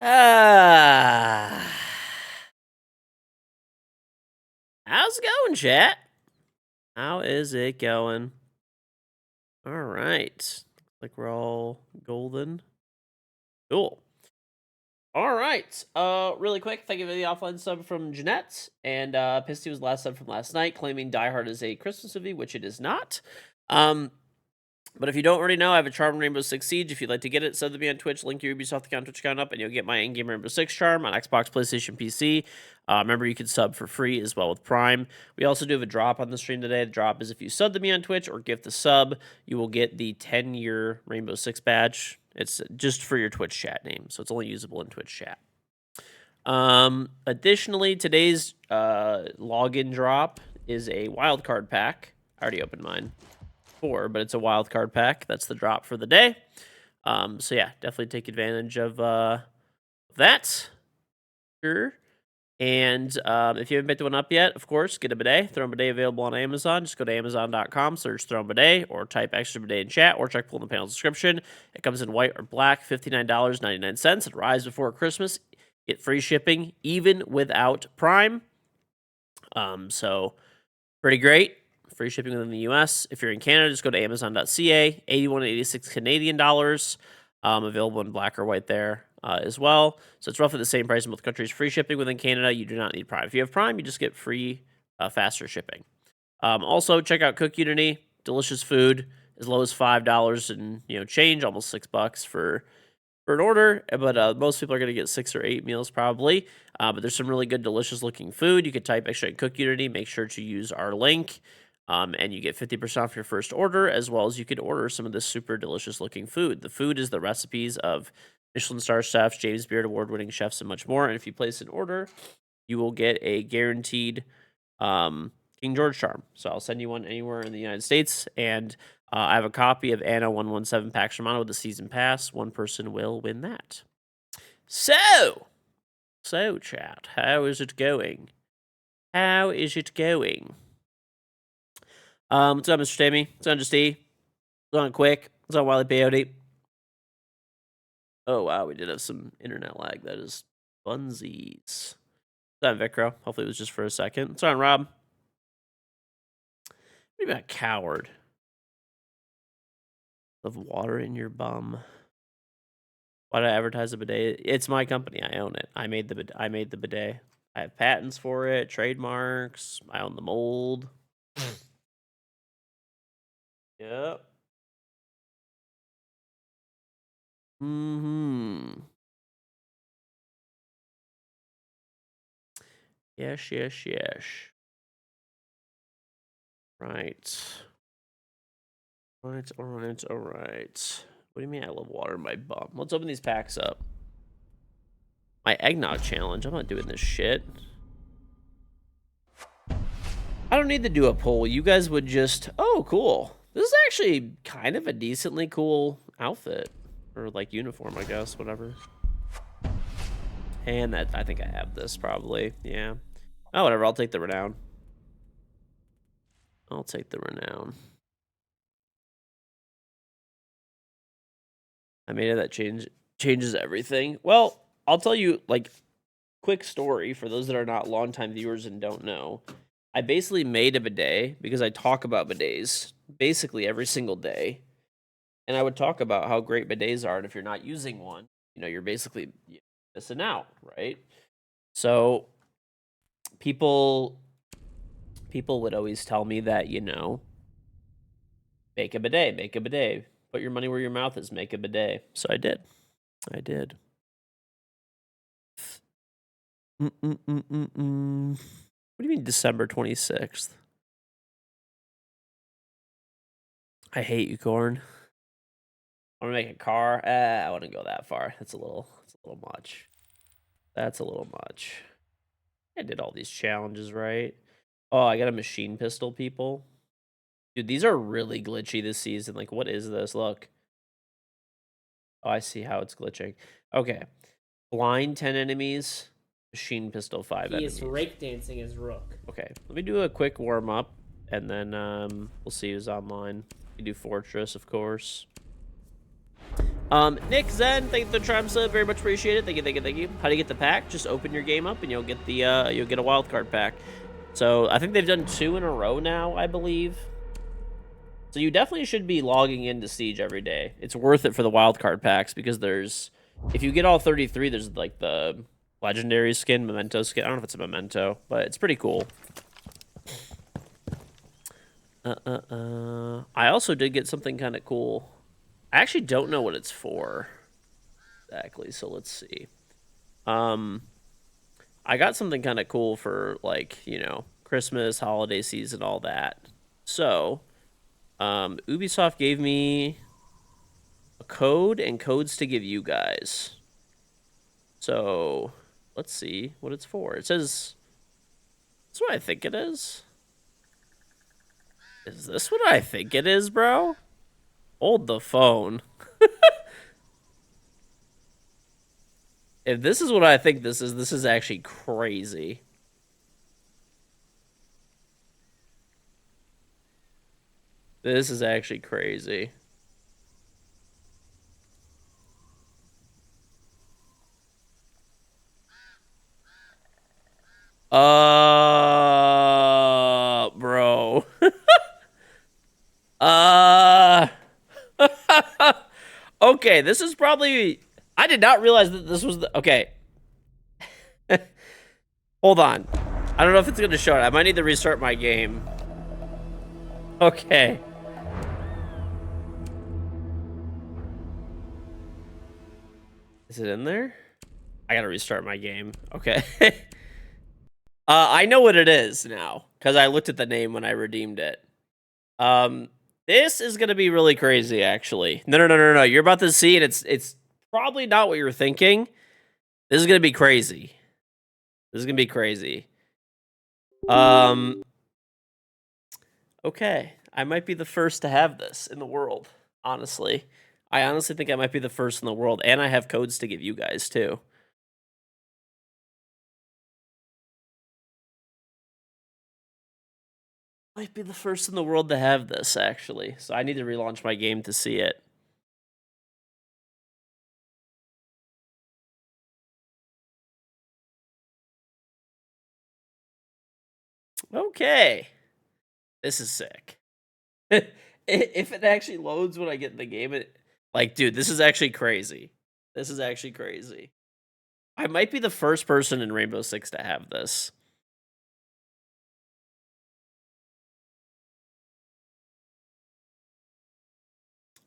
Ah, how's it going, chat? How is it going? All right. Looks like we're all golden. Cool. All right. Really quick, thank you for the offline sub from Jeanette. And Pisty was the last sub from last night, claiming Die Hard is a Christmas movie, which it is not. But if you don't already know, I have a charm Rainbow Six Siege. If you'd like to get it, sub to me on Twitch. Link your Ubisoft account, Twitch account up, and you'll get my in-game Rainbow Six charm on Xbox, PlayStation, PC. Remember, you can sub for free as well with Prime. We also do have a drop on the stream today. The drop is if you sub to me on Twitch or gift a sub, you will get the 10-year Rainbow Six badge. It's just for your Twitch chat name, so it's only usable in Twitch chat. Additionally, today's login drop is a wildcard pack. I already opened mine. But it's a wild card pack. That's the drop for the day. So yeah, definitely take advantage of that. Sure. And if you haven't picked one up yet, of course, get a bidet. Throw bidet available on Amazon. Just go to Amazon.com, search Throw bidet, or type extra bidet in chat, or check pull in the panel description. It comes in white or black, $59.99. It arrives before Christmas. Get free shipping, even without Prime. So pretty great. Free shipping within the US. If you're in Canada, just go to Amazon.ca. 81 and 86 Canadian dollars. Available in black or white there as well. So it's roughly the same price in both countries. Free shipping within Canada. You do not need Prime. If you have Prime, you just get free, faster shipping. Also, check out Cook Unity. Delicious food, as low as $5 and change, almost $6 for an order, but most people are going to get 6 or 8 meals probably. But there's some really good, delicious looking food. You can type extra in Cook Unity. Make sure to use our link, and you get 50% off your first order, as well as you can order some of this super delicious looking food. The food is the recipes of Michelin star chefs, James Beard award winning chefs, and much more. And if you place an order, you will get a guaranteed KingGeorge charm. So I'll send you one anywhere in the United States, and I have a copy of Anna 117 Pax Romana with the season pass. One person will win that. So chat, how is it going? How is it going? What's up, Mr. Tammy? What's on, Just E? What's on, Quick? What's on, Wily Peyote? Oh, wow, we did have some internet lag. That is funsies. What's on, Vicro? Hopefully it was just for a second. What's on, Rob? What about coward? Of water in your bum. Why did I advertise a bidet? It's my company. I own it. I made the bidet. I have patents for it, trademarks. I own the mold. Yep. Mm-hmm. Yes. Right. All right. What do you mean I love water in my bum? Let's open these packs up. My eggnog challenge. I'm not doing this shit. I don't need to do a poll. You guys would just... Oh, cool. This is actually kind of a decently cool outfit. Or, like, uniform, I guess. Whatever. And that... I think I have this, probably. Yeah. Oh, whatever. I'll take the renown. I made it that changes everything. Well, I'll tell you, like, quick story for those that are not longtime viewers and don't know. I basically made a bidet because I talk about bidets basically every single day. And I would talk about how great bidets are, and if you're not using one, you're basically missing out, right? So people would always tell me that, make a bidet. Put your money where your mouth is, make a bidet. So I did. What do you mean December 26th? I hate you, Corn. I want to make a car. I wouldn't go that far. That's a little much. I did all these challenges, right? Oh, I got a machine pistol, people. Dude, these are really glitchy this season. Like, what is this? Look. Oh, I see how it's glitching. Okay. Blind 10 enemies. Machine pistol 5 enemies. He is breakdancing as Rook. Okay. Let me do a quick warm-up, and then we'll see who's online. We do Fortress, of course. Nick Zen, thank you for the Triumph sub. Very much appreciate it. Thank you, thank you, thank you. How do you get the pack? Just open your game up and you'll get the you'll get a wild card pack. So I think they've done 2 in a row now, I believe. So you definitely should be logging into Siege every day. It's worth it for the wild card packs because there's, if you get all 33, there's like the legendary skin, memento skin. I don't know if it's a memento, but it's pretty cool. I also did get something kind of cool. I actually don't know what it's for exactly, so let's see. I got something kind of cool for, like, you know, Christmas, holiday season, all that. So, Ubisoft gave me a code and codes to give you guys. So, let's see what it's for. It says, that's what I think it is. Is this what I think it is, bro? Hold the phone. If this is what I think this is actually crazy. This is actually crazy. Bro. Okay, this is probably, I did not realize that this was the, okay. Hold on. I don't know if it's going to show it. I might need to restart my game. Okay. Is it in there? I got to restart my game. Okay. I know what it is now because I looked at the name when I redeemed it. This is going to be really crazy, actually. No. You're about to see it. It's probably not what you're thinking. This is going to be crazy. This is going to be crazy. Okay. I might be the first to have this in the world, honestly. I honestly think I might be the first in the world, and I have codes to give you guys, too. Might be the first in the world to have this, actually. So I need to relaunch my game to see it. Okay. This is sick. If it actually loads when I get in the game, like, dude, this is actually crazy. This is actually crazy. I might be the first person in Rainbow Six to have this.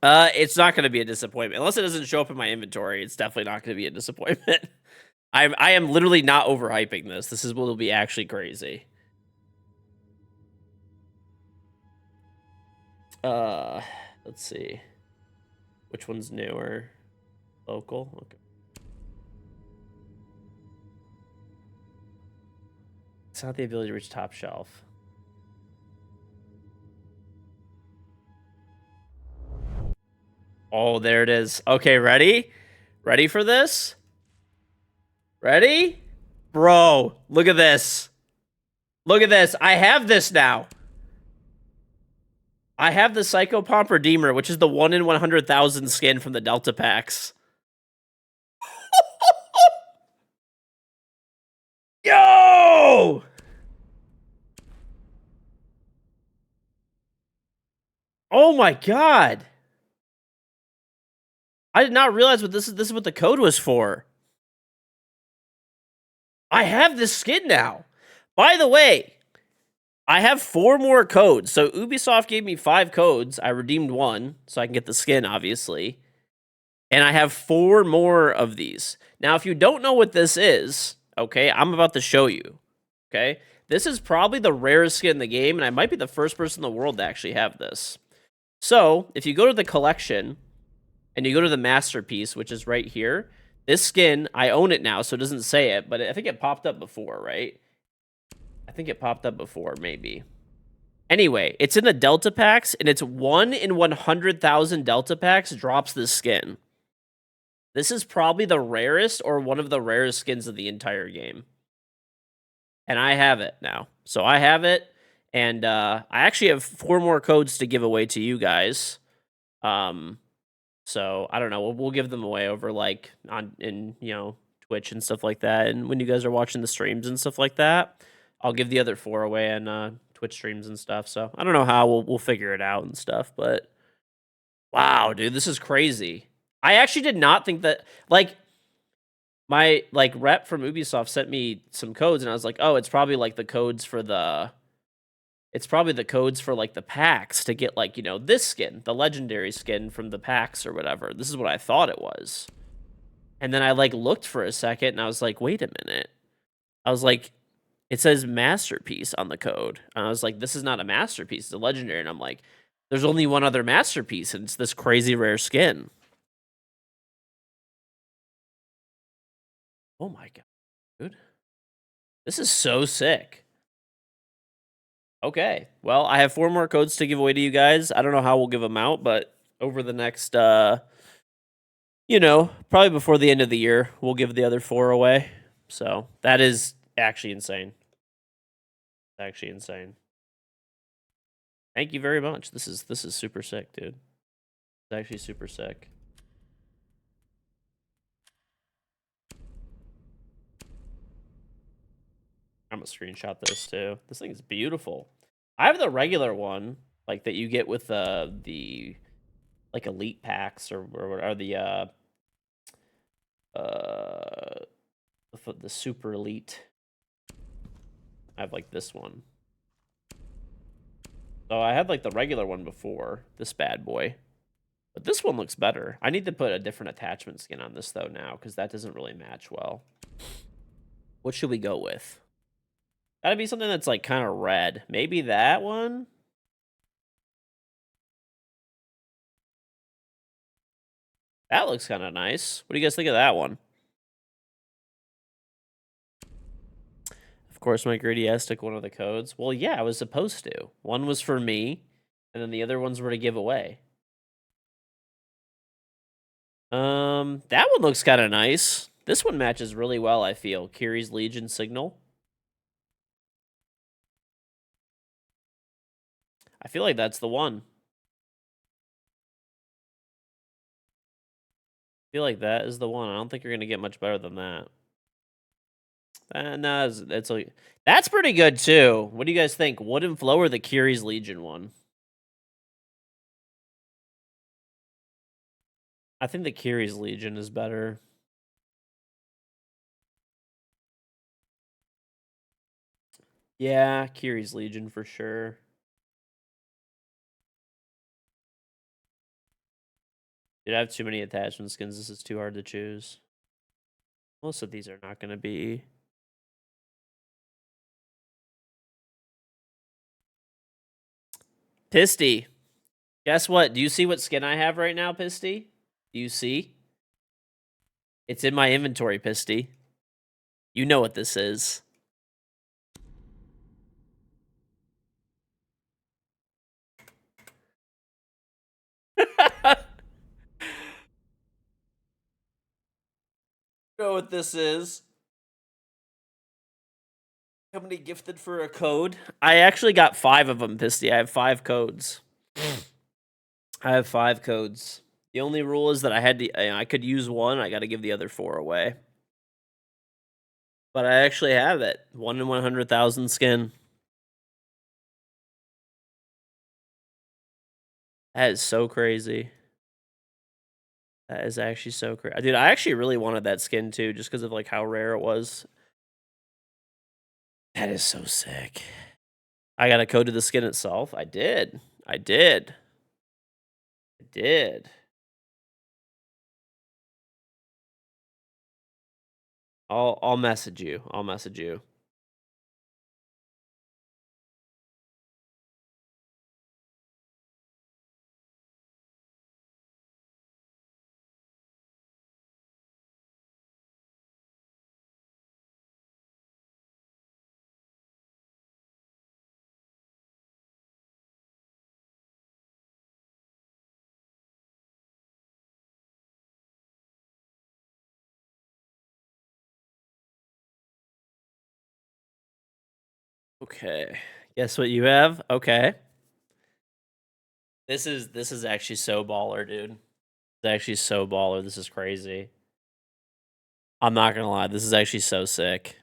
It's not going to be a disappointment. Unless it doesn't show up in my inventory, it's definitely not going to be a disappointment. I am literally not overhyping this. This is what will be actually crazy. Let's see. Which one's newer? Local? Okay. It's not the ability to reach top shelf. Oh, there it is. Okay, ready? Ready for this? Ready? Bro, look at this. Look at this. I have this now. I have the Psychopomp Redeemer, which is the 1 in 100,000 skin from the Delta packs. Yo! Oh my god. I did not realize what this is what the code was for. I have this skin now. By the way, I have 4 more codes. So Ubisoft gave me 5 codes. I redeemed 1, so I can get the skin, obviously. And I have 4 more of these. Now, if you don't know what this is, okay, I'm about to show you. Okay? This is probably the rarest skin in the game, and I might be the first person in the world to actually have this. So, if you go to the collection, and you go to the masterpiece, which is right here, this skin, I own it now, so it doesn't say it, but I think it popped up before, right? I think it popped up before, maybe. Anyway, it's in the Delta packs, and it's 1 in 100,000 Delta packs drops this skin. This is probably the rarest or one of the rarest skins of the entire game. And I have it now. So I have it, and I actually have 4 more codes to give away to you guys. So I don't know. We'll give them away over like in Twitch and stuff like that. And when you guys are watching the streams and stuff like that, I'll give the other 4 away on Twitch streams and stuff. So I don't know how we'll figure it out and stuff. But wow, dude, this is crazy. I actually did not think that like my like rep from Ubisoft sent me some codes and I was like, oh, it's probably like the codes for like the packs to get like, this skin, the legendary skin from the packs or whatever. This is what I thought it was. And then I like looked for a second and I was like, wait a minute. I was like, it says masterpiece on the code. And I was like, this is not a masterpiece, it's a legendary. And I'm like, there's only one other masterpiece and it's this crazy rare skin. Oh my god, dude. This is so sick. Okay. Well, I have 4 more codes to give away to you guys. I don't know how we'll give them out, but over the next probably before the end of the year, we'll give the other 4 away. So, that is actually insane. Actually insane. Thank you very much. This is super sick, dude. It's actually super sick. I'm gonna screenshot this too. This thing is beautiful. I have the regular one, like that you get with the like elite packs or the the super elite. I have like this one. So I had like the regular one before, this bad boy. But this one looks better. I need to put a different attachment skin on this though now, because that doesn't really match well. What should we go with? Gotta be something that's like kind of red. Maybe that one? That looks kind of nice. What do you guys think of that one? Of course, my greedy ass took one of the codes. Well, yeah, I was supposed to. One was for me, and then the other ones were to give away. That one looks kind of nice. This one matches really well, I feel. Kiri's Legion Signal. I feel like that's the one. I feel like that is the one. I don't think you're going to get much better than that. No, that's pretty good, too. What do you guys think? Wooden Flow or the Kiri's Legion one? I think the Kiri's Legion is better. Yeah, Kiri's Legion for sure. Dude, I have too many attachment skins. This is too hard to choose. Most of these are not going to be. Pisty. Guess what? Do you see what skin I have right now, Pisty? Do you see? It's in my inventory, Pisty. You know what this is. Know what this is. Somebody gifted for a code. I actually got 5 of them, Pisty. I have 5 codes. I have 5 codes. The only rule is that I could use one. I got to give the other 4 away. But I actually have it. 1 in 100,000 skin. That is so crazy. That is actually so crazy. Dude, I actually really wanted that skin too, just because of like how rare it was. That is so sick. I got a code to the skin itself. I did. I did. I did. I'll message you. I'll message you. Okay. Guess what you have? Okay. This is actually so baller, dude. It's actually so baller. This is crazy. I'm not gonna lie. This is actually so sick.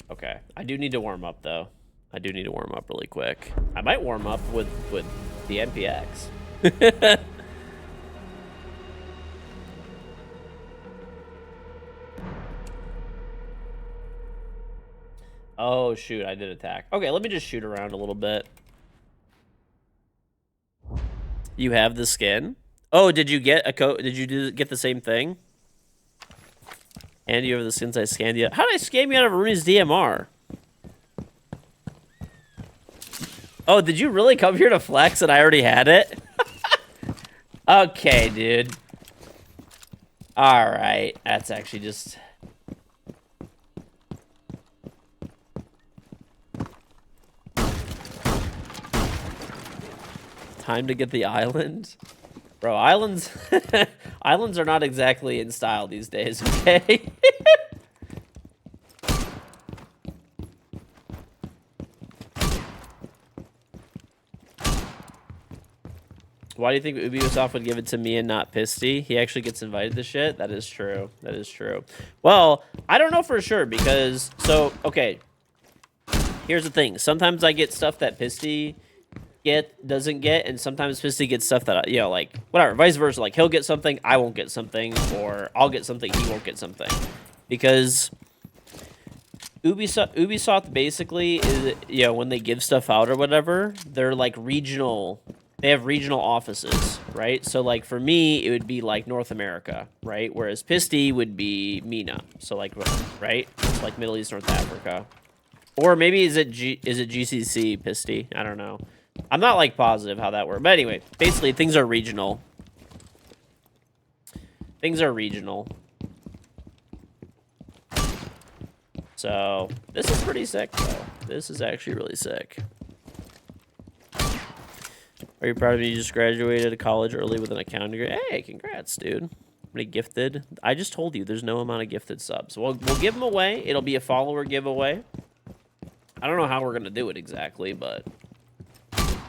Okay. I do need to warm up, though. I do need to warm up really quick. I might warm up with the NPX. Oh, shoot. I did attack. Okay, let me just shoot around a little bit. You have the skin? Oh, did you get a coat? Did you get the same thing? And you have the skins I scanned you. How did I scam you out of Rooney's DMR? Oh, did you really come here to flex and I already had it? Okay, dude. Alright. That's actually just... Time to get the island? Bro, islands... islands are not exactly in style these days, okay? Why do you think Ubisoft would give it to me and not Pisty? He actually gets invited to shit? That is true. That is true. Well, I don't know for sure because... So, okay. Here's the thing. Sometimes I get stuff that Pisty doesn't get, and sometimes Pisty gets stuff that, you know, like, whatever. Vice versa. Like, he'll get something, I won't get something, or I'll get something, he won't get something. Because... Ubisoft basically is, you know, when they give stuff out or whatever, they're like regional. They have regional offices, right? So like for me, it would be like North America, right? Whereas Pisty would be MENA. So like, right? It's like Middle East, North Africa. Or maybe is it GCC Pisty? I don't know. I'm not like positive how that works. But anyway, basically things are regional. Things are regional. So, this is pretty sick, though. This is actually really sick. Are you proud of me? You just graduated college early with an accounting degree? Hey, congrats, dude. Many gifted? I just told you, there's no amount of gifted subs. We'll give them away. It'll be a follower giveaway. I don't know how we're going to do it exactly, but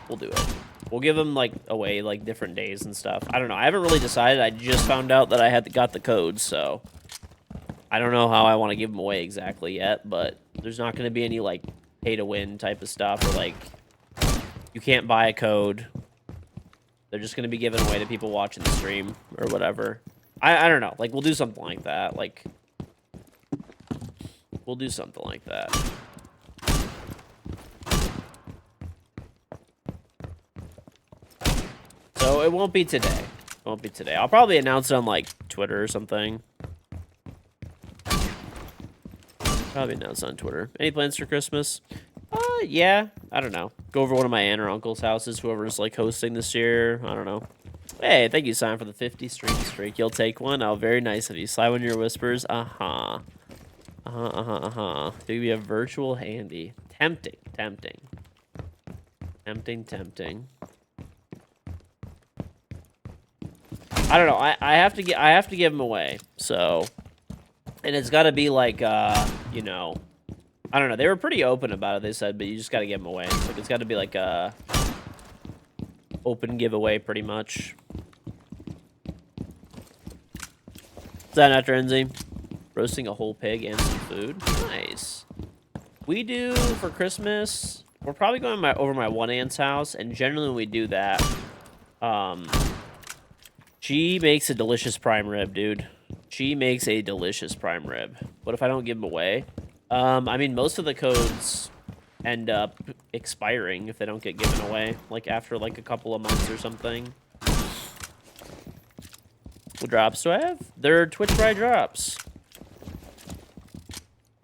we'll do it. We'll give them, like, away, like, different days and stuff. I don't know. I haven't really decided. I just found out that I got the code, so... I don't know how I want to give them away exactly yet, but there's not going to be any, like, pay-to-win type of stuff, or, like, you can't buy a code. They're just going to be given away to people watching the stream, or whatever. I don't know. Like, we'll do something like that. Like, we'll do something like that. So, it won't be today. It won't be today. I'll probably announce it on, like, Twitter or something. Probably announced on Twitter. Any plans for Christmas? Yeah. I don't know. Go over one of my aunt or uncle's houses, whoever's, like, hosting this year. I don't know. Hey, thank you, Simon, for the 50 stream streak. You'll take one? Oh, very nice of you. Sly when your whispers. Uh-huh. Do you have virtual handy? Tempting. Tempting. Tempting. I don't know. I have to give them away. So... And it's got to be like, you know, I don't know. They were pretty open about it, they said, but you just got to give them away. Like, it's got to be like a open giveaway, pretty much. Is that not Renzi? Roasting a whole pig and some food. Nice. We do, for Christmas, we're probably going over my one aunt's house, and generally when we do that, she makes a delicious prime rib, dude. She makes a delicious prime rib. What if I don't give them away? I mean, most of the codes end up expiring if they don't get given away, like after like a couple of months or something. What drops do I have? They're Twitch Pride drops.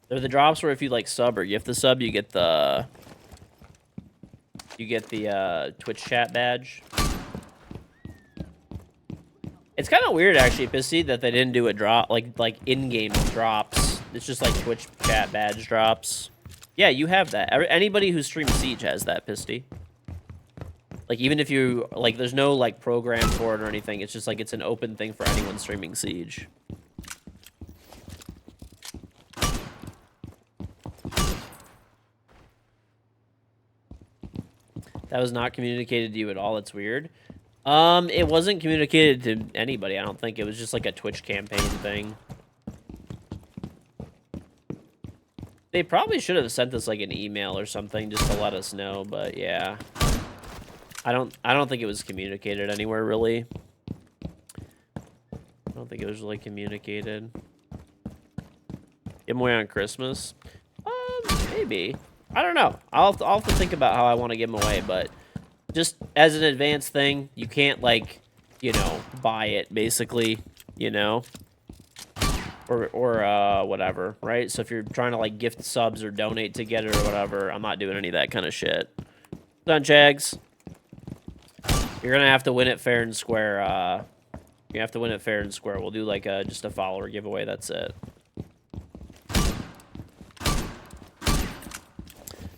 They're the drops where if you like sub or gift the sub, you get the Twitch chat badge. It's kind of weird, actually, Pissy, that they didn't do a drop, like in-game drops. It's just like Twitch chat badge drops. Yeah, you have that. Anybody who streams Siege has that, Pissy. Like, even if you, like, there's no, like, program for it or anything. It's just, like, it's an open thing for anyone streaming Siege. That was not communicated to you at all. It's weird. It wasn't communicated to anybody. I don't think it was just like a Twitch campaign thing. They probably should have sent us like an email or something just to let us know, but yeah. I don't think it was communicated anywhere really. I don't think it was really communicated. Give them away on Christmas? Maybe. I don't know. I'll have to think about how I want to give them away, but just as an advanced thing, you can't like, you know, buy it basically, you know, or whatever, right? So if you're trying to like gift subs or donate to get it or whatever, I'm not doing any of that kind of shit. Done, Jags. You're gonna have to win it fair and square. You have to win it fair and square. We'll do like just a follower giveaway. That's it.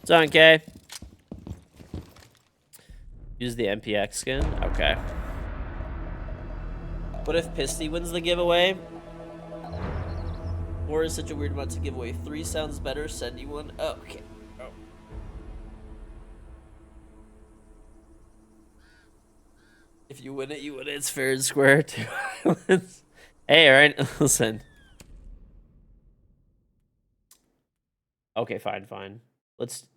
It's on, K. Use the MPX skin. Okay. What if Pisty wins the giveaway? 4 is such a weird amount to give away. 3 sounds better. Send you one. Oh, okay. Oh. If you win it, you win it. It's fair and square. 2 islands. Hey, all right. Listen. Okay, fine.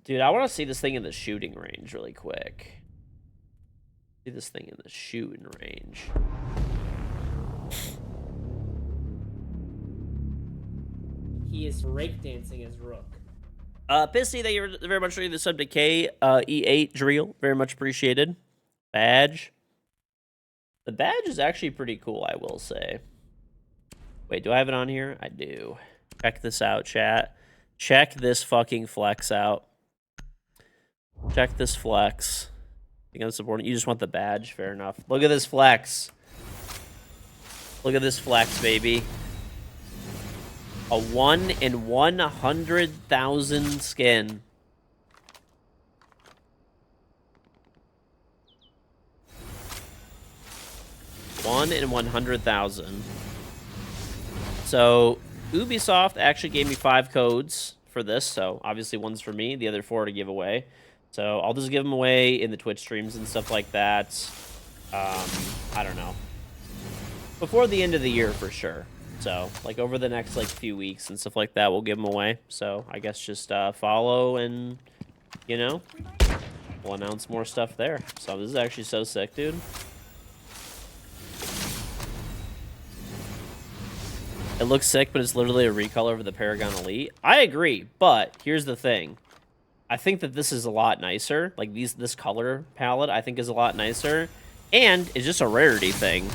Dude, I want to see this thing in the shooting range really quick. See this thing in the shooting range. He is breakdancing as Rook. Pissy, thank you very much for the sub to K. E8 Drill, very much appreciated. Badge. The badge is actually pretty cool, I will say. Wait, do I have it on here? I do. Check this out, chat. Check this fucking flex out. Check this flex. I think I'm supporting. You just want the badge. Fair enough. Look at this flex. Look at this flex, baby. A 1 in 100,000 skin. One in 100,000. So Ubisoft actually gave me 5 codes for this. So obviously one's for me, the other 4 to give away. So I'll just give them away in the Twitch streams and stuff like that. I don't know. Before the end of the year for sure. So like over the next like few weeks and stuff like that, we'll give them away. So I guess just follow and, you know, we'll announce more stuff there. So this is actually so sick, dude. It looks sick, but it's literally a recolor of the Paragon Elite. I agree, but here's the thing. I think that this is a lot nicer. Like this color palette, I think is a lot nicer. And it's just a rarity thing.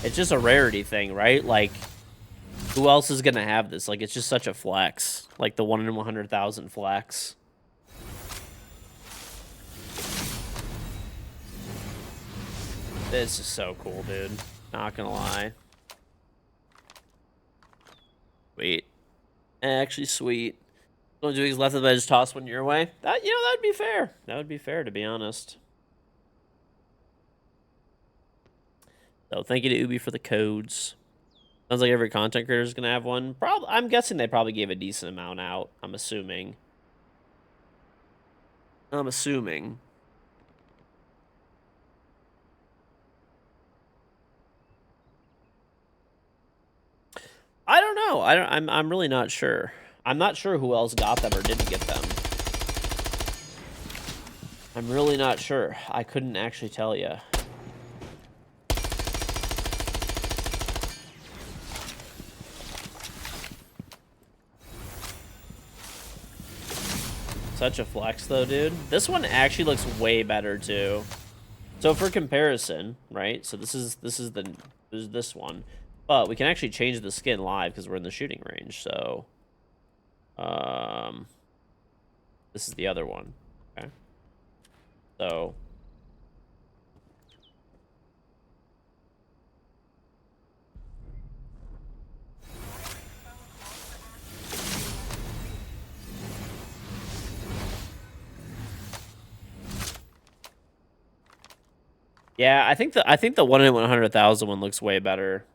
It's just a rarity thing, right? Like, who else is going to have this? Like, it's just such a flex. Like the 1 in 100,000 flex. This is so cool, dude. Not gonna lie. Sweet. Actually, sweet. Only 2 weeks left of the just toss one your way. That, you know, that'd be fair. That would be fair, to be honest. So thank you to Ubi for the codes. Sounds like every content creator is gonna have one. I'm guessing they probably gave a decent amount out. I'm assuming. I don't know. I'm really not sure. I'm not sure who else got them or didn't get them. I'm really not sure. I couldn't actually tell you. Such a flex though, dude. This one actually looks way better too. So for comparison, right? So this is this one. But we can actually change the skin live because we're in the shooting range. So this is the other one. Okay. So yeah, I think the 1 in 100,000 one looks way better.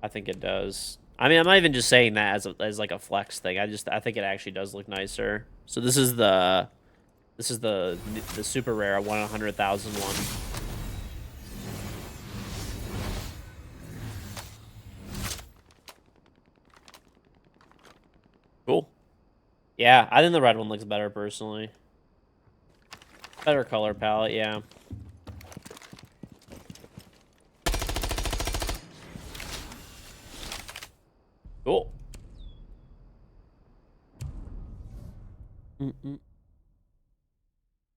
I think it does. I mean, I'm not even just saying that as like a flex thing. I think it actually does look nicer. So this is the This is the super rare 1 in 100,000 one. Cool. Yeah, I think the red one looks better personally. Better color palette, yeah. Cool.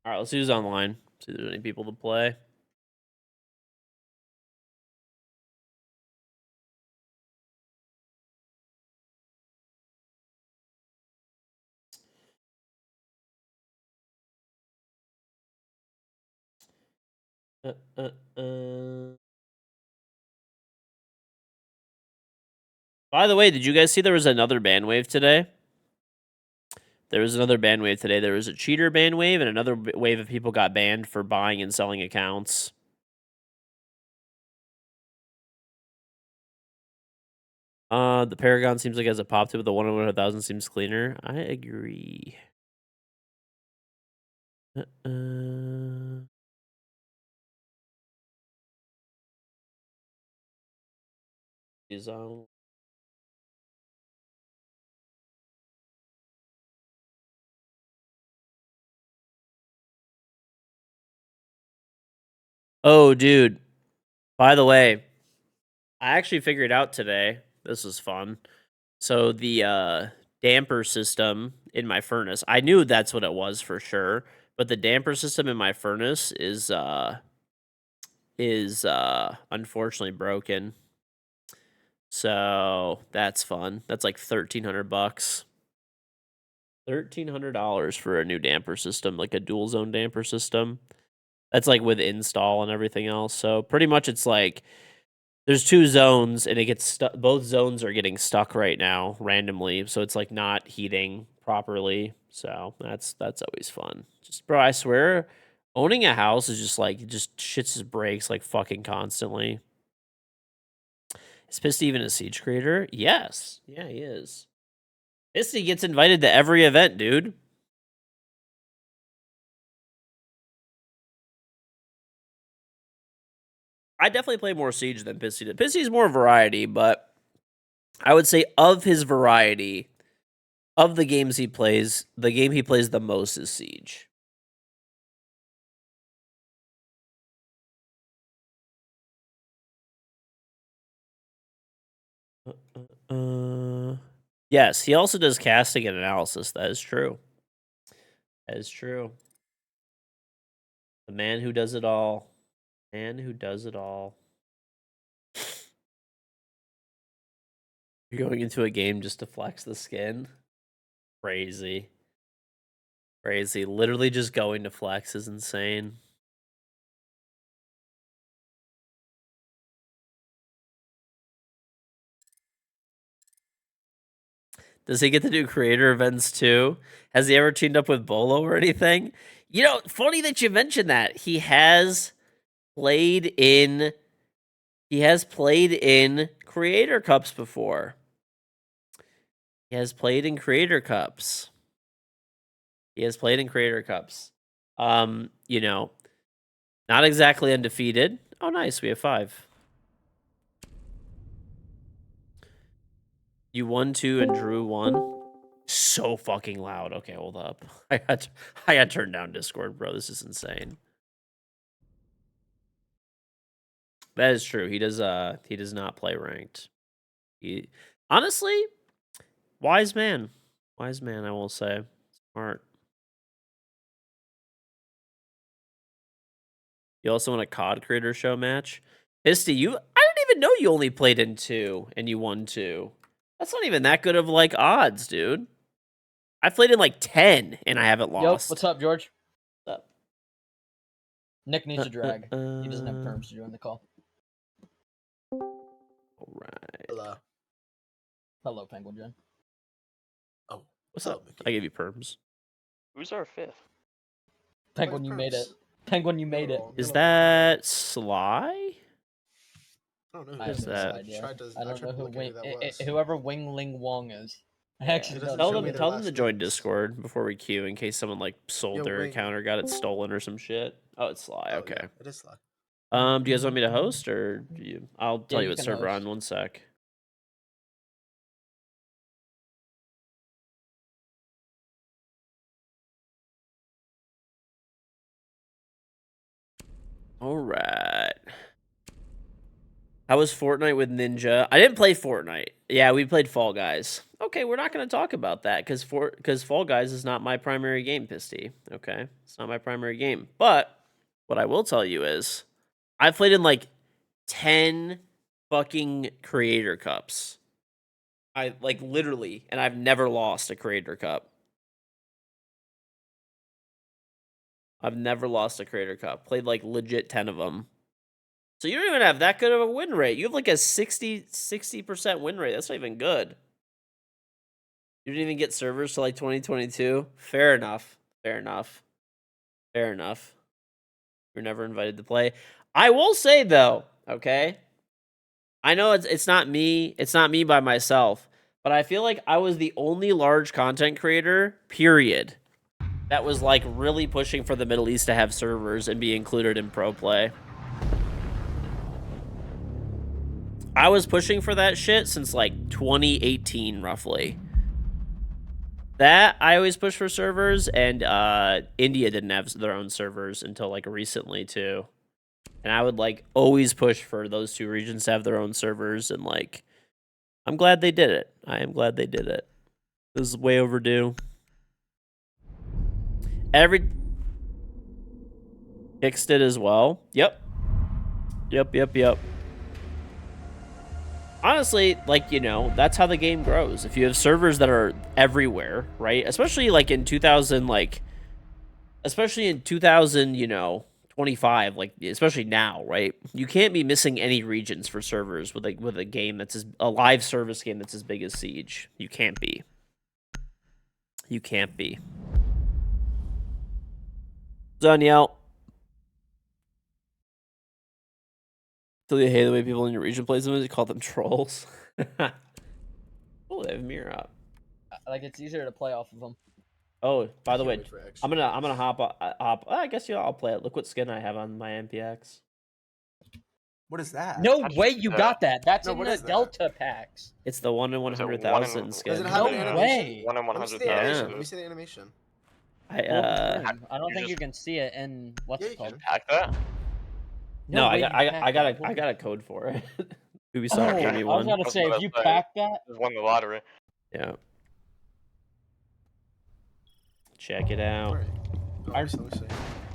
All right, let's see who's online. See if there's any people to play. By the way, did you guys see there was another ban wave today? There was another ban wave today. There was a cheater ban wave and another wave of people got banned for buying and selling accounts. The Paragon seems like it has a pop to it, but the 1 in 100,000 seems cleaner. I agree. Zone. Oh, dude. By the way, I actually figured out today. This was fun. So the damper system in my furnace, I knew that's what it was for sure, but the damper system in my furnace is unfortunately broken. So that's fun. That's like $1,300. $1,300 for a new damper system, like a dual zone damper system. That's like with install and everything else. So pretty much it's like there's 2 zones and it gets stuck. Both zones are getting stuck right now randomly. So it's like not heating properly. So that's always fun. Just bro, I swear owning a house is just like just shits his brakes like fucking constantly. Is Pisty even a siege creator? Yes. Yeah, he is. Pisty gets invited to every event, dude. I definitely play more Siege than Pisty did. Pisty's more variety, but I would say of his variety, of the games he plays, the game he plays the most is Siege. Yes, he also does casting and analysis. That is true. That is true. The man who does it all. Man who does it all. You're going into a game just to flex the skin? Crazy. Crazy. Literally just going to flex is insane. Does he get to do creator events too? Has he ever teamed up with Bolo or anything? You know, funny that you mentioned that. He has played in creator cups before. He has played in creator cups. You know, not exactly undefeated. Oh, nice. We have 5. You won 2 and drew 1. So fucking loud. Okay, hold up. I got to turn down Discord, bro. This is insane. That is true. He does not play ranked. He honestly, wise man. Wise man, I will say. Smart. You also want a COD creator show match? Pisty, I didn't even know you only played in 2 and you won 2. That's not even that good of like odds, dude. I played in like 10 and I haven't lost. Yo, what's up, George? What's up? Nick needs a drag. He doesn't have perms to join the call. All right. Hello. Hello, Penguin Jen. Oh, What's up? I gave you perms. Who's our 5th? Penguin, you made it. Penguin, you made it. Is that Sly? I don't know I who have is no that? idea. Tried to- I don't tried know to who look at who that was. whoever Wing Ling Wong is. I actually doesn't don't. show me their Tell them last to join names. Discord before we queue in case someone like sold Yo, their wait. account or got it stolen or some shit. Oh, it's Sly. Oh, Okay. yeah, it is Sly. Do you guys want me to host or do you? I'll tell Yeah, you you what can server host. on 1 sec. All right. How was Fortnite with Ninja? I didn't play Fortnite. Yeah, we played Fall Guys. Okay, we're not going to talk about that because Fall Guys is not my primary game, Pisty. Okay, it's not my primary game. But what I will tell you is, I've played in like 10 fucking creator cups. I like literally, and I've never lost a creator cup. I've never lost a creator cup. Played like legit 10 of them. So you don't even have that good of a win rate. You have like a 60% win rate. That's not even good. You didn't even get servers till like 2022. Fair enough. Fair enough. Fair enough. You're never invited to play. I will say though, okay? I know it's not me. It's not me by myself. But I feel like I was the only large content creator, period, that was like really pushing for the Middle East to have servers and be included in pro play. I was pushing for that shit since like 2018 roughly. That I always push for servers, and India didn't have their own servers until like recently too. And I would like always push for those two regions to have their own servers, and like I'm glad they did it. I am glad they did it. This is way overdue. Fixed it as well. Yep. Honestly, like, you know, that's how the game grows. If you have servers that are everywhere, right? Especially like in 2000, you know, 25, like especially now, right? You can't be missing any regions for servers with a game that's a live service game that's as big as Siege. You can't be. You can't be. Danielle. Do you hate the way people in your region play them? You call them trolls. Oh, they have a mirror up. Like it's easier to play off of them. Oh, by the way, Can't wait for I'm extra gonna hop. I guess I'll play it. Look what skin I have on my MPX. What is that? No How'd you way do you that? got that. That's No, in what the is that? Delta packs. It's the 1 in Was it 100,000 1 skin. Does it have No an animation? way. 1 in Let me see the 100,000. animation. Yeah. Let me see the animation. Pull up the I screen. I don't you think you just- can see it in what's Yeah, it you called. can. Hack that? no, way you packed that. I got a code for it. Oh, Ubisoft gave me I was one. gonna say That's if what you I was pack that. Just won the lottery. Yeah. Check it out. Where? Oh, I- let me see.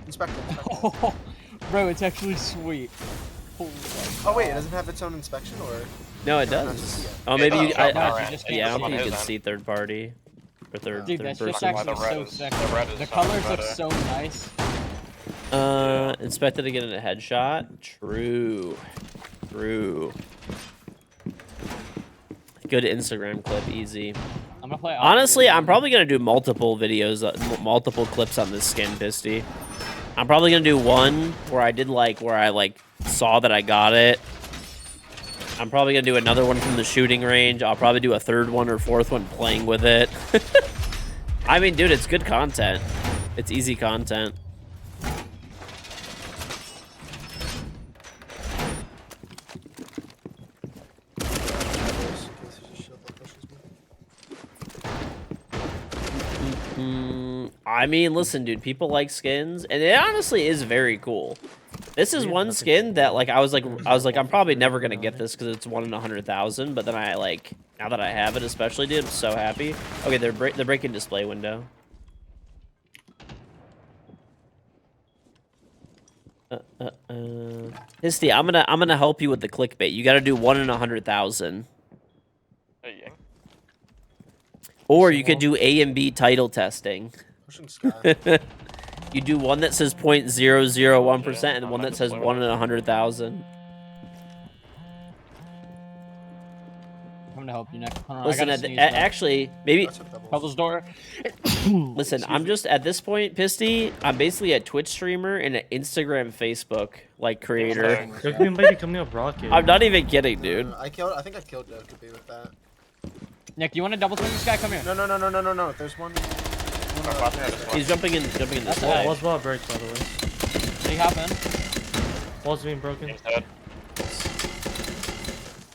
Inspector. Oh, bro, it's actually sweet. Holy Oh wait, it doesn't have its own inspection, or No, it Can I not does. see it? Oh, maybe Yeah, you. it does. Alright. You just can't Yeah, I don't see think it. you can Then. see third party or third Dude, third that's person. just why actually the red so is- sick. the red is The so colors better. look so nice. Inspected to get in a headshot. True. Good Instagram clip, easy. I'm gonna play. Honestly, I'm probably gonna do multiple videos, multiple clips on this skin, Pisty. I'm probably gonna do one where I saw that I got it. I'm probably gonna do another one from the shooting range. I'll probably do a third one or fourth one playing with it. I mean, dude, it's good content. It's easy content. I mean, listen, dude, people like skins, and it honestly is very cool. This is one skin that, like, I was like, I'm probably never gonna get this because it's 1 in 100,000. But then now that I have it, especially, dude, I'm so happy. Okay, they're breaking display window. Histy, I'm gonna help you with the clickbait. You got to do 1 in 100,000. Hey, yang. Or you could do A and B title testing. Pushing Sky. You do one that says 0.001% and I'm one not that says deploying 1 in it. 100,000. I'm gonna help you next. Hold on, Listen, I gotta sneeze, actually, maybe. That's what double. Couple's door. Listen, I'm just at this point, Pisty. I'm basically a Twitch streamer and an Instagram, Facebook like creator. Thanks. There could be maybe coming up rocket. I'm not even kidding, dude. I think I killed Joe with that. Nick, do you want to double swing this guy? Come here. No, no, no, no, no, no, no. There's one. He's jumping in this That's way. a Wall's about to break, by the way. Did he hop in? Wall's being broken. He's dead.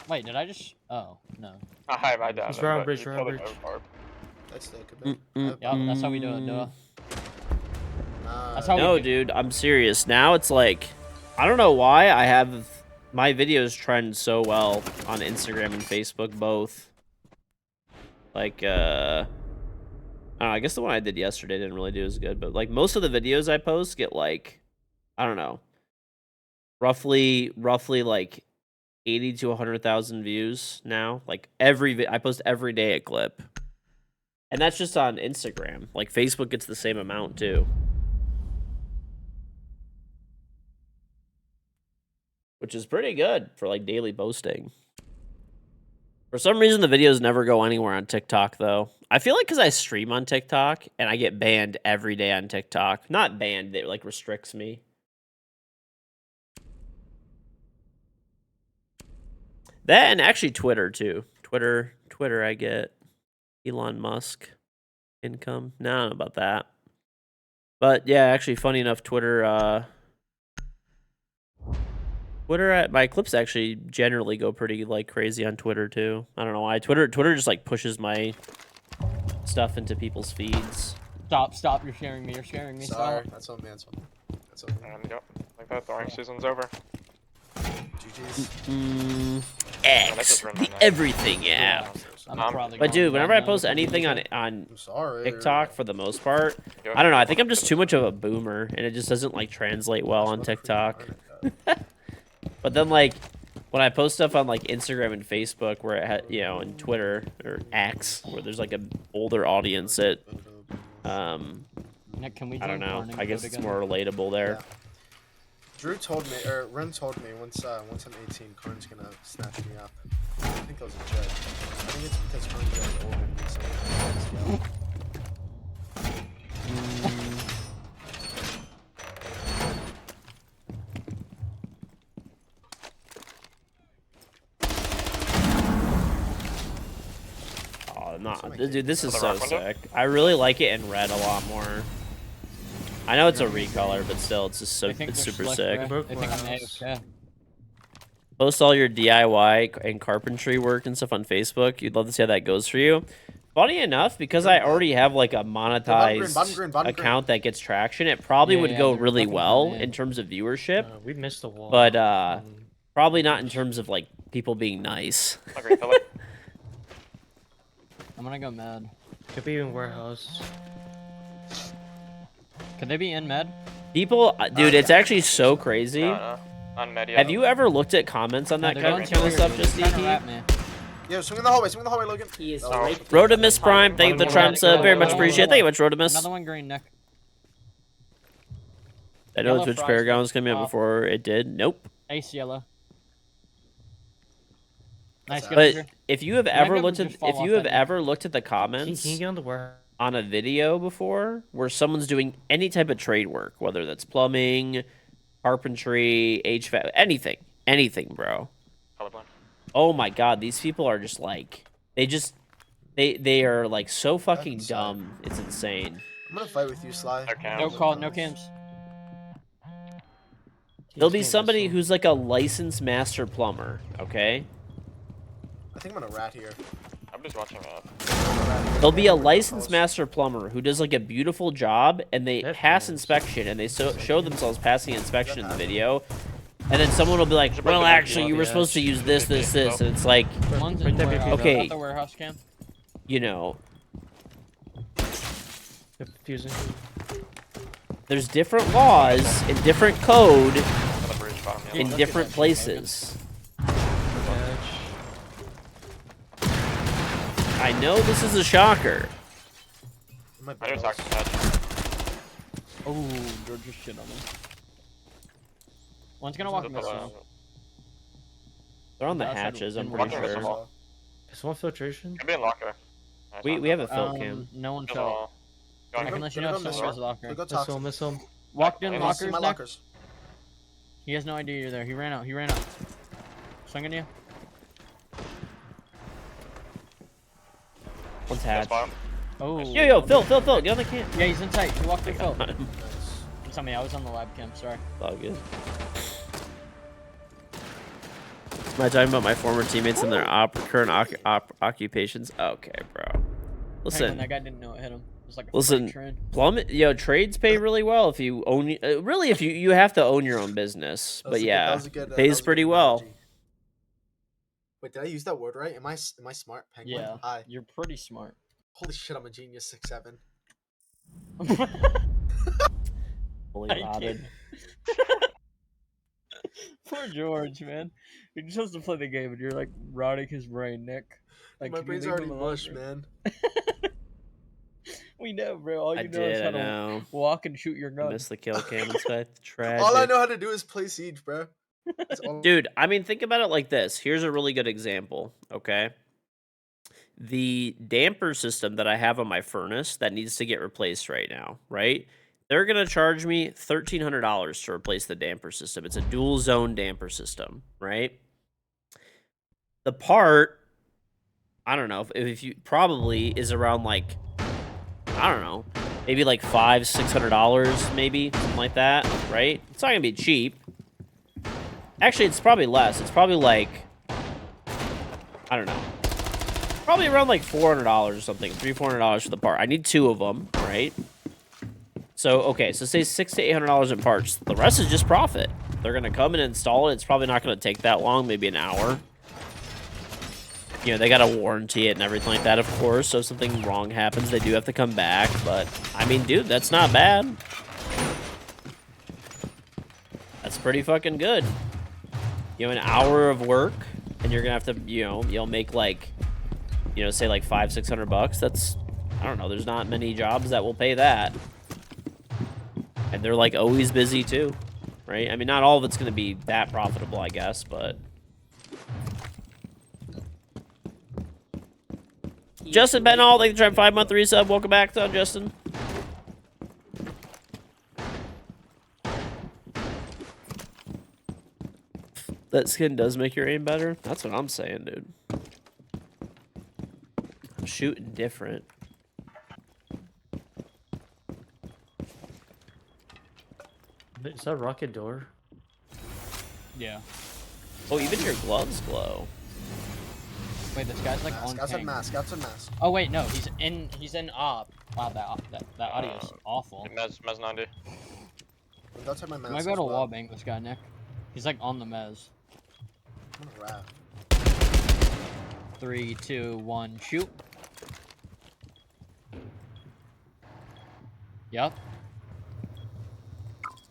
Wait, did I just? Oh no. Hi, my dad. He's round bridge, round bridge. That's the could Yeah, that's how we do it. Duh. That's Uh, how No, we. dude, I'm serious. Now it's like, I don't know why I have my videos trend so well on Instagram and Facebook both. Like, I don't know, I guess the one I did yesterday didn't really do as good, but like most of the videos I post get like, I don't know, roughly like 80 to 100,000 views now. Like I post every day a clip. And that's just on Instagram. Like Facebook gets the same amount too. Which is pretty good for like daily posting. For some reason, the videos never go anywhere on TikTok, though. I feel like because I stream on TikTok and I get banned every day on TikTok. Not banned, it like restricts me. That and actually Twitter too. Twitter, I get Elon Musk income. No, I don't know about that. But yeah, actually, funny enough, Twitter, my clips actually generally go pretty like crazy on Twitter too. I don't know why. Twitter just like pushes my stuff into people's feeds. Stop! You're sharing me. You're sharing me. Sorry, Stop. that's on me. That's on me. That's on me. And yep, like that, the orange season's over. GG's. X, the everything app. I'm Um, probably. But dude, going whenever I down post now. anything on I'm sorry. TikTok for the most part, Yep. I don't know. I think I'm just too much of a boomer, and it just doesn't like translate well on TikTok. But then like when I post stuff on like Instagram and Facebook, where it had, and Twitter or X, where there's like an older audience, it Nick, can we I don't join know. Corning I guess Code it's again? more relatable there. Yeah. Drew told me, or Ren told me once I'm 18, Karn's gonna snatch me up. I think that was a joke. I think it's because Karn's really old and needs someone to Oh, not Something dude. This is Another so rock window? sick. I really like it in red a lot more. I know it's a recolor, but still, it's just so They think it's they're super slick, sick. bro. Broke They think I'm my house. AFK. Post all your DIY and carpentry work and stuff on Facebook. You'd love to see how that goes for you. Funny enough, because I already have like a monetized bottom green. account that gets traction, it probably Yeah, would yeah, go they're really looking for well me. in terms of viewership, We missed the wall. but probably not in terms of like people being nice. Agree, Philip. I'm gonna go med. Could be in warehouse. Could they be in med? People, dude, it's actually so crazy. No. On Media. Have you ever looked at comments on that They're kind going of to stuff, weird, just dude. They're trying to DT? wrap me. Yo, swing in the hallway, Logan. He is Oh. raped. Rhodamus Prime, thank you for the Another one. Trump very much appreciate. Thank you much, Another Rhodamus. one green, Nick. I know the Yellow Twitch fries Paragon went was coming out top. before it did. Nope. Ace yellow. Nice, But good But here. if you have Might ever be able looked to at just fall if off you have that ever looked at the Can comments you get on the warehouse? on a video before where someone's doing any type of trade work, whether that's plumbing, carpentry, HVAC, anything, bro. Colorblind. Oh my god, these people are just like they are like so fucking insane. dumb. It's insane. I'm gonna fight with you, Sly. No cams. No call, no cams. There'll be somebody who's like a licensed master plumber, okay? I think I'm gonna rat here. I'm just watching it. There'll be a licensed master plumber who does like a beautiful job and they That's pass nice. inspection and they show themselves passing inspection in the video. And then someone will be like, Should break well, the actually, video you on were the supposed to edge. use this. And it's like, One's Break in that warehouse. BB Okay. Got the warehouse cam. you know, Confusing. there's different laws and different code On the bridge bottom. Yeah. in look at different that shit, places. Catch. I know this is a shocker. My I just balls. talked to Ted. Oh, George just shit on me. One's gonna walk this way. They're on the Outside hatches, I'm in pretty Walking this sure. wall. Is one filtration? Could be in locker. We have a fill cam. No one There's fell. all. I Going can let you know if Go someone has missile. locker. Go Missile, toxic. missile. Walked in I I wanna see lockers, my Nick. lockers. He has no idea you're there. He ran out. Swing on you. One's That's hatch. bottom. Oh. Yo, Phil, get on the camp. Yeah, he's inside. He walked through Phil. Nice. Tell me, I was on the lab cam. Sorry. All good. Am I talking about my former teammates and their current occupations? Okay, bro. Apparently Listen, that guy didn't know it hit him. It was like a Listen, freight train. plummet. Trades pay really well if you own. Really, if you have to own your own business. That But was a good- yeah, that was a good, that pays was a good pretty well. analogy. Wait, did I use that word right? Am I smart, Penguin? Yeah. Hi. You're pretty smart. Holy shit, I'm a genius. 6'7". Fully I rotted. Poor George, man. He just has to play the game, and you're like rotting his brain, Nick. Like, My can you brain's leave already him alone, mush, bro? man. We know, bro. All I you know is did. how I to know. walk and shoot your I gun. missed the kill cam inspect. Tragic. All I know how to do is play Siege, bro. That's all- Dude, I mean, think about it like this. Here's a really good example, okay? The damper system that I have on my furnace that needs to get replaced right now, right? They're going to charge me $1,300 to replace the damper system. It's a dual zone damper system, right? The part, I don't know, if you probably is around like, I don't know, maybe like $500-$600, maybe, something like that, right? It's not going to be cheap. Actually, it's probably less. It's probably like, I don't know. Probably around like $400 or something. $300-$400 for the part. I need 2 of them, right? So, okay. So say $600 to $800 in parts. The rest is just profit. They're going to come and install it. It's probably not going to take that long. Maybe an hour. You know, they got to warranty it and everything like that, of course. So if something wrong happens, they do have to come back. But, I mean, dude, that's not bad. That's pretty fucking good. You know, an hour of work, and you're gonna have to, you'll make like, say like $500-$600. That's, I don't know. There's not many jobs that will pay that, and they're like always busy too, right? I mean, not all of it's gonna be that profitable, I guess, but. Justin Benall, thank you for trying 5-month resub. Welcome back, though, Justin. That skin does make your aim better. That's what I'm saying, dude. I'm shooting different. Is that rocket door? Yeah. Oh, even your gloves glow. Wait, this guy's like Mask. on Outside ping. mask. Outside mask. Oh wait, no, he's in op. Wow, that audio's awful. Mez 90. I'm outside my mask. You might be as able to well. wallbang this guy, Nick. He's like on the mez. I'm gonna rap. 3, 2, 1, shoot. Yup.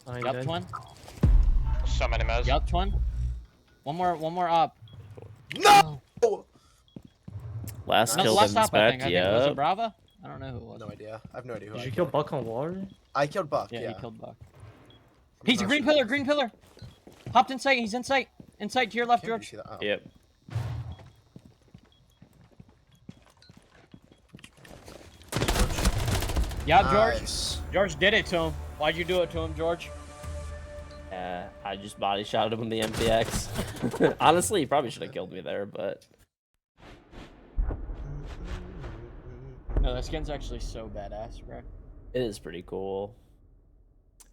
Fine, Yup, dead. twin. So many Mez. Yup, twin. One more up. No! Last No, kill last doesn't up, I think. inspect. Was it Yep. Brava? I don't know who it was. No idea. I have no idea who Did I you killed. kill Buck on water? I killed Buck. Yeah, Yeah. he killed Buck. I'm He's a not green sure. pillar, green pillar. Hopped in sight, he's in sight. In sight to your left, Can't really George. see that. Oh. Yep. Yeah, George. Nice. George did it to him. Why'd you do it to him, George? I just body shot him in the MPX. Honestly, he probably should have killed me there, but No, that skin's actually so badass, bro. it is pretty cool.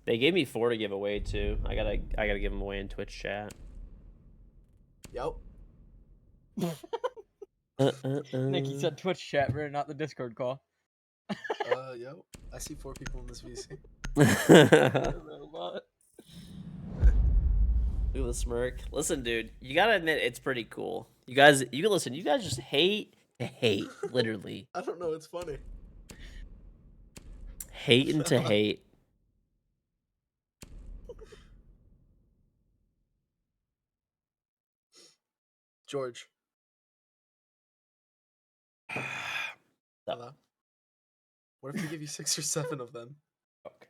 They gave me 4 to give away too. I gotta give them away in Twitch chat. Yep. Nick, he said Twitch chat, bro, not the Discord call. Yep. I see 4 people in this VC. Look at the smirk. Listen, dude, you gotta admit it's pretty cool. You guys just hate to hate, literally. I don't know. It's funny. Hating to hate. George. Hello. What if we give you 6 or 7 of them? Okay.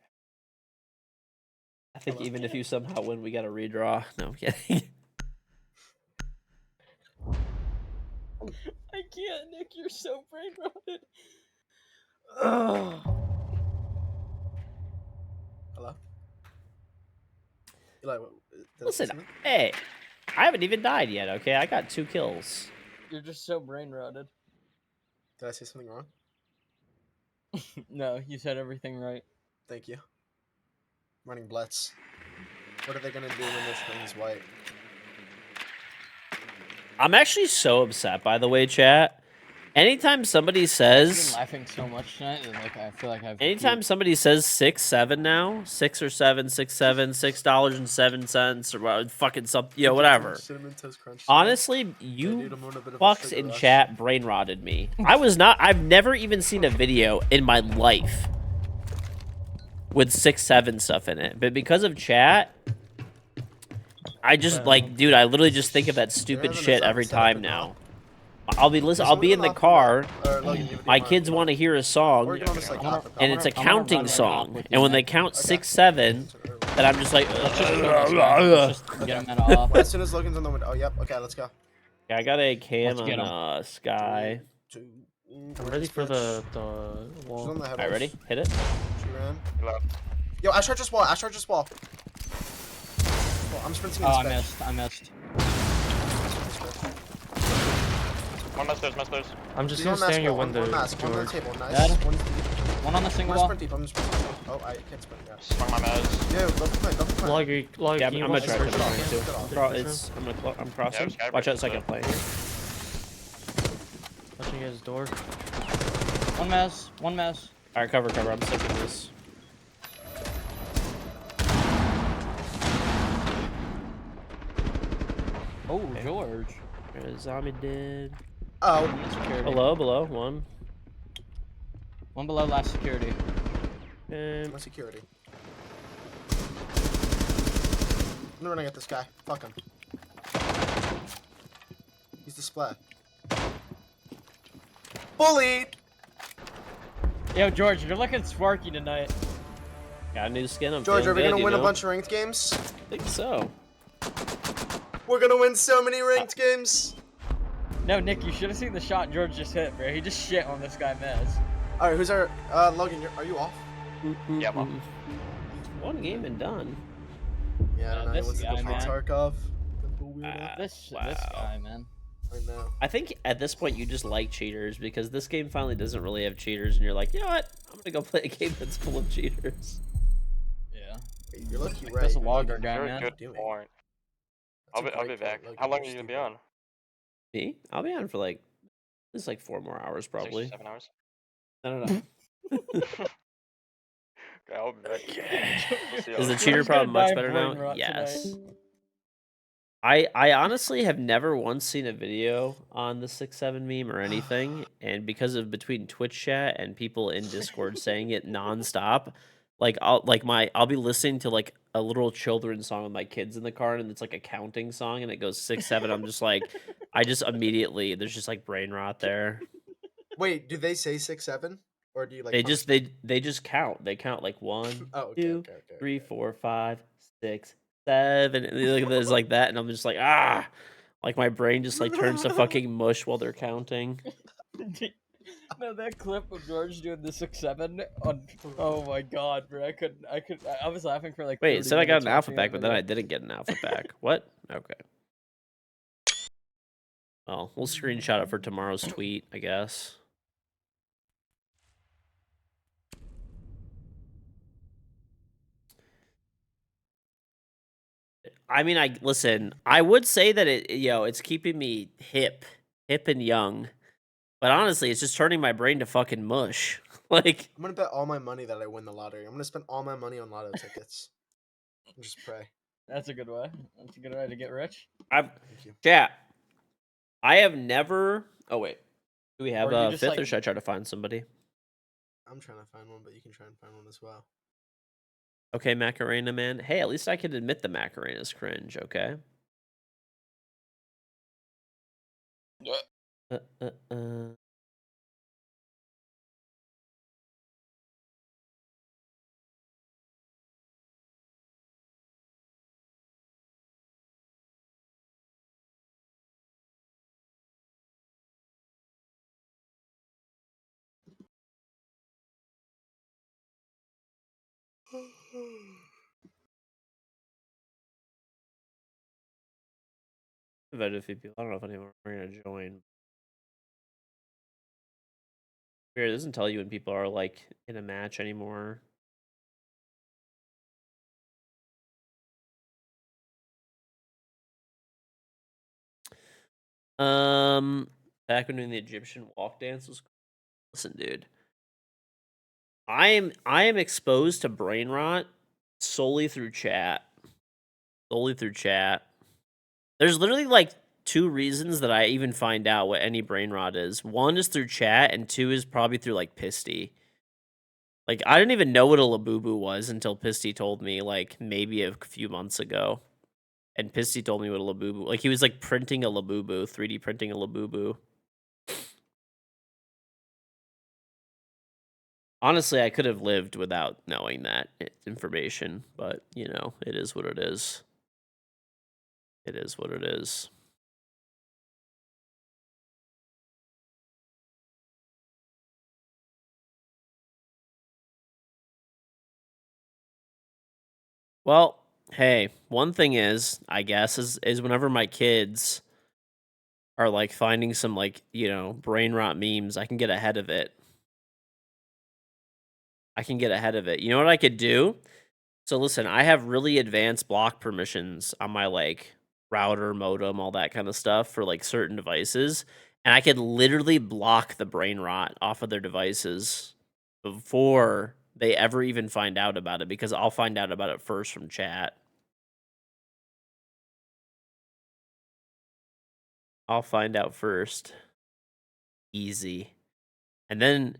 I think Hello? even if you somehow win, we gotta redraw. No, I'm kidding. I can't, Nick, you're so brain rotted. Hello. Eli, what, did I say Listen, something? hey, I haven't even died yet, okay? I got 2 kills. You're just so brain rotted. Did I say something wrong? No, you said everything right. Thank you. Running Blitz. What are they gonna do when their string's white? I'm actually so upset, by the way, chat. Anytime somebody I've been says, laughing so much tonight that like I feel like I've. anytime somebody says 6-7 now, 6 or 7, 6-7, $6.07 or fucking something, whatever. Cinnamon Toast Crunch. Honestly, dude, you I'm on a bit of a fucks sugar in rush. chat brain rotted me. I've never even seen a video in my life with 6-7 stuff in it, but because of chat, I just dude, I literally just think of that stupid having a shit fucking every setup time in now. I'll be There's I'll be in something the off car. Or, Logan, do you My wanna- kids want to hear a Or song, you want to just like I'm gonna- off the and it's a I'm gonna counting run right song. off with And you, when they Nick. count Okay. 6-7, then I'm just like, Let's just do this, man. Let's just get him off. Well, as soon as Logan's on the window. Oh, yep. Okay, let's go. yeah, I got a cam Let's get 'em. on Sky. 3, 2, I'm ready for the She's on wall. the head. Alright, ready? Hit it. She ran. Hello. Yo, Ashtar just wall. Ashtar just wall. Well, I'm sprinting in Oh, this I missed. One masters. I'm just She's gonna on stay mask on your wall. window, One mask. One on the George. table. Nice. Dead. One, One on the I'm single gonna wall. sprint deep. I'm gonna sprint deep. Oh, I can't sprint. Yeah. Swung my mez. Yo, double plant. Log, Yeah, can you I'm gonna watch try the to first try one? too. Get off. I'm crossing. Yeah, Sky Watch out, versus second plane. Watching his door. One mess. Alright, cover. I'm sick of this. Oh, George. Zombie dead. Oh, Security. Below, one. One below last security. And my security. I'm running at this guy. Fuck him. He's the splat. Bullied! Yo, George, you're looking sparky tonight. got a new skin. I'm George, are we feeling gonna good, win you a know? bunch of ranked games? I think so. We're gonna win so many ranked games. No, Nick, you should have seen the shot George just hit, bro. He just shit on this guy, Mez. Alright, who's our Logan, are you off? Yeah, well. One game and done. Yeah, I don't know. He this wants to guy, go for man. Tarkov. This Wow. guy, man. I know. I think at this point you just like cheaters because this game finally doesn't really have cheaters, and you're like, you know what? I'm gonna go play a game that's full of cheaters. Yeah. Hey, you're lucky, right? That's a You're logger lucky. guy, You're a man. good Doing. point. That's a I'll be great back. point, Logan. How long are You're you gonna be stupid. on? Me? I'll be on for like it's like 4 more hours probably. 6 or 7 hours. I don't know. Okay, I'll be back. We'll see Is the y'all. cheater George's gonna problem much die of better brain now? rot Yes. tonight. I honestly have never once seen a video on the 6-7 meme or anything, and because of between Twitch chat and people in Discord saying it nonstop, I'll be listening to like a little children's song with my kids in the car, and it's like a counting song, and it goes 6-7. I'm just like, I just immediately there's just like brain rot there. Wait, do they say 6-7? Or do you like They punch just them? they just count. They count like 1, Oh, okay, 2, okay, okay, 3, okay. 4, 5, 6, 7. And look at this like that, and I'm just like like my brain just like turns to fucking mush while they're counting. No, that clip of George doing the 6-7 on. Oh my god, bro! I was laughing for like. Wait, it 30 said I got minutes an alpha watching back, that but then I video. didn't get an alpha back. What? Okay. Well, we'll screenshot it for tomorrow's tweet, I guess. I mean, listen. I would say that it's keeping me hip and young. But honestly, it's just turning my brain to fucking mush. Like, I'm gonna bet all my money that I win the lottery. I'm gonna spend all my money on lotto tickets. And just pray. That's a good way. That's a good way to get rich. I've Thank you. chat. I have never. Oh wait, do we have Or you a just, fifth, or like- should I try to find somebody? I'm trying to find one, but you can try and find one as well. Okay, Macarena man. Hey, at least I can admit the Macarena's cringe. Okay. Uh. Invited a few people. I don't know if anyone are gonna join. It doesn't tell you when people are like in a match anymore. Back when doing the Egyptian walk dance was. Listen, dude. I am exposed to brain rot solely through chat. Solely through chat. There's literally like 2 reasons that I even find out what any brain rot is. 1 is through chat, and 2 is probably through like Pisty. Like I didn't even know what a Labubu was until Pisty told me like maybe a few months ago. And Pisty told me what a Labubu, like he was like printing a Labubu, 3D printing a Labubu. Honestly, I could have lived without knowing that information, but you know, it is what it is. It is what it is. Well, hey, one thing is, I guess, is whenever my kids are like finding some like, you know, brain rot memes, I can get ahead of it. I can get ahead of it. You know what I could do? So listen, I have really advanced block permissions on my like router, modem, all that kind of stuff for like certain devices, and I could literally block the brain rot off of their devices before they ever even find out about it because I'll find out about it first from chat. I'll find out first. Easy. And then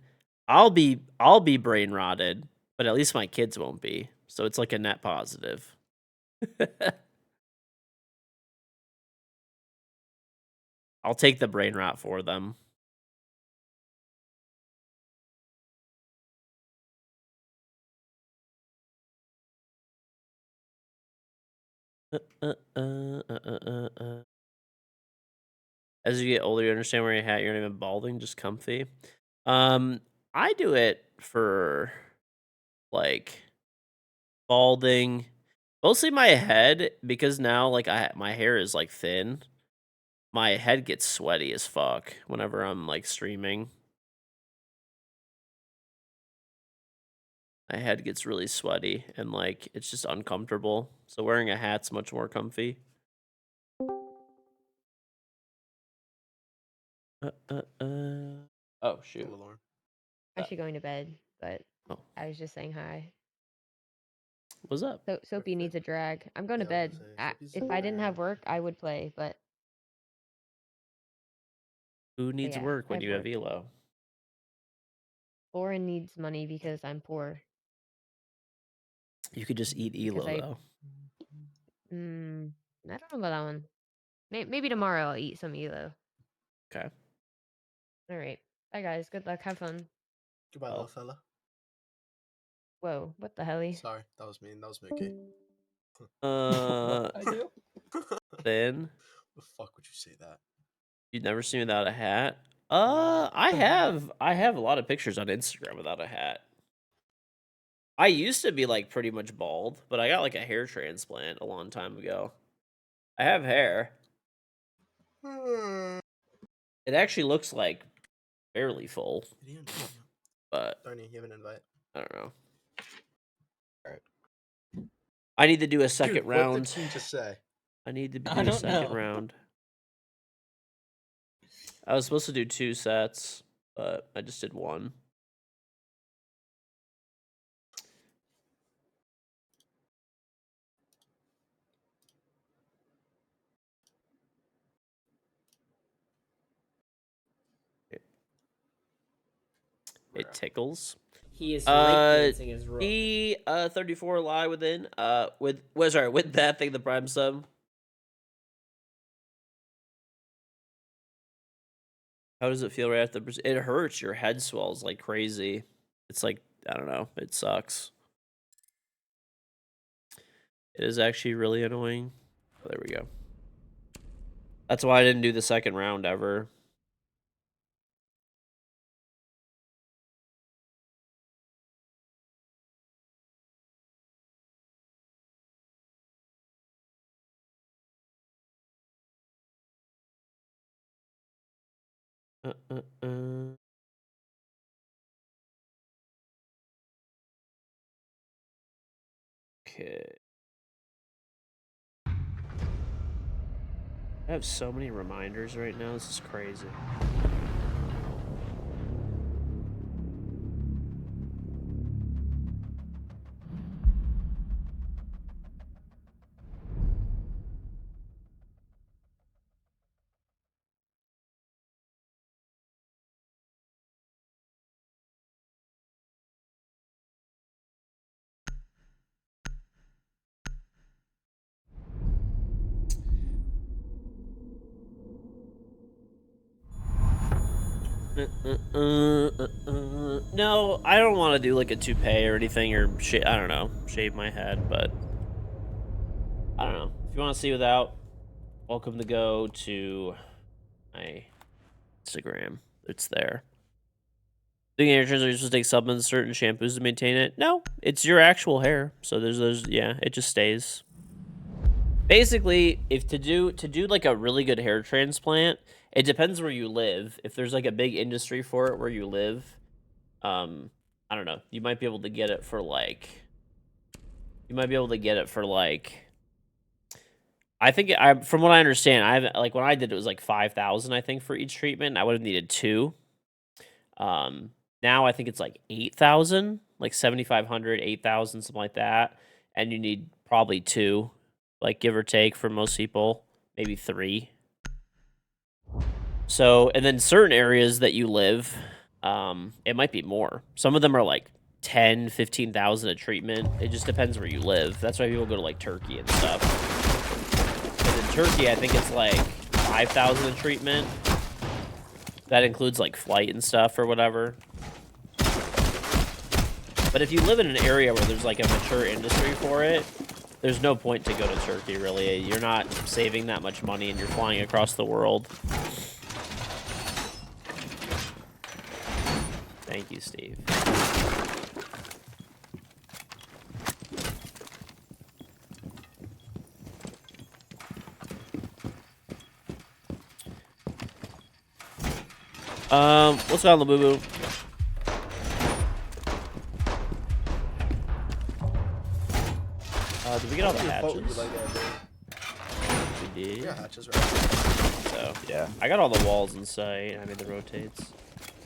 I'll be brain rotted, but at least my kids won't be. So it's like a net positive. I'll take the brain rot for them. As you get older, you understand wearing a hat, you're not even balding, just comfy. I do it for like balding, mostly my head because now like my hair is like thin. My head gets sweaty as fuck whenever I'm like streaming. My head gets really sweaty and like it's just uncomfortable. So wearing a hat's much more comfy. Oh shoot. Hello, Lauren. Actually going to bed, but Oh, I was just saying hi. what's up? So Soapy needs a drag. I'm going to Yeah, I was bed. gonna say, Soapy's If in I didn't have there. work, I would play, but Who needs yeah, work I when have you have work. Elo? Lauren needs money because I'm poor. You could just eat Because Elo though. I don't know about that one. Maybe tomorrow I'll eat some Elo. Okay. All right. Bye guys. Good luck. Have fun. Goodbye, Oh. little fella. Whoa, what the helly? Sorry, that was mean. That was Mickey. I do. Then The fuck would you say that? you'd never seen me without a hat. I have a lot of pictures on Instagram without a hat. I used to be like pretty much bald, but I got like a hair transplant a long time ago. I have hair. It actually looks like fairly full, but Darnie, you have an invite. I don't know. Alright. I need to do a second Dude, round. what did King just say? I need to do I a don't second know. round. I was supposed to do 2 sets, but I just did 1. It tickles. He is Uh, breakdancing his rook. the 34 lie within with with that thing the prime sub. How does it feel right after? It hurts. Your head swells like crazy. It's like I don't know. It sucks. It is actually really annoying. Oh, there we go. That's why I didn't do the second round ever. Okay. I have so many reminders right now. This is crazy. No, I don't want to do like a toupee or anything, or I don't know, shave my head, but I don't know. If you want to see without, welcome to go to my Instagram. It's there. Thinking hair trends are supposed to take supplements, certain shampoos to maintain it? No, it's your actual hair. So yeah, it just stays. Basically, if to do like a really good hair transplant, it depends where you live. If there's like a big industry for it where you live, I don't know. You might be able to get it for like. I think from what I understand, like when I did it was like 5,000. I think for each treatment, I would have needed 2. Now I think it's like 8,000, like 7,500, 8,000, something like that, and you need probably 2, like give or take for most people, maybe 3. So, and then certain areas that you live, it might be more. Some of them are like 10, 15,000 a treatment. It just depends where you live. That's why people go to like Turkey and stuff. And in Turkey, I think it's like 5,000 a treatment. That includes like flight and stuff or whatever. But if you live in an area where there's like a mature industry for it, there's no point to go to Turkey, really. You're not saving that much money and you're flying across the world. Thank you, Steve. What's on the boo-boo? Did we get all the hatches? We did. Yeah, hatches right. So, yeah. I got all the walls in sight. I made the rotates.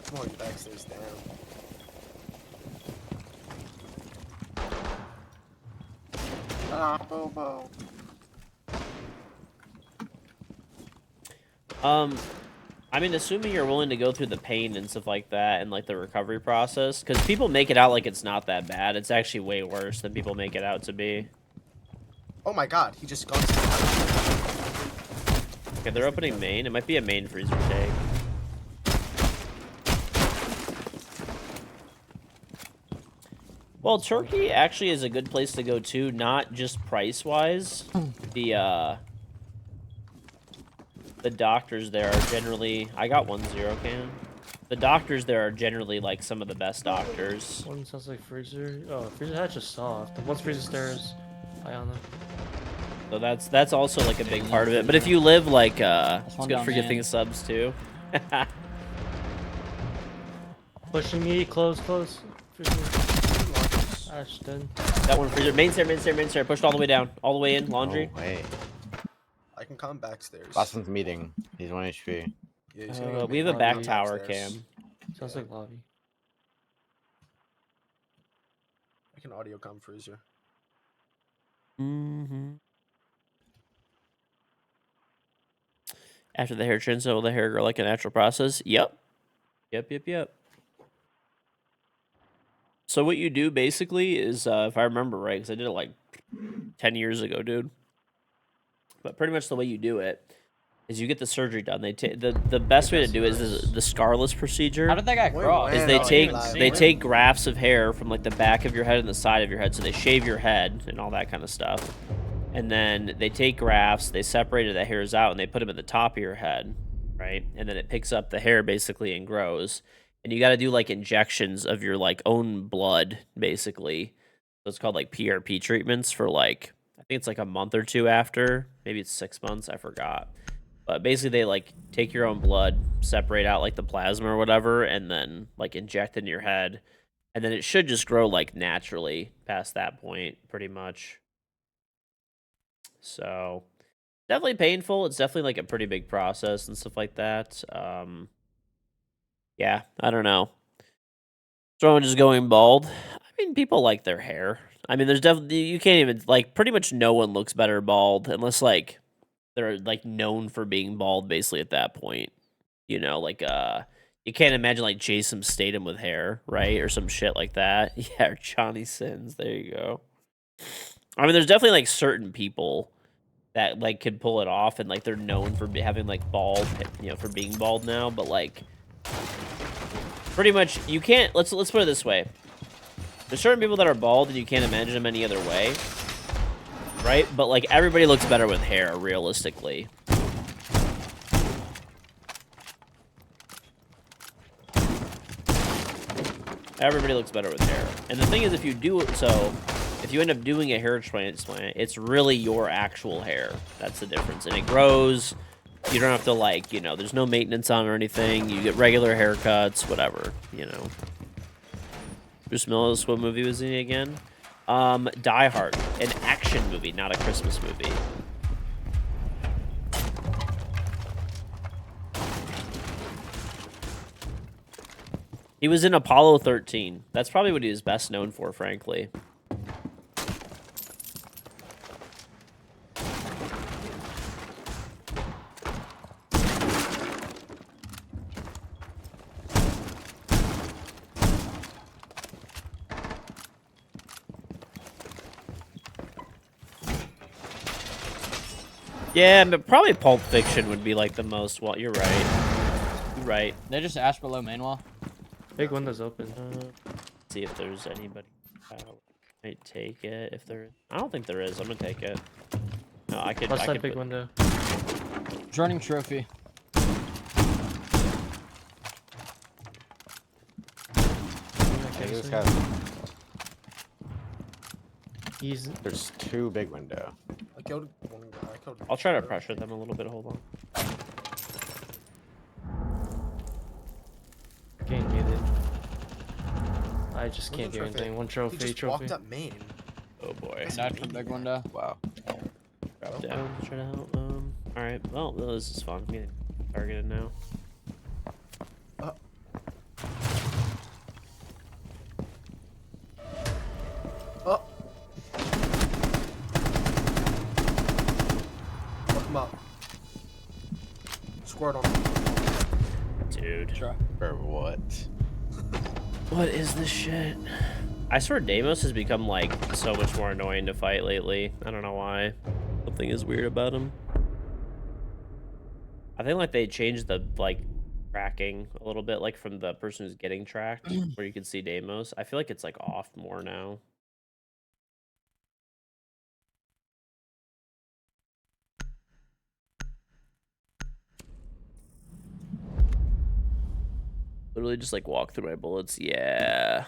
I'm going backstairs down. Ah, Bobo. I mean, assuming you're willing to go through the pain and stuff like that and, like, the recovery process, because people make it out like it's not that bad. It's actually way worse than people make it out to be. Oh my god, he just got to the Okay, they're opening main. It might be a main freezer take. Well, Turkey actually is a good place to go to, not just price-wise. The doctors there are generally... I got 1-0 can. The doctors there are generally, like, some of the best doctors. One sounds like freezer. Oh, freezer hatch is soft. The one's freezer stairs. High on them. So that's also, like, a big part of it. But if you live, like, it's good for gifting subs, too. Pushing me. Close. Freezer. Ashton. That one freezer. Main stair. Pushed all the way down. All the way in. Laundry. Oh, wait. I can come backstairs. Last one's meeting. He's 1 HP. Yeah, he's gonna We have a back tower cam. Sounds like lobby. I can audio com freezer. Mm-hmm. After the hair transit, will the hair grow like a natural process? Yep. So what you do basically is, if I remember right, because I did it like 10 years ago, dude. But pretty much the way you do it is you get the surgery done. They take the best way to do it is the scarless procedure. How did that guy cross? Is they take grafts of hair from like the back of your head and the side of your head, so they shave your head and all that kind of stuff. And then they take grafts, they separated the hairs out, and they put them at the top of your head, right? And then it picks up the hair basically and grows. And you got to do like injections of your like own blood, basically. So it's called like PRP treatments for like, I think it's like a month or 2 after. Maybe it's 6 months, I forgot. But basically they like take your own blood, separate out like the plasma or whatever, and then like inject into your head. And then it should just grow like naturally past that point, pretty much. So definitely painful. It's definitely like a pretty big process and stuff like that. Yeah, I don't know. Someone just going bald. I mean, people like their hair. I mean, there's definitely you can't even like pretty much no one looks better bald unless like they're like known for being bald basically at that point. You know, like you can't imagine like Jason Statham with hair, right? Or some shit like that. Yeah, or Johnny Sins. There you go. I mean, there's definitely like certain people that like could pull it off and like they're known for having like bald, you know, for being bald now, but like pretty much you can't let's put it this way. There's certain people that are bald and you can't imagine them any other way. Right? But like everybody looks better with hair, realistically. Everybody looks better with hair. And the thing is if you do so if you end up doing a hair transplant, it's really your actual hair. That's the difference. And it grows. You don't have to like, you know, there's no maintenance on or anything. You get regular haircuts, whatever, you know. Bruce Willis, what movie was he again? Die Hard, an action movie, not a Christmas movie. He was in Apollo 13. That's probably what he was best known for, frankly. Yeah, but probably Pulp Fiction would be like the most. Well, you're right. You're right. They just asked below Manuel. Big window's open. See if there's anybody. Might take it if there. I don't think there is. I'm gonna take it. No, I could. Left I side could big put- window. Joining trophy. I just got, He's there's 2 big window. I killed one guy. I killed I'll try to pressure them a little bit. Hold on. getting muted. I just One can't do trophy. anything. One He trophy, just trophy. walked up main. Oh boy. Died from big window. Wow. Drop down. Try to help. All right. Well, this is fun. I'm getting targeted now. Oh. Fuck him up. Squirt on him. Dude. Try. For what? What is this shit? I swear Deimos has become like so much more annoying to fight lately. I don't know why. Something is weird about him. I think like they changed the like tracking a little bit, like from the person who's getting tracked, where you can see Deimos. I feel like it's like off more now. Literally just like walk through my bullets. Yeah.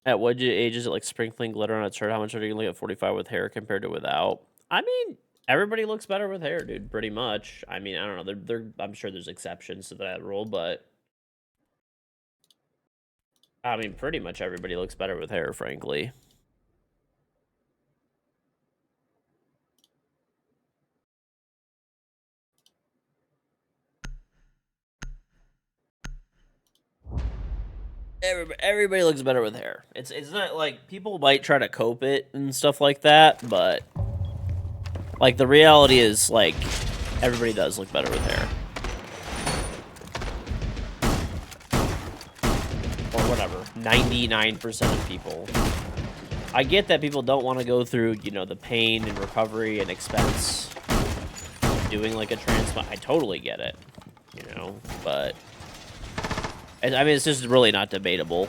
At what age is it like sprinkling glitter on a shirt? How much are you gonna look at 45 with hair compared to without? I mean, everybody looks better with hair, dude. Pretty much. I mean, I don't know. I'm sure there's exceptions to that rule, but I mean, pretty much everybody looks better with hair, frankly. Everybody looks better with hair. It's not like people might try to cope it and stuff like that, but like the reality is like everybody does look better with hair. Or whatever. 99% of people. I get that people don't want to go through, you know, the pain and recovery and expense of doing like a transplant. I totally get it, you know, but I mean, it's just really not debatable.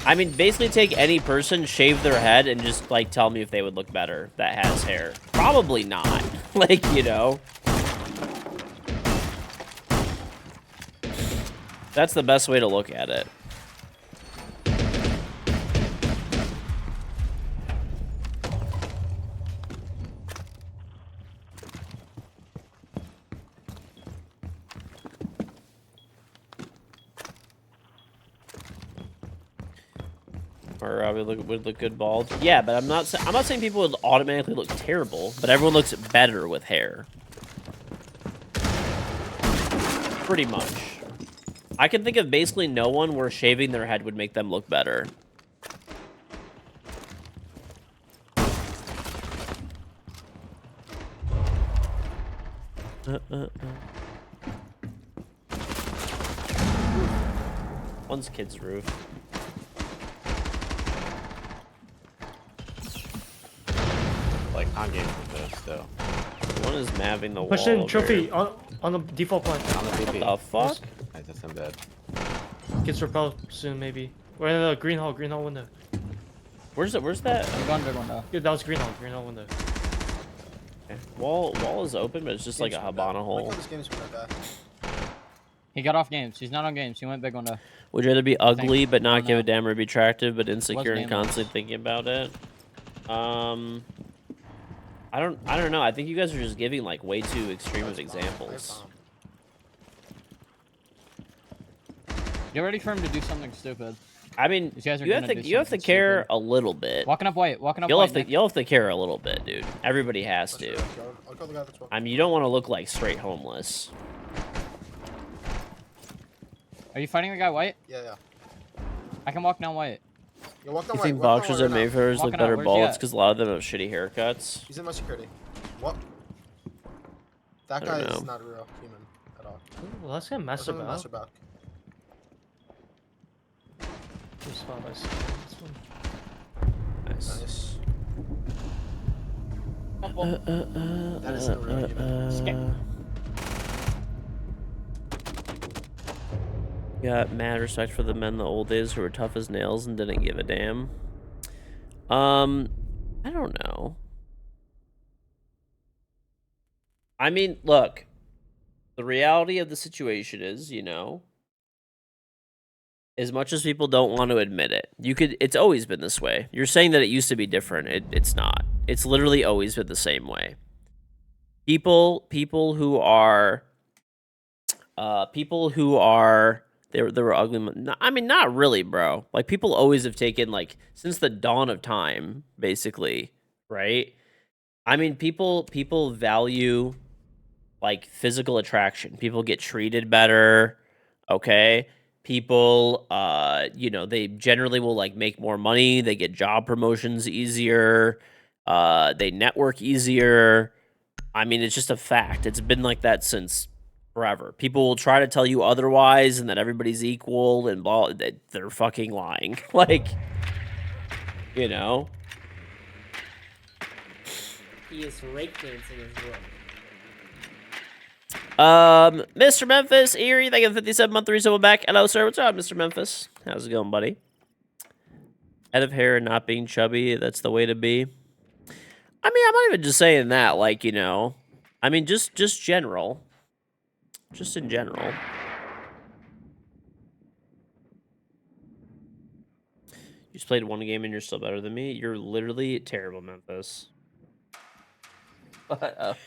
I mean, basically take any person, shave their head, and just, like, tell me if they would look better that has hair. Probably not. Like, you know. That's the best way to look at it. Or would look good bald. Yeah, but I'm not saying people would automatically look terrible, but everyone looks better with hair. Pretty much. I can think of basically no one where shaving their head would make them look better. One's kid's roof. Like on game with this still. One is mapping the wall. Push in over trophy here. on the default point. On the PP. The fuck? I just am dead. Gets repelled soon, maybe. We're in the green hall window. Where's that? I'm going big window. Yeah, that was green hall window. Okay. Wall is open, but it's just like a Habana hole. This game's been like that. He got off games. He's not on games. He went big window. Would you rather be ugly but not give a no. damn or be attractive but insecure and nameless. constantly thinking about it? I don't know. I think you guys are just giving like way too extreme of examples. Get ready for him to do something stupid. I mean, These guys are you have gonna to do you have to something care stupid. a little bit. Walking up white. Walking up You'll white. have to Nick. you'll have to care a little bit, dude. Everybody has to. I'll kill the guy that's walking. I mean, you don't want to look like straight homeless. Are you fighting the guy white? Yeah. I can walk down white. You walk down You right, think walk down boxers right and now. Mayfairs look Walking out, better where's he balds at? because a lot of them have shitty haircuts? He's in my security. What? That I guy don't is know. not a real human at all. Ooh, let's get Let's master look at back. Master back. This spot I see. This one. Nice. Nice. That isn't a real human. Got mad respect for the men in the old days who were tough as nails and didn't give a damn. I don't know. I mean, look, the reality of the situation is, you know, as much as people don't want to admit it, it's always been this way. You're saying that it used to be different. It's not. It's literally always been the same way. People who are they were ugly. I mean, not really, bro. Like, people always have taken, like, since the dawn of time, basically, right? I mean, people value, like, physical attraction. People get treated better, okay? People, you know, they generally will, like, make more money. They get job promotions easier. They network easier. I mean, it's just a fact. It's been like that since forever. People will try to tell you otherwise and that everybody's equal and blah. They're fucking lying. Like, you know. He is breakdancing his room. Mr. Memphis, Erie, thank you for the 57-month resub back. Hello, sir. What's up, Mr. Memphis? How's it going, buddy? Head of hair and not being chubby, that's the way to be. I mean, I'm not even just saying that, like, you know. I mean, just general. Just in general. You just played one game and you're still better than me? You're literally terrible, Memphis. What?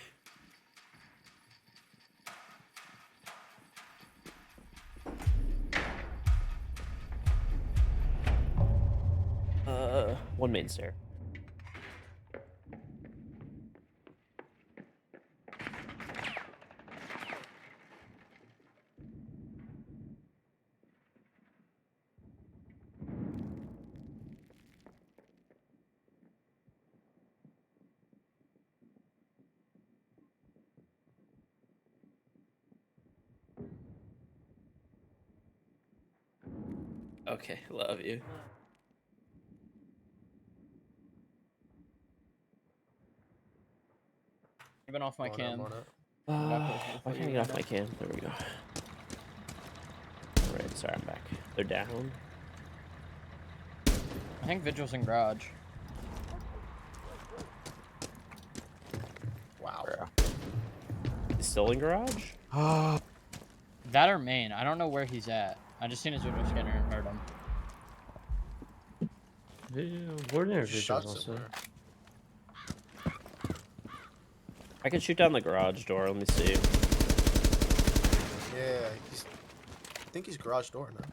One main stair. Okay, love you. I've been off my cam. Why can't I get off my cam? There we go. Alright, sorry, I'm back. They're down. I think Vigil's in garage. Wow. He's still in garage? That or main. I don't know where he's at. I just seen his Vigil scanner and heard him. Ordinary Shot visuals also. somewhere. I can shoot down the garage door. Let me see. Yeah, I think he's garage door now.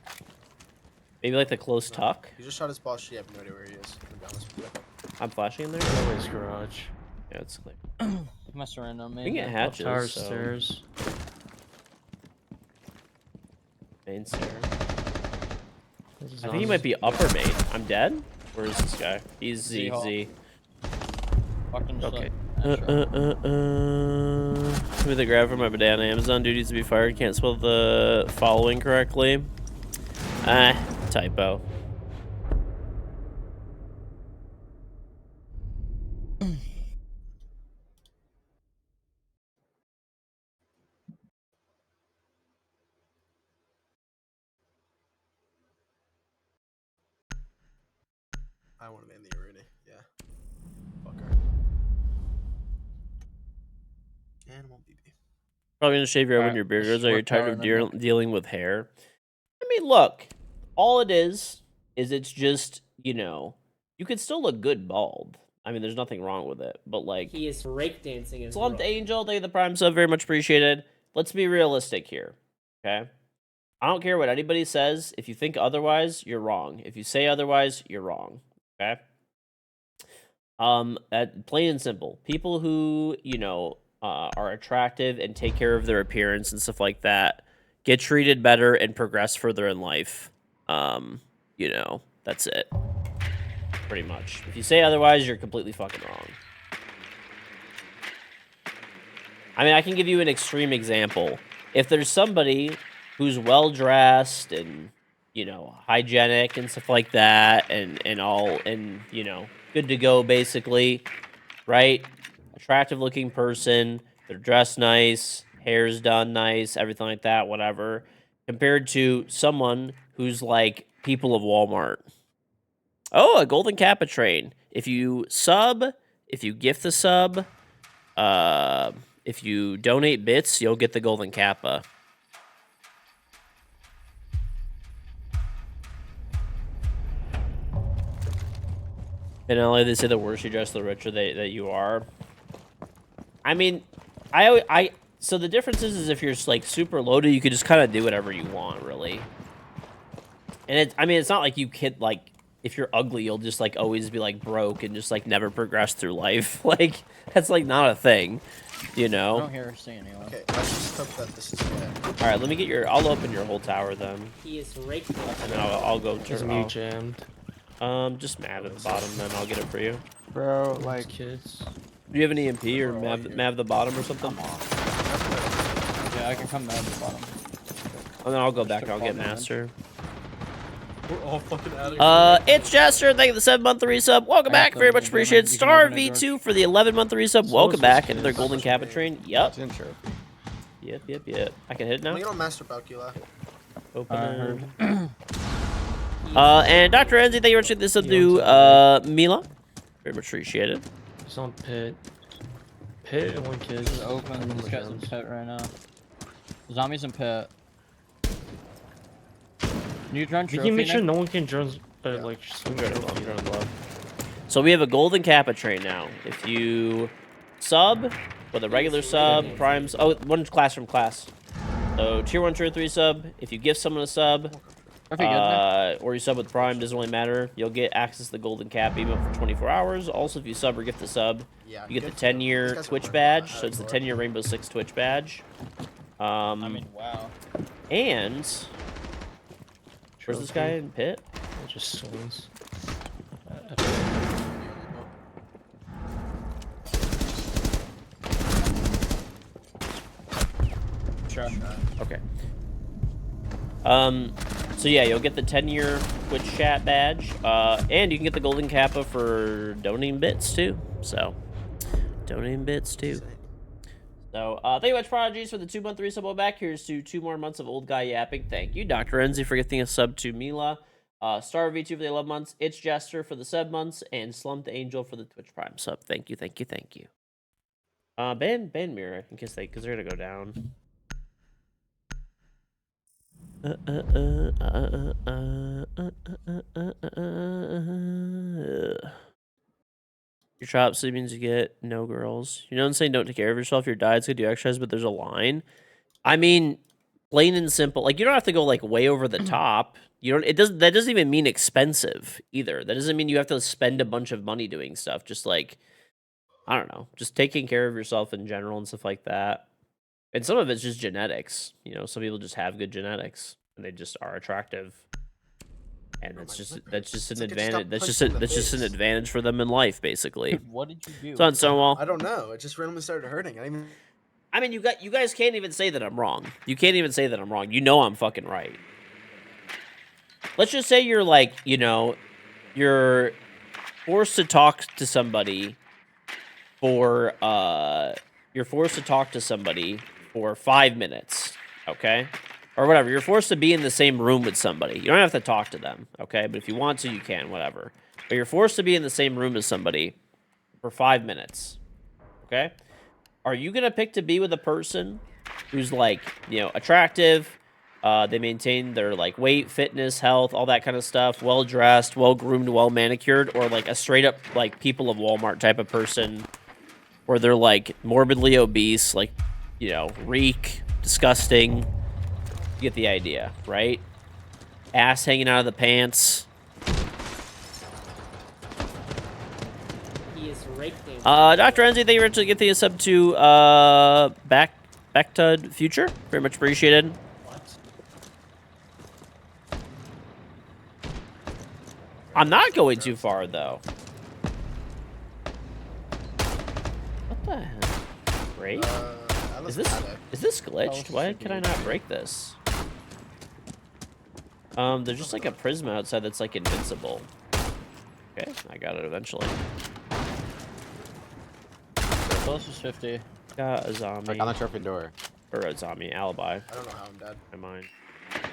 Maybe like the close tuck. He just shot his boss. You have no idea where he is. To be honest with you. I'm flashing in there. Always garage. Yeah, it's clear. My surrender, We man. can get Up hatches. tower So stairs. main stair. There's I think he might be upper main. I'm dead. Where is this guy? He's Z. Z-Hall. Z. Fucking just Okay. like, Give me the grab for my banana. Amazon duties to be fired. Can't spell the following correctly. Typo. I want to be in the arena. Yeah. Fucker. Animal BB. Probably gonna shave your head when Alright, your beard let's grows. Are you work tired power of and then dealing with hair? I mean, look. All it is it's just, you know, you could still look good bald. I mean, there's nothing wrong with it. But like, He is breakdancing his Slumped rook. Angel, thank you the Prime sub, very much appreciated. Let's be realistic here, okay? I don't care what anybody says. If you think otherwise, you're wrong. If you say otherwise, you're wrong, okay? Plain and simple. People who, you know, are attractive and take care of their appearance and stuff like that get treated better and progress further in life. You know, that's it. Pretty much. If you say otherwise, you're completely fucking wrong. I mean, I can give you an extreme example. If there's somebody who's well dressed and, you know, hygienic and stuff like that, and you know, good to go basically, right? Attractive looking person, they're dressed nice, hair's done nice, everything like that, whatever. Compared to someone who's like people of Walmart. Oh, a golden kappa train. If you sub, if you gift the sub, if you donate bits, you'll get the golden kappa. In LA, they say the worse you dress, the richer that you are. I mean, so the difference is if you're like super loaded, you could just kind of do whatever you want, really. And I mean, it's not like you could like, if you're ugly, you'll just like always be like broke and just like never progress through life. Like that's like not a thing, you I know. don't hear or see anyone. Okay, let's just hope that this is good. All right, let me get your. I'll open your whole tower then, He is breakdancing. and then I'll go His to. mute jammed. Just Mav at the bottom, then I'll get it for you. Bro, Like like, kids. Do you have an EMP or Mav the bottom or something? Yeah, I can come down to the bottom. And then I'll go back to and I'll get fall damage. Master. We're all fucking out of here. It's Jester. Thank you for the 7-month resub. Welcome back. Very much appreciated. You can Star open it, V2 for the 11-month resub. So Welcome is back. this Another kid. golden kappa train. Yep. it's intro. Yep. I can hit it Can now. we get on Master Balcula? Open heard. it. And Dr. Enzi, thank you very much for this up to Mila. Very much appreciated. He's on pit. Pit and one kid. This is open. This guy's in pit right now. Zombies in pit. Can you drone We trophy can make sure next? no one can drones, Yeah. like, swing I'm trophy. going low. So we have a golden kappa train now. If you sub with a regular sub, primes. Oh, one class from class. So tier 1, tier 3 sub. If you give someone a sub, Trophy good, man. or you sub with Prime, doesn't really matter. You'll get access to the Golden Cap emote for 24 hours. Also, if you sub or gift the sub, Yeah. you get the good for them. 10-year These guys are Twitch working badge. out So it's the of 10-year Rainbow Six Twitch badge. I mean, wow. And where's this guy in pit? It just swings. Sure. Okay. So yeah, you'll get the 10-year Twitch chat badge, and you can get the Golden Kappa for donating bits too. So, donating bits too. So, thank you much, Prodigies, for the 2-month resub. Well, back here's to 2 more months of old guy yapping. Thank you, Dr. Enzi, for gifting a sub to Mila. Star V2 for the 11 months. It's Jester for the sub months, and Slumped Angel for the Twitch Prime sub. Thank you. Ban Mirror in case because they're gonna go down. Your chop sleep means you get no girls. You know what I'm saying? Don't take care of yourself. Your diet's good. Do exercise, but there's a line. I mean, plain and simple. Like you don't have to go like way over the top. You don't. It doesn't. That doesn't even mean expensive either. That doesn't mean you have to spend a bunch of money doing stuff. Just like I don't know, just taking care of yourself in general and stuff like that. And some of it's just genetics. You know, some people just have good genetics and they just are attractive. And that's just an It's like I just got advantage. That's punched in the just an face. advantage for them in life, basically. What did you do? So on Stonewall. I don't know. It just randomly started hurting. I didn't even. I mean, you guys can't even say that I'm wrong. You can't even say that I'm wrong. You know I'm fucking right. Let's just say you're like, you know, you're forced to talk to somebody for you're forced to talk to somebody for 5 minutes, okay? Or whatever. You're forced to be in the same room with somebody. You don't have to talk to them, okay? But if you want to, you can, whatever. But you're forced to be in the same room as somebody for 5 minutes. Okay? Are you going to pick to be with a person who's like, you know, attractive, they maintain their like weight, fitness, health, all that kind of stuff, well dressed, well groomed, well manicured, or like a straight up like people of Walmart type of person where they're like morbidly obese, like, you know, reek, disgusting. You get the idea, right? Ass hanging out of the pants. He is breakdancing. Dr. Enzi, thank you very much for getting a sub to back to future. Very much appreciated. I'm not going too far though. What the hell? Break? That Is was bad. this glitched? should Why be can I not break this? There's just like a prism outside that's like invincible. Okay, I got it eventually. Close is 50. Got a zombie. Like on the trophy door. Or a zombie alibi. I don't know how I'm dead. In mind.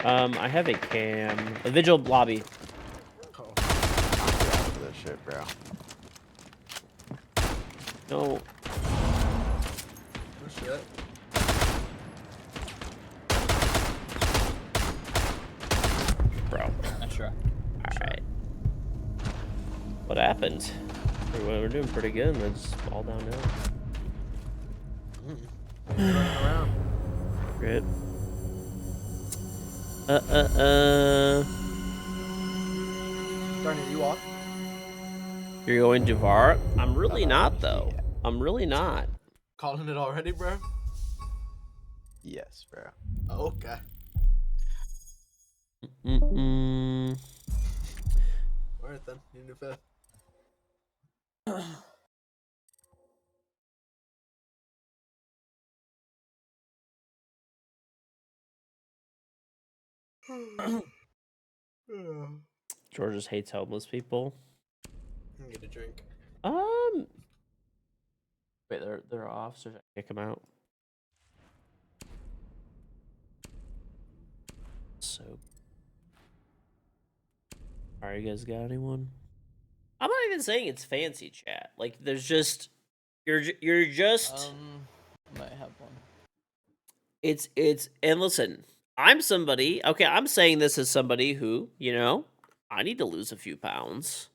I have a cam. A vigil lobby. Oh. For this shit, bro. No. Oh shit. Bro. Not sure. Alright. What happened? We're doing pretty good, and it's all downhill. Running around. Rip. Darn it, you off? You're going to VAR? I'm really not, though. I'm really not. Calling it already, bro? Yes, bro. Oh, okay. Mm-mm. Alright then, need a new fifth. George just hates homeless people. I'm gonna get a drink. Wait, they're off, so should I kick them out? So, alright, you guys got anyone? I'm not even saying it's fancy, chat. Like, there's just you're just Might have one. it's and listen, I'm somebody. Okay, I'm saying this as somebody who, you know, I need to lose a few pounds.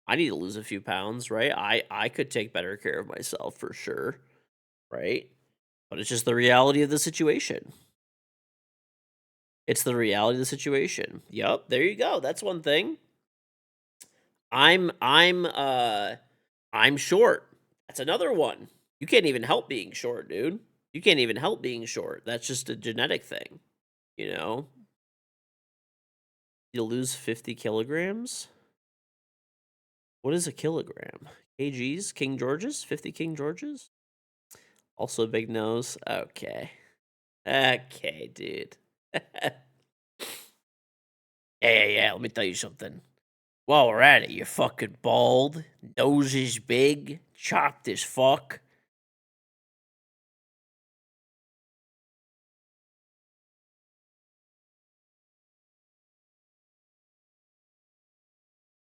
I need to lose a few pounds, right? I could take better care of myself for sure, right? But it's just the reality of the situation. It's the reality of the situation. Yup, there you go. That's one thing. I'm short. That's another one. You can't even help being short, dude. You can't even help being short. That's just a genetic thing, you know? You lose 50 kilograms? What is a kilogram? KGs? King Georges? 50 King Georges? Also big nose. Okay. Okay, dude. Yeah, let me tell you something. While we're at it, you're fucking bald, nose is big, chopped as fuck.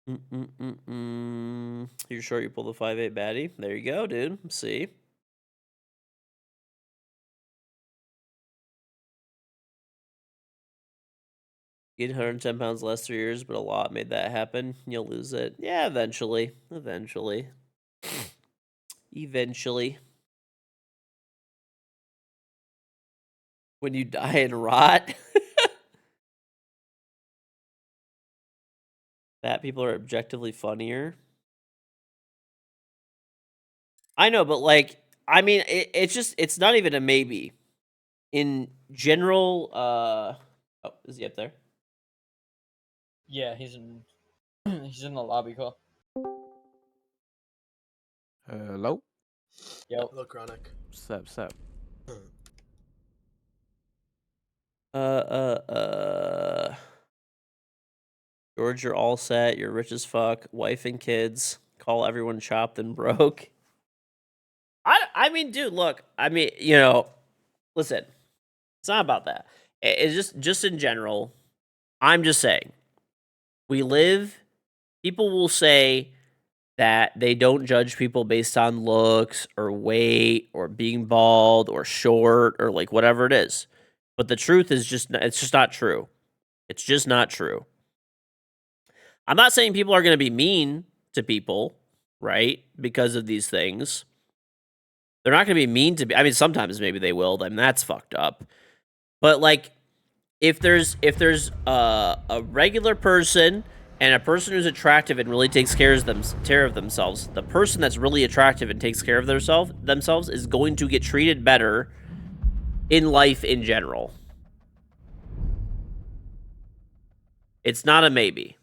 You're sure you pull the 5'8" baddie? There you go, dude. See? Gained 110 pounds last 3 years, but a lot made that happen. You'll lose it. Yeah, eventually. Eventually. Eventually. When you die and rot. Fat people are objectively funnier. I know, but like, I mean, it's not even a maybe. In general, oh, is he up there? Yeah, he's in he's in the lobby call. Hello? Yo. Look, Ronick. What's up? George, you're all set. You're rich as fuck. Wife and kids. Call everyone chopped and broke. I mean, dude, look. I mean, you know, listen. It's not about that. It's just in general. I'm just saying. We live. People will say that they don't judge people based on looks or weight or being bald or short or like whatever it is. But the truth is it's just not true. It's just not true. I'm not saying people are going to be mean to people, right? Because of these things. They're not going to be mean to I mean, sometimes maybe they will, then that's fucked up. But like, if there's a regular person and a person who's attractive and really takes care of themselves, the person that's really attractive and takes care of themselves is going to get treated better in life in general. It's not a maybe.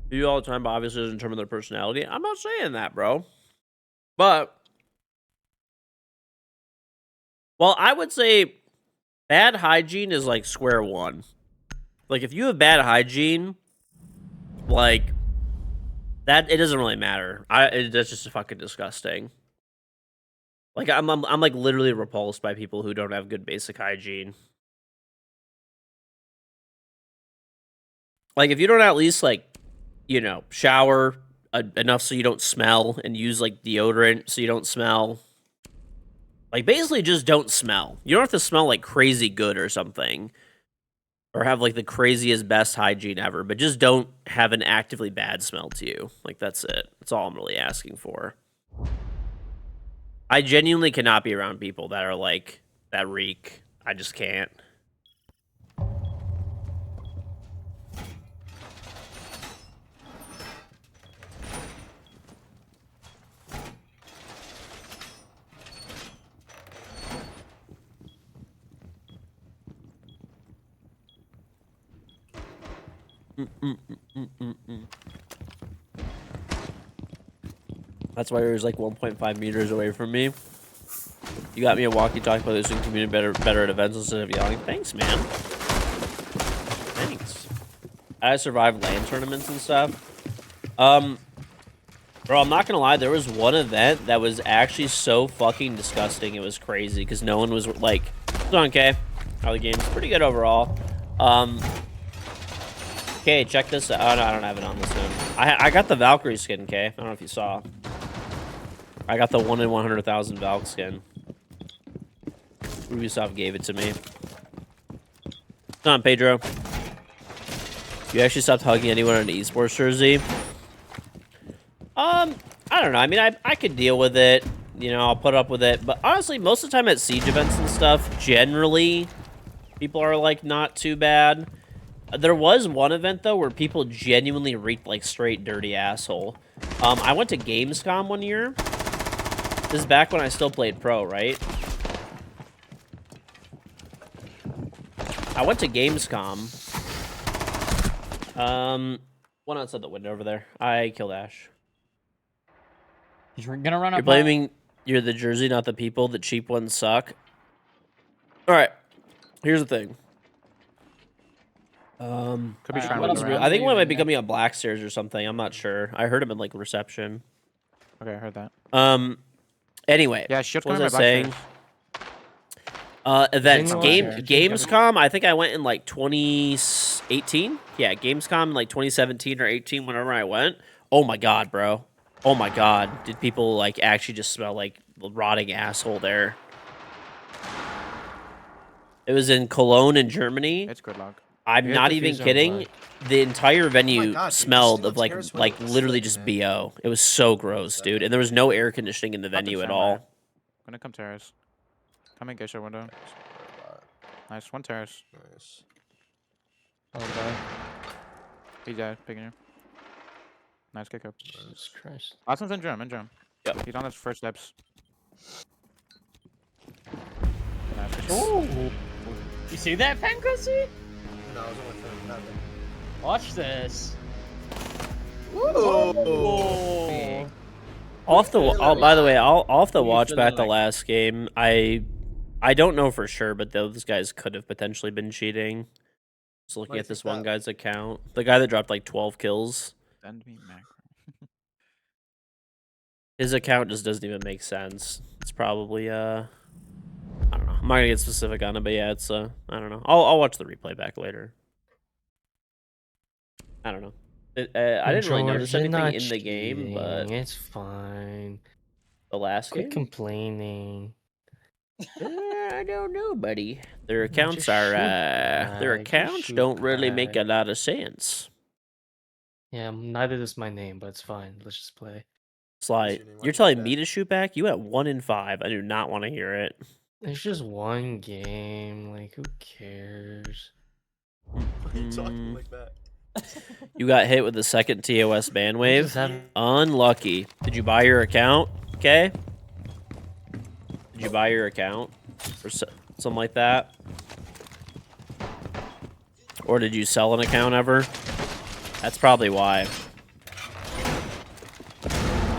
They do all the time, but obviously doesn't determine their personality. I'm not saying that, bro. But, well, I would say bad hygiene is like square one. Like, if you have bad hygiene, like, that, it doesn't really matter. That's just fucking disgusting. Like, I'm like literally repulsed by people who don't have good basic hygiene. Like, if you don't at least, like, you know, shower enough so you don't smell and use, like, deodorant so you don't smell. Like, basically just don't smell. You don't have to smell, like, crazy good or something. Or have, like, the craziest, best hygiene ever. But just don't have an actively bad smell to you. Like, that's it. That's all I'm really asking for. I genuinely cannot be around people that are, like, that reek. I just can't. That's why you're like 1.5 meters away from me. You got me a walkie-talkie by listening to me better at events instead of yelling. Thanks, man. Thanks. I survived LAN tournaments and stuff. Bro, I'm not gonna lie. There was one event that was actually so fucking disgusting. It was crazy because no one was like, it's on K. How the game's pretty good overall. Okay, check this out. Oh, no, I don't have it on this one. I got the Valkyrie skin, K. I don't know if you saw. I got the 1 in 100,000 Valk skin. Ubisoft gave it to me. What's on, Pedro? You actually stopped hugging anyone in an esports jersey? I don't know. I mean, I could deal with it. You know, I'll put up with it. But honestly, most of the time at siege events and stuff, generally, people are, like, not too bad. There was one event, though, where people genuinely reeked like straight dirty asshole. I went to Gamescom one year. This is back when I still played pro, right? I went to Gamescom. One outside the window over there. I killed Ash. He's gonna run up. You're blaming you're the jersey, not the people. The cheap ones suck. Alright. Here's the thing. Could be trying what to else look we- around. I think one might be coming on Black Stairs or something. I'm not sure. I heard him in like reception. Okay, I heard that. Anyway. Yeah, Shield's What coming was by I Black saying? Stairs. Events. anyone Game there? Gamescom. I think I went in like 2018. Yeah, Gamescom in like 2017 or 18. Whenever I went. Oh my god, bro. Oh my god. Did people like actually just smell like rotting asshole there? It was in Cologne in Germany. It's good luck. I'm You have not to even freeze them kidding. alive. The entire venue God, dude, smelled just of do a terrace like window literally slit just in it. BO. It was so gross, dude. And there was no air conditioning in the Nothing venue at samurai. all. Gonna come terrace. Coming geisha window. Nice, one terrace. Nice. Oh, bye. He's dead, picking you. Nice kick up. Jesus Christ. Last one's in drum, Yep. He's on his first steps. Nice. You see that, Pengussy? No, I was only thinking that. Watch this. Ooh. Off the oh, by the way, I'll off the You watch feel back the like- last game. I don't know for sure, but those guys could have potentially been cheating. Just looking Why do you at this think one that? guy's account, the guy that dropped like 12 kills, Send me macro. his account just doesn't even make sense. It's probably I don't know. I'm not gonna get specific on it, but yeah, it's I don't know. I'll watch the replay back later. I don't know. I didn't really notice George, you're anything not in the game, but cheating. It's fine. the last Quit game. complaining. I don't know, buddy. Their accounts Just are shoot their back, just accounts shoot don't really make a back. lot of sense. Yeah, neither does my name, but it's fine. Let's just play. Sly, Shooting you're like telling that. me to shoot back? You went 1 in 5. I do not want to hear it. It's just one game. Like, who cares? Why are you talking Mm. like that? You got hit with the second TOS ban I wave. just have- Unlucky. Did you buy your account? Okay. Did you buy your account or something like that? Or did you sell an account ever? That's probably why.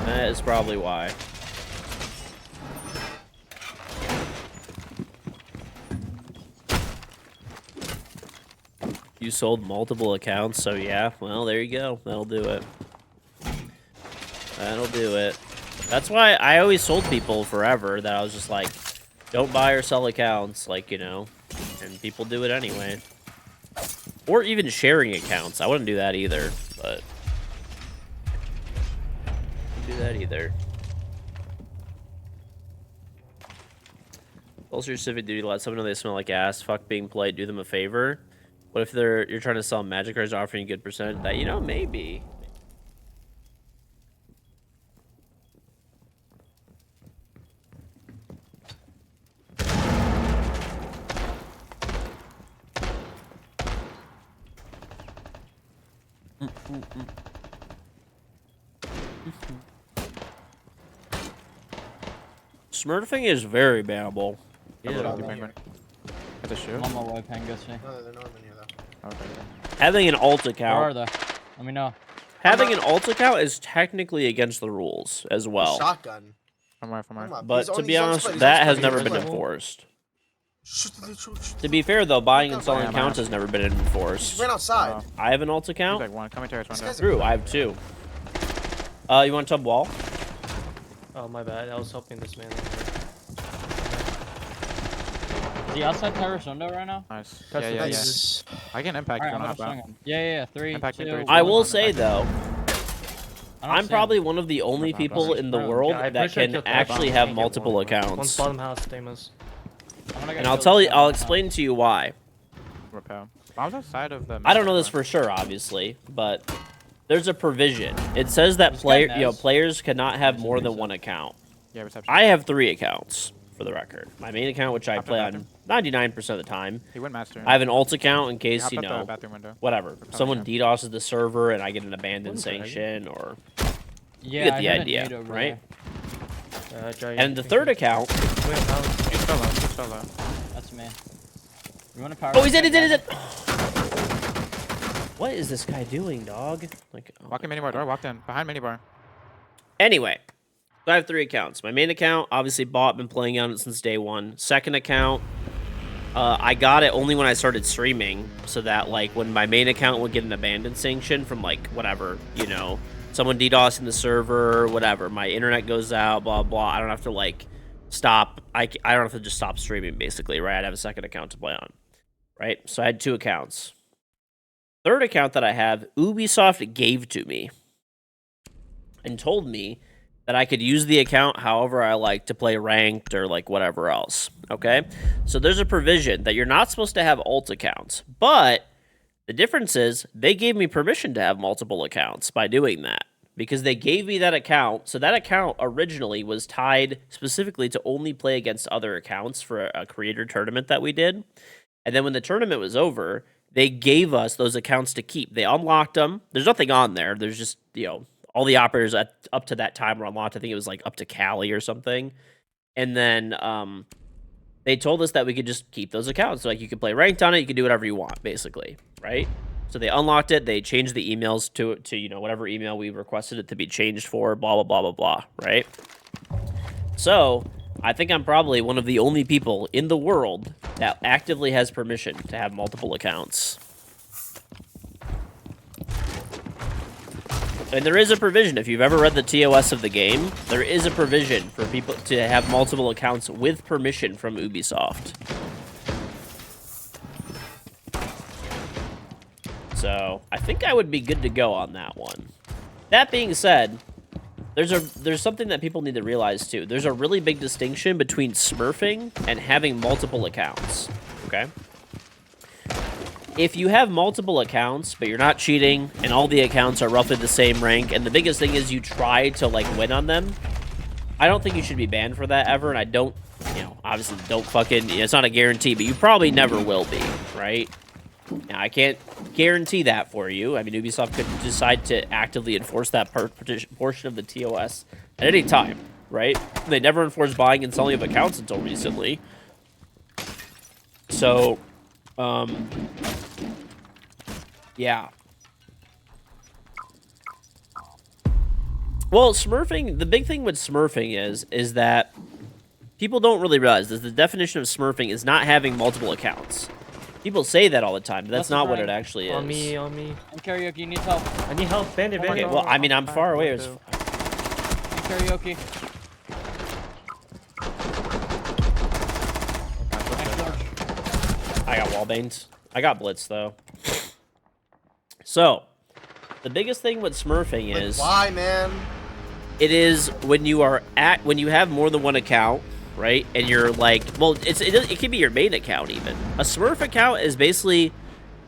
That is probably why. You sold multiple accounts, so yeah, well, there you go. That'll do it. That'll do it. That's why I always sold people forever that I was just like, don't buy or sell accounts, like, you know, and people do it anyway. Or even sharing accounts. I wouldn't do that either, but do that either. Also, your civic duty, let someone know they smell like ass. Fuck being polite. Do them a favor. What if you're trying to sell magic cards, offering a good percent? That, you know, maybe. Smurfing is very bannable. Double Yeah. down the penguin. That's a shoot. I'm on my way, Pengussy. No, they're not in here though. Okay. Having an alt Where are account, they? Let me know. having an alt account is technically against the rules as well. Shotgun. From where? Come on, But he's to on- be he's on honest, split, he's on that split, has he's never on been split. enforced. Shoot. To be fair though, buying and selling Yeah, accounts man. has never been He enforced. ran outside. Oh. I have an alt He's account. like one. Coming terrace window. guy's a- True, I have 2. You want to tub wall? Oh, my bad. I was helping this man. Is he outside terrace window right now? Nice. That's Yeah, the yeah, yeah. Nice. I can impact. Alright, You I'm don't gonna have swing him. Yeah. 3, Impact me 2, three, I One will on say back. though, I don't I'm see probably one of the only Not bad, people not in the bad. world Yeah, I that pushed that can kill actually top, have can't get multiple one. One's accounts. bottom house, Damas. I'm gonna get And I'll killed tell you, seven I'll times. explain to you why. Repel. Bombs outside of the. I don't know main this door. for sure, obviously, but there's a provision. It says that This guy knows. players cannot have more than reason. one account. Yeah, reception. I have 3 accounts for the record. My main account, which I After play on bathroom? 99% of the time. He went master. I have an alt account in He case, hopped you up the know, bathroom window. whatever. Repel, Someone yeah. DDoSes the server and I get an abandoned What the heck? sanction, or Yeah, get I the heard a idea, nade over right? there. And the third account. Wait, house. He's solo. He's solo. That's me. You want to power? Oh, he's in, he's in, he's in. What is this guy doing, dog? Like, oh Walk in my minibar door. God. Walked in. Behind minibar. Anyway, so I have 3 accounts. My main account, obviously bought, been playing on it since day 1. Second account, I got it only when I started streaming, so that like when my main account would get an abandoned sanction from like whatever, you know, someone DDoSing the server, whatever, my internet goes out, blah blah. I don't have to like stop. I don't have to just stop streaming, basically, right? I'd have a second account to play on, right? So I had 2 accounts. Third account that I have, Ubisoft gave to me and told me that I could use the account however I like to play ranked or like whatever else, okay? So there's a provision that you're not supposed to have alt accounts, but the difference is they gave me permission to have multiple accounts by doing that because they gave me that account. So that account originally was tied specifically to only play against other accounts for a creator tournament that we did. And then when the tournament was over, they gave us those accounts to keep. They unlocked them. There's nothing on there. There's just, all the operators up to that time were unlocked. I think it was like up to Cali or something. And then they told us that we could just keep those accounts. So like you could play ranked on it. You could do whatever you want, basically, right? So they unlocked it. They changed the emails to whatever email we requested it to be changed for, blah, blah, blah, blah, blah, right? So I think I'm probably one of the only people in the world that actively has permission to have multiple accounts. And there is a provision, if you've ever read the TOS of the game, there is a provision for people to have multiple accounts with permission from Ubisoft. So, I think I would be good to go on that one. That being said, there's something that people need to realize too. There's a really big distinction between smurfing and having multiple accounts, okay? If you have multiple accounts, but you're not cheating, and all the accounts are roughly the same rank, and the biggest thing is you try to, like, win on them, I don't think you should be banned for that ever, and I don't, obviously don't fucking, it's not a guarantee, but you probably never will be, right? Now, I can't guarantee that for you. I mean, Ubisoft could decide to actively enforce that portion of the TOS at any time, right? They never enforced buying and selling of accounts until recently. So, yeah. Well, smurfing, the big thing with smurfing is that people don't really realize that the definition of smurfing is not having multiple accounts. People say that all the time, but that's not what it actually is. On me. I'm karaoke, you need help. I need help, Bandit. Okay, well, I mean, I'm far away. Karaoke. I got wallbangs. I got blitz though. So, the biggest thing with smurfing is why, man? It is when you have more than one account, right? And you're like, well, it can be your main account even. A smurf account is basically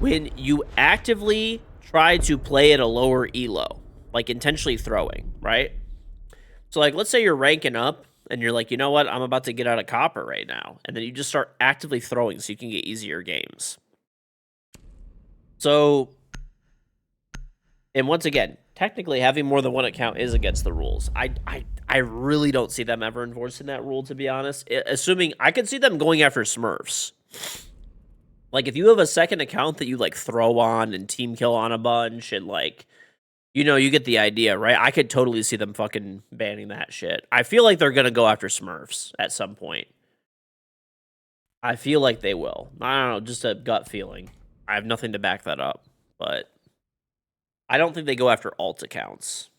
when you actively try to play at a lower elo, like intentionally throwing, right? So like, let's say you're ranking up and you're like, you know what? I'm about to get out of copper right now. And then you just start actively throwing so you can get easier games. So, and once again, technically having more than one account is against the rules. I really don't see them ever enforcing that rule, to be honest. Assuming, I could see them going after smurfs. Like, if you have a second account that you, like, throw on and team kill on a bunch and, like, you get the idea, right? I could totally see them fucking banning that shit. I feel like they're gonna go after smurfs at some point. I feel like they will. I don't know, just a gut feeling. I have nothing to back that up, but I don't think they go after alt accounts.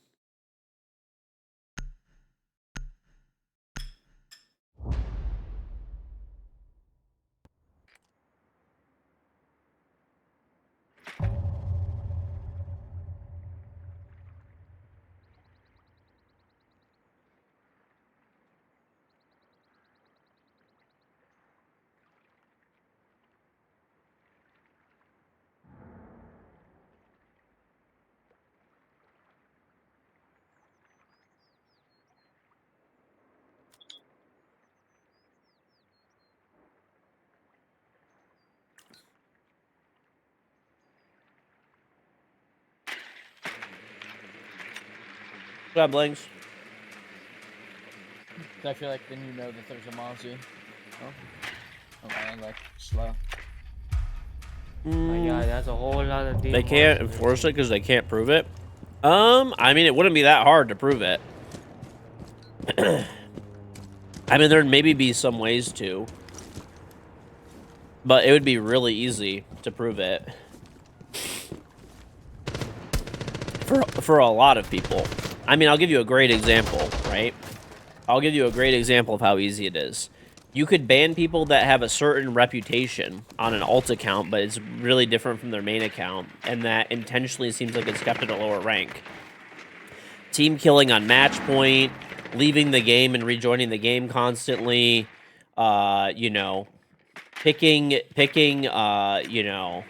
What up, Blanks? I feel like then you know that there's a Mozzie. Oh man, like slow. My God, that's a whole lot of. They can't enforce it because they can't prove it. I mean, it wouldn't be that hard to prove it. I mean, there'd maybe be some ways to, but it would be really easy to prove it for a lot of people. I mean, I'll give you a great example, right? I'll give you a great example of how easy it is. You could ban people that have a certain reputation on an alt account, but it's really different from their main account, and that intentionally seems like it's kept at a lower rank. Team killing on match point, leaving the game and rejoining the game constantly, you know, picking, you know,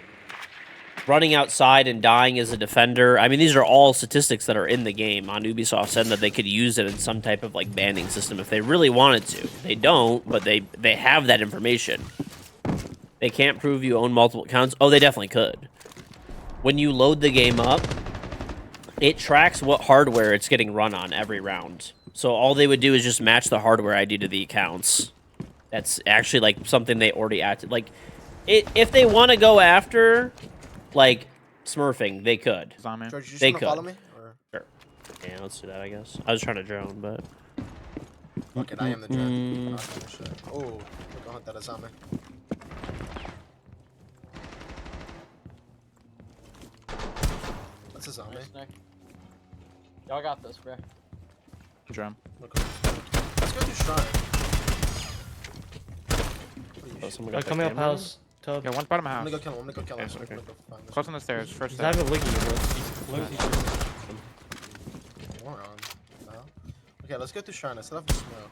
running outside and dying as a defender. I mean, these are all statistics that are in the game on Ubisoft's end that they could use it in some type of like banning system if they really wanted to. They don't, but they have that information. They can't prove you own multiple accounts. Oh, they definitely could. When you load the game up, it tracks what hardware it's getting run on every round. So all they would do is just match the hardware ID to the accounts. That's actually like something they already acted like. If they want to go after like smurfing, they could. Zombie. George, you just They want to follow could. me? Or... Sure. Yeah, let's do that, I guess. I was trying to drone, but... Fuck it, I am the drone. Oh, shit. Oh, look, I'll hunt that zombie. That's a zombie. Nice, Nick. Y'all got this, bro. Drum. Look, let's go do shrine. Oh, someone got Coming that up camera? house. Tub. Yeah, one bottom I'm house. gonna go kill him. I'm gonna go kill him. Yes, I'm okay. gonna go find this Close on the stairs. First He's step. not even looking at us. moron. No. Okay, let's go through shrine. I still have to smoke.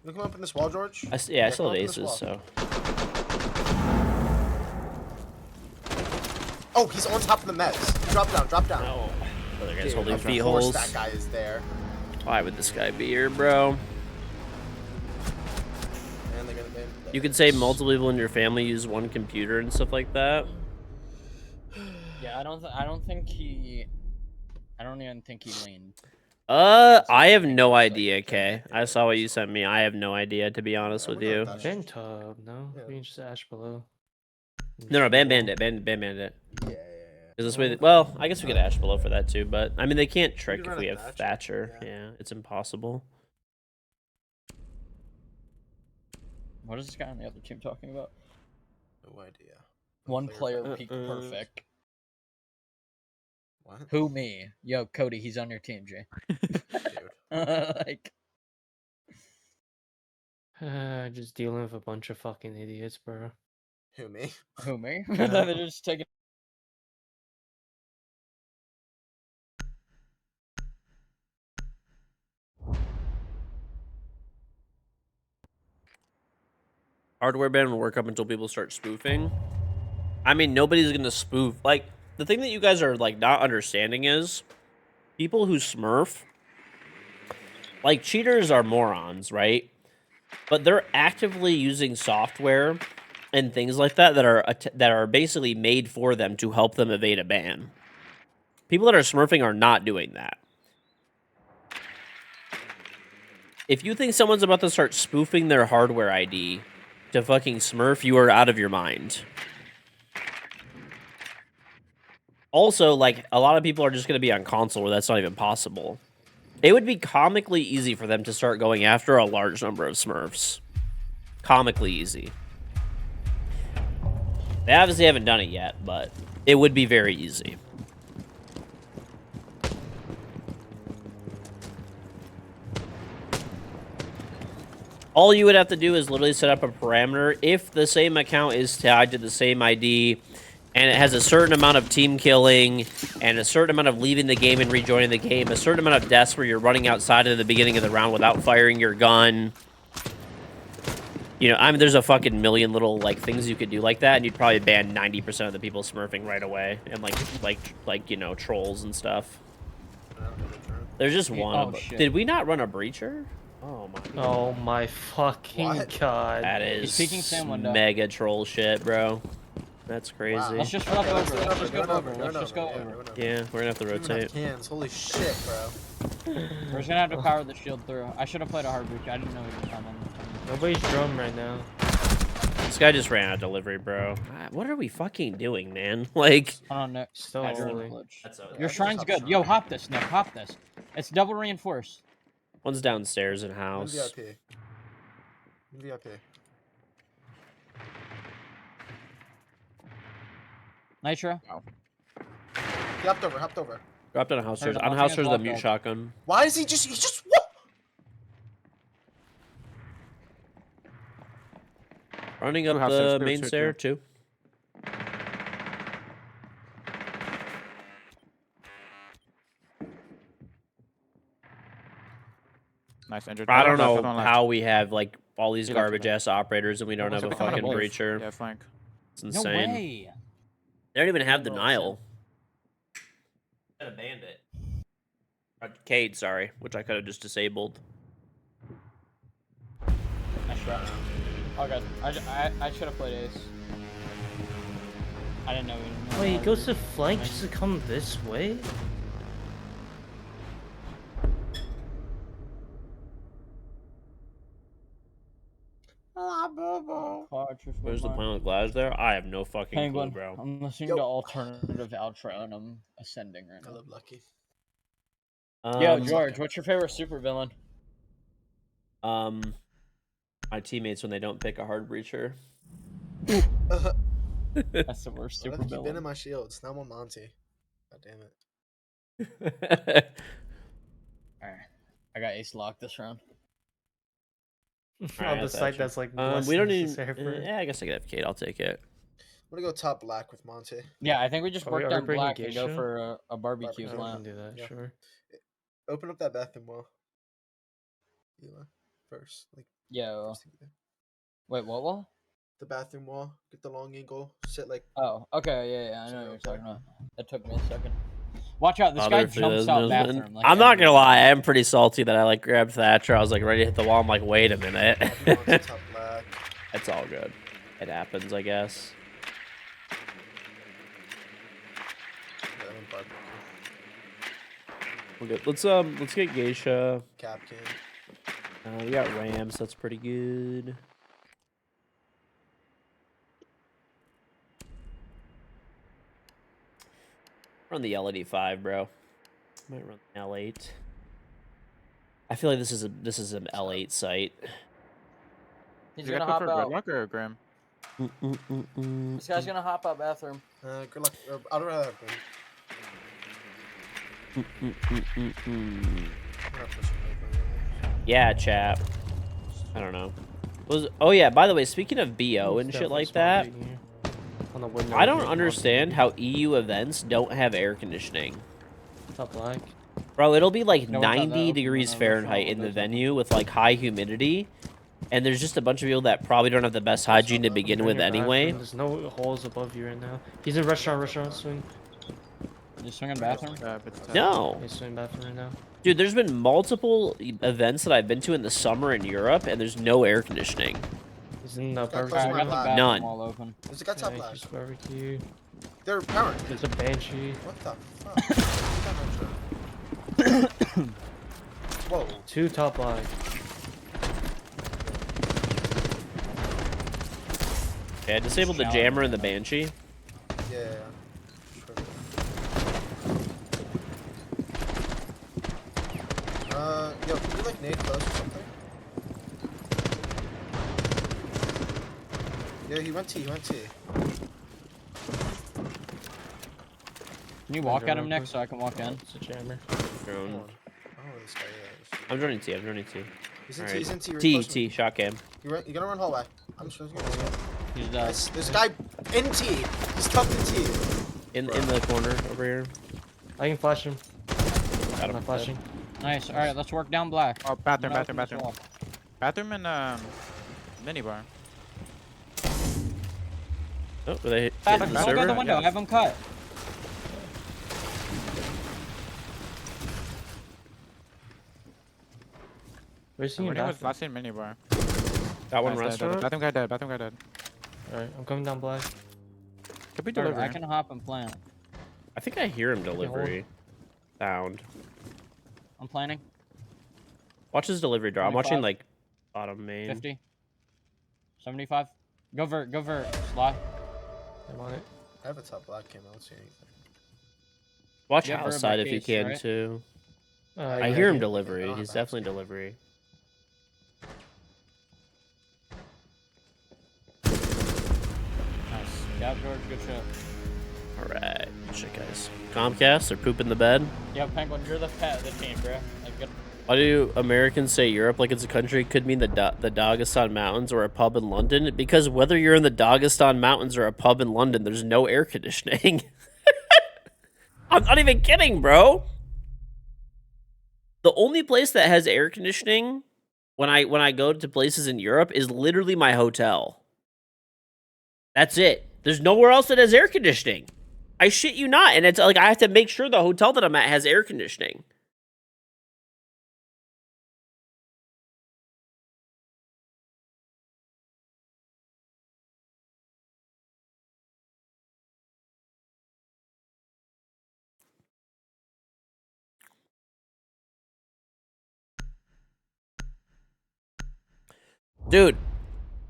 You come up in this wall, George? Yeah, I still come have up in this aces, wall. so... Oh, he's on top of the meds. Drop down, drop down. No. Other guy's Dude, holding of feet course holes. that guy is there. Why would this guy be here, bro? And they're gonna ban the You could say multiple people in your family use one computer and stuff like that. Yeah, I don't even think he leaned. I have no idea, Kay. I saw what you sent me. I have no idea, to be honest with you. Ban tub, no? Yeah. We can just ash below. No, ban bandit. Ban bandit. Yeah. Is this way? Well, I guess we could ash below for that too, but I mean they can't trick if run we a have Thatcher, Thatcher. yeah. Yeah, it's impossible. What is this guy on the other team talking about? No idea. One player peak perfect. What? Who, me? Yo, Cody, he's on your team, Jay. Dude. Like, Just dealing with a bunch of fucking idiots, bro. Who, me? who, me? They're just taking. Hardware ban will work up until people start spoofing. I mean, nobody's gonna spoof. Like, the thing that you guys are like not understanding is people who smurf, like cheaters are morons, right? But they're actively using software and things like that that are basically made for them to help them evade a ban. People that are smurfing are not doing that. If you think someone's about to start spoofing their hardware ID to fucking smurf, you are out of your mind. Also, like, a lot of people are just going to be on console where that's not even possible. It would be comically easy for them to start going after a large number of smurfs. Comically easy. They obviously haven't done it yet, but it would be very easy. All you would have to do is literally set up a parameter. If the same account is tied to the same ID, and it has a certain amount of team killing, and a certain amount of leaving the game and rejoining the game, a certain amount of deaths where you're running outside at the beginning of the round without firing your gun. You know, I mean, there's a fucking million little, like, things you could do like that, and you'd probably ban 90% of the people smurfing right away, and, like, you know, trolls and stuff. There's just one. Oh, shit. Did we not run a breacher? Oh my god. Oh my fucking What? god. That He's is peeking Sam window. mega troll shit, bro. That's crazy. Wow. Let's just flip over. Let's just go over. Run Let's just go yeah, over. run Yeah, we're gonna have to We don't even have rotate. cans. Holy shit, bro. We're just gonna have to power the shield through. I should have played a hard breach. I didn't know he was coming. Nobody's drum right now. This guy just ran out of delivery, bro. What are we fucking doing, man? Like, Hold on, Nick. Still I drew early. a glitch. that's Your shrine's good. Yo, hop this, Nick. Hop this. It's double reinforced. one's downstairs in I'm house. VIP. I'm VIP. Nitro. He hopped over, hopped over. Dropped on a house Heard stairs. him. On I house think stairs, it's the mute locked shotgun. Why is he just what? Running Two up house stairs, the two, main two, stair, two. too. Nice injured. I Another don't one left, know another one left. how we have like all these He left garbage again. ass operators and we don't Oh, have a they're coming fucking both. breacher. Yeah, flank. It's No insane. way. They don't even have Bro, denial. A bandit. Cade, sorry, which I could have just disabled. Nice shot. Oh god, I should have played ace. I didn't know. Wait, he goes to flank just to come this way? Where's the planet glass there? I have no fucking Penguin, clue, bro. I'm listening Yo. to alternative outro and I'm ascending right I now. love Lucky. Yo, George, what's your favorite supervillain? My teammates when they don't pick a hard breacher. That's the worst Why have you been in supervillain. my shields? Now I'm on Monty. God damn it. Alright, I got ace locked this round. Alright, On the that's site actually- that's like we don't less need. necessary for it. Yeah, I guess I could have Cade. I'll take it. I'm gonna go top black with Monty. Yeah, I think we just Are we- work are we down bringing black and go geisha? for a barbecue Yeah, we plant. can do that, Yeah. sure. Open up that bathroom wall. Eli, first. Like, Yo, first thing you do. wait, what wall? The bathroom wall. Get the long angle. Sit like. Oh, okay, yeah, I So know what go you're for it. talking about. That took me a second. Watch out, this Other guy for jumps those out knows- bathroom. Like, I'm not every gonna lie, I time. am pretty salty that I like grabbed Thatcher. I was like ready to hit the wall. I'm like, wait a minute. I'll be on to top black. It's all good. It happens, I guess. Yeah, I'm barbecue. We're good. Let's get Geisha. Cap can. We got Rams. That's pretty good. Run the L85, bro. Might run the L8. I feel like this is an L8 site. He's You gonna got hop for out. Gridlock or Graham? This guy's gonna hop out bathroom. Good luck. I'd rather have been. I'm not pushing over. Yeah, chap. I don't know. Oh yeah, by the way, speaking of BO and Stuff shit is like small that, being here. On the window, I don't like, understand how EU events don't have air conditioning. Top black. Bro, it'll be like No one's on the 90 open degrees window, Fahrenheit restaurant in the windows. venue with like high humidity. And there's just a bunch of people that probably don't have the best hygiene to begin In with your anyway. bathroom, there's no holes above you right now. He's in restaurant swing. You swinging bathroom? No. He's swing bathroom right now. Dude, there's been multiple events that I've been to in the summer in Europe, and there's no air conditioning. He's in the Close barbecue. Alright, I got the Black. bathroom None. wall open. There's a guy top Yeah, black. he's barbecue. They're powering. There's a banshee. What the fuck? Whoa. Two top black. Okay, I disabled the Challenge jammer and the right now. banshee. Yeah. Yo, can you like nade close or something? Yeah, he went T. Can you walk at him next so I can walk in? It's a jammer. Drone. I don't know where this guy is. I'm running T. I'm running T. He's in All T. He's right. in T. T. reinforcement. T. Shot cam. You're gonna run hallway. I'm just gonna get this guy. He's dead. Nice. This guy in T. He's tucked in T. In the corner over here. I can flash him. Got I'm him. not flashing. Nice. Alright, let's work down black. Oh, bathroom, I'm bathroom, gonna open bathroom. this Bathroom and minibar. Oh, were they wall. hitting Bathroom, the don't go server? the window. I have him cut. Where's he in Winning was bathroom? last in minibar. Got one Nice, dead, dead. restaurant. Bathroom guy dead, bathroom guy dead. Alright, I'm coming down black. Could be Alright, delivery. I can hop and plant. I think I hear him delivery. Sound. I'm planning. Watch his delivery drop. I'm watching 25. like bottom main. 50. 75. Go vert. Sly. I'm on it. I have a top black cam. I don't see anything. Watch You have outside Verba if you case, can right? too. I yeah, hear him yeah. delivery. don't He's have access. definitely delivery. Nice. Yeah, George, good shot. All right, shit, guys. Comcast, they're pooping the bed. Yo, Penguin, you're the pet of the team, bro. Like, good. Why do Americans say Europe like it's a country? Could mean the Dagestan Mountains or a pub in London. Because whether you're in the Dagestan Mountains or a pub in London, there's no air conditioning. I'm not even kidding, bro. The only place that has air conditioning when I go to places in Europe is literally my hotel. That's it. There's nowhere else that has air conditioning. I shit you not. And it's like I have to make sure the hotel that I'm at has air conditioning. Dude,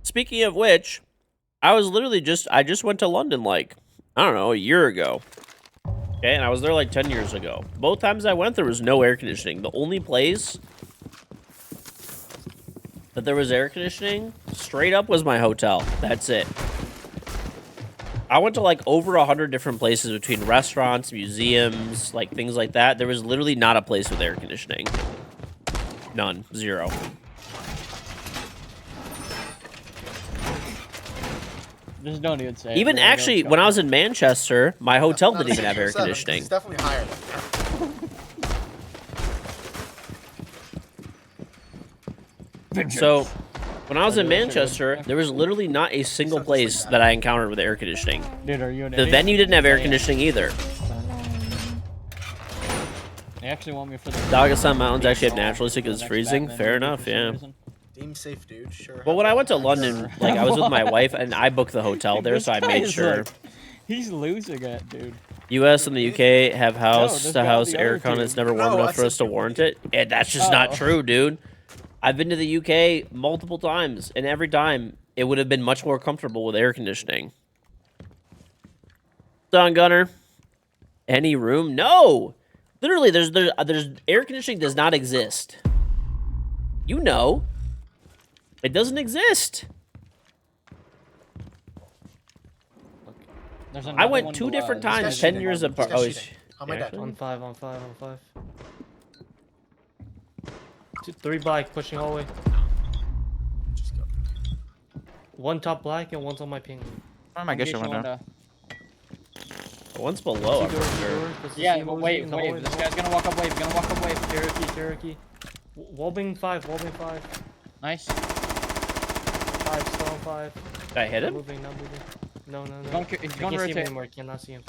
speaking of which, I just went to London like, I don't know, a year ago. Okay, and I was there like 10 years ago. Both times I went, there was no air conditioning. The only place that there was air conditioning, straight up, was my hotel. That's it. I went to like over 100 different places between restaurants, museums, like things like that. There was literally not a place with air conditioning. None. Zero. Just don't even say it. Even Really, don't actually, go. when I was in Manchester, my hotel didn't even have air 6 or 7. conditioning. It's definitely higher than that. So, when I was in Are you actually Manchester, good? there was literally not a single place that I encountered with air conditioning. Dude, are you an The idiot? venue didn't have air Yeah. conditioning either. They actually want me for the Dagestan Mountains actually have Oh, naturalistic the because it's next freezing. Batman Fair movie enough, for some yeah. reason. Deemed safe, dude. Sure. But when I went to have London, Sure. like I was with my wife and I booked the hotel there, This so I guy made is sure. like- he's losing it, dude. U.S. and the UK have this house-to-house guy, the other aircon. team. It's never warm No, enough I for us said to warrant it. And that's just not Oh. true, dude. I've been to the UK multiple times, and every time it would have been much more comfortable with air conditioning. Don Gunner, any room? No, literally, there's air conditioning does not exist. You know, it doesn't exist. There's I another went one 2 below. different This guy's times, cheating 10 years on me. apart. This Oh, guy's is cheating. How am I dead? actually? On 5, on 5, on 5. 3 black pushing hallway. Just go. 1 top black and 1's on my ping. Oh my gosh, I window. One's below. I'm Door, pretty sure. door, does he Yeah, see but Mosey wait, in the wait. hallway? This guy's gonna walk up wave. Gonna walk up wave. Cherokee. Wallbang 5, wallbang 5. Nice. 5, still on 5. Did I hit Not him? moving. No. He's I gonna can't see him rotate. anymore. Cannot see him.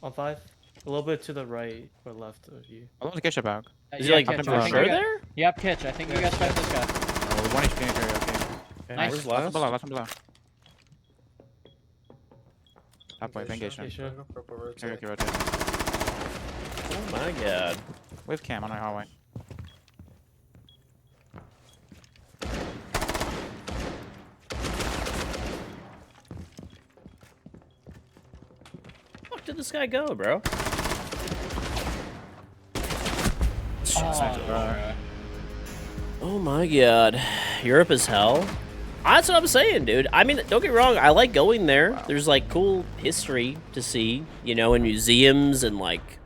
On 5. A little bit to the right or left of you. I love the Gesha bag. Is he like Kitch, for I for think sure you got- there? Yep, Kitch. I think you guys fight this guy. 1 HP in karaoke. Okay, Nice. where's Last one last? below, last one below. Top wave, Okay, Gesha. sure. Go purple rotate. Karaoke rotate. Oh my god. With cam on our hallway. Where the fuck did this guy go, bro? Oh my god. Europe is hell. That's what I'm saying, dude. I mean, don't get me wrong. I like going there. There's like cool history to see, you know, in museums and like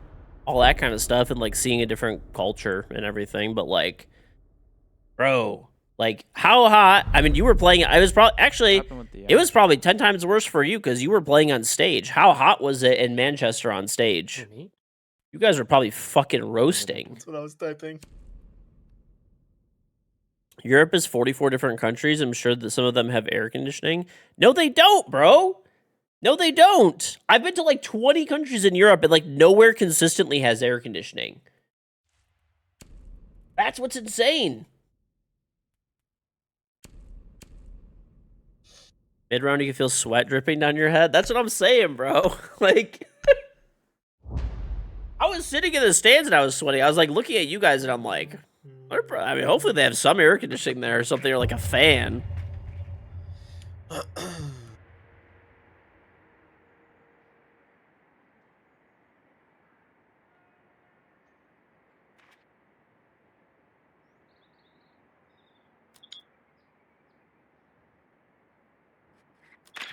all that kind of stuff and like seeing a different culture and everything. But like, bro, like how hot? I mean, you were playing. I was probably actually. Happened with the, It was probably 10 times worse for you because you were playing on stage. How hot was it in Manchester on stage? For me? You guys were probably fucking roasting. That's what I was typing. Europe is 44 different countries. I'm sure that some of them have air conditioning. No, they don't, bro. No, they don't. I've been to like 20 countries in Europe and like nowhere consistently has air conditioning. That's what's insane. Mid round, you can feel sweat dripping down your head. That's what I'm saying, bro. Like, I was sitting in the stands and I was sweating. I was like looking at you guys and I'm like, I mean, hopefully they have some air conditioning there or something, or like a fan. I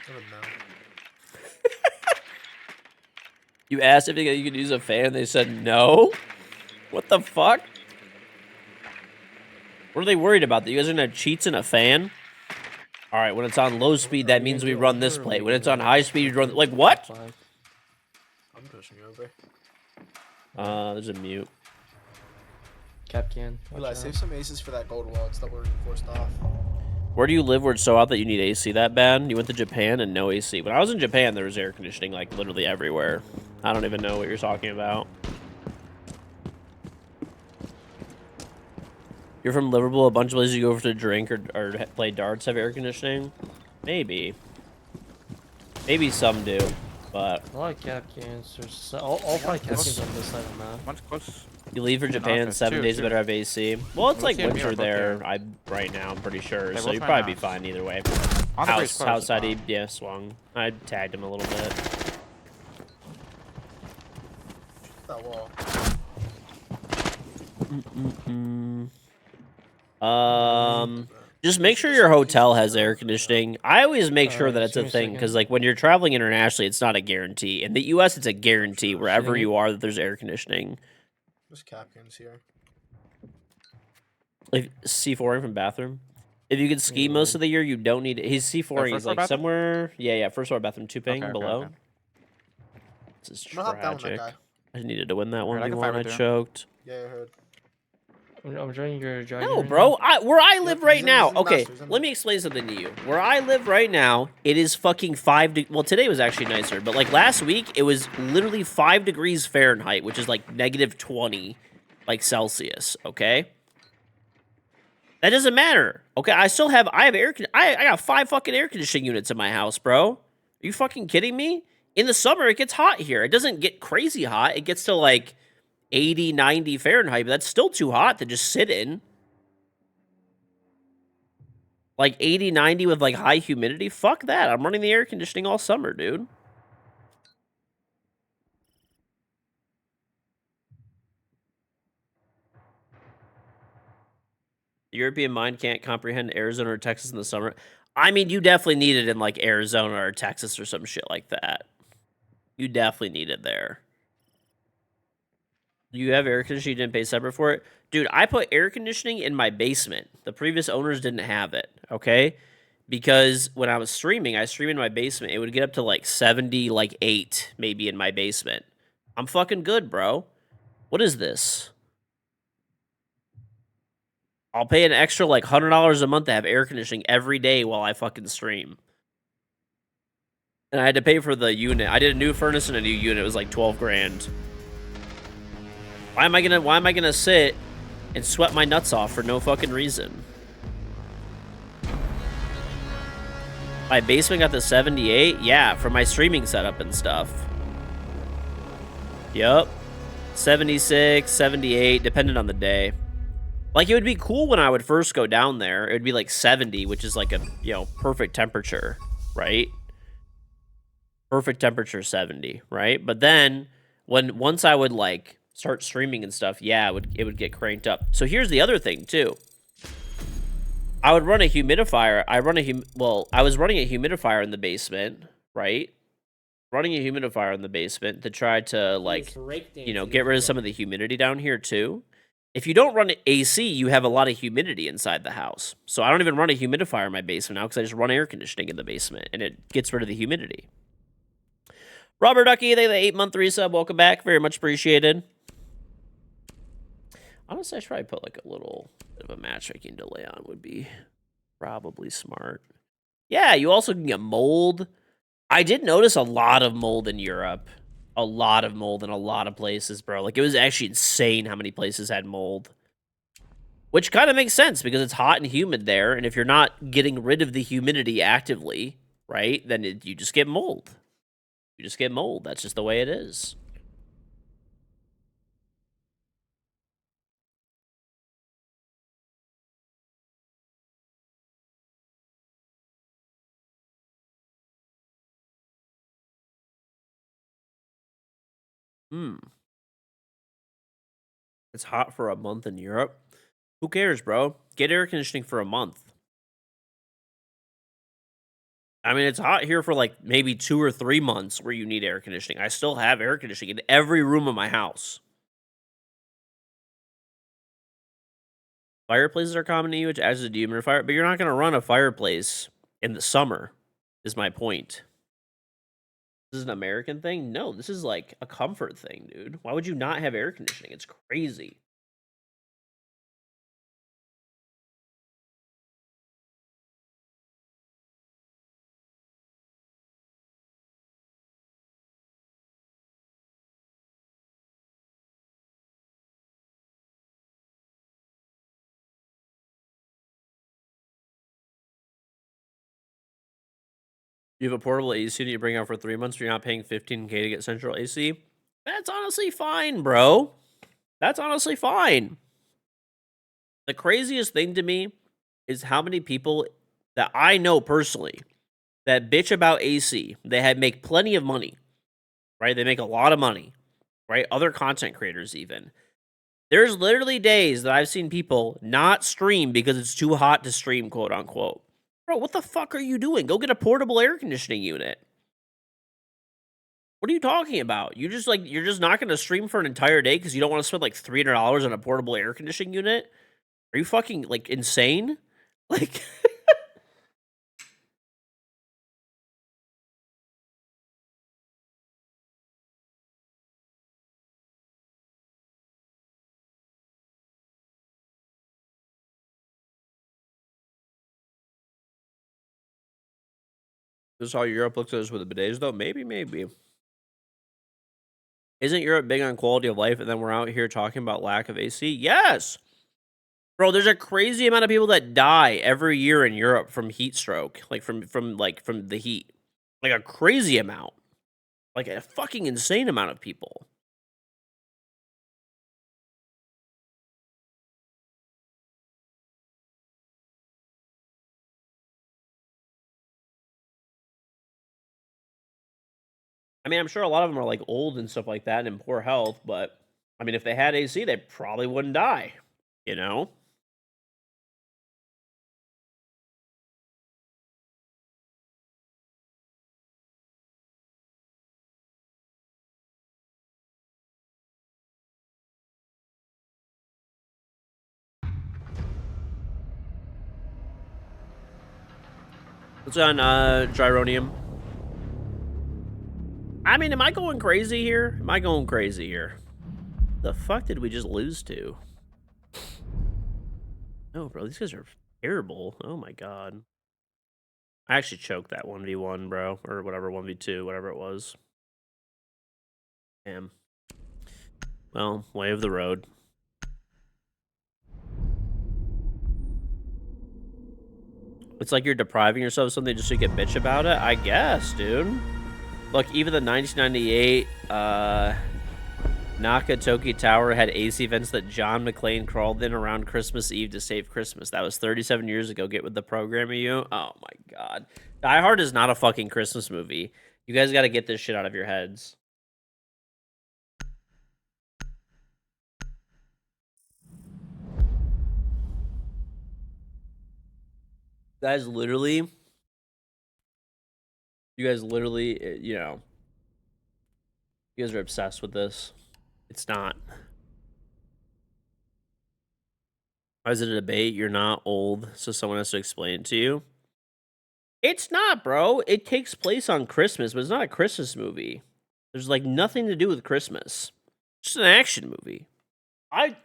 don't know. You asked if you could use a fan, they said no? What the fuck? What are they worried about? That you guys are gonna have cheats in a fan? Alright, when it's on low speed, that means we run this play. When it's on high speed, you run... Like, what? I'm pushing over. There's a mute. Cap can. Eli, save some aces for that gold wall. It's double reinforced off. Where do you live where it's so hot that you need AC that bad? You went to Japan and no AC. When I was in Japan, there was air conditioning, like, literally everywhere. I don't even know what you're talking about. You're from Liverpool, a bunch of places you go for to drink or play darts have air conditioning? Maybe. Maybe some do, but... A lot of cap cans. There's all 5 cap cans on this side of the map. One's close. You leave for Japan, office. 7 Two, days, two. better have AC. Well, it's We'll like see a mirror winter both there, there. right now, I'm pretty sure, They so both you'd ran probably be house. fine either way. On the bridge House, close, house side, Bob. yeah, swung. I tagged him a little bit. That wall. Just make sure your hotel has air conditioning. I always make sure that it's give a me a thing, second. because like when you're traveling internationally, it's not a guarantee. In the U.S., it's a guarantee wherever Second. you are that there's air conditioning. There's capkins here. Like C4ing from bathroom. If you can ski Yeah. most of the year, you don't need it. He's C4ing. first He's floor like bathroom? somewhere. Yeah, first floor bathroom, 2 ping Okay, below. okay. This is I'm gonna hop down with that tragic. guy. I needed to win that Alright, I can fight 1v1. I with you. choked. Yeah, I heard. I'm joining your dragon. No, right bro. Where I live Yep, right he's in- now. he's in Okay, Masters, I'm let in. me explain something to you. Where I live right now, it is fucking 5 well, today was actually nicer, but like last week, it was literally 5 degrees Fahrenheit, which is like negative 20, like Celsius. Okay. That doesn't matter. Okay, I have air. I got 5 fucking air conditioning units in my house, bro. Are you fucking kidding me? In the summer, it gets hot here. It doesn't get crazy hot. It gets to like 80, 90 Fahrenheit, but that's still too hot to just sit in. Like 80, 90 with like high humidity? Fuck that. I'm running the air conditioning all summer, dude. The European mind can't comprehend Arizona or Texas in the summer. I mean, you definitely need it in like Arizona or Texas or some shit like that. You definitely need it there. You have air conditioning, you didn't pay separate for it? Dude, I put air conditioning in my basement. The previous owners didn't have it, okay? Because when I was streaming, I stream in my basement. It would get up to like 70, like 8 maybe in my basement. I'm fucking good, bro. What is this? I'll pay an extra like $100 a month to have air conditioning every day while I fucking stream. And I had to pay for the unit. I did a new furnace and a new unit. It was like 12 grand. Why am I gonna sit and sweat my nuts off for no fucking reason? My basement got the 78? Yeah, for my streaming setup and stuff. Yup. 76, 78, depending on the day. Like, it would be cool when I would first go down there. It would be like 70, which is like a, perfect temperature, right? Perfect temperature 70, right? But then, once I would, like, start streaming and stuff, yeah, it would get cranked up. So here's the other thing, too. I would run a humidifier. I was running a humidifier in the basement, right? Running a humidifier in the basement to try to, like, get rid of some of the humidity down here, too. If you don't run AC, you have a lot of humidity inside the house. So I don't even run a humidifier in my basement now because I just run air conditioning in the basement, and it gets rid of the humidity. Robert Ducky, they the 8-month resub. Welcome back. Very much appreciated. Honestly, I should probably put like a little bit of a matchmaking delay on. Would be probably smart. Yeah, you also can get mold. I did notice a lot of mold in Europe. A lot of mold in a lot of places, bro. Like, it was actually insane how many places had mold. Which kind of makes sense because it's hot and humid there, and if you're not getting rid of the humidity actively, right, then you just get mold. You just get mold. That's just the way it is. It's hot for a month in Europe. Who cares, bro? Get air conditioning for a month. I mean, it's hot here for like maybe 2 or 3 months where you need air conditioning. I still have air conditioning in every room of my house. Fireplaces are common to you, which adds a dehumidifier, but you're not going to run a fireplace in the summer, is my point. This is an American thing? No, this is like a comfort thing, dude. Why would you not have air conditioning? It's crazy. You have a portable AC that you bring out for 3 months, but you're not paying $15K to get central AC? That's honestly fine, bro. That's honestly fine. The craziest thing to me is how many people that I know personally that bitch about AC. They make plenty of money, right? They make a lot of money, right? Other content creators even. There's literally days that I've seen people not stream because it's too hot to stream, quote unquote. Bro, what the fuck are you doing? Go get a portable air conditioning unit. What are you talking about? You're just not going to stream for an entire day because you don't want to spend like $300 on a portable air conditioning unit? Are you fucking like insane? Like this is how Europe looks at us with the bidets, though? Maybe. Isn't Europe big on quality of life, and then we're out here talking about lack of AC? Yes! Bro, there's a crazy amount of people that die every year in Europe from heat stroke. Like, from the heat. Like, a crazy amount. Like, a fucking insane amount of people. I mean, I'm sure a lot of them are, like, old and stuff like that and in poor health, but, I mean, if they had AC, they probably wouldn't die, you know? What's on, Gyronium? I mean, am I going crazy here? Am I going crazy here? The fuck did we just lose to? No, bro, these guys are terrible. Oh my god. I actually choked that 1v1, bro. Or whatever, 1v2, whatever it was. Damn. Well, way of the road. It's like you're depriving yourself of something just so you can bitch about it? I guess, dude. Look, even the 1998 Nakatoki Tower had AC vents that John McClane crawled in around Christmas Eve to save Christmas. That was 37 years ago. Get with the program, you. Oh my god. Die Hard is not a fucking Christmas movie. You guys got to get this shit out of your heads. You guys literally, you know, you guys are obsessed with this. It's not. Why is it a debate? You're not old, so someone has to explain it to you. It's not, bro. It takes place on Christmas, but it's not a Christmas movie. There's like nothing to do with Christmas. It's just an action movie. I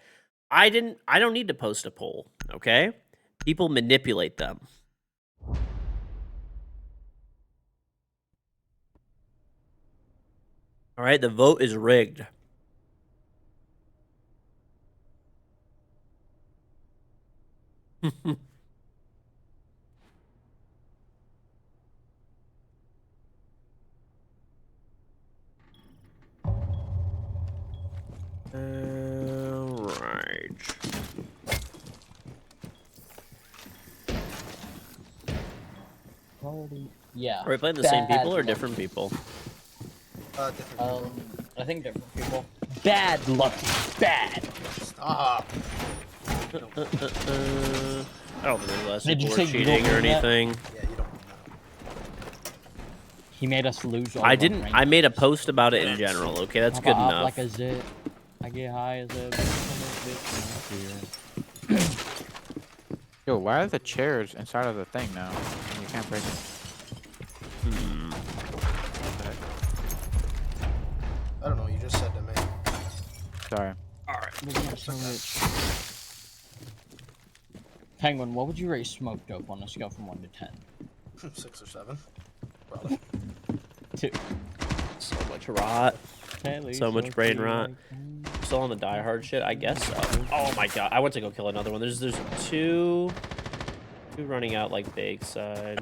don't need to post a poll, okay? People manipulate them. All right, the vote is rigged. Right. Yeah. Are we playing the same people or different people? Different. I think different people. Bad lucky. Bad. Stop. I don't think there's less Did people you were say you cheating don't or mean that? anything. Yeah, you don't know. He made us lose all I of our didn't. rank I made a points. post about it in general. Okay, that's Pop good up enough. like a zit. I get high as a bitch. Yo, why are the chairs inside of the thing now? And you can't break it. Hmm. I don't know. You just said to me. Sorry. Penguin, what would you rate smoke dope on a scale from 1 to 10? 6 or 7. Probably. 2. So much rot. So much brain rot. Still on the Die Hard shit? I guess so. Oh my god, I went to go kill another one. There's two running out like Bakeside.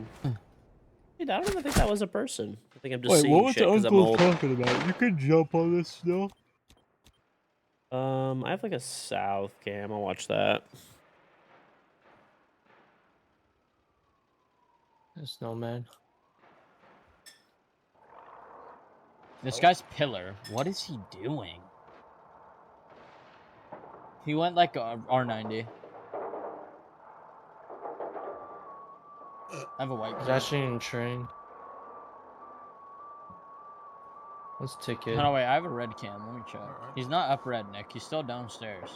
Dude, I don't even think that was a person. I think I'm just seeing shit because I'm old. talking about? You could jump on this still. I have like a south cam. I'll watch that. Snowman. This guy's pillar. What is he doing? He went like R90. I have a white He's card. actually in train. Let's take it. Oh, no, wait, I have a red cam. Let me check. Alright. He's not up red, Nick. He's still downstairs.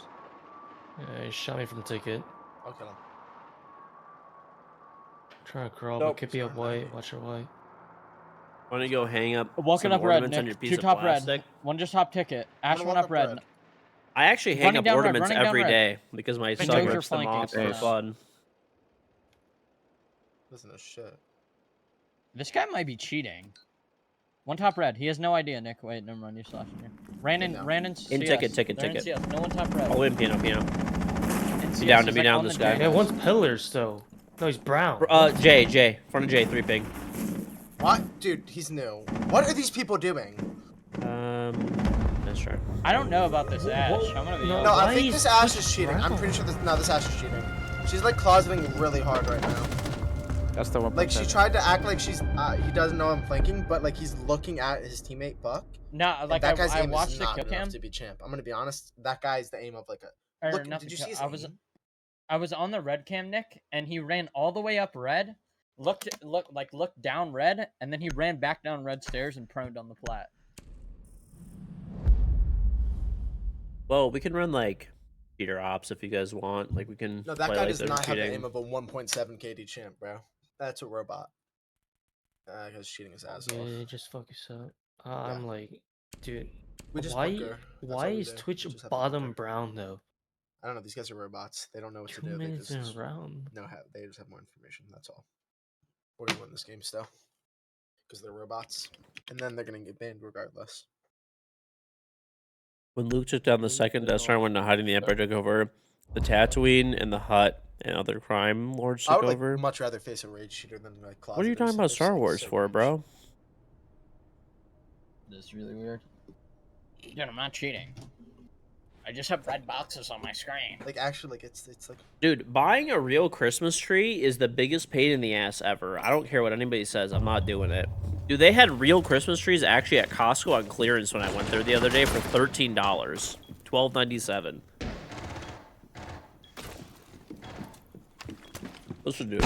Yeah, he shot me from ticket. I'll kill him. Trying to crawl, Nope. but could be a Sorry, white. Nike. Watch your white. Want to go hang up Walking some up red, ornaments on your Nick. piece 2 of top plastic? red. One just top ticket. Ash gonna one walk up red. I actually hang Running up down red, ornaments running down every red. day because my knows son you're rips them flanking, off for so- fun. Listen to shit. This guy might be cheating. One top red. He has no idea, Nick. Wait, never mind. You're slashing here. Ran in In CS. ticket, ticket, They're in ticket. CS. No one top red. I'll win piano. In CS, down to he's, me like, down, on this the guy. deck. Yeah, one's pillars though. No, he's brown. J. Front of J, 3 ping. What? Dude, he's new. What are these people doing? That's right. I don't know about this Ash. I'm gonna be No, No, honest. I why think is this Ash this is cheating. I'm brown? pretty sure this Ash is cheating. She's like closeting really hard right now. That's the one. Like she tried to act like she's he doesn't know I'm flanking, but like he's looking at his teammate Buck. No, And like that guy's I aim watched is the not kill good enough cam. to be champ. I'm gonna be honest. That guy's the aim of like a. Or Look, not did the you kill- see his aim? I was on the red cam, Nick, and he ran all the way up red, looked down red, and then he ran back down red stairs and proned on the plat. Well, we can run like cheater ops if you guys want. Like we can. No, that play guy like does they're not have the cheating. aim of a 1.7 KD champ, bro. That's a robot. Because cheating his ass off. Yeah, just focus up. I'm like, dude. We just why? bunker. That's Why all we is do. Twitch We just have to bottom bunker. brown though? I don't know. These guys are robots. They don't know what to 2 do. They minutes in just a round. they just have more information. That's all. We're gonna win this game still. Because they're robots. And then they're gonna get banned regardless. When Luke took down the second Death Star, when hiding the Empire took over, the Tatooine and the Hut and other crime lords I took would over. much rather face a rage shooter than like closet. What are you talking about Star Wars for, bro? This is really weird. Dude, I'm not cheating. I just have red boxes on my screen. Like actually, like it's like Dude, buying a real Christmas tree is the biggest pain in the ass ever. I don't care what anybody says. I'm not doing it. Dude, they had real Christmas trees actually at Costco on clearance when I went there the other day for $13. $12.97. Listen, dude.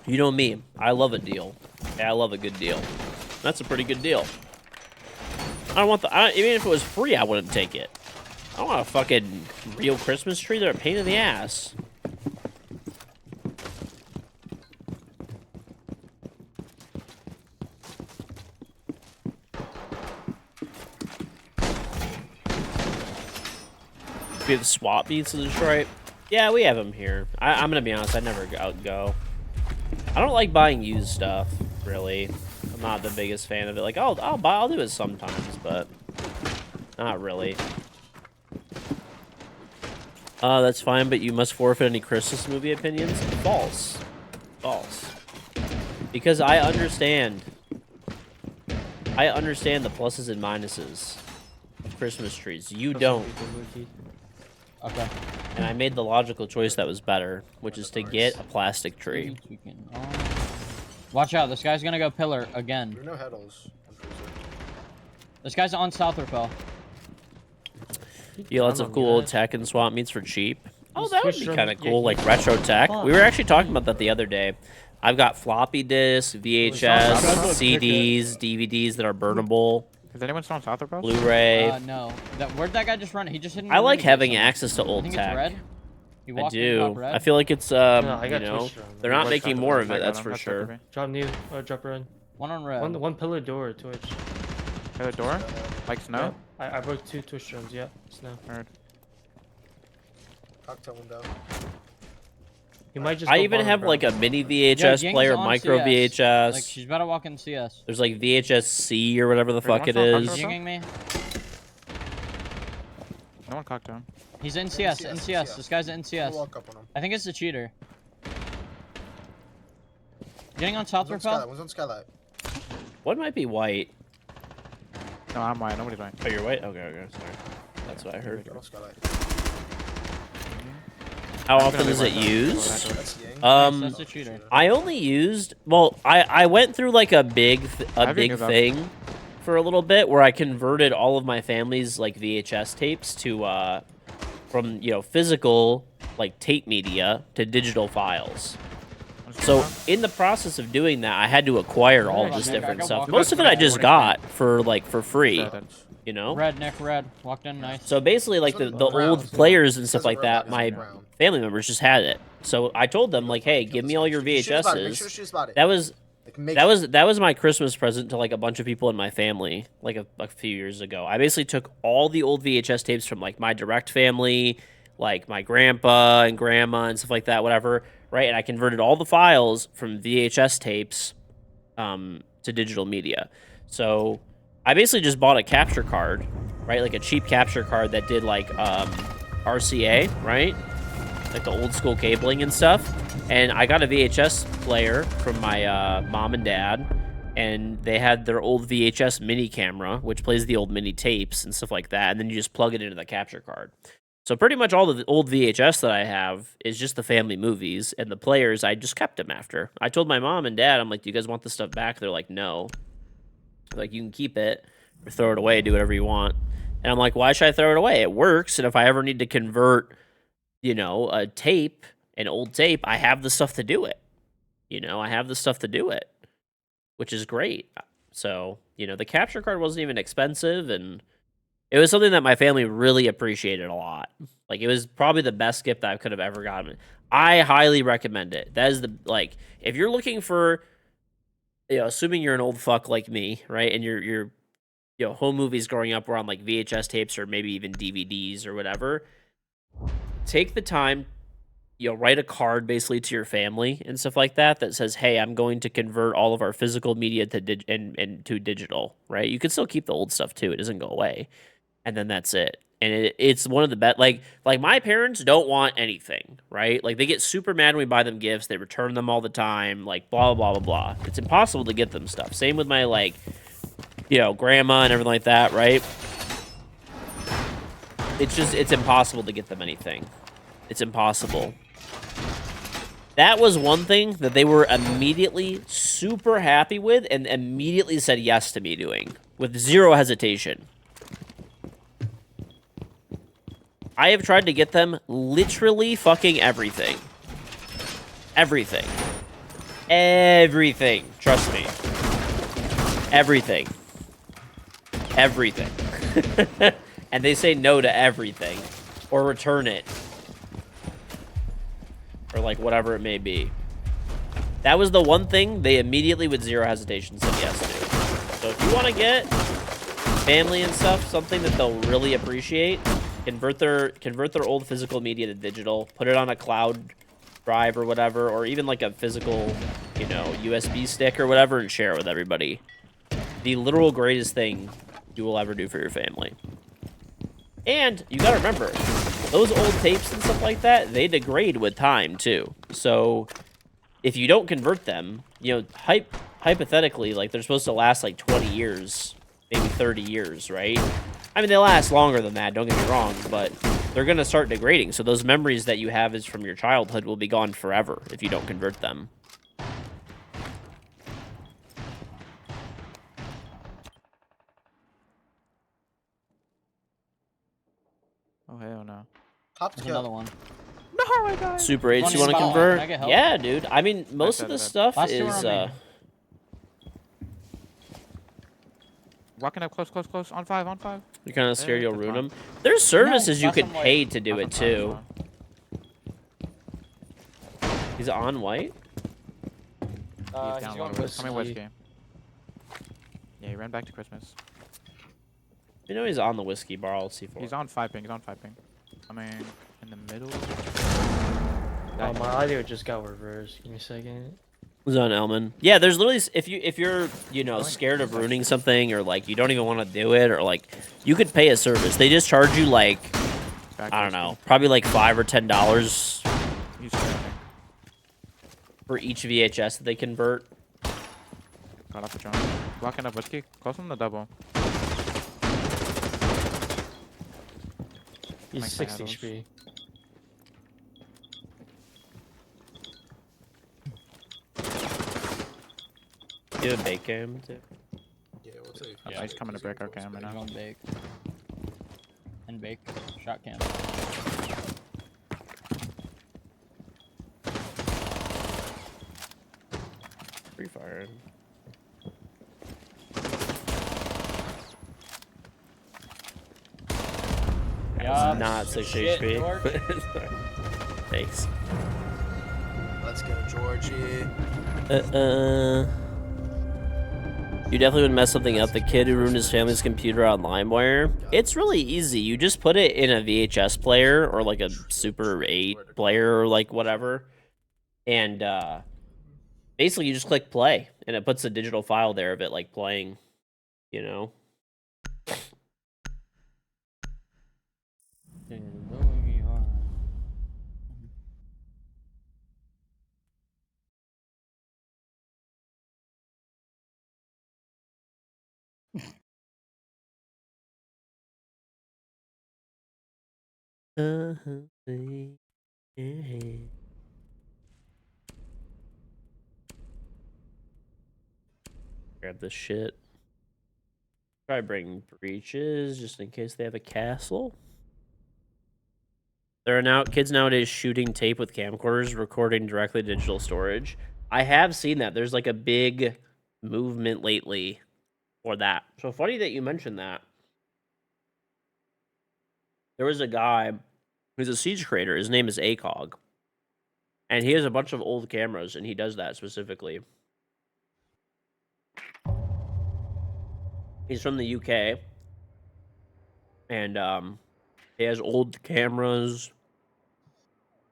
You know me. I love a deal. Yeah, I love a good deal. That's a pretty good deal. I don't want even if it was free, I wouldn't take it. I don't want a fucking real Christmas tree. They're a pain in the ass. We have swap meets in Detroit. Yeah, we have them here. I'm gonna be honest. I never go. I don't like buying used stuff. Really, I'm not the biggest fan of it. Like, I'll do it sometimes, but not really. That's fine, but you must forfeit any Christmas movie opinions. False. Because I understand the pluses and minuses of Christmas trees. You don't. Okay. And I made the logical choice that was better, which is to get a plastic tree. Watch out, this guy's gonna go pillar again. there are no heddles. I'm pretty sure. This guy's on South Repel. Yeah, lots of cool old tech and swap meets for cheap. Oh, These that would Twitch be runs- kind of yeah, cool, you- like retro tech. Fuck. We were actually talking about that the other day. I've got floppy disks, VHS, Sounds CDs, DVDs that are burnable, Is anyone still on South Bros? Blu-ray. No. Where'd that guy just run? He just hit. I like having access to I old think tech. it's red. He I walked in top do. red. I feel like it's I you got know, Twitch around. they're He not was making South more Bros. of it. I got That's him, for that's sure. okay. Drop new, drop red. One on red. One pillar door, Twitch. Hit the door? Like snow? Yeah, I broke 2 Twitch drones, yeah. Snow. Heard. Cocktail window. You might just I go even bottom have like a ground. mini Yeah, VHS Ying's player, on micro CS. VHS. Like she's about to walk in CS. There's like VHS C or whatever the Wait, fuck it what's is. on He's top yinging me. No one cocked down. He's in CS. In CS. This guy's in I'll CS. walk up on him. I think it's the cheater. Getting on top One's on rappel. skylight. One's on skylight. What might be white? No, I'm white. Nobody's white. Oh, you're white? Okay, okay, sorry. That's what I heard. Get off skylight. How I'm often gonna is leave it my phone. used? That's Ying. That's the cheater. I only used, well, I went through like a big Have you moved up? thing for a little bit where I converted all of my family's like VHS tapes to from, you know, physical like tape media to digital files. So in the process of doing that, I had to acquire all Hold on, this Nick, I different got stuff. walked Most of it up. I just got for like for free, Sorry, you know? Red, Nick, red. Walked in nice. So basically like the It's on old brown. players and It stuff says on like that, brown, my it's on brown. family members just had it. So I told them like, hey, Kill give this me all guy. your Shoot his body. Make VHSs. sure shoot his body. That was Like, make that was my Christmas present to like a bunch of people in my family like a few years ago. I basically took all the old VHS tapes from like my direct family, like my grandpa and grandma and stuff like that, whatever, right? And I converted all the files from VHS tapes to digital media. So I basically just bought a capture card, right? Like a cheap capture card that did like RCA, right? Like the old school cabling and stuff. And I got a VHS player from my mom and dad, and they had their old VHS mini camera, which plays the old mini tapes and stuff like that, and then you just plug it into the capture card. So pretty much all the old VHS that I have is just the family movies, and the players, I just kept them after. I told my mom and dad, I'm like, do you guys want this stuff back? They're like, no. They're like, you can keep it or throw it away, do whatever you want. And I'm like, why should I throw it away? It works, and if I ever need to convert, you know, a tape, an old tape, I have the stuff to do it. You know, I have the stuff to do it, which is great. So, you know, the capture card wasn't even expensive, and it was something that my family really appreciated a lot. Like, it was probably the best gift that I could have ever gotten. I highly recommend it. That is the, like, if you're looking for, you know, assuming you're an old fuck like me, right, and you're you know, home movies growing up were on, like, VHS tapes or maybe even DVDs or whatever, take the time, you know, write a card basically to your family and stuff like that that says, hey, I'm going to convert all of our physical media to to digital, right? You can still keep the old stuff too. It doesn't go away. And then that's it. And it's one of the best, like my parents don't want anything, right? Like they get super mad when we buy them gifts. They return them all the time, like blah, blah, blah, blah, blah. It's impossible to get them stuff. Same with my, like, you know, grandma and everything like that, right? It's impossible to get them anything. It's impossible. That was one thing that they were immediately super happy with and immediately said yes to me doing with zero hesitation. I have tried to get them literally fucking everything. Everything. Everything. Trust me. Everything. Everything. And they say no to everything. Or return it. Or like whatever it may be. That was the one thing they immediately with zero hesitation said yes to. So if you want to get family and stuff, something that they'll really appreciate, convert their old physical media to digital, put it on a cloud drive or whatever, or even like a physical, you know, USB stick or whatever, and share it with everybody. The literal greatest thing you will ever do for your family. And you gotta remember, those old tapes and stuff like that, they degrade with time too. So if you don't convert them, you know, hypothetically, like they're supposed to last like 20 years, maybe 30 years, right? I mean, they last longer than that, don't get me wrong, but they're gonna start degrading. So those memories that you have is from your childhood will be gone forever if you don't convert them. Oh, hell no. Top There's kill. another one. No, I died. Super 8s you Running want to spotlight, convert? can I get help? Yeah, dude. I mean, most of dead, this dead. stuff Last two is are on me. Walking up close, close, close. On 5, on 5. you're kind of scared you'll that's ruin fine. them. There's services you last could on white. pay to do Last it on 5 as too. well. He's on white. He's He's down going low. Coming whiskey. whiskey. Yeah, he ran back to Christmas. You know he's on the whiskey bar. I'll see for He's on 5 ping. He's on 5 ping. Coming in the middle. Oh, my audio just got reversed. Give me a second. He's on Elman. Yeah, there's literally if you're scared of ruining something or like you don't even want to do it or like you could pay a service. They just charge you like Back I don't whiskey. know, probably like $5 or $10 He's training. for each VHS that they convert. Got off the drone. Blocking up whiskey. Close on the double. He's Mike 60 Shadows. HP. You have a bake cam too. Yeah, we'll take. Yeah, he's coming to break our cam right I'm now. going bake. And bake. Shot cam. Free fire. Yeah. Not 6 Shit, HP. George. Thanks. Let's go, Georgie. You definitely would mess something up. The kid who ruined his family's computer on LimeWire. It's really easy. You just put it in a VHS player or like a Super 8 player or like whatever. And basically you just click play and it puts a digital file there of it like playing, you know? Grab this shit. Try bring breaches just in case they have a castle. There are now kids nowadays shooting tape with camcorders, recording directly to digital storage. I have seen that. There's like a big movement lately for that. So funny that you mentioned that. There was a guy who's a Siege creator. His name is ACOG. And he has a bunch of old cameras, and he does that specifically. He's from the UK. And he has old cameras,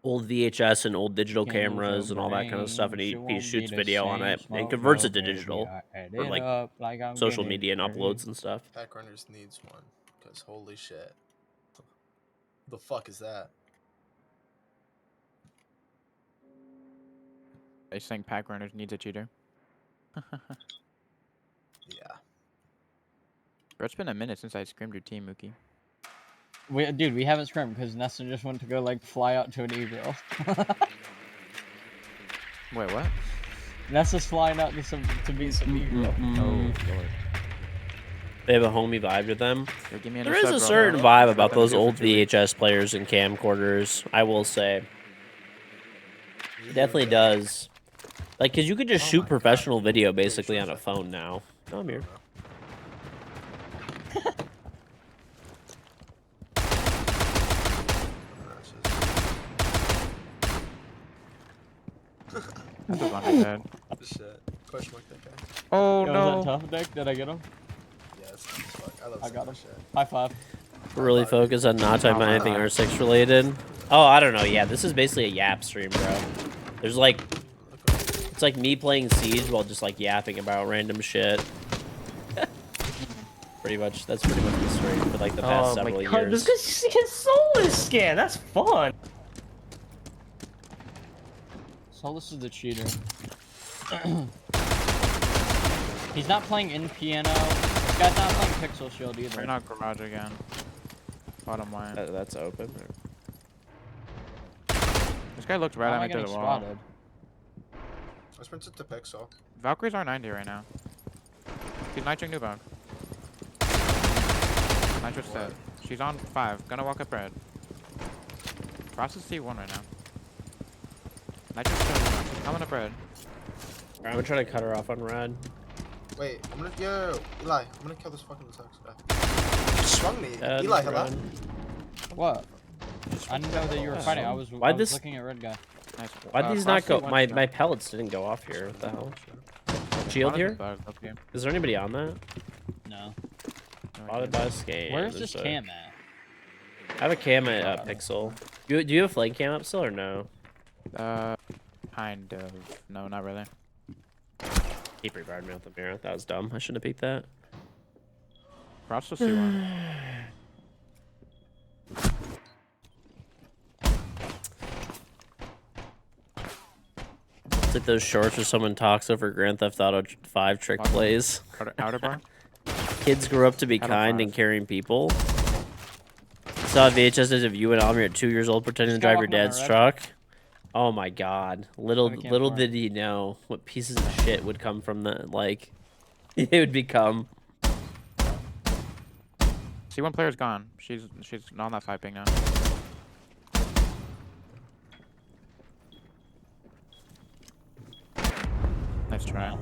old VHS and old digital cameras and all that kind of stuff. And he shoots video on it and converts it to digital for like social media and uploads and stuff. Pack Runners needs one, because holy shit. The fuck is that? I think Pack Runners needs a cheater. Yeah. Bro, it's been a minute since I screamed your team, Mookie. Dude, we haven't scrimmed because Nesta just went to go like fly out to an evil. Wait, what? Nesta's flying out to meet some evil. Oh, Lord. They have a homey vibe to them. Yo, give me There is sub, a bro. certain I vibe forgot about them those to do old for 2 weeks. VHS players and camcorders, I will say. It definitely does. Like, because you could just shoot professional video basically on a phone now. Oh, I'm here. That's a bunch dead. Shit. Question mark that guy. Oh, Yo, no. was that tough, Nick? Did I get him? Yes. Fuck. I love I got that him. shit. High five. We're really focused on not talking about anything R6 related. Oh, I don't know. Yeah, this is basically a yap stream, bro. There's like, it's like me playing Siege while just like yapping about random shit. Pretty much, that's pretty much the stream for like the past several years. This guy's soulless scan. That's fun. Solus is the cheater. He's not playing in piano. This guy's not playing Pixel Shield either. We're not garage again. Bottom line. That's open. This guy looked right How at am I me through getting the wall. spotted? I sprinted to Pixel. Valkyries are 90 right now. She's nitroing new bug. Nitro's dead. She's on 5. Gonna walk up red. Frost is C1 right now. Nitro's still coming up red. Alright, I'm gonna try to cut her off on red. Wait, I'm gonna yo, Eli, I'm gonna kill this fucking sucks guy. You swung me. Dead, Eli, hello? red. What? I didn't know that you were Yeah. fighting. I was Why'd this- looking at red guy. Nice. Why'd these not Frost go? C1 My still. pellets didn't go off here. What the hell? Shield Spawned here? is bugged up here. Is there anybody on that? No. No Spotted idea. by Skate. Where's this cam at? I have a cam at Pixel. Do you have flank cam up still or no? Kind of. No, not really. Keep regarding me with the mirror. That was dumb. I shouldn't have peeked that. Frost is C1. It's like those shorts where someone talks over Grand Theft Auto 5 trick What? plays. Outer bar? Kids grew up to be Out of kind 5. and caring people. Saw VHSs of you and Almir at 2 years old pretending to This guy drive your walking on dad's the red? truck. Oh my god. Little Have a little campfire. did he know what pieces of shit would come from the like it would become. C1 player's gone. She's on that 5 ping now. Nice try.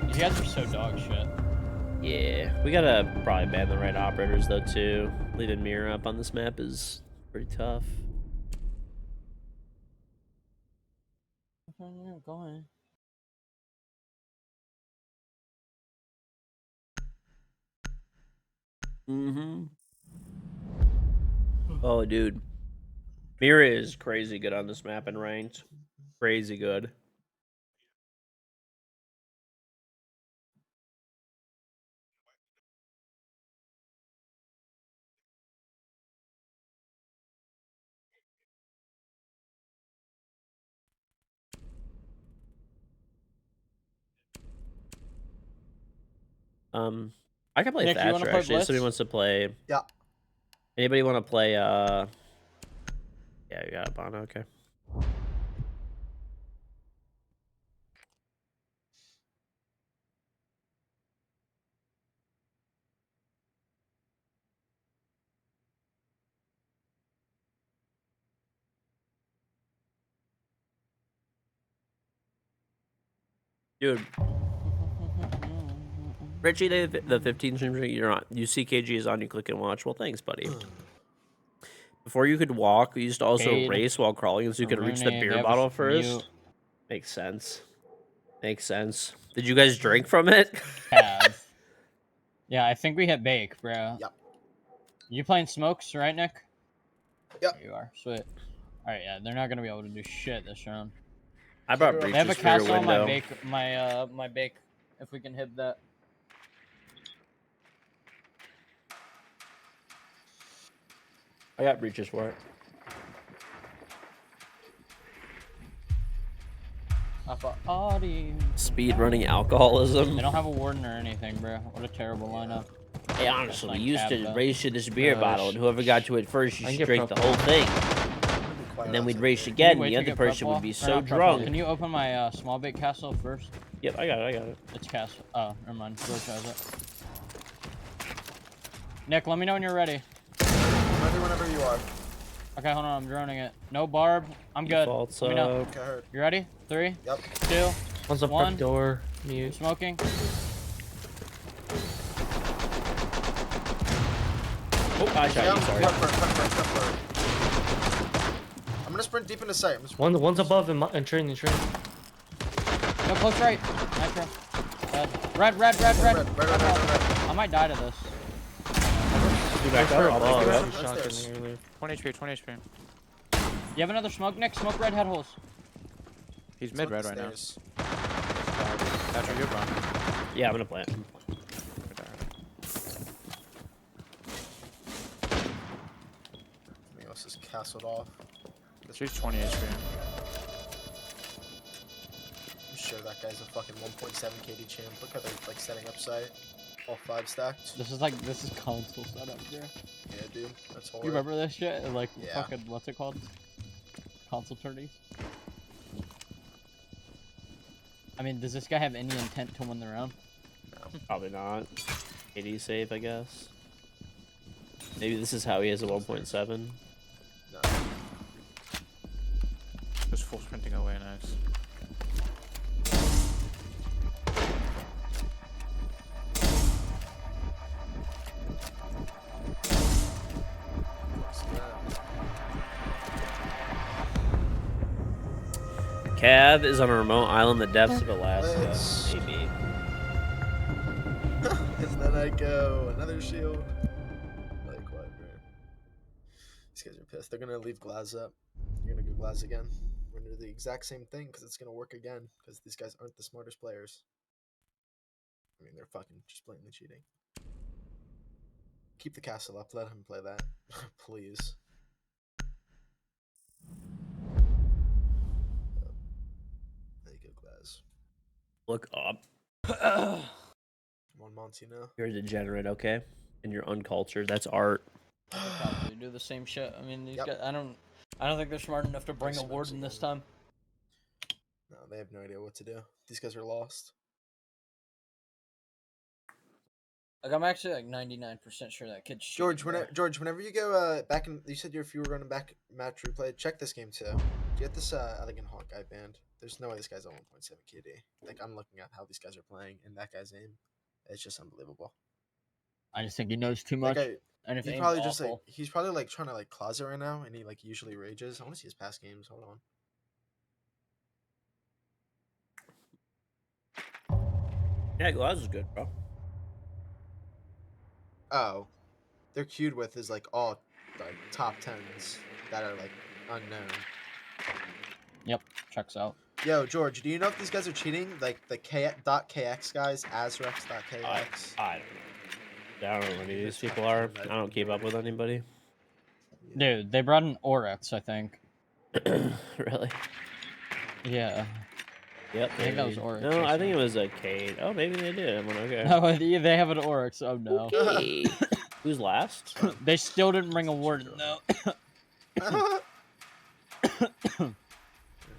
You guys are so dog shit. Yeah, we gotta probably ban the right operators though too. Leaving mirror up on this map is pretty tough. Go ahead. Mm-hmm. Oh, dude. Mirror is crazy good on this map and ranked. Crazy good. I can play Nick, you wanna Thatcher play actually. If somebody Blitz? wants to play. Yeah. Anybody want to play? Yeah, you got it, Bono. Okay. Dude, Richie, the 15 streams you're on. You see KG is on. You click and watch. Well, thanks, buddy. Before you could walk, we used to also Cade, race while crawling, so you could reach the Rooney, they beer have a bottle mute. first. Makes sense. Makes sense. Did you guys drink from it? Have. Yeah, I think we hit bake, bro. Yep. You playing smokes, right, Nick? Yep. There you are. Sweet. Alright, yeah, they're not gonna be able to do shit this round. I brought They They have a breaches for your castle on my window. bake, my bake. If we can hit that. I got breaches for it. Speed running alcoholism. They don't have a warden or anything, bro. What a terrible lineup. Hey, honestly, like we used to Tabitha. race to this beer Oh, bottle, and whoever got to it first, you I should can get drink the prep whole thing. Quiet And then we'd outside race there. again, Can and you wait the to other get prep person ball? would be Or so not prep ball. drunk. Can you open my small bake castle first? Yep, I got it. I got it. It's castle. Oh, never mind. George has it. Nick, let me know when you're ready. I'm ready whenever you are. Okay, hold on. I'm droning it. No barb. I'm good. Defaults Let me know. up. Okay, I heard. You ready? 3, Yep. 2, One's up One. front door. I'm Mute. smoking. Oh, I shot Yeah, you. Sorry. cut. I'm gonna sprint deep into sight. I'm gonna sprint One's above and training. No, close right. Nitro. Red. red. I might die to this. You back up? I'll Oh, back you Red. up. shot Upstairs. earlier. 20 HP, 20 HP. You have another smoke, Nick? Smoke red head holes. He's mid red right now. Stairs. Thatcher, you're gone. Yeah, I'm gonna plant. Something else is castled off. She's 20 HP. I'm sure that guy's a fucking 1.7 KD champ. Look how they're like setting up sight. All 5 stacked. This is console setup, bro. Yeah, dude. That's horrible. You remember this shit? Like, Yeah. fucking, what's it called? Console tourneys? I mean, does this guy have any intent to win the round? Probably not. KD save, I guess. Maybe this is how he has a 1.7. No. Just full sprinting away, nice. What's that? Cav is on a remote island in the depths of Alaska. Let's- Maybe. And then I go another shield. Like what, man? These guys are pissed. They're gonna leave Glaz up. You're gonna go Glaz again. We're gonna do the exact same thing because it's gonna work again. Because these guys aren't the smartest players. I mean, they're fucking just blatantly cheating. Keep the castle up. Let him play that, please. There you go, Glaz. Look up. Come on, Monty, now. You're a degenerate, okay? And you're uncultured. That's art. They probably do the same shit. I mean, these Yep. guys. I don't think they're smart enough to bring a Smokes warden this again. time. No, they have no idea what to do. These guys are lost. Like, I'm actually like 99% sure that kid's George, cheating, bro. George, whenever you go back in, you said if you were running back match replay, check this game too. Get this Elegant Hawk guy banned. There's no way this guy's at 1.7 KD. Like, I'm looking at how these guys are playing and that guy's aim. It's just unbelievable. I just think he knows too That much. guy, And if he's aim's probably just like awful, he's probably like trying to like closet right now, and he like usually rages. I want to see his past games. Hold on. Yeah, Glaz is good, bro. Oh, they're queued with is like all like top 10s that are like unknown. checks out. Yo, George, do you know if these guys are cheating? Like the .kx guys, Azrex.kx. I don't know who any of these people are. I don't keep up with anybody. Dude, they brought in Oryx, I think. Really? Yeah. Yep. I think that was maybe. Oryx No, or I think it was a Kate. Oh, maybe they did. I'm like, okay. No, they have an Oryx. Oh no. Okay. Who's last? They still didn't bring a warden though.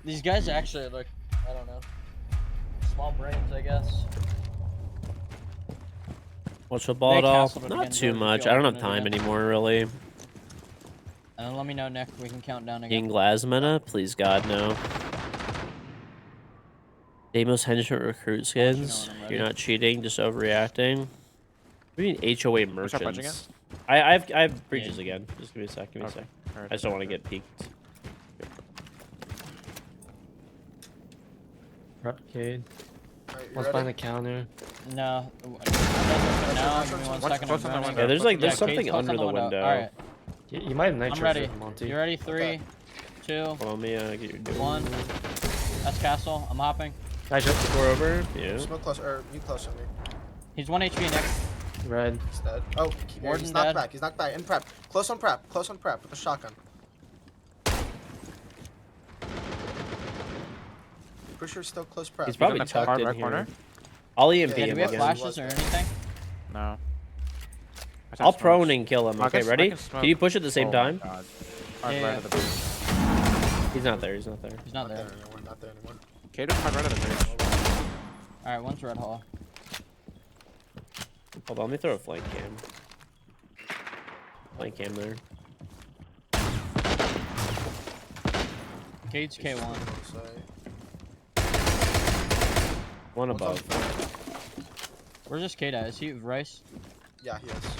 These guys actually look, I don't know, small brains, I guess. Watch football Nick at all? Hasselman Not again, too George, if much. you I wanna don't have join us time again. anymore, really. And then let me know, Nick. We can count down again. King Glasmana? Please, God, no. Damos Henchman recruit skins? when I'm You're ready. not cheating, just overreacting. What do you mean HOA What's up, budget merchants? I have breaches again. Just give me a sec. Give me a Okay. sec. Alright, I just don't want to alright. get peeked. Replicate. Alright, you One's behind ready? the counter. No. No, give me 1 What's- second. what's I'm on the running. window? Yeah, there's like there's Yeah, something Kate's close under on the window. Alright, You might have nitro I'm ready. Monty. You ready? 3, 2, Hold on, let me get your dude. 1. That's Castle. I'm hopping. Nitro. Four over. Yeah. Smoke close, or you close on me. He's 1 HP, Nick. Red. He's dead. Oh, Warden he's knocked dead. back. He's knocked back. In prep. Close on prep. Close on prep with a shotgun. Pretty sure still close prep. He's probably in the tucked far in right here. corner? I'll EMP Yeah, Do him we have again. flashes or anything? No. I I'll sent prone smokes. and kill him. I Okay, can- I ready? can Can you smoke. push at the same Oh my time? God. Hard Yeah, right yeah. of the bridge. He's not there. He's not there. He's not Not there. there anymore. Not there anymore. Kato, hard right of the bridge. Alright, one's Red Hall. Hold on, let me throw a flank cam. Flank cam there. Kate's K1. One above. Where's this Kate at? Is he Rice? Yeah, he is.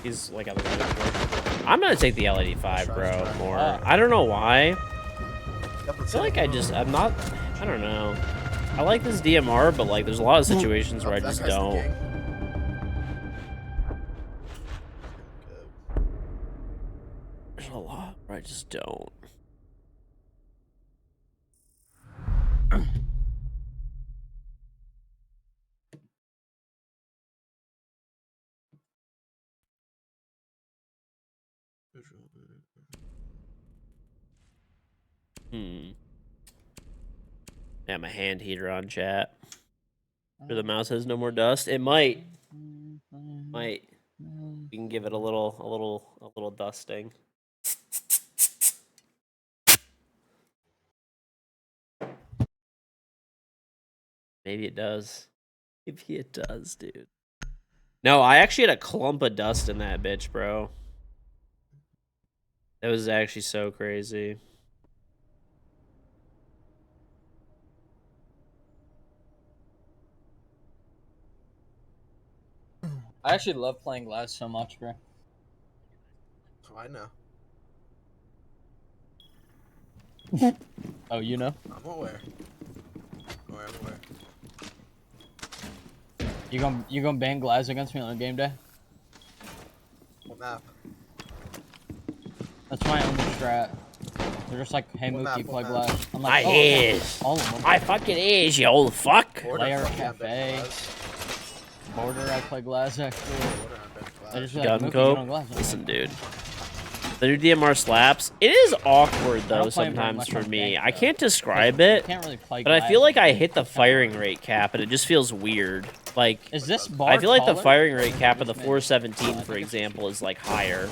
He's like on the right. I'm gonna take the LED5, bro. Try. More. Ah. I don't know why. Yep, I feel like I'm not. I don't know. I like this DMR, but like, there's a lot of situations where I just don't. There's a lot where I just don't. Yeah, my hand heater on chat. Sure the mouse has no more dust. It might. Might. We can give it a little dusting. Maybe it does. Maybe it does, dude. No, I actually had a clump of dust in that bitch, bro. That was actually so crazy. I actually love playing Glass so much, bro. Oh, I know. Oh, you know? I'm aware. I'm aware. You gonna ban Glass against me on game day? What map? That's my only strat. They're just like, hey What map, Mookie, what play map? Glass. I'm My like, oh, okay. is. All of them. My fucking is, you old fuck. Border, Layer fuck yeah, I'm betting Cafe. Glass. Border, I play Glass actually. Border, I'm betting I Glass. just be like, Gun Mookie, cope. get on Glass. I'm Listen, like, dude. The new DMR slaps. It is awkward I though don't play him very sometimes much for on me. bank, I though, can't because describe you it, can't really play but I Glass feel like on I bank. hit the It's kinda firing hard. rate cap, and it just feels weird. Like Is this bar I feel like the taller? firing rate cap of the This man- 417, I for think it's example, is like higher.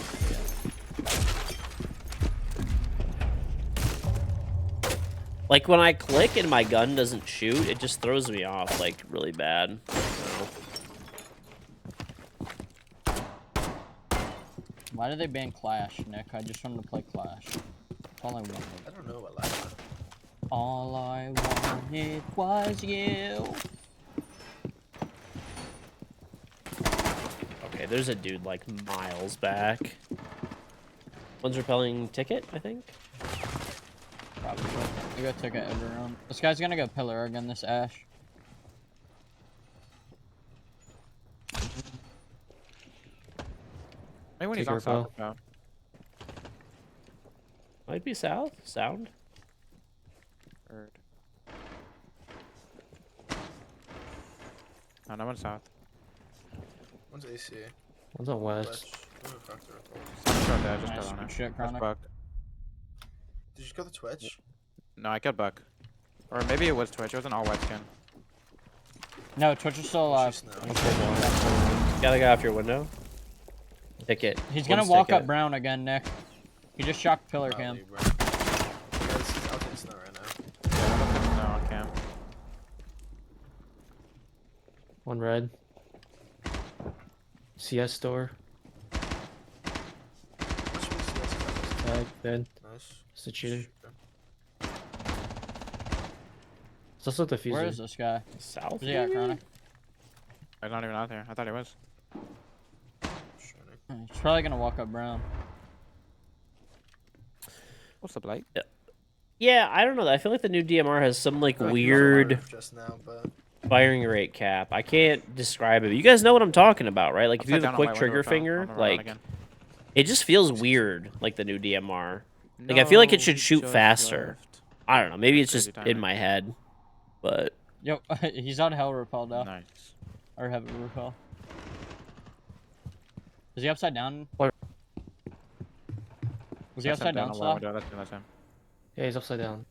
Like when I click and my gun doesn't shoot, it just throws me off like really bad. So, Why did they ban Clash, Nick? I just wanted to play Clash. That's all I wanted. I don't know what last. All I wanted was you. okay, there's a dude like miles back. One's repelling ticket, I think. Probably. I got ticket every round. This guy's gonna go pillar again, this Ash. Maybe when he's Take on your south. bow. No. Might be south. Sound. Third. No, no one's south. One's AC. One's on west. West. Who the fuck's there? Someone's right there. Just Nice, got on good it. shit, That's Chronic. Buck. Did you kill the Twitch? No, I killed Buck. Or maybe it was Twitch. It was an all white skin. No, Twitch is still alive. She's now. Gotta go off your window. Ticket. He's gonna One's walk ticket. up brown again, Nick. He just shocked pillar cam. Probably, bro. Yeah, this is out in the snow right now. Yeah, one of them's now on cam. One red. CS store. Which one is this? Tag. Dead. Nice. It's a cheater. Shooter. It's also the Where is fuser. this guy? South. Where's he at, maybe? Chronic? I'm not even out there. I thought he was. Shining. He's probably gonna walk up brown. What's up, Blake? Yeah, I don't know. I feel like the new DMR has some like I feel weird alive just now, but firing rate cap. I can't describe it. You guys know what I'm talking about, right? Like if you Upside have a down on quick my trigger window, finger, I'm gonna run like again. it just feels weird, like the new DMR. Like, I feel like it should No, shoot just faster. left. I don't know. Maybe it's Crazy just in timing. my head, but Yo, he's on hell repel now. Nice. Or heavy repel. Is he upside down? What? Was he That's him upside down on my still? window. That's him. Yeah, he's upside down.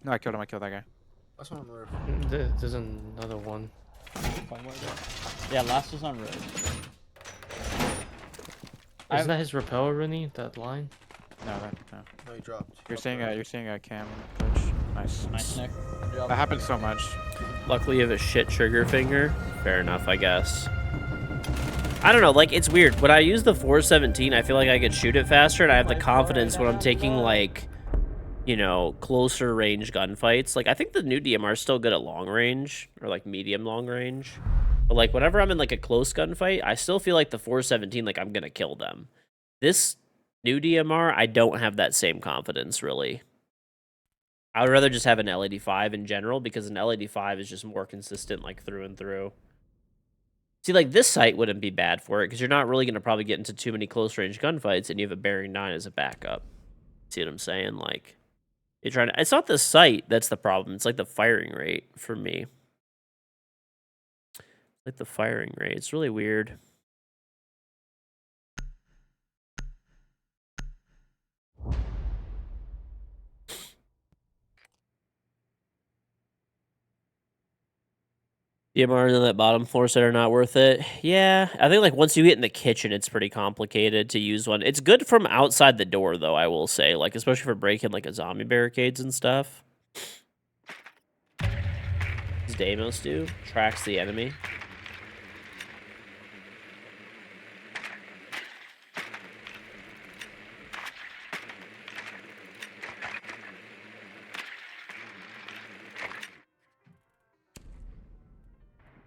No, I killed him. I killed that guy. that's one on the roof. There's another one. Yeah, last was on road. Isn't that his repeller, Rooney? That line? No, no. No, he dropped. You're seeing a cam glitch. Nice. Nice, Nick. That happens so much. luckily you have a shit trigger finger. Fair enough, I guess. I don't know, like, it's weird. When I use the 417, I feel like I could shoot it faster, and I have the confidence when I'm taking, like, you know, closer range gunfights. Like, I think the new DMR is still good at long range, or, like, medium long range. But, like, whenever I'm in, like, a close gunfight, I still feel like the 417, like, I'm gonna kill them. This new DMR, I don't have that same confidence, really. I would rather just have an L85 in general, because an L85 is just more consistent, like, through and through. See, like, this sight wouldn't be bad for it, because you're not really going to probably get into too many close-range gunfights, and you have a bearing 9 as a backup. See what I'm saying? Like, you're trying to... It's not the sight that's the problem. It's, like, the firing rate for me. Like, the firing rate. It's really weird. DMRs on that bottom floor set are not worth it. Yeah, I think like once you get in the kitchen, it's pretty complicated to use one. It's good from outside the door, though, I will say, like especially for breaking like a zombie barricades and stuff. Does Deimos do? Tracks the enemy.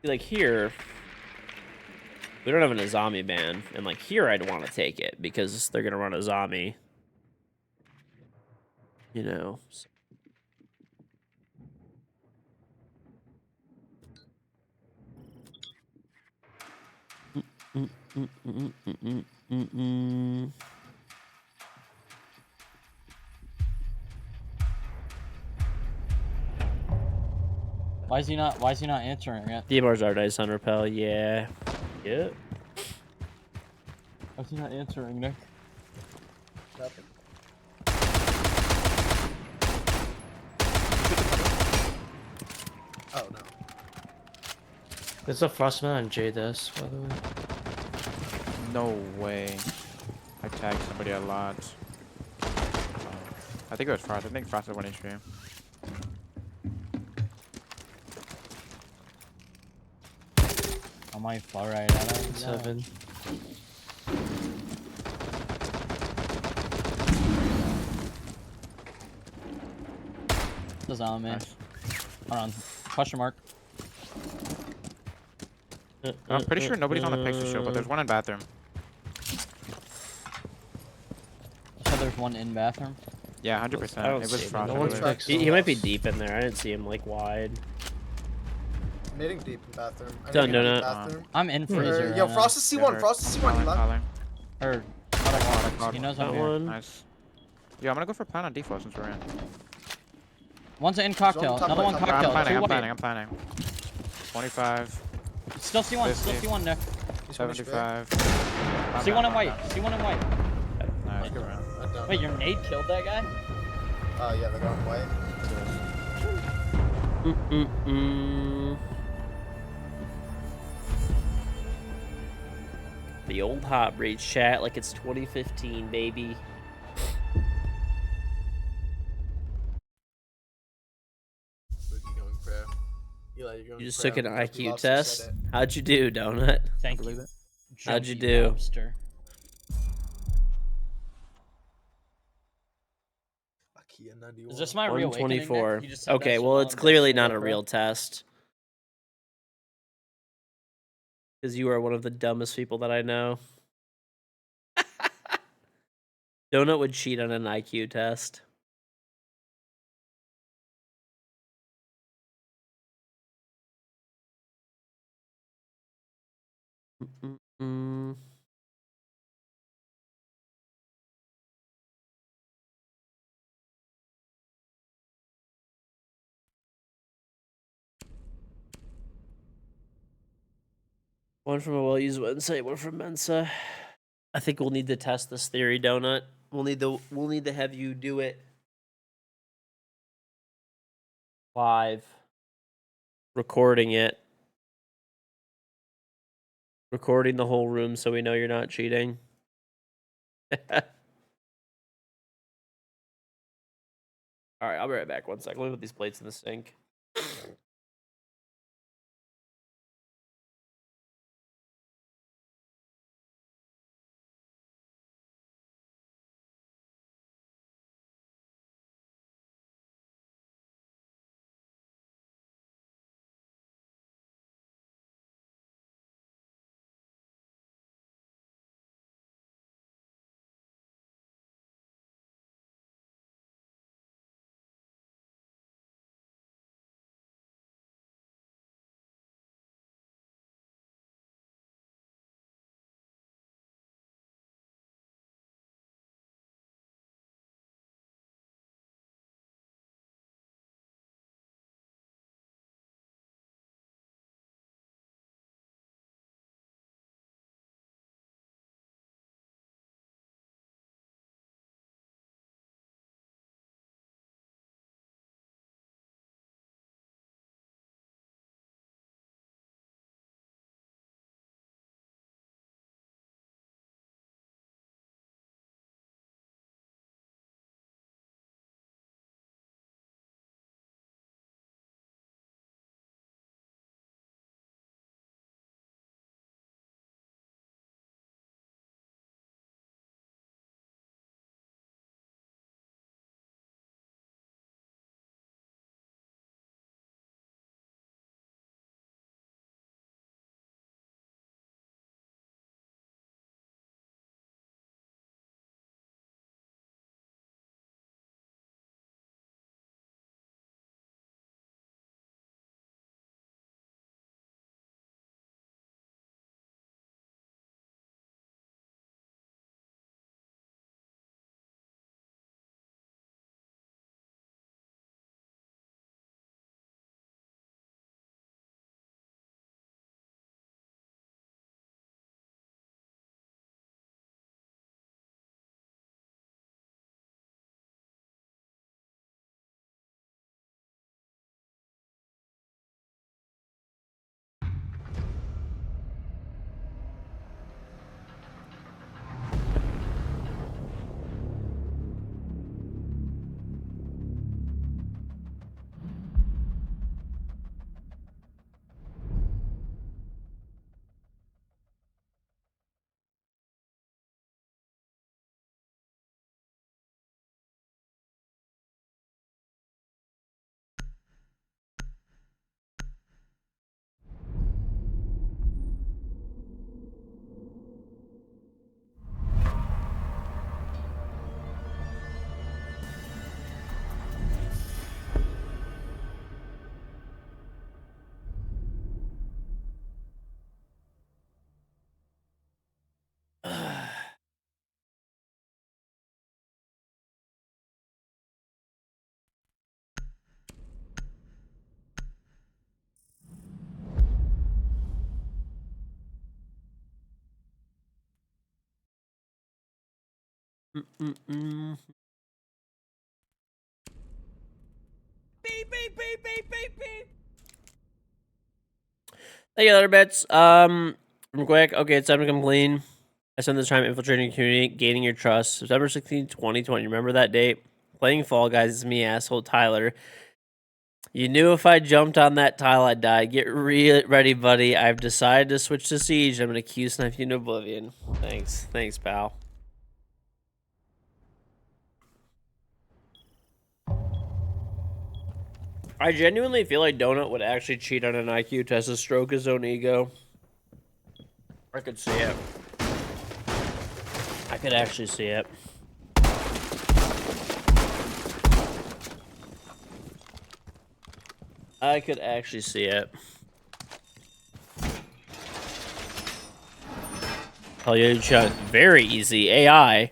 Like here, we don't have an Azami ban, and like here I'd want to take it because they're gonna run Azami. You know. Why is he not answering it? DMR's our dice on repel, yeah. Yep. Why is he not answering, Nick? Nothing. Oh no. There's a Frostman on JDS, by the way. No way. I tagged somebody a lot. I think it was Frost. I think Frost had 1 HP. I might fall right out of it. 7. This is on me. Nice. Hold on. Question mark. I'm pretty sure nobody's on the pixel show, but there's one in bathroom. So there's one in bathroom. Yeah, I don't 100%. It was see him. Frost. No I one's believe. pixel. He might be deep in there. I didn't see him like wide. Knitting deep in bathroom. I Done, knitting deep donut. bathroom. I'm in freezer. Yo, right Frost is C1. Frost is C1. He left. Calling. now. Or Caught he knows That I'm here. one. Nice. Yeah, I'm gonna go for plan on default since we're in. One's in cocktail. top Another right, one top right. cocktail. I'm Two white. planning. 25, Still C1. Still 50. C1, Nick. He's finished big. 75. C1 and white. C1 and white. Nice, good round. I don't Wait, know. your nade killed that guy? Yeah, they're going white. The old hot breach chat like it's 2015, baby. What are you going for? Eli, you're going You just for took an Turkey IQ Lobster test. said it. How'd you do, Donut? Thank believe you. it. How'd you Junkie do? Lobster. IKEA 91. Is this my reawakening? Nick? 124. You just said Okay, that, so well, now it's I'm clearly destined to not a go real pro? test. Because you are one of the dumbest people that I know. Donut would cheat on an IQ test. Mm-mm-mm. One from a well-used website, one from Mensa. I think we'll need to test this theory, Donut. We'll need to have you do it live. Recording it. Recording the whole room so we know you're not cheating. All right, I'll be right back. 1 second. Let me put these plates in the sink. Mm-mm-mm. Beep, beep, beep, beep, beep, beep. Thank you, other bits. Real quick. Okay, it's time to come clean. I spent this time infiltrating the community, gaining your trust. September 16, 2020. Remember that date? Playing Fall Guys is me, asshole Tyler. You knew if I jumped on that tile, I'd die. Get ready, buddy. I've decided to switch to Siege. I'm gonna Q-snipe you in Oblivion. Thanks. Thanks, pal. I genuinely feel like Donut would actually cheat on an IQ test to stroke his own ego. I could see it. I could actually see it. I could actually see it. Oh, you shot very easy. AI.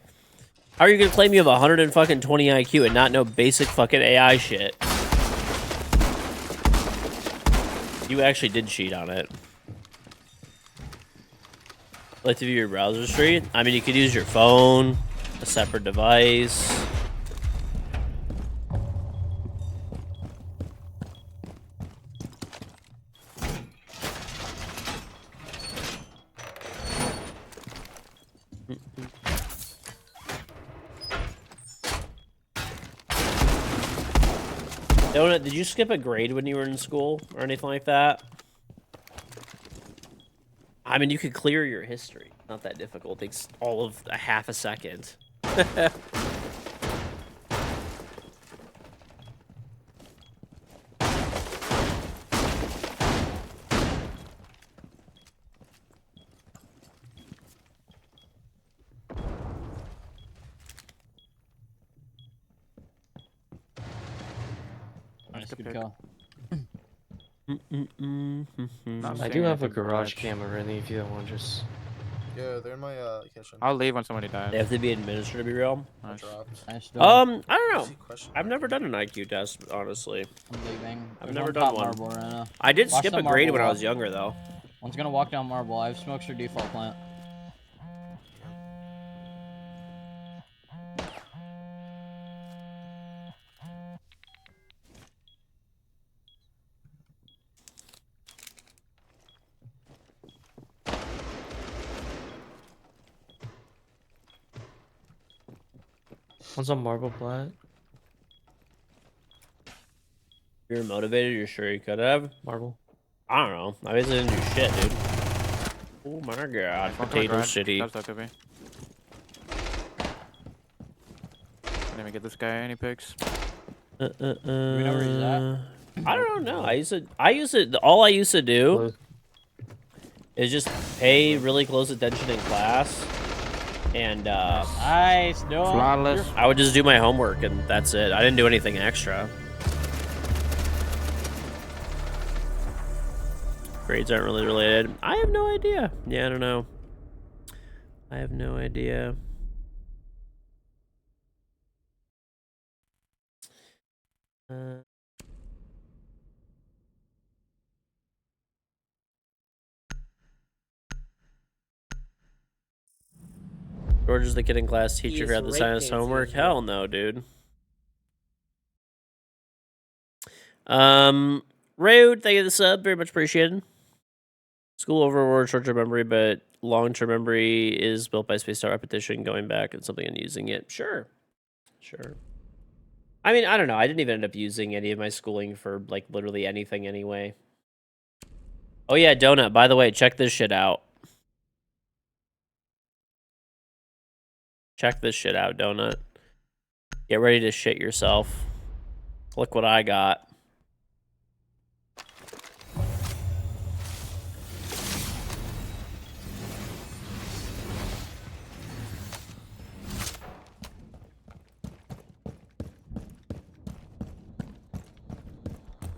How are you gonna claim you have 120 IQ and not know basic fucking AI shit? You actually did cheat on it. Like to view your browser history? I mean, you could use your phone, a separate device. Donut, did you skip a grade when you were in school or anything like that? I mean, you could clear your history. Not that difficult. It takes all of a half a second. Nice, good good pick. call. Not I seeing do have a anything garage much. camera ready if you want just. Yeah, they're in my kitchen. I'll leave when somebody dies. They have to be administered to be real. I Nice. dropped. Nice. I don't I know. see question I've mark never here. done an IQ test, honestly. I'm leaving. I've There's never one done top one. marble right now. I did Watch skip the a grade marble when I walk. was younger, though. One's gonna walk down marble. I have smokes for default plant. One's on marble plat. If you're motivated, you're sure you could have. Marble. I don't know. I basically didn't do shit, dude. Oh my god. One for the Potato garage. City. That's that to be. Didn't even get this guy any picks. Do we know where he's at? I don't know. All I used to do Blue. is just pay really close attention in class. And Nice, Noah. Flawless. I would just do my homework and that's it. I didn't do anything extra. Grades aren't really related. I have no idea. Yeah, I don't know. I have no idea. George is the kid in class teacher is who had the science breakdancing homework. as Hell well. no, dude. Rude, thank you for the sub. Very much appreciated. School overrode short-term memory, but long-term memory is built by spaced out repetition, going back and something and using it. Sure. Sure. I mean, I don't know. I didn't even end up using any of my schooling for, like, literally anything anyway. Oh, yeah, Donut. By the way, check this shit out. Check this shit out, Donut. Get ready to shit yourself. Look what I got.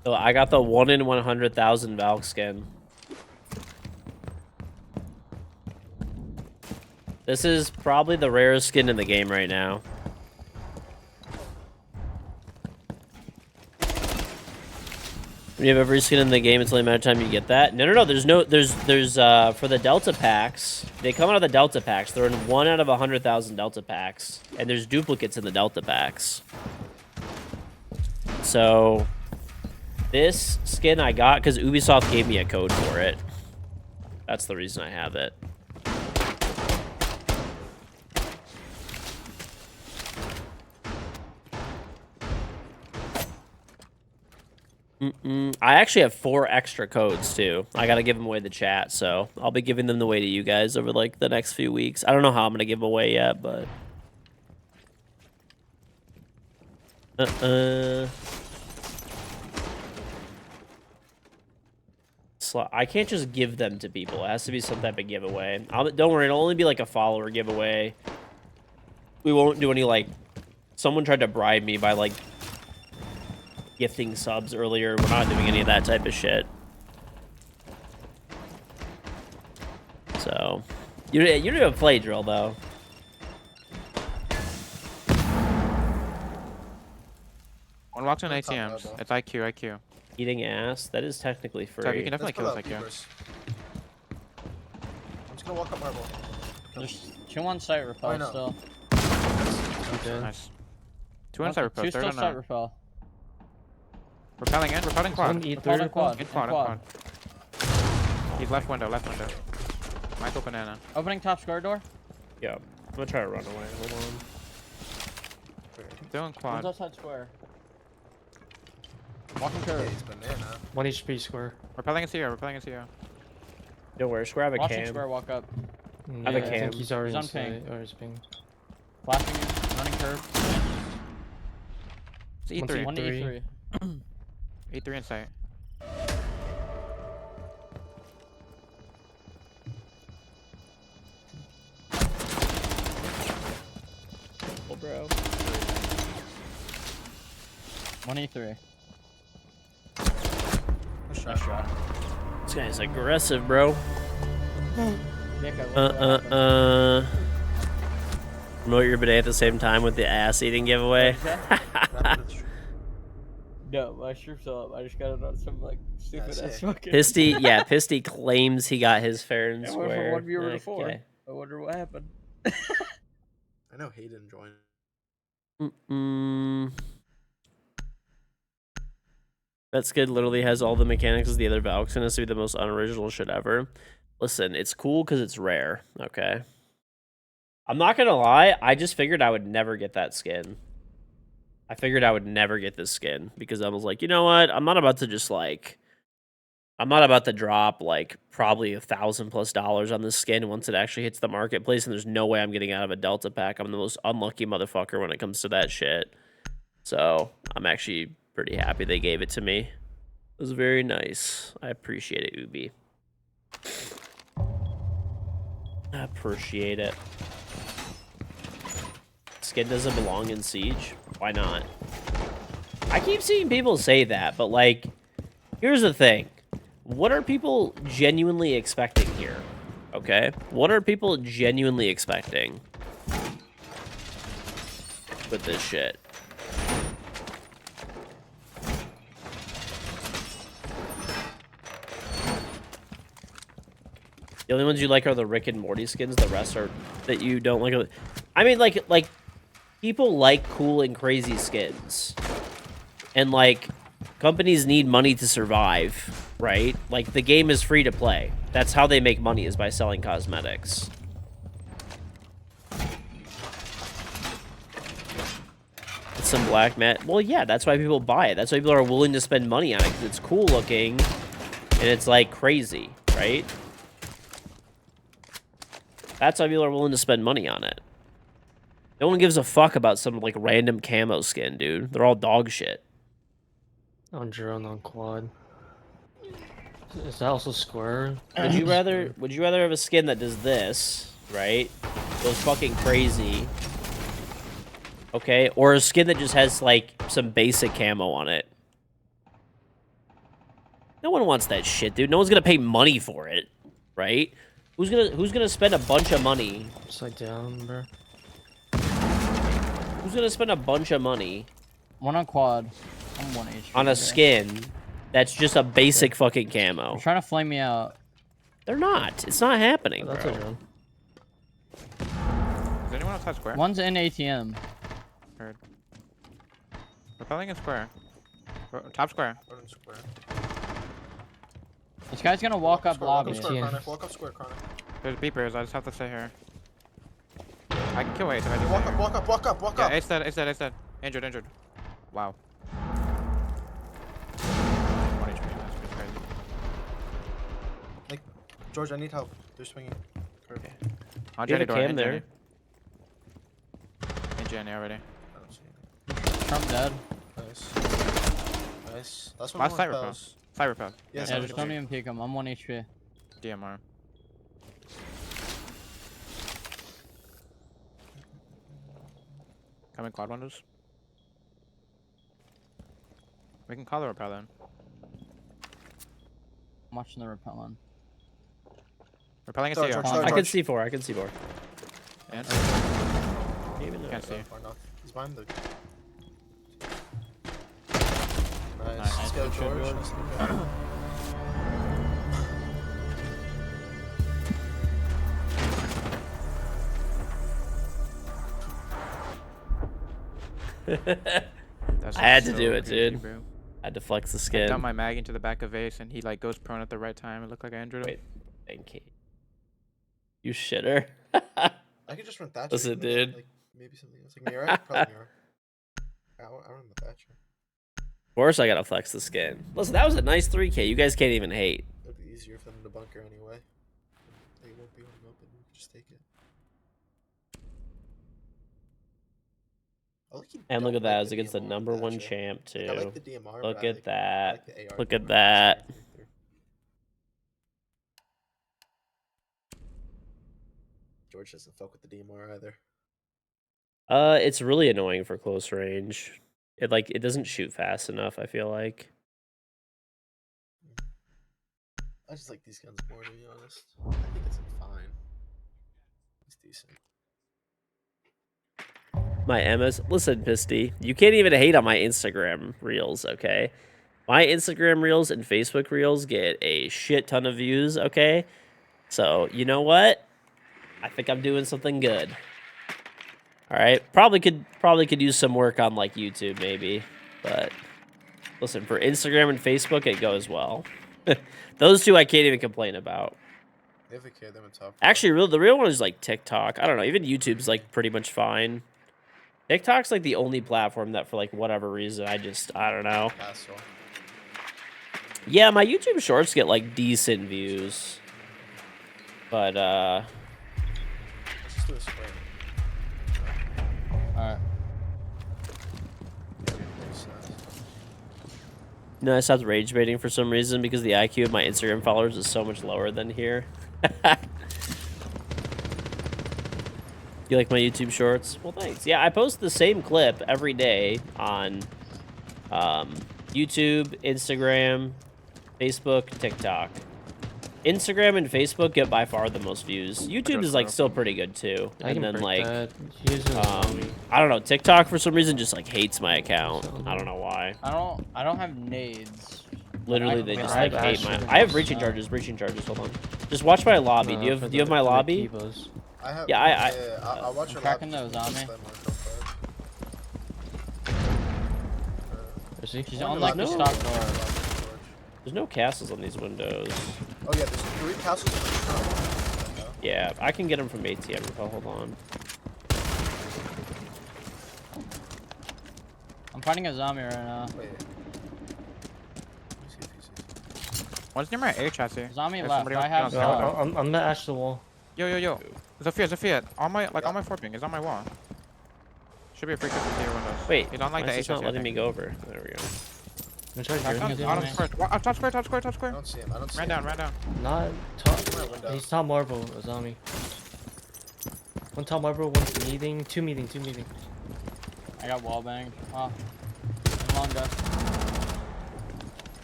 So I got the 1 in 100,000 Valk skin. This is probably the rarest skin in the game right now. When you have every skin in the game, it's only a matter of time you get that. No. There's for the Delta packs. They come out of the Delta packs. They're in 1 out of 100,000 Delta packs, and there's duplicates in the Delta packs. So this skin I got because Ubisoft gave me a code for it. That's the reason I have it. I actually have 4 extra codes too. I gotta give them away to the chat, so I'll be giving them away to you guys over like the next few weeks. I don't know how I'm gonna give them away yet, but I can't just give them to people. It has to be some type of giveaway. Don't worry, it'll only be like a follower giveaway. We won't do any like. Someone tried to bribe me by like gifting subs earlier. We're not doing any of that type of shit. So, you didn't even play drill though. One walks in Don't talk ATMs. about It's IQ. Eating ass. That is technically free. So you can definitely Let's kill pull us out IQ. peepers. I'm just gonna walk up marble. There's 2 on site repel Why not? still. Okay. Nice. 2 inside repel. 2 Third still on site repel. repelling in. Repelling One quad. E3. Repelling quad. In quad. quad. He's left window. Michael banana. Opening top square door. Yeah. I'm gonna try to run away. Hold on. Doing One's quad. outside square. Walking Yeah, curve. he's banana. 1 HP square. Repelling is here. Don't worry. Square have a Watching cam. square walk up. Yeah, have a I think cam. he's already He's on inside. Or he's ping. Flashing you. Running curve. It's E3. One to E3. E3. E3 inside. Oh, bro. One E3. Nice Nice shot. shot. This guy's aggressive, bro. Nick, I wonder what happened. Promote your bidet at the same time with the ass eating giveaway. No, my shirt's up. I just got it on some like stupid That's ass it. fucking. Pisty claims he got his fair and I went square. from 1 viewer to 4. Okay. I wonder what happened. I know Hayden joined. That skid literally has all the mechanics as the other Valks and has to be the most unoriginal shit ever. Listen, it's cool because it's rare, okay? I'm not gonna lie, I just figured I would never get that skin. I figured I would never get this skin because I was like, you know what? I'm not about to just like... I'm not about to drop like probably $1,000+ on this skin once it actually hits the marketplace, and there's no way I'm getting out of a Delta pack. I'm the most unlucky motherfucker when it comes to that shit. So I'm actually pretty happy they gave it to me. It was very nice. I appreciate it, Ubi. I appreciate it. Skin doesn't belong in Siege? Why not? I keep seeing people say that, but like, here's the thing. What are people genuinely expecting here? Okay? What are people genuinely expecting with this shit? The only ones you like are the Rick and Morty skins. The rest are that you don't like. I mean, like people like cool and crazy skins, and like companies need money to survive, right? Like the game is free to play. That's how they make money, is by selling cosmetics. It's some black mat. Well, yeah, that's why people buy it. That's why people are willing to spend money on it, because it's cool looking and it's like crazy, right? That's why people are willing to spend money on it. No one gives a fuck about some like random camo skin, dude. They're all dog shit. On drone on quad. Is that also square? Would you rather have a skin that does this, right? Goes fucking crazy. Okay, or a skin that just has like some basic camo on it? No one wants that shit, dude. No one's gonna pay money for it, right? Who's gonna spend a bunch of money? Upside down, bro. Who's gonna spend a bunch of money One on quad. I'm 1 HP. on a skin That's just a basic fucking They're camo. trying to flame me out. They're not. It's not happening, Oh, that's bro. a drone. Is anyone outside square? One's in ATM. Heard. Repelling in square. Top square. Run in square. This guy's gonna walk up Square, walk lobby. up square, Yeah. Chronic. Walk up square, Chronic. There's beepers. I just have to stay here. I can kill Ace if I just Walk stay up, here. walk up, walk up, walk Yeah, up. Ace dead. Ace dead. Ace dead. Injured. Injured. Wow. 1 HP. That's pretty crazy. George, I need help. They're swinging. Curve. On You have Jenny a door. cam In there. Jenny. In Jenny already. I don't see anything. Trump dead. Nice. Nice. Last one. Last more side repel. repels. Side repel. Yeah, Yeah, side just repel. don't even peek him. I'm 1 HP. DMR. Coming quad windows. We can call the repel then. I'm watching the repellent. Repelling is George, here. George, I George. can see 4. I can see 4. And Even can't see. Or not. He's behind the. Nice. Nice. Let's go, Good shit, George. George. Nice to meet you. That's I had to so do it, crazy, dude. Bro. I had to flex the I skin. dumped my mag into the back of Ace and he like goes prone at the right time. It looked like I injured him. Wait. Thank you. You shitter. I could just run Thatcher. Listen, maybe, dude. Like, maybe something else. Like Mira? Probably Mira. I run the Thatcher. Of course I gotta flex the skin. Listen, that was a nice 3K. You guys can't even hate. It'd be easier for them to bunker anyway. They won't be holding open. You can just take it. I like you And look don't at that. like It was the against the DMR on number 1 Thatcher. champ, too. Like, I like the DMR. Look but I at like, that. I like the AR Look at more. that. George doesn't fuck with the DMR either. It's really annoying for close range. It doesn't shoot fast enough, I feel like. I just like these guns more, to be honest. I think it's fine. It's decent. My MS. Listen, Pisty, you can't even hate on my Instagram reels, okay? My Instagram reels and Facebook reels get a shit ton of views, okay? So, you know what? I think I'm doing something good. All right, probably could use some work on like YouTube maybe, but listen, for Instagram and Facebook it goes well. Those two I can't even complain about. They have a kid, them in top. Actually, the real one is like TikTok. I don't know. Even YouTube's like pretty much fine. TikTok's like the only platform that, for like whatever reason, I don't know. Castle. Yeah, my YouTube shorts get like decent views, but Let's just do a square. Alright. Makes sense. no, I stopped rage baiting for some reason because the IQ of my Instagram followers is so much lower than here. You like my YouTube shorts? Well, thanks. Yeah, I post the same clip every day on YouTube, Instagram, Facebook, TikTok. Instagram and Facebook get by far the most views. YouTube is like still pretty good too. I And can then break like that. Use a zombie. I don't know, TikTok for some reason just like hates my account. I don't know why. I don't have nades. Literally, I- they I just have like hate my. Asher I have and breaching Ross. charges. Hold on. Just watch my lobby. No, Do you for have my the lobby? Kivas. I have. Yeah, I'll watch I'm your tracking lobby, those just on me. let Marco play. Is he? She's One on to like the lobby, stop George. door. There's no castles on these windows. Oh yeah, there's 3 castles in the front. Yeah, I can get them from ATM. Oh, hold on. I'm fighting a zombie right now. Wait. Let me see if he sees. One's near my A chassis. Zombie There's left. somebody I else have down there. Zombie. I'm gonna ash the wall. Yo. Zafia. On my on my 4 ping. He's on my wall. Should be a free kill from here windows. Wait, He's on like why the is A this not chassis. letting me go over? There we go. I'm trying to Tracking get his him. Out of zombie. square. Top square. I Square. don't see him. I don't see Ran him. down. Not top. He's in my window. He's top marble, a zombie. One top marble, one's meeting, two meeting. I got wall banged. Oh. I'm long death.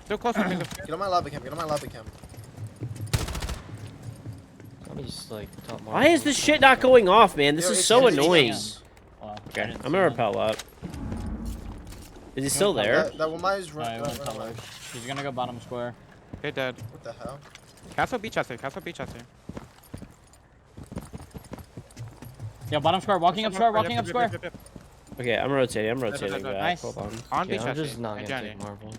Still close to me. Zafia. Get on my lobby cam. Zombie's like top marble. Why is this shit not going off, man? This Yo, is it's so just annoying. hands. Wow. Okay, I didn't I'm see gonna him. repel up. Is he still there? That one is Alright, run one away. color. He's gonna go bottom square. They dead. What the hell? Castle B chest here. Castle B chest here. Yeah, bottom square. Walking up square. Walking up square. Okay, I'm rotating. I'm no, rotating no. back. Nice. Hold on. On B Yeah, I'm chest. just not And gonna Johnny. take marble.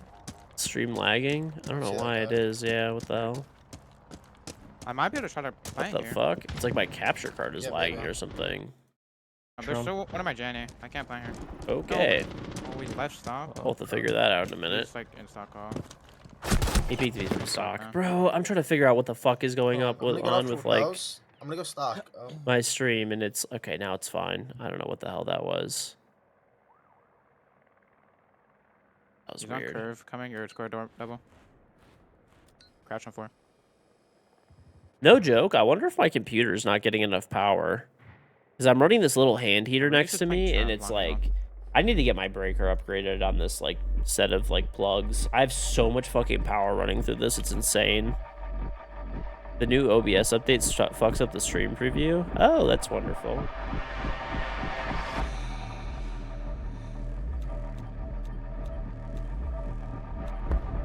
Stream lagging? I don't know See that why it guy? is. Yeah, what the hell? I might be able to try to What play the here. fuck? It's like my capture card is Yeah, lagging maybe. or something. There's Trump. still one of my Johnny. I can't play here. Okay. Oh, we left stock. We'll have to figure that out in a minute. He's like in stock call. He peeked me from stock. Okay. Bro, I'm trying to figure out what the fuck is going up I'm gonna with, get on off with to like house. I'm gonna go stock. Oh. my stream, and it's okay. Now it's fine. I don't know what the hell that was. That was He's on weird. curve. Coming. Your square door double. Crash on 4. No joke. I wonder if my computer's not getting enough power. Because I'm running this little hand heater Maybe next just to playing me, and Trump it's long like I need to get my breaker upgraded on this like set of like plugs. I have so much fucking power running through this. It's insane. The new OBS update fucks up the stream preview. Oh, that's wonderful.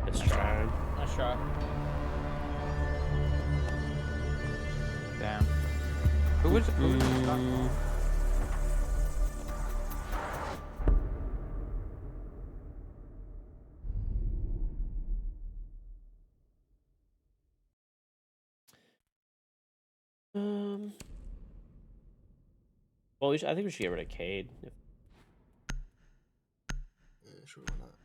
Just trying. Nice try. Damn. Who was in stock? Mm. Well, I think we should get rid of Cade. Yeah, sure, why not?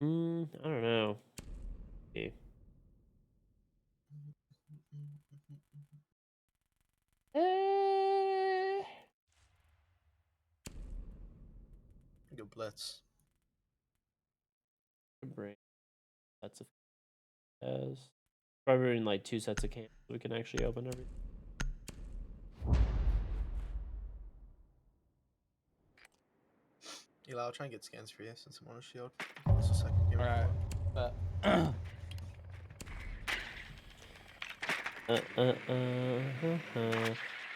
I don't know. Okay. Go blitz. Break. That's a as probably in like 2 sets of cans so we can actually open every. Eli, I'll try and get scans for you since I'm on a shield. Just a second. Give me Alright. one. But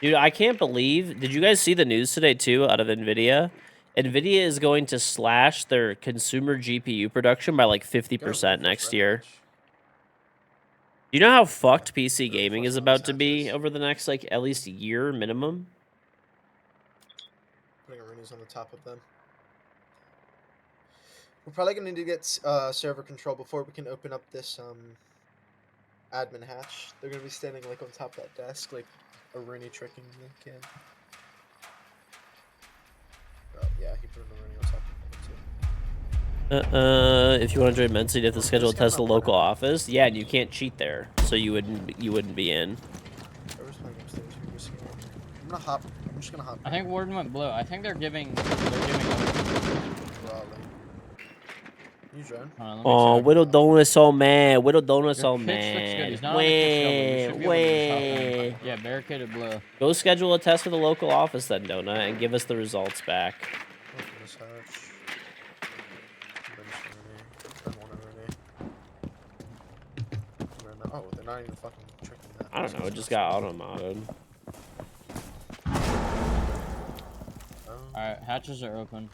Dude, I can't believe. Did you guys see the news today too? Out of Nvidia, Nvidia is going to slash their consumer GPU production by like 50% next year. Do you know how fucked PC gaming is about to be over the next like at least year minimum? Putting arenas on the top of them. We're probably gonna need to get server control before we can open up this admin hatch. They're gonna be standing like on top of that desk, like a Rooney tricking the kid. Oh yeah, he put an Rooney on top of it too. If you want to join Mensa, you have to Well, schedule a this guy's test at the not local running. office. Yeah, and you can't cheat there, so you wouldn't be in. Whoever's playing upstairs, who's risking it. I'm gonna hop. I'm just gonna hop. I think Warden went blue. I think they're giving. Probably. You join? Hold on, let me Oh, check. Widow Donut so mad. Widow Donut so Your pitch looks good. mad. He's not on the pitch double. You should be able to just hop Wait. in. Yeah, barricaded blue. Go schedule a test for the local office then, Donut, and give us the results back. Open this hatch. Bench Rooney. Burn one already. Oh, they're not even fucking tricking that. I don't know. It just got auto-modded. Oh. Alright, hatches are open.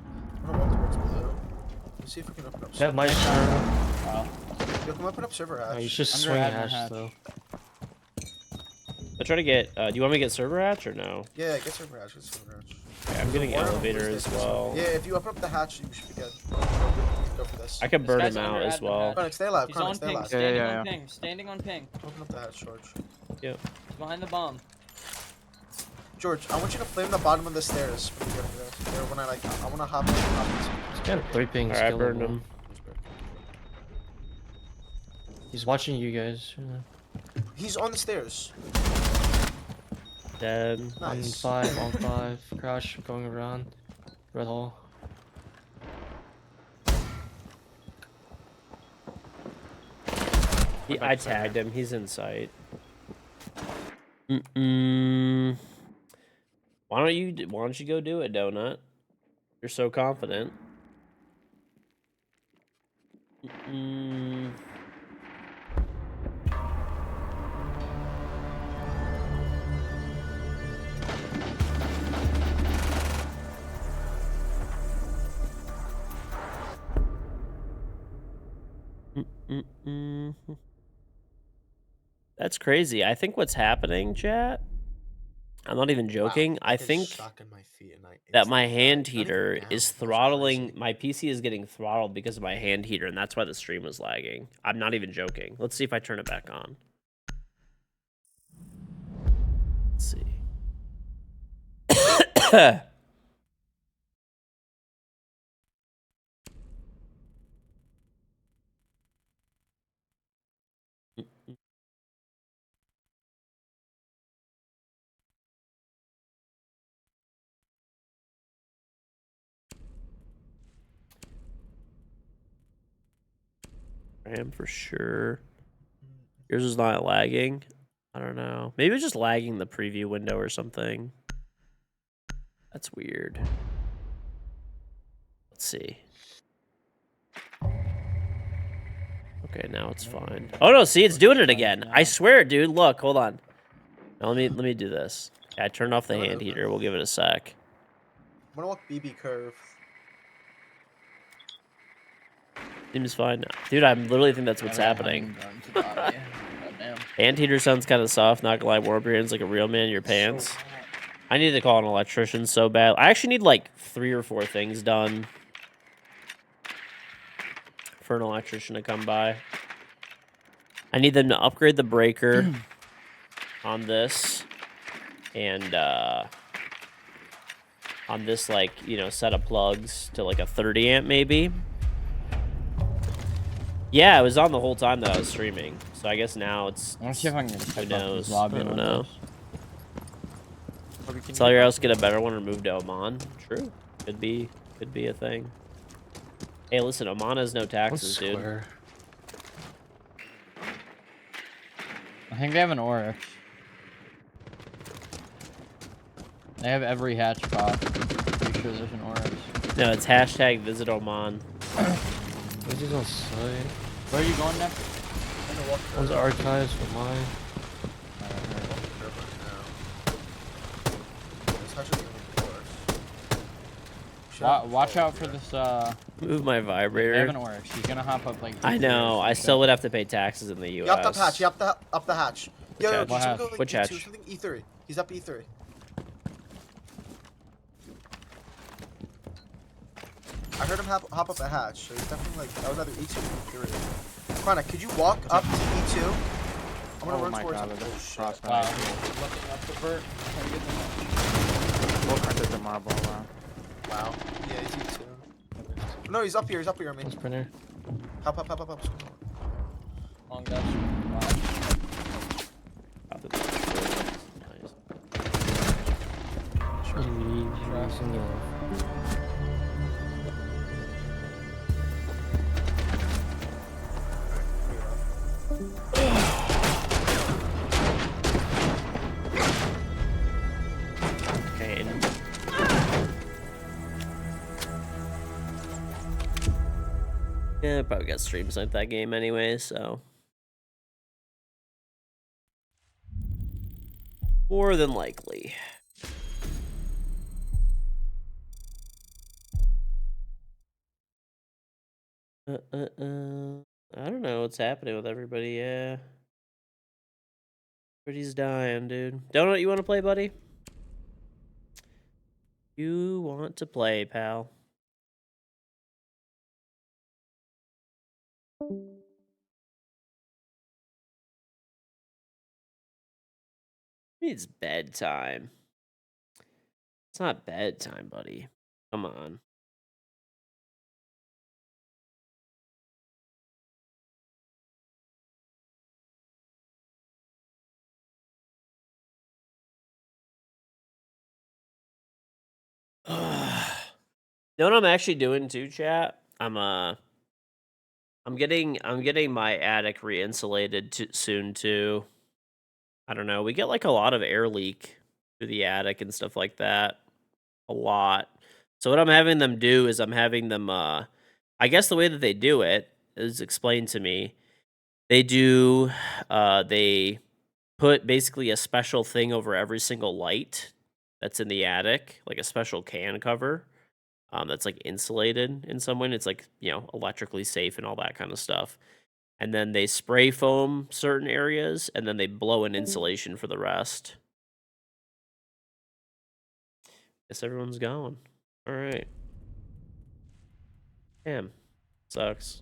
I'm gonna walk towards blue. Let's see if we can open up That server. might turn. Wow. Yo, come open up server hatch. Oh, you should Under swing admin hatch hatch. though. I try to get. Do you want me to get server hatch or no? Yeah, get server hatch. Get server hatch. Okay, I'm getting One of them elevator plays as this. well. Yeah, if you open up the hatch, you should be good. Go for this. I could This burn guy's him out under as admin well. hatch. Chronic, stay alive. He's Chronic, on stay ping. alive. Standing yeah, on yeah. ping. Standing on ping. Open up the hatch, George. Yep. He's behind the bomb. George, I want you to flame the bottom of the stairs when you get over there. Or when I like, I want to hop. He's got 3 pings. Alright, I burned him. He's watching you guys. He's on the stairs. Dead. On Nice. 5, on 5. Crash going around. Red hole. I tagged him. He's in sight. Why don't you go do it, Donut? You're so confident. That's crazy. I think what's happening, chat. I'm not even joking. Wow, I that is think shocking my feet and I that my instantly died. hand Not even heater now. is That's throttling. crazy. My PC is getting throttled because of my hand heater, and that's why the stream was lagging. I'm not even joking. Let's see if I turn it back on. Let's see. RAM for sure. Yours is not lagging. I don't know. Maybe it's just lagging the preview window or something. That's weird. Let's see. Okay, now it's fine. Oh no, see, it's doing it again. I swear, dude. Look, hold on. Now, let me do this. Yeah, I turned off the No, no, hand no. heater. We'll give it a sec. I'm gonna walk BB curve. Seems fine now. Dude, I literally think that's what's happening. Hand heater sounds kind of soft. Not gonna lie, warm your hands like a real man in your pants. I need to call an electrician so bad. I actually need like 3 or 4 things done for an electrician to come by. I need them to upgrade the breaker on this, and on this, like, you know, set of plugs to like a 30 amp maybe. Yeah, it was on the whole time that I was streaming. So I guess now it's. I want to see if I can Who type up knows? this lobby. I don't know. Or we can Tell do your that. house get a better one or move to Oman. True. Could be a thing. Hey, listen, Oman has no What's taxes, dude. square? I think they have an Oryx. They have every hatch spot. Pretty sure there's an Oryx. No, it's hashtag visit Oman. What's this on site? Where are you going, Nick? I'm gonna walk One's curve. archives for mine. Curve right now. This hatch is gonna be worse. Should have Watch fall out for here. this. Move my They have vibrator. an Oryx. He's gonna hop up like. I two know. stairs I and still shit. would have to pay taxes in the U.S. He up the hatch. He up the hatch. Yo, hatch? can What someone go hatch? like Which E2 hatch? or something? E3. He's up E3. I heard him hop up a hatch, so he's definitely like, that was either E2 or E3. Chronic, could you walk up to E2? I'm gonna Oh run my towards god, him. that Oh just shit. crossed my Wow. mind. Looking up the vert. Trying to get the We'll print it the marble. Wow. Yeah, he's E2. No, he's up here, I mean. What's printer? Hop up. long dash. Nice. Using the Okay. Yeah, I probably got streams like that game anyway, so. More than likely. I don't know what's happening with everybody, yeah. Everybody's dying, dude. Donut, you want to play, buddy? You want to play, pal. It's bedtime. It's not bedtime, buddy. Come on. You know what I'm actually doing too, chat? I'm getting my attic re-insulated soon too. I don't know. We get like a lot of air leak through the attic and stuff like that. A lot. So what I'm having them do is I'm having them I guess the way that they do it is explained to me. They do they put basically a special thing over every single light that's in the attic, like a special can cover. That's like insulated in some way. And it's like, you know, electrically safe and all that kind of stuff. and then they spray foam certain areas, and then they blow in insulation for the rest. Guess everyone's going. All right. Damn. Sucks.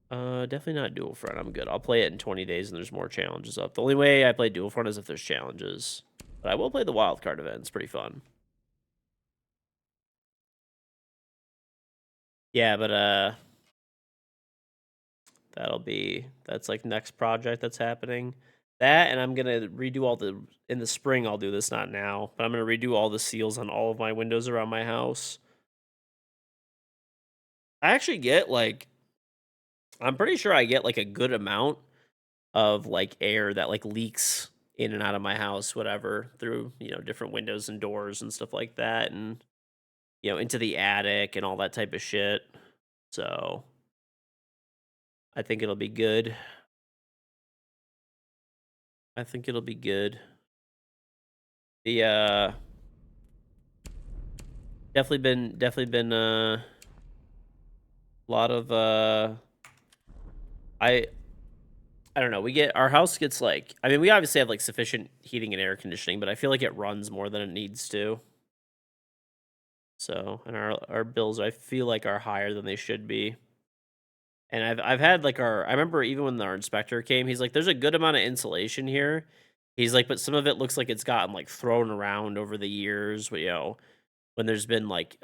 Definitely not dual front. I'm good. I'll play it in 20 days and there's more challenges up. The only way I play dual front is if there's challenges. But I will play the wildcard event. It's pretty fun. Yeah, but that's like next project that's happening. That, and I'm gonna redo all in the spring I'll do this, not now, but I'm gonna redo all the seals on all of my windows around my house. I actually get like, I'm pretty sure I get like a good amount of like air that like leaks in and out of my house, whatever, through, different windows and doors and stuff like that, and into the attic and all that type of shit. So I think it'll be good. I think it'll be good. The definitely been a lot of I don't know. Our house gets like, I mean, we obviously have like sufficient heating and air conditioning, but I feel like it runs more than it needs to. So, and our bills I feel like are higher than they should be. And I've had like I remember even when our inspector came, he's like, there's a good amount of insulation here. He's like, but some of it looks like it's gotten like thrown around over the years, but when there's been like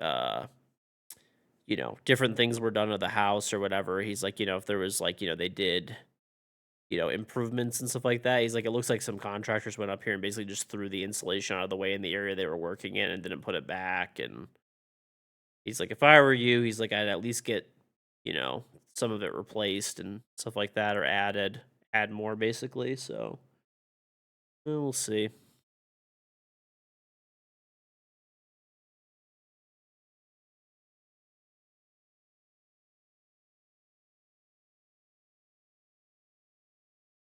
different things were done to the house or whatever. He's like, if there was like, they did improvements and stuff like that. He's like, it looks like some contractors went up here and basically just threw the insulation out of the way in the area they were working in and didn't put it back. And he's like, if I were you, he's like, I'd at least get, some of it replaced and stuff like that, or add more basically. So we'll see.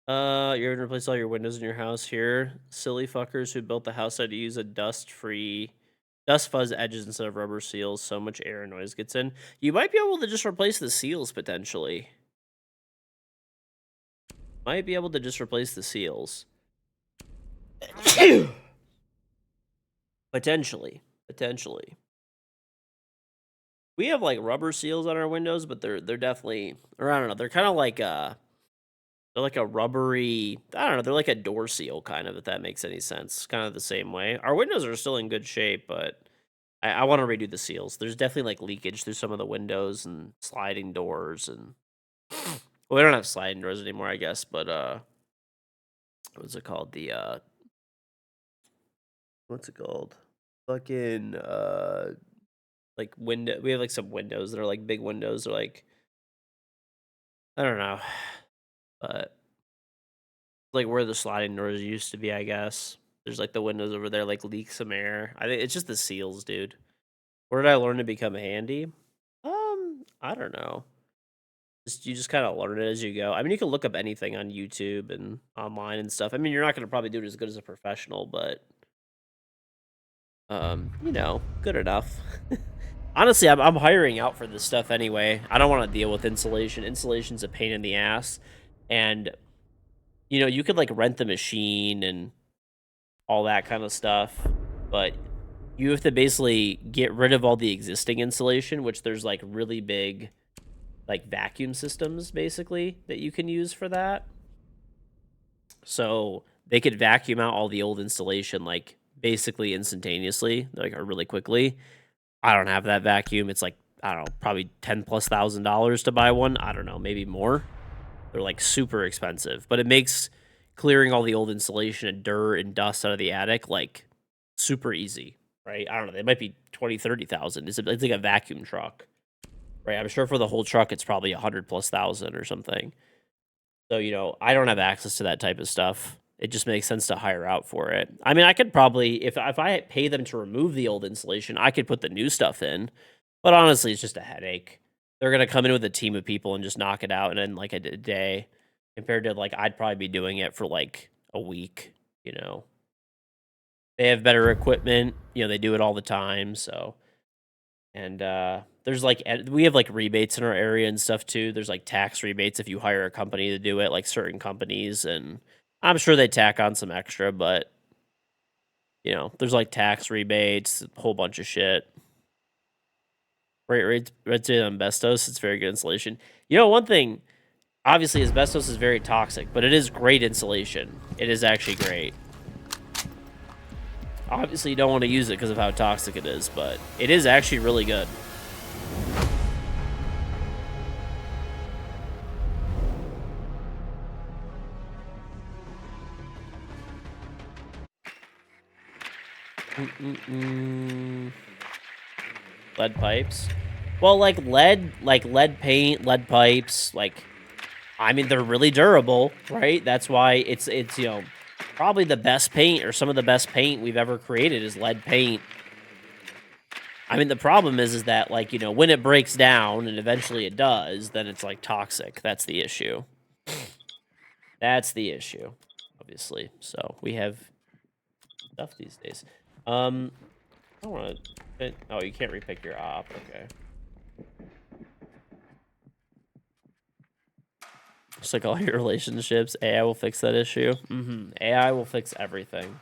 You're gonna replace all your windows in your house here. Silly fuckers who built the house had to use a dust fuzz edges instead of rubber seals. So much air and noise gets in. You might be able to just replace the seals potentially. Might be able to just replace the seals. Potentially. We have like rubber seals on our windows, but they're definitely, or I don't know, they're kind of like they're like a rubbery, I don't know, they're like a door seal kind of, if that makes any sense. Kind of the same way. Our windows are still in good shape, but I want to redo the seals. There's definitely like leakage through some of the windows and sliding doors, and well, we don't have sliding doors anymore, I guess, but what's it called? What's it called? Fucking like window. We have like some windows that are like big windows. They're like, I don't know, but like where the sliding doors used to be, I guess. There's like the windows over there like leak some air. I think it's just the seals, dude. Where did I learn to become handy? I don't know. You just kind of learn it as you go. I mean, you can look up anything on YouTube and online and stuff. I mean, you're not gonna probably do it as good as a professional, but good enough. Honestly, I'm hiring out for this stuff anyway. I don't want to deal with insulation. Insulation's a pain in the ass, and you could like rent the machine and all that kind of stuff, but you have to basically get rid of all the existing insulation, which there's like really big like vacuum systems basically that you can use for that. So they could vacuum out all the old installation like basically instantaneously, like, or really quickly. I don't have that vacuum. It's like, I don't know, probably $10,000+ to buy one. I don't know, maybe more. They're like super expensive, but it makes clearing all the old insulation and dirt and dust out of the attic like super easy, right? I don't know. They might be 20, 30,000. It's like a vacuum truck, right? I'm sure for the whole truck, it's probably 100,000+ or something. So, I don't have access to that type of stuff. It just makes sense to hire out for it. I mean, I could probably, if I pay them to remove the old insulation, I could put the new stuff in. But honestly, it's just a headache. They're gonna come in with a team of people and just knock it out in like a day, compared to like I'd probably be doing it for like a week. They have better equipment. They do it all the time. So, and there's like we have like rebates in our area and stuff too. There's like tax rebates if you hire a company to do it, like certain companies, and I'm sure they tack on some extra, but you know, there's like tax rebates, a whole bunch of shit. Red State asbestos, it's very good insulation. You know, one thing, obviously asbestos is very toxic, but it is great insulation. It is actually great. Obviously, you don't want to use it because of how toxic it is, but it is actually really good. Lead pipes. Well, like lead paint, lead pipes, like, I mean, they're really durable, right? That's why it's you know, probably the best paint or some of the best paint we've ever created is lead paint. I mean, the problem is that, like, you know, when it breaks down, and eventually it does, then it's, like, toxic. That's the issue. That's the issue, obviously. So, we have stuff these days. I don't want to... Oh, you can't repick your op. Okay. Just like all your relationships, AI will fix that issue. AI will fix everything.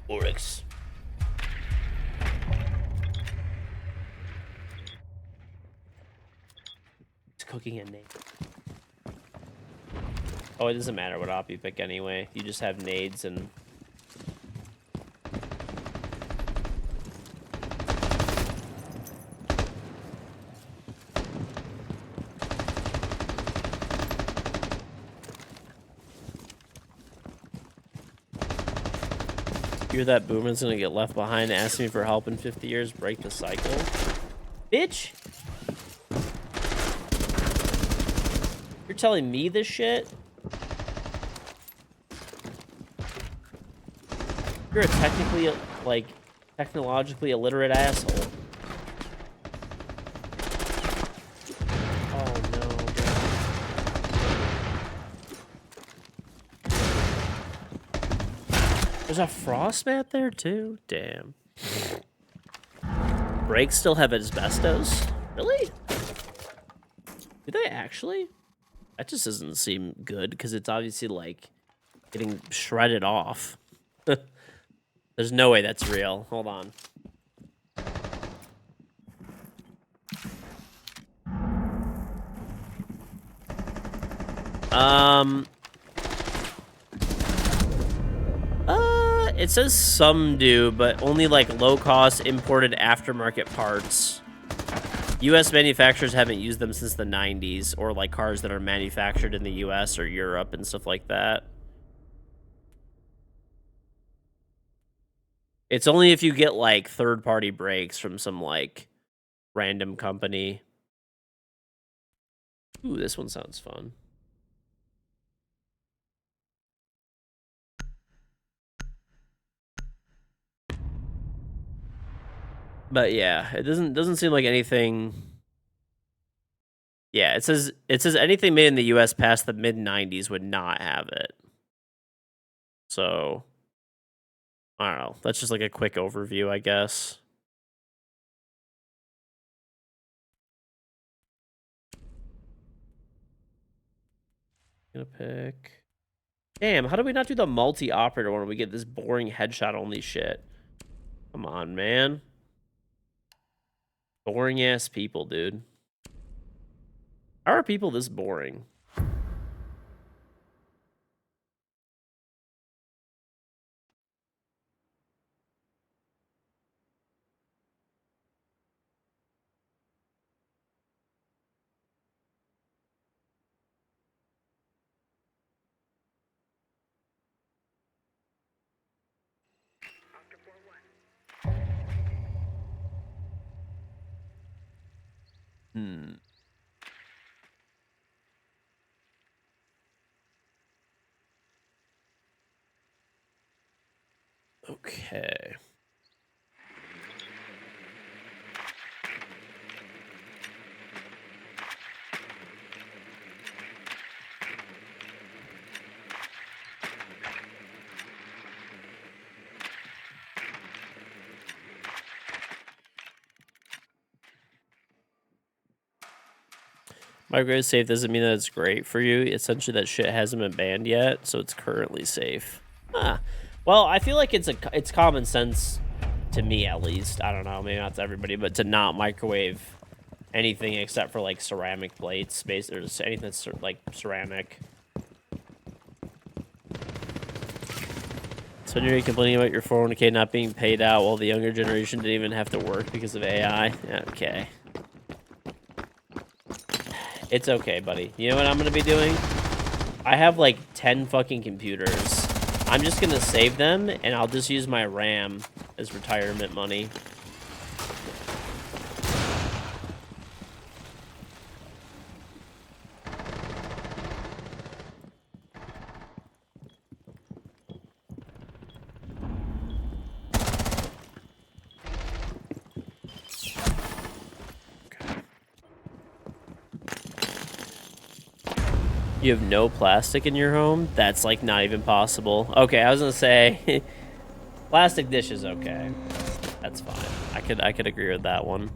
Oryx. It's cooking a nade. Oh, it doesn't matter what op you pick anyway. You just have nades and... Hear that Boomer's gonna get left behind, ask me for help in 50 years, break the cycle. Bitch! You're telling me this shit? You're a technically, like, technologically illiterate asshole. Oh no, There's a frost mat there too? Damn. Brakes still have asbestos? Really? Do they actually? That just doesn't seem good because it's obviously like getting shredded off. There's no way that's real. Hold on. It says some do, but only like low-cost imported aftermarket parts. U.S. manufacturers haven't used them since the 90s, or like cars that are manufactured in the U.S. or Europe and stuff like that. It's only if you get like third-party brakes from some like random company. Ooh, this one sounds fun. But yeah, it doesn't seem like anything. Yeah, it says anything made in the US past the mid 90s would not have it. So I don't know. That's just like a quick overview, I guess. Gonna pick. Damn, how do we not do the multi-operator when we get this boring headshot only shit? Come on, man. Boring ass people, dude. How are people this boring? Okay. Microwave safe doesn't mean that it's great for you. Essentially, that shit hasn't been banned yet, so it's currently safe. Huh. Well, I feel like it's common sense to me, at least. I don't know, maybe not to everybody, but to not microwave anything except for like ceramic plates, space, or just anything that's like ceramic. So you're complaining about your 401k not being paid out while the younger generation didn't even have to work because of AI? Okay. It's okay, buddy. You know what I'm going to be doing? I have like 10 fucking computers. I'm just going to save them, and I'll just use my RAM as retirement money. You have no plastic in your home? That's like not even possible. Okay, I was gonna say plastic dish is okay. That's fine. I could agree with that one.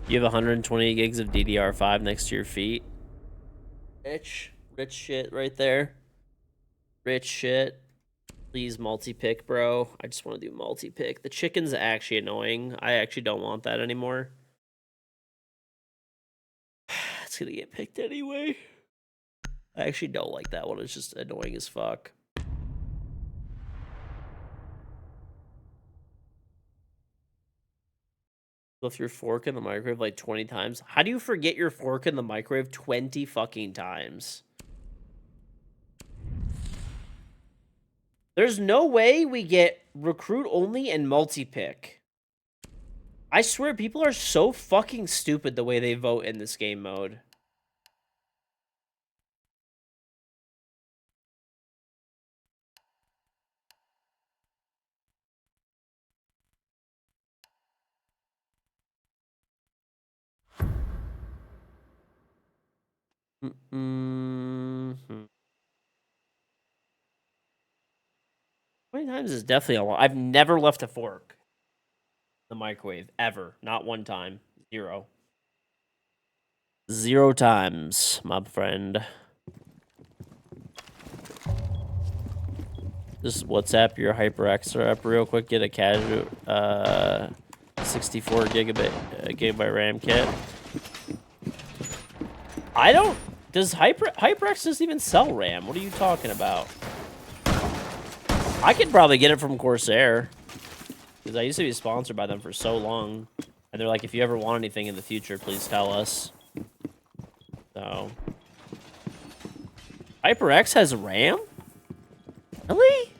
You have 120 gigs of DDR5 next to your feet. Rich shit right there. Rich shit. Please multi-pick, bro. I just want to do multi-pick. The chicken's actually annoying. I actually don't want that anymore. It's gonna get picked anyway. I actually don't like that one. It's just annoying as fuck. Left your fork in the microwave like 20 times. How do you forget your fork in the microwave 20 fucking times? There's no way we get recruit only and multi-pick. I swear people are so fucking stupid the way they vote in this game mode. Mm-hmm. 20 times is definitely a lot. I've never left a fork in the microwave, ever. Not one time. 0. 0 times, my friend. Just WhatsApp your HyperX app real quick. Get a casual 64 gigabyte RAM kit. I don't. Does HyperX doesn't even sell RAM? What are you talking about? I could probably get it from Corsair because I used to be sponsored by them for so long, and they're like, if you ever want anything in the future, please tell us. So, HyperX has RAM? Really?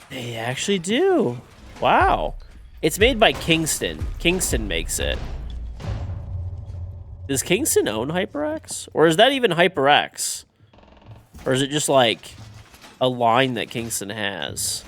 They actually do. Wow. It's made by Kingston. Kingston makes it. Does Kingston own HyperX? Or is that even HyperX? Or is it just like a line that Kingston has?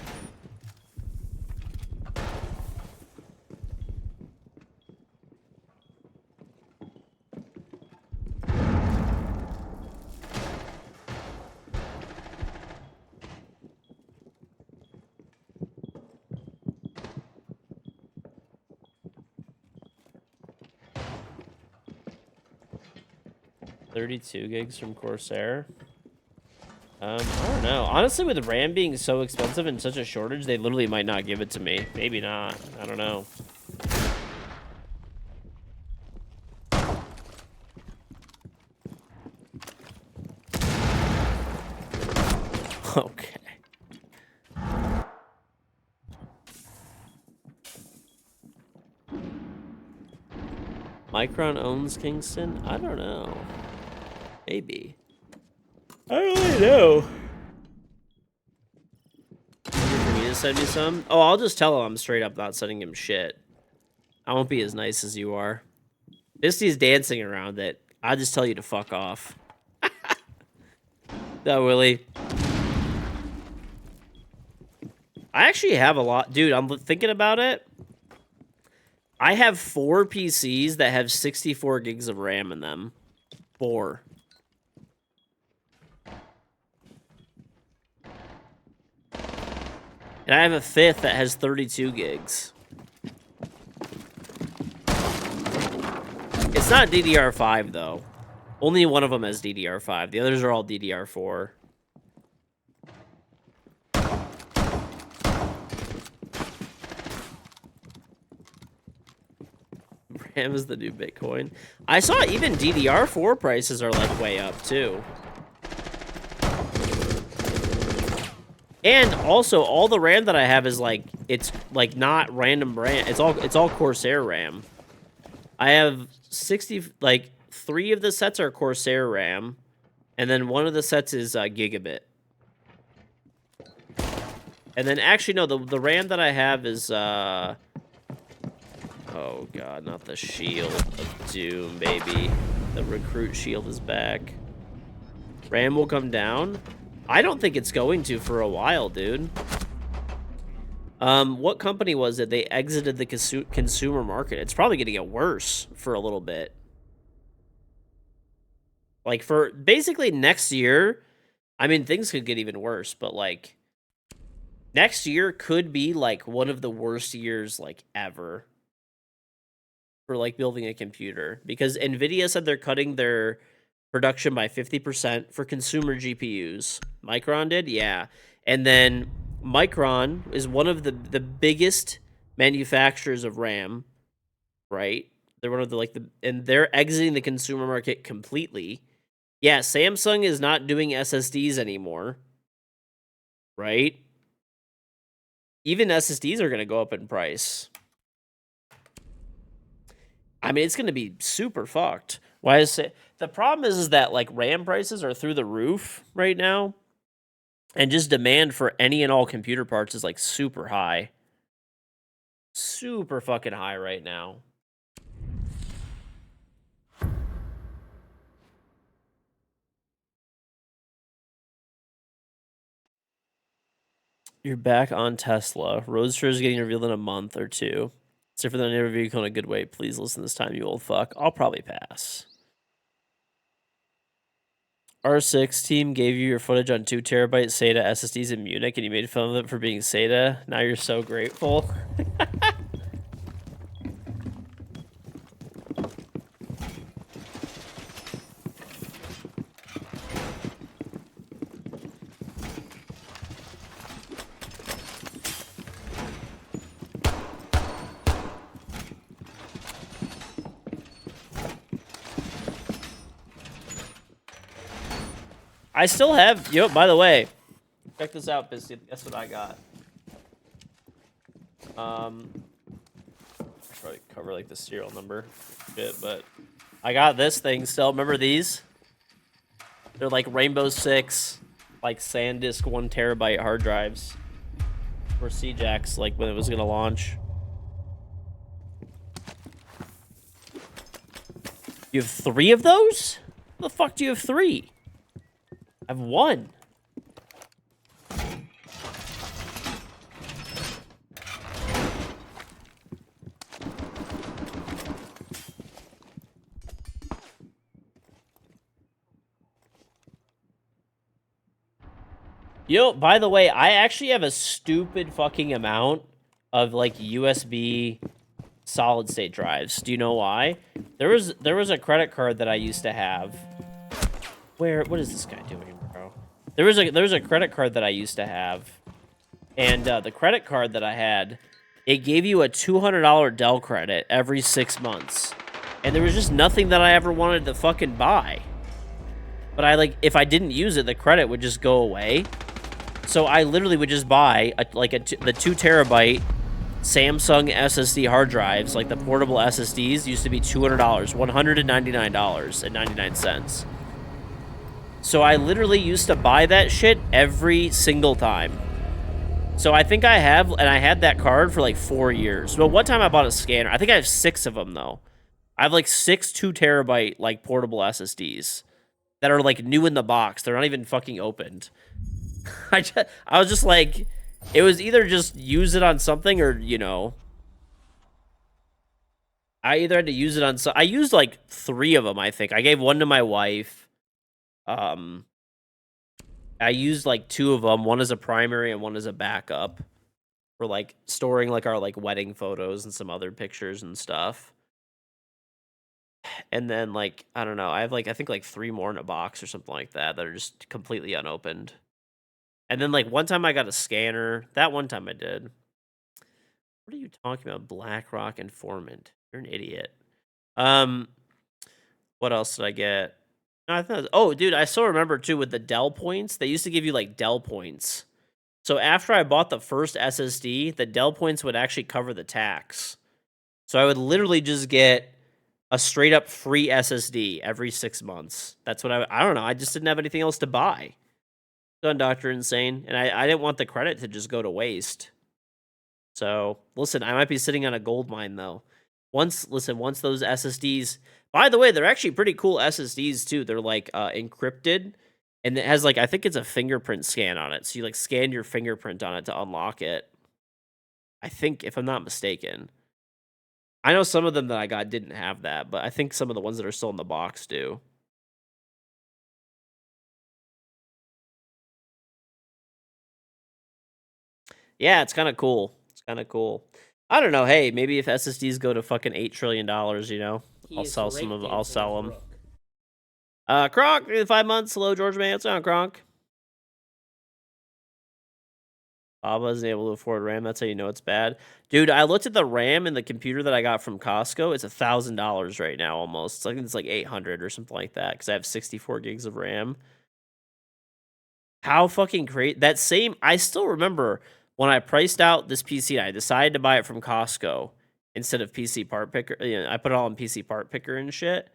$32 gigs from Corsair. I don't know. Honestly, with RAM being so expensive and such a shortage, they literally might not give it to me. Maybe not. I don't know. Okay. Micron owns Kingston? I don't know. Maybe. I don't really know. For me to send me some? Oh, I'll just tell him I'm straight up not sending him shit. I won't be as nice as you are. Misty's dancing around it. I'll just tell you to fuck off. No, Willie. I actually have a lot. Dude, I'm thinking about it. I have 4 PCs that have 64 gigs of RAM in them. 4. And I have a 5th that has 32 gigs. It's not DDR5 though. Only one of them has DDR5. The others are all DDR4. RAM is the new Bitcoin. I saw even DDR4 prices are like way up too. And also all the RAM that I have is like it's like not random brand. It's all Corsair RAM. I have 60 like 3 of the sets are Corsair RAM, and then one of the sets is Gigabit. And then actually no, the RAM that I have is oh god, not the Shield of Doom, baby. The Recruit Shield is back. RAM will come down. I don't think it's going to for a while, dude. What company was it? They exited the consumer market. It's probably going to get worse for a little bit. Like, for basically next year, I mean, things could get even worse, but, like, next year could be, like, one of the worst years, like, ever for, like, building a computer. Because NVIDIA said they're cutting their production by 50% for consumer GPUs. Micron did? Yeah. And then Micron is one of the biggest manufacturers of RAM, right? They're one of the, and they're exiting the consumer market completely. Yeah, Samsung is not doing SSDs anymore, right? Even SSDs are going to go up in price. I mean, it's going to be super fucked. Why is it? The problem is that, like, RAM prices are through the roof right now. And just demand for any and all computer parts is, like, super high. Super fucking high right now. You're back on Tesla. Roadster is getting revealed in a month or 2. Except for the interview in a good way. Please listen this time, you old fuck. I'll probably pass. R6 team gave you your footage on 2 terabyte SATA SSDs in Munich, and you made fun of them for being SATA. Now you're so grateful. I still have, yo, by the way, check this out, Biscuit. Guess what I got? I should probably cover like the serial number bit, but I got this thing still. Remember these? They're like Rainbow Six, like SanDisk 1 terabyte hard drives for CJAX, like when it was gonna launch. You have 3 of those? How the fuck do you have 3? I have 1. Yo, by the way, I actually have a stupid fucking amount of like USB solid state drives. Do you know why? There was a credit card that I used to have. What is this guy doing, bro? There was a credit card that I used to have, and the credit card that I had, it gave you a $200 Dell credit every 6 months, and there was just nothing that I ever wanted to fucking buy. But if I didn't use it, the credit would just go away. So I literally would just buy the 2 terabyte Samsung SSD hard drives, like the portable SSDs, used to be $200, $199.99. So I literally used to buy that shit every single time. So I think I had that card for like 4 years. But one time I bought a scanner. I think I have 6 of them though. I have like 6 2 terabyte like portable SSDs that are like new in the box. They're not even fucking opened. I was just like, it was either just use it on something or, you know, I either had to use it on I used like 3 of them, I think. I gave 1 to my wife. I used like 2 of them, one as a primary and one as a backup. for like storing like our like wedding photos and some other pictures and stuff. And then like I don't know, I have like I think like 3 more in a box or something like that that are just completely unopened. And then like one time I got a scanner. That one time I did. What are you talking about? BlackRock Informant. You're an idiot. What else did I get? No, I thought. Oh, dude, I still remember too with the Dell points. They used to give you like Dell points. So after I bought the first SSD, the Dell points would actually cover the tax. So I would literally just get a straight up free SSD every 6 months. That's what I don't know. I just didn't have anything else to buy. Done, Dr. Insane. And I didn't want the credit to just go to waste. So listen, I might be sitting on a gold mine though. Once those SSDs, by the way, they're actually pretty cool SSDs too. They're like encrypted, and it has like I think it's a fingerprint scan on it. So you like scan your fingerprint on it to unlock it. I think, if I'm not mistaken. I know some of them that I got didn't have that, but I think some of the ones that are still in the box do. Yeah, it's kind of cool. It's kind of cool. I don't know. Hey, maybe if SSDs go to fucking $8 trillion, you know, He I'll is sell some of. I'll breakdancing sell his them. rook. Kronk, 5 months. Hello, George man. What's on, Kronk? Baba isn't able to afford RAM. That's how you know it's bad. Dude, I looked at the RAM in the computer that I got from Costco. It's $1,000 right now almost. I think it's like 800 or something like that because I have 64 gigs of RAM. How fucking great. That same, I still remember when I priced out this PC and I decided to buy it from Costco instead of PC Part Picker. You know, I put it all in PC Part Picker and shit.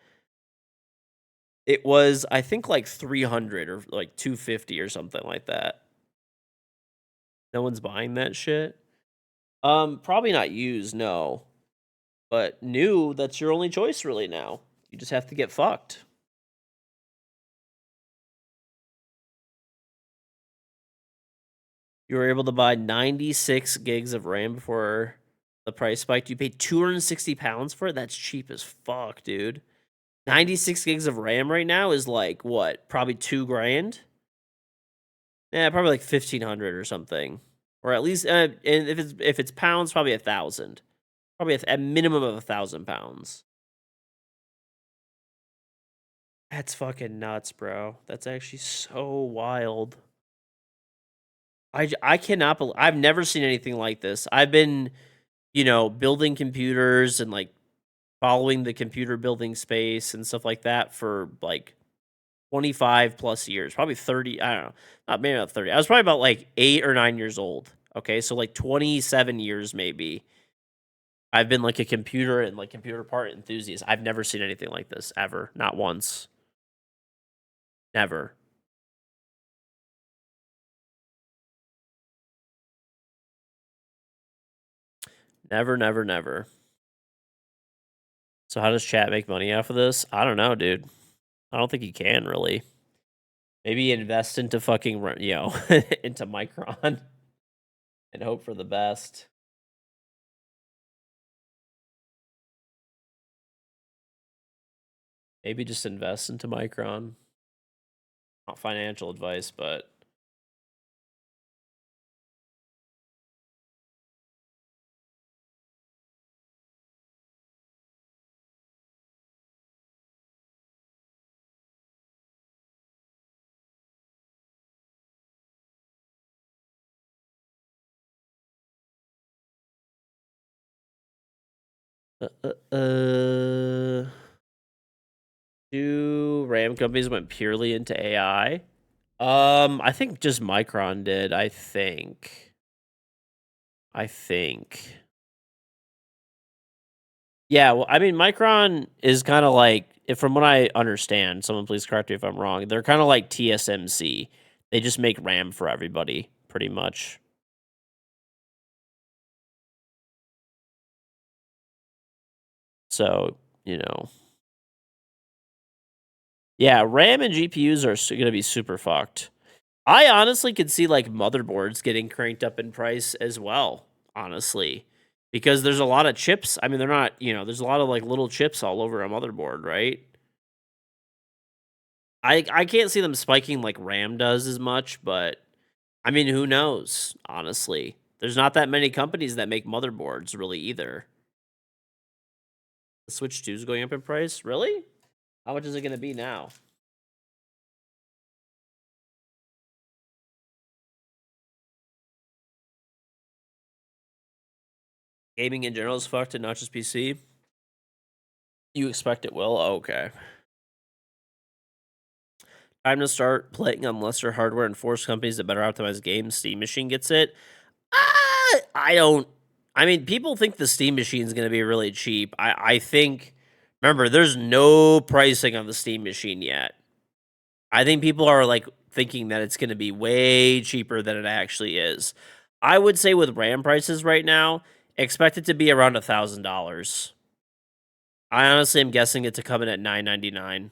It was, I think, like 300 or like 250 or something like that. No one's buying that shit. Probably not used, no. But new, that's your only choice really now. You just have to get fucked. You were able to buy 96 gigs of RAM before the price spiked. You paid 260 pounds for it? That's cheap as fuck, dude. 96 gigs of RAM right now is like what? Probably $2,000? Yeah, probably like 1,500 or something. Or at least and if it's pounds, probably 1,000. Probably a minimum of 1,000 pounds. That's fucking nuts, bro. That's actually so wild. I cannot believe I've never seen anything like this. I've been, you know, building computers and like following the computer building space and stuff like that for like 25 plus years, probably 30. I don't know, not maybe not 30. I was probably about like 8 or 9 years old. Okay, so like 27 years maybe. I've been like a computer and like computer part enthusiast. I've never seen anything like this ever, not once. Never. Never, never, never. So how does chat make money off of this? I don't know, dude. I don't think you can really. Maybe invest into fucking, you know, into Micron and hope for the best. Maybe just invest into Micron. Not financial advice, but two RAM companies went purely into AI. I think just Micron did. I think. Yeah, well, I mean, Micron is kind of like, if from what I understand, someone please correct me if I'm wrong. They're kind of like TSMC. They just make RAM for everybody, pretty much. So, you know. Yeah, RAM and GPUs are going to be super fucked. I honestly could see like motherboards getting cranked up in price as well, honestly. Because there's a lot of chips. I mean, they're not, you know, there's a lot of like little chips all over a motherboard, right? I can't see them spiking like RAM does as much, but I mean, who knows, honestly. There's not that many companies that make motherboards really either. The Switch 2 is going up in price? Really? How much is it going to be now? Gaming in general is fucked and not just PC. You expect it will? Oh, okay. Time to start playing on lesser hardware and force companies to better optimize games. Steam Machine gets it. I don't. I mean, people think the Steam Machine is going to be really cheap. I think. Remember, there's no pricing on the Steam Machine yet. I think people are like thinking that it's going to be way cheaper than it actually is. I would say with RAM prices right now, expect it to be around $1,000. I honestly am guessing it to come in at $999.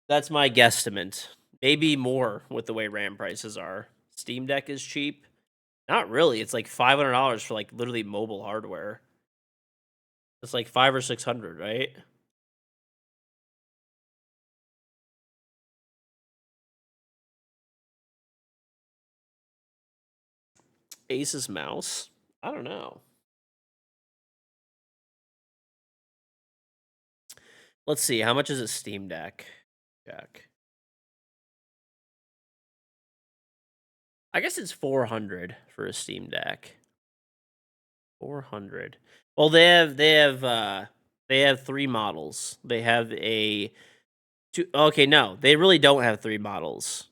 That's my guesstimate. Maybe more with the way RAM prices are. Steam Deck is cheap. Not really. It's like $500 for like literally mobile hardware. It's like $500 or $600, right? Asus mouse? I don't know. Let's see. How much is a Steam Deck? Check. I guess it's 400 for a Steam Deck. 400. Well, they have 3 models. They have okay, no. They really don't have 3 models.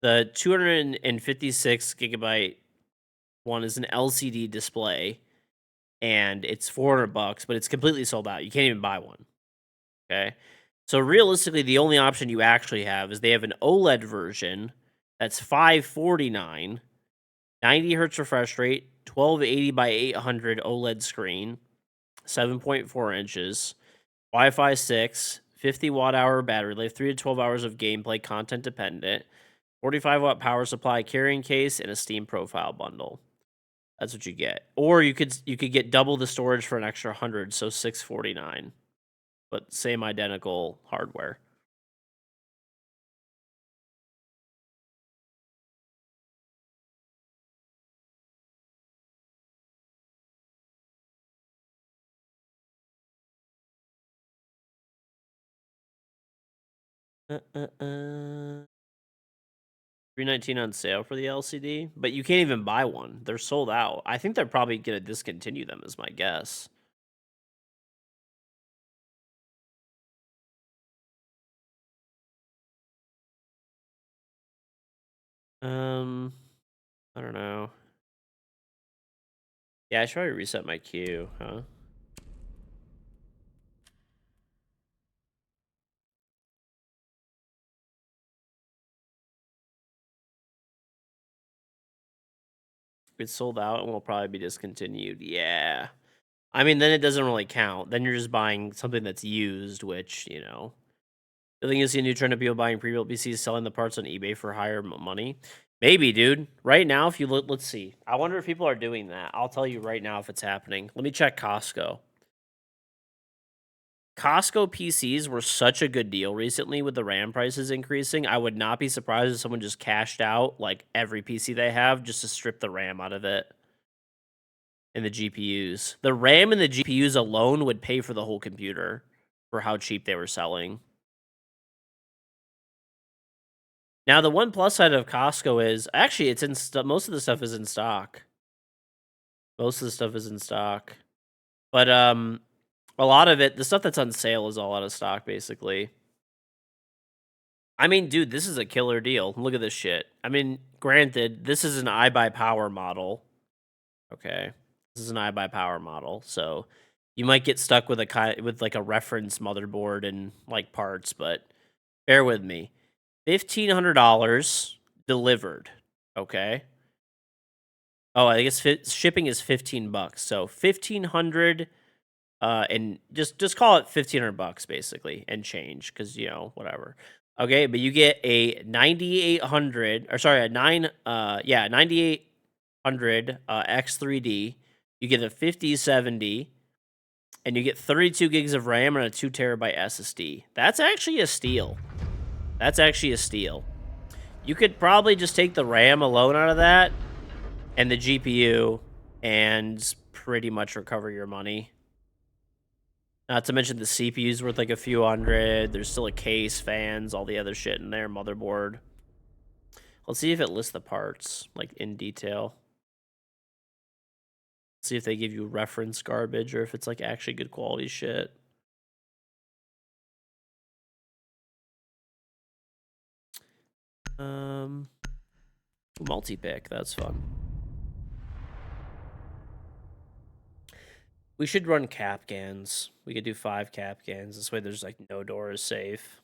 The 256 gigabyte one is an LCD display and it's $400, but it's completely sold out. You can't even buy one. Okay? So realistically, the only option you actually have is they have an OLED version that's $549, 90 hertz refresh rate, 1280 by 800 OLED screen, 7.4 inches, Wi-Fi 6, 50 watt hour battery life, 3 to 12 hours of gameplay, content dependent, 45 watt power supply, carrying case, and a Steam profile bundle. That's what you get. Or you could get double the storage for an extra 100, so $649. But same identical hardware. $319 on sale for the LCD, but you can't even buy one. They're sold out. I think they're probably gonna discontinue them, is my guess. I don't know. Yeah, I should probably reset my queue, huh? It's sold out and will probably be discontinued. Yeah. I mean, then it doesn't really count. Then you're just buying something that's used, which, you know. The thing is, see a new trend of people buying pre-built PCs, selling the parts on eBay for higher money. Maybe, dude. Right now, if you look, let's see. I wonder if people are doing that. I'll tell you right now if it's happening. Let me check Costco. Costco PCs were such a good deal recently with the RAM prices increasing. I would not be surprised if someone just cashed out like every PC they have just to strip the RAM out of it. And the GPUs. The RAM and the GPUs alone would pay for the whole computer for how cheap they were selling. Now, the one plus side of Costco is actually it's in most of the stuff is in stock. Most of the stuff is in stock. But a lot of it, the stuff that's on sale is all out of stock basically. I mean, dude, this is a killer deal. Look at this shit. I mean, granted, this is an iBuyPower model. Okay. This is an iBuyPower model. So you might get stuck with like a reference motherboard and like parts, but bear with me. $1,500 delivered. Okay. Oh, I guess shipping is $15. So 1,500 and just call it $1,500 basically and change because you know whatever. Okay, but you get a 9800 or sorry, a 9800 X3D. You get a 5070 and you get 32 gigs of RAM and a 2 terabyte SSD. That's actually a steal. That's actually a steal. You could probably just take the RAM alone out of that and the GPU and pretty much recover your money. Not to mention the CPU's worth like a few hundred. There's still a case, fans, all the other shit in there, motherboard. Let's see if it lists the parts, like, in detail. See if they give you reference garbage or if it's, like, actually good quality shit. Multi-pick, that's fun. We should run Capcans. We could do 5 Capcans. This way there's, like, no door is safe.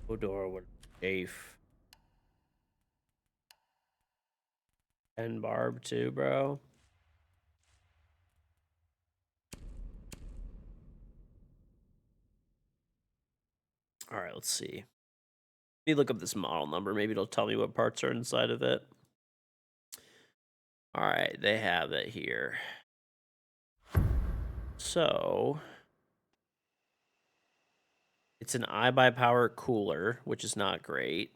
No door would be safe. And Barb too, bro. All right, let's see. Let me look up this model number. Maybe it'll tell me what parts are inside of it. All right, they have it here. So it's an iBuyPower cooler, which is not great.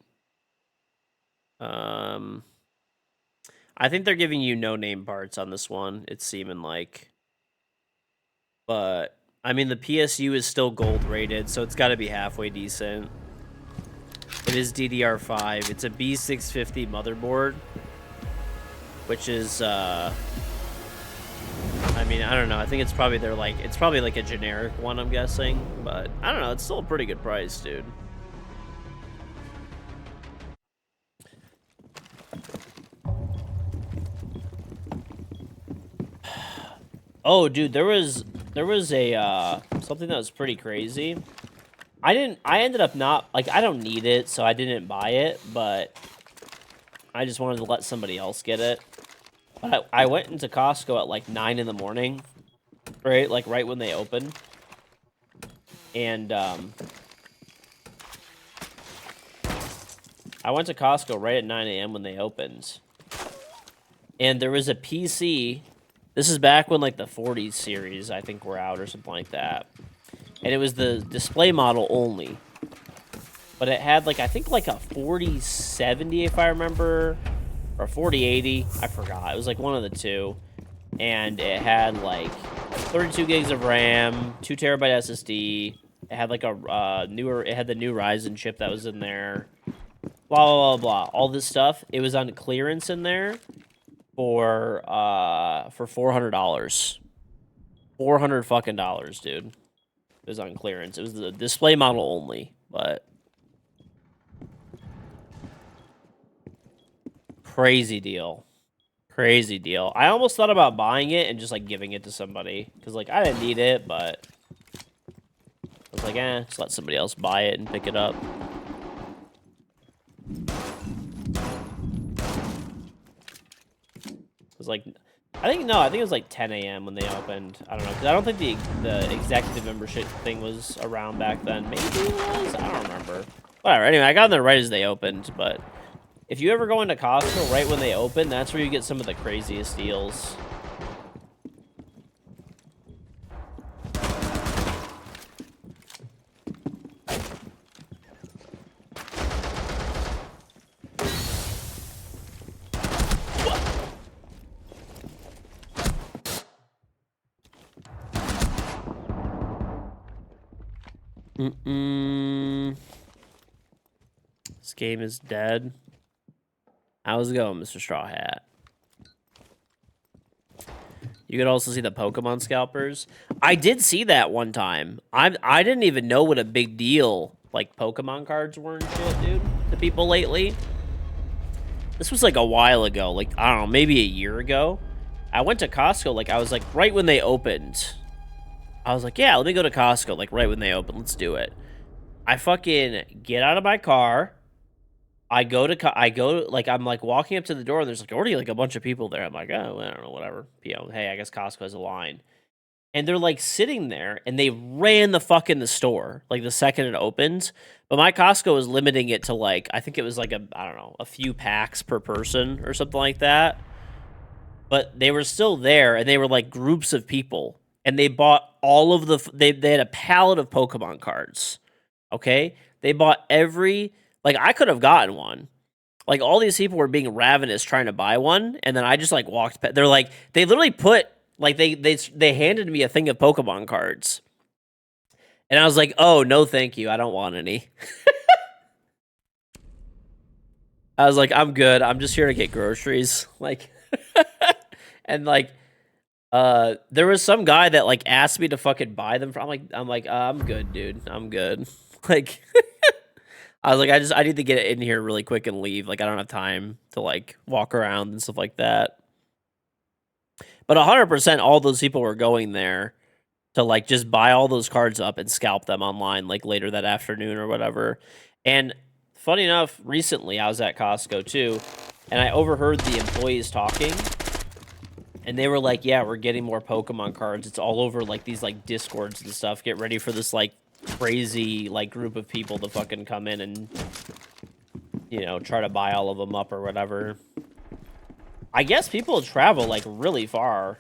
I think they're giving you no name parts on this one. It's seeming like, but I mean the PSU is still gold rated, so it's got to be halfway decent. It is DDR5. It's a B650 motherboard, which is I mean, I don't know. I think it's probably it's probably like a generic one, I'm guessing, but I don't know. It's still a pretty good price, dude. Oh, dude, there was a something that was pretty crazy. I ended up not, like, I don't need it, so I didn't buy it, but I just wanted to let somebody else get it. But I went into Costco at like 9 in the morning, right? Like right when they opened. And I went to Costco right at 9 a.m. when they opened. And there was a PC. This is back when like the 40 series, I think, were out or something like that. And it was the display model only. But it had like, I think like a 4070 if I remember. Or 4080, I forgot. It was like one of the two. And it had like 32 gigs of RAM, 2 terabyte SSD. It had like a it had the new Ryzen chip that was in there. Blah, blah, blah, blah. All this stuff. It was on clearance in there for $400. $400 fucking dollars, dude. It was on clearance. It was the display model only, but crazy deal. Crazy deal. I almost thought about buying it and just like giving it to somebody because like I didn't need it, but I was like, just let somebody else buy it and pick it up. It was like, I think it was like 10 a.m. when they opened. I don't know, because I don't think the executive membership thing was around back then. Maybe it was. I don't remember. Whatever. Anyway, I got in there right as they opened, but if you ever go into Costco right when they open, that's where you get some of the craziest deals. This game is dead. How's it going, Mr. Straw Hat? You could also see the Pokemon scalpers. I did see that one time. I didn't even know what a big deal like Pokemon cards were and shit, dude, to people lately. This was like a while ago, like I don't know, maybe a year ago. I went to Costco, like I was like right when they opened. I was like, yeah, let me go to Costco, like right when they open. Let's do it. I fucking get out of my car. I go, like, I'm, like, walking up to the door, and there's, like, already, like, a bunch of people there. I'm like, oh, I don't know, whatever. You know, hey, I guess Costco has a line. And they're, like, sitting there, and they ran the fuck in the store, like, the second it opened. But my Costco was limiting it to, like, I think it was, like, I don't know, a few packs per person or something like that. but they were still there, and they were like groups of people, and they bought all of they had a pallet of Pokemon cards. Okay, they bought every like I could have gotten one. Like all these people were being ravenous trying to buy one, and then I just like walked. They're like they literally put like they handed me a thing of Pokemon cards, and I was like, oh no, thank you, I don't want any. I was like, I'm good. I'm just here to get groceries. Like, and like, there was some guy that like asked me to fucking buy them. I'm like, I'm good, dude. I'm good. Like, I was like, I need to get in here really quick and leave. Like, I don't have time to like walk around and stuff like that. But 100%, all those people were going there to like just buy all those cards up and scalp them online like later that afternoon or whatever. And funny enough, recently I was at Costco too, and I overheard the employees talking, and they were like, yeah, we're getting more Pokemon cards. It's all over like these like Discords and stuff. Get ready for this like crazy like group of people to fucking come in and, you know, try to buy all of them up or whatever. I guess people travel like really far.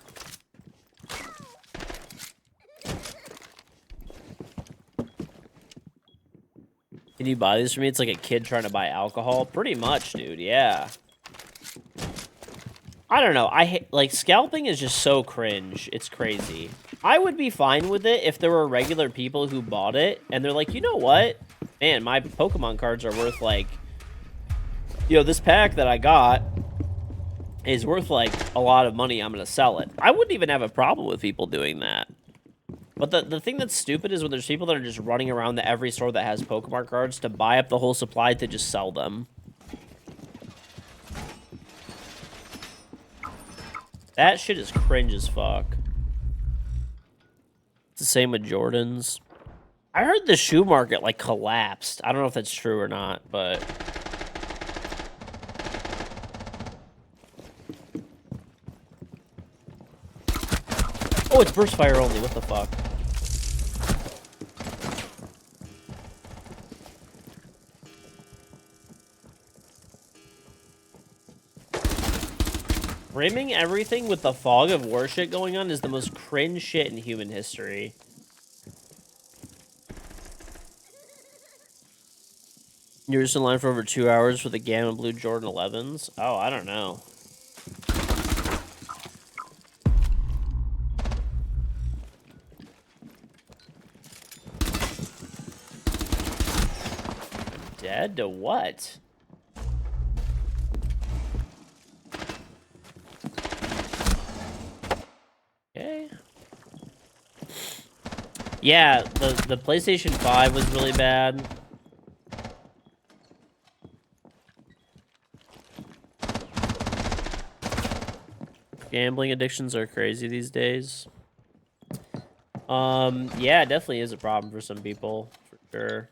Can you buy these for me? It's like a kid trying to buy alcohol. Pretty much, dude. Yeah. I don't know. I hate, like, scalping is just so cringe. It's crazy. I would be fine with it if there were regular people who bought it, and they're like, you know what? Man, my Pokemon cards are worth, like... You know, this pack that I got is worth, like, a lot of money. I'm gonna sell it. I wouldn't even have a problem with people doing that. But the thing that's stupid is when there's people that are just running around to every store that has Pokemon cards to buy up the whole supply to just sell them. That shit is cringe as fuck. It's the same with Jordans. I heard the shoe market, like, collapsed. I don't know if that's true or not, but... Oh, it's burst fire only. What the fuck? Rimming everything with the fog of war shit going on is the most cringe shit in human history. You were just in line for over 2 hours for the Gamma Blue Jordan 11s? Oh, I don't know. Dead to what? Okay. Yeah, the PlayStation 5 was really bad. Gambling addictions are crazy these days. Yeah, it definitely is a problem for some people, for sure.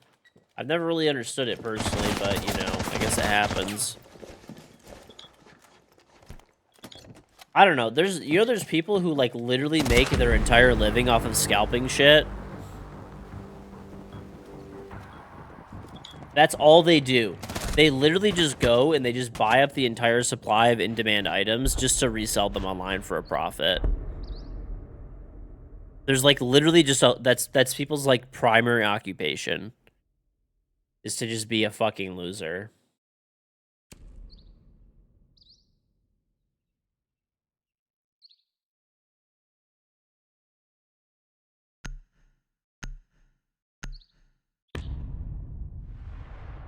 I've never really understood it personally, but, you know, I guess it happens. I don't know. There's people who, like, literally make their entire living off of scalping shit. That's all they do. They literally just go and they just buy up the entire supply of in-demand items just to resell them online for a profit. There's, like, literally just that's people's, like, primary occupation. Is to just be a fucking loser.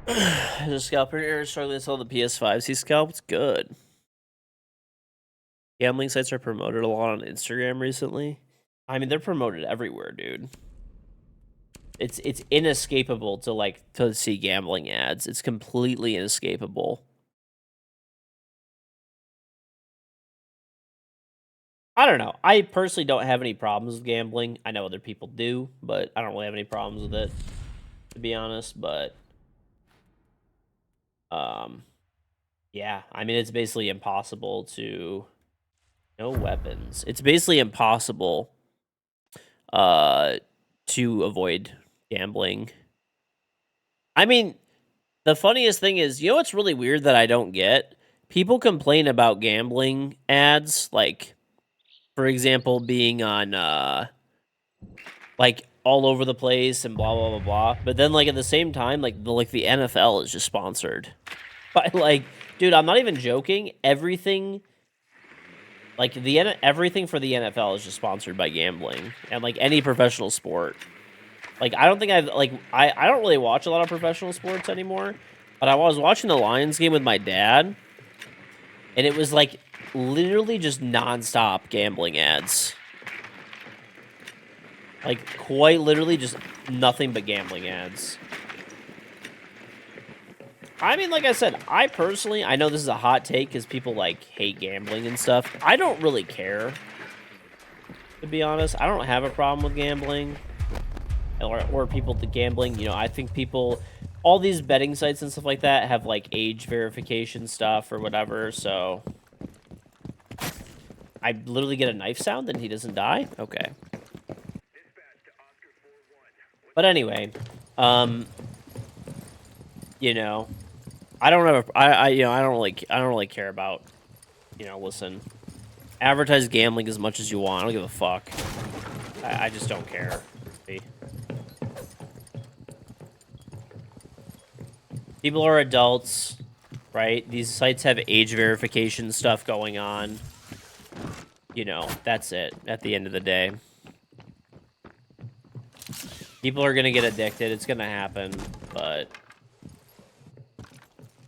The scalper is struggling to sell the PS5s he scalped? Good. Gambling sites are promoted a lot on Instagram recently. I mean, they're promoted everywhere, dude. It's inescapable to see gambling ads. It's completely inescapable. I don't know. I personally don't have any problems with gambling. I know other people do, but I don't really have any problems with it, to be honest. But yeah, I mean, it's basically impossible to... No weapons. It's basically impossible to avoid gambling. I mean, the funniest thing is, you know what's really weird that I don't get? people complain about gambling ads, like, for example, being on, like, all over the place and blah, blah, blah, blah. But then, like, at the same time, like, the NFL is just sponsored by, like, dude, I'm not even joking. Everything, like, everything for the NFL is just sponsored by gambling. And, like, any professional sport. Like, I don't think I don't really watch a lot of professional sports anymore. But I was watching the Lions game with my dad. And it was, like, literally just nonstop gambling ads. Like, quite literally just nothing but gambling ads. I mean, like I said, I personally, I know this is a hot take because people, like, hate gambling and stuff. I don't really care, to be honest. I don't have a problem with gambling. Or people gambling. You know, I think people, all these betting sites and stuff like that have, like, age verification stuff or whatever, so... I literally get a knife sound and he doesn't die? Okay. But anyway, you know, I don't have I don't really care about, you know, listen, advertise gambling as much as you want. I don't give a fuck. I just don't care. People are adults, right? These sites have age verification stuff going on. You know, that's it at the end of the day. People are going to get addicted. It's going to happen, but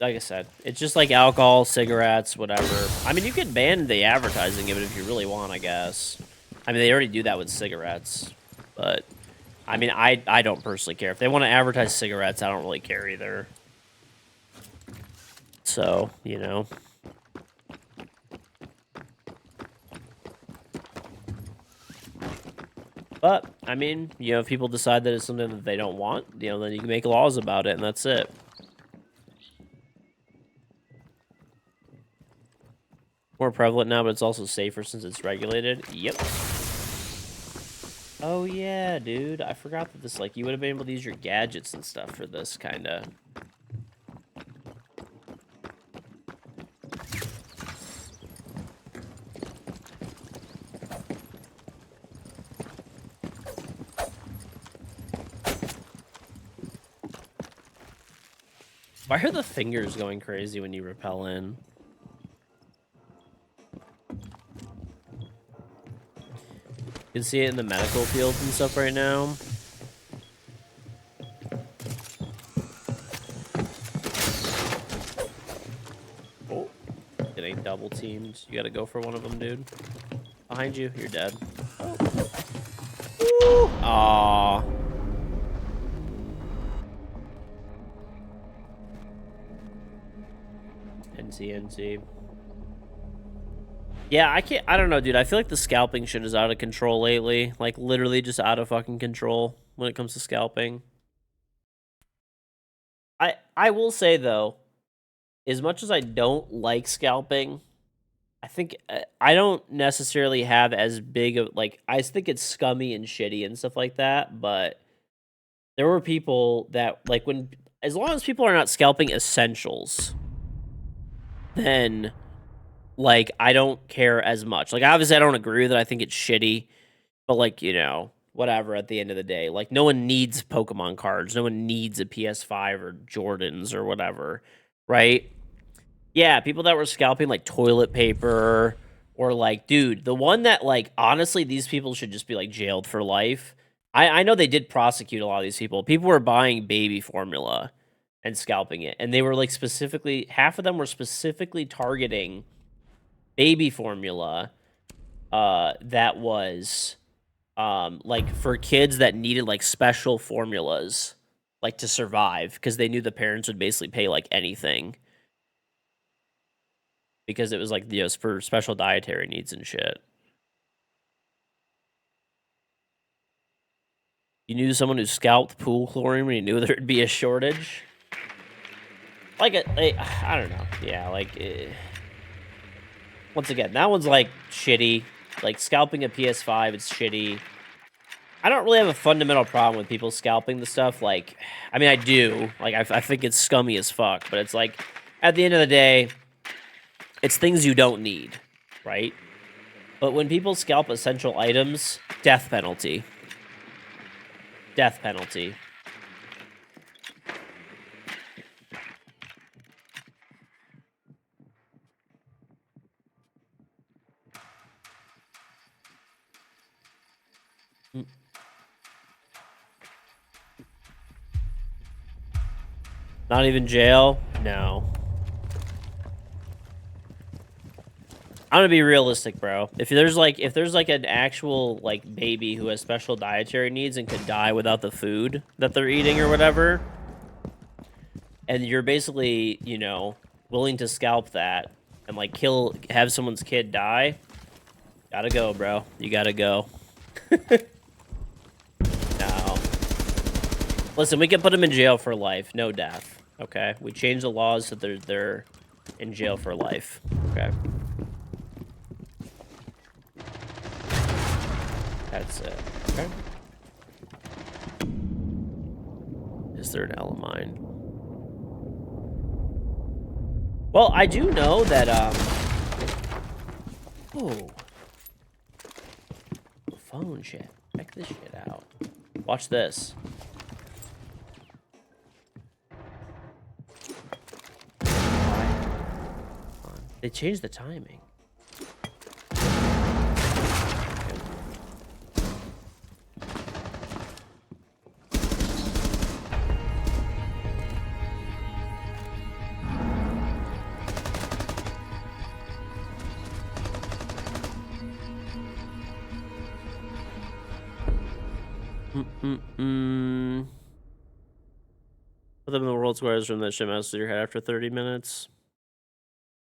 like I said, it's just like alcohol, cigarettes, whatever. I mean, you can ban the advertising of it if you really want, I guess. I mean, they already do that with cigarettes, but I mean, I don't personally care. If they want to advertise cigarettes, I don't really care either. So, you know. But, I mean, you know, if people decide that it's something that they don't want, you know, then you can make laws about it, and that's it. More prevalent now, but it's also safer since it's regulated. Yep. Oh, yeah, dude. I forgot that this, like, you would have been able to use your gadgets and stuff for this, kind of. Why are the fingers going crazy when you rappel in? You can see it in the medical field and stuff right now. Oh, getting double teamed. You gotta go for one of them, dude. Behind you, you're dead. Oh. Aww. NC. Yeah, I don't know, dude. I feel like the scalping shit is out of control lately. Like, literally just out of fucking control when it comes to scalping. I will say, though, as much as I don't like scalping, I think I don't necessarily have as big of, like, I think it's scummy and shitty and stuff like that, but there were people that, like, as long as people are not scalping essentials, then, like, I don't care as much. Like, obviously, I don't agree with it. I think it's shitty. But, like, you know, whatever at the end of the day. Like, no one needs Pokemon cards. No one needs a PS5 or Jordans or whatever, right? Yeah, people that were scalping, like, toilet paper or, like, dude, the one that, like, honestly, these people should just be, like, jailed for life. I know they did prosecute a lot of these people. People were buying baby formula and scalping it. And they were, like, specifically, half of them were specifically targeting baby formula that was, like, for kids that needed, like, special formulas, like, to survive, because they knew the parents would basically pay, like, anything. Because it was, like, you know, for special dietary needs and shit. You knew someone who scalped pool chlorine when you knew there'd be a shortage? Like, I don't know. Yeah, like, once again, that one's, like, shitty. Like, scalping a PS5, it's shitty. I don't really have a fundamental problem with people scalping the stuff. Like, I mean, I do. Like, I think it's scummy as fuck. But it's like, at the end of the day, It's things you don't need, right? But when people scalp essential items, death penalty. Death penalty. Not even jail? No. I'm gonna be realistic, bro. If there's like an actual like baby who has special dietary needs and could die without the food that they're eating or whatever, and you're basically, you know, willing to scalp that and like have someone's kid die, gotta go, bro. You gotta go. No. Listen, we can put them in jail for life, no death. Okay, we change the laws so they're in jail for life. Okay. That's it. Okay. Is there an Elamine? Well, I do know that, oh. Phone shit. Check this shit out. Watch this. They changed the timing. Put them in the world squares from that shit mouse to your head after 30 minutes.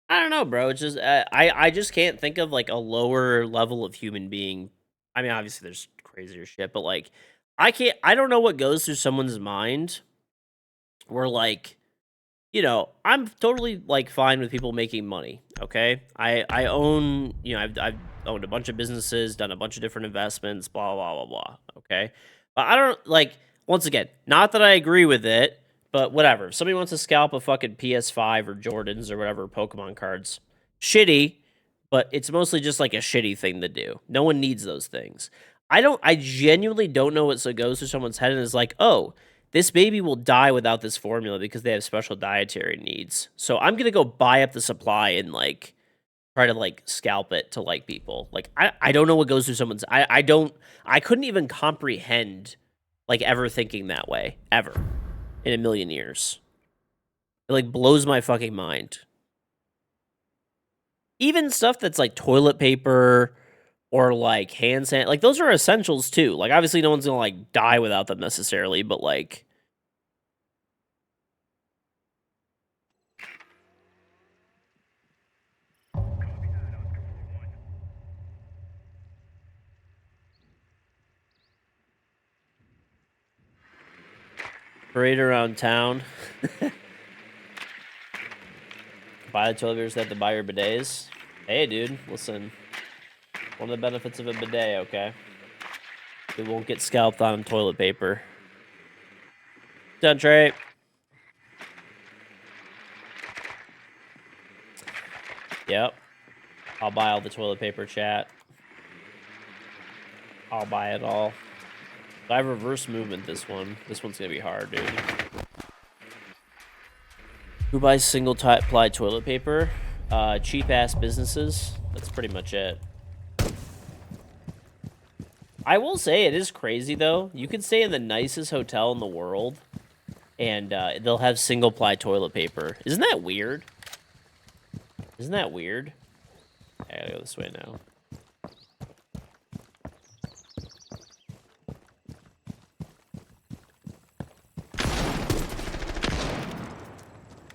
I don't know, bro. It's just I just can't think of like a lower level of human being. I mean, obviously there's crazier shit, but like I don't know what goes through someone's mind where like, you know, I'm totally like fine with people making money, okay? I own, you know, I've owned a bunch of businesses, done a bunch of different investments, blah blah blah blah, okay? But I don't like, once again, not that I agree with it, but whatever. If somebody wants to scalp a fucking PS5 or Jordans or whatever Pokemon cards, shitty, but it's mostly just like a shitty thing to do. No one needs those things. I genuinely don't know what goes through someone's head and is like, oh, this baby will die without this formula because they have special dietary needs. So I'm gonna go buy up the supply and like try to like scalp it to like people. Like I don't know what goes through someone's I couldn't even comprehend like ever thinking that way ever in a million years. It like blows my fucking mind. Even stuff that's like toilet paper or like hand sand, like those are essentials too. Like obviously no one's gonna like die without them necessarily, but like parade around town. Buy the toilet papers, have to buy your bidets. Hey, dude, listen. One of the benefits of a bidet, okay? It won't get scalped on toilet paper. Done, Trey. Yep. I'll buy all the toilet paper, chat. I'll buy it all. I have reverse movement this one. This one's gonna be hard, dude. Who buys single ply toilet paper? Cheap ass businesses. That's pretty much it. I will say it is crazy though. You can stay in the nicest hotel in the world, and they'll have single ply toilet paper. Isn't that weird? Isn't that weird? I gotta go this way now.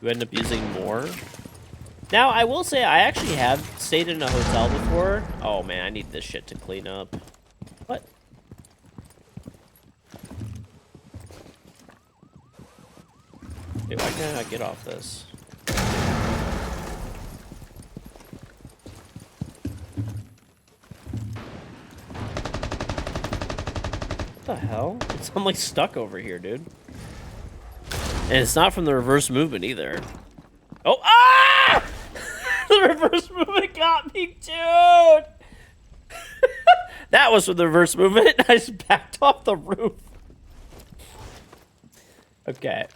You end up using more. Now, I will say I actually have stayed in a hotel before. Oh man, I need this shit to clean up. What? Dude, why can't I not get off this? What the hell? I'm like stuck over here, dude. And it's not from the reverse movement either. Oh, ah! The reverse movement got me, dude. That was from the reverse movement. I just backed off the roof. Okay.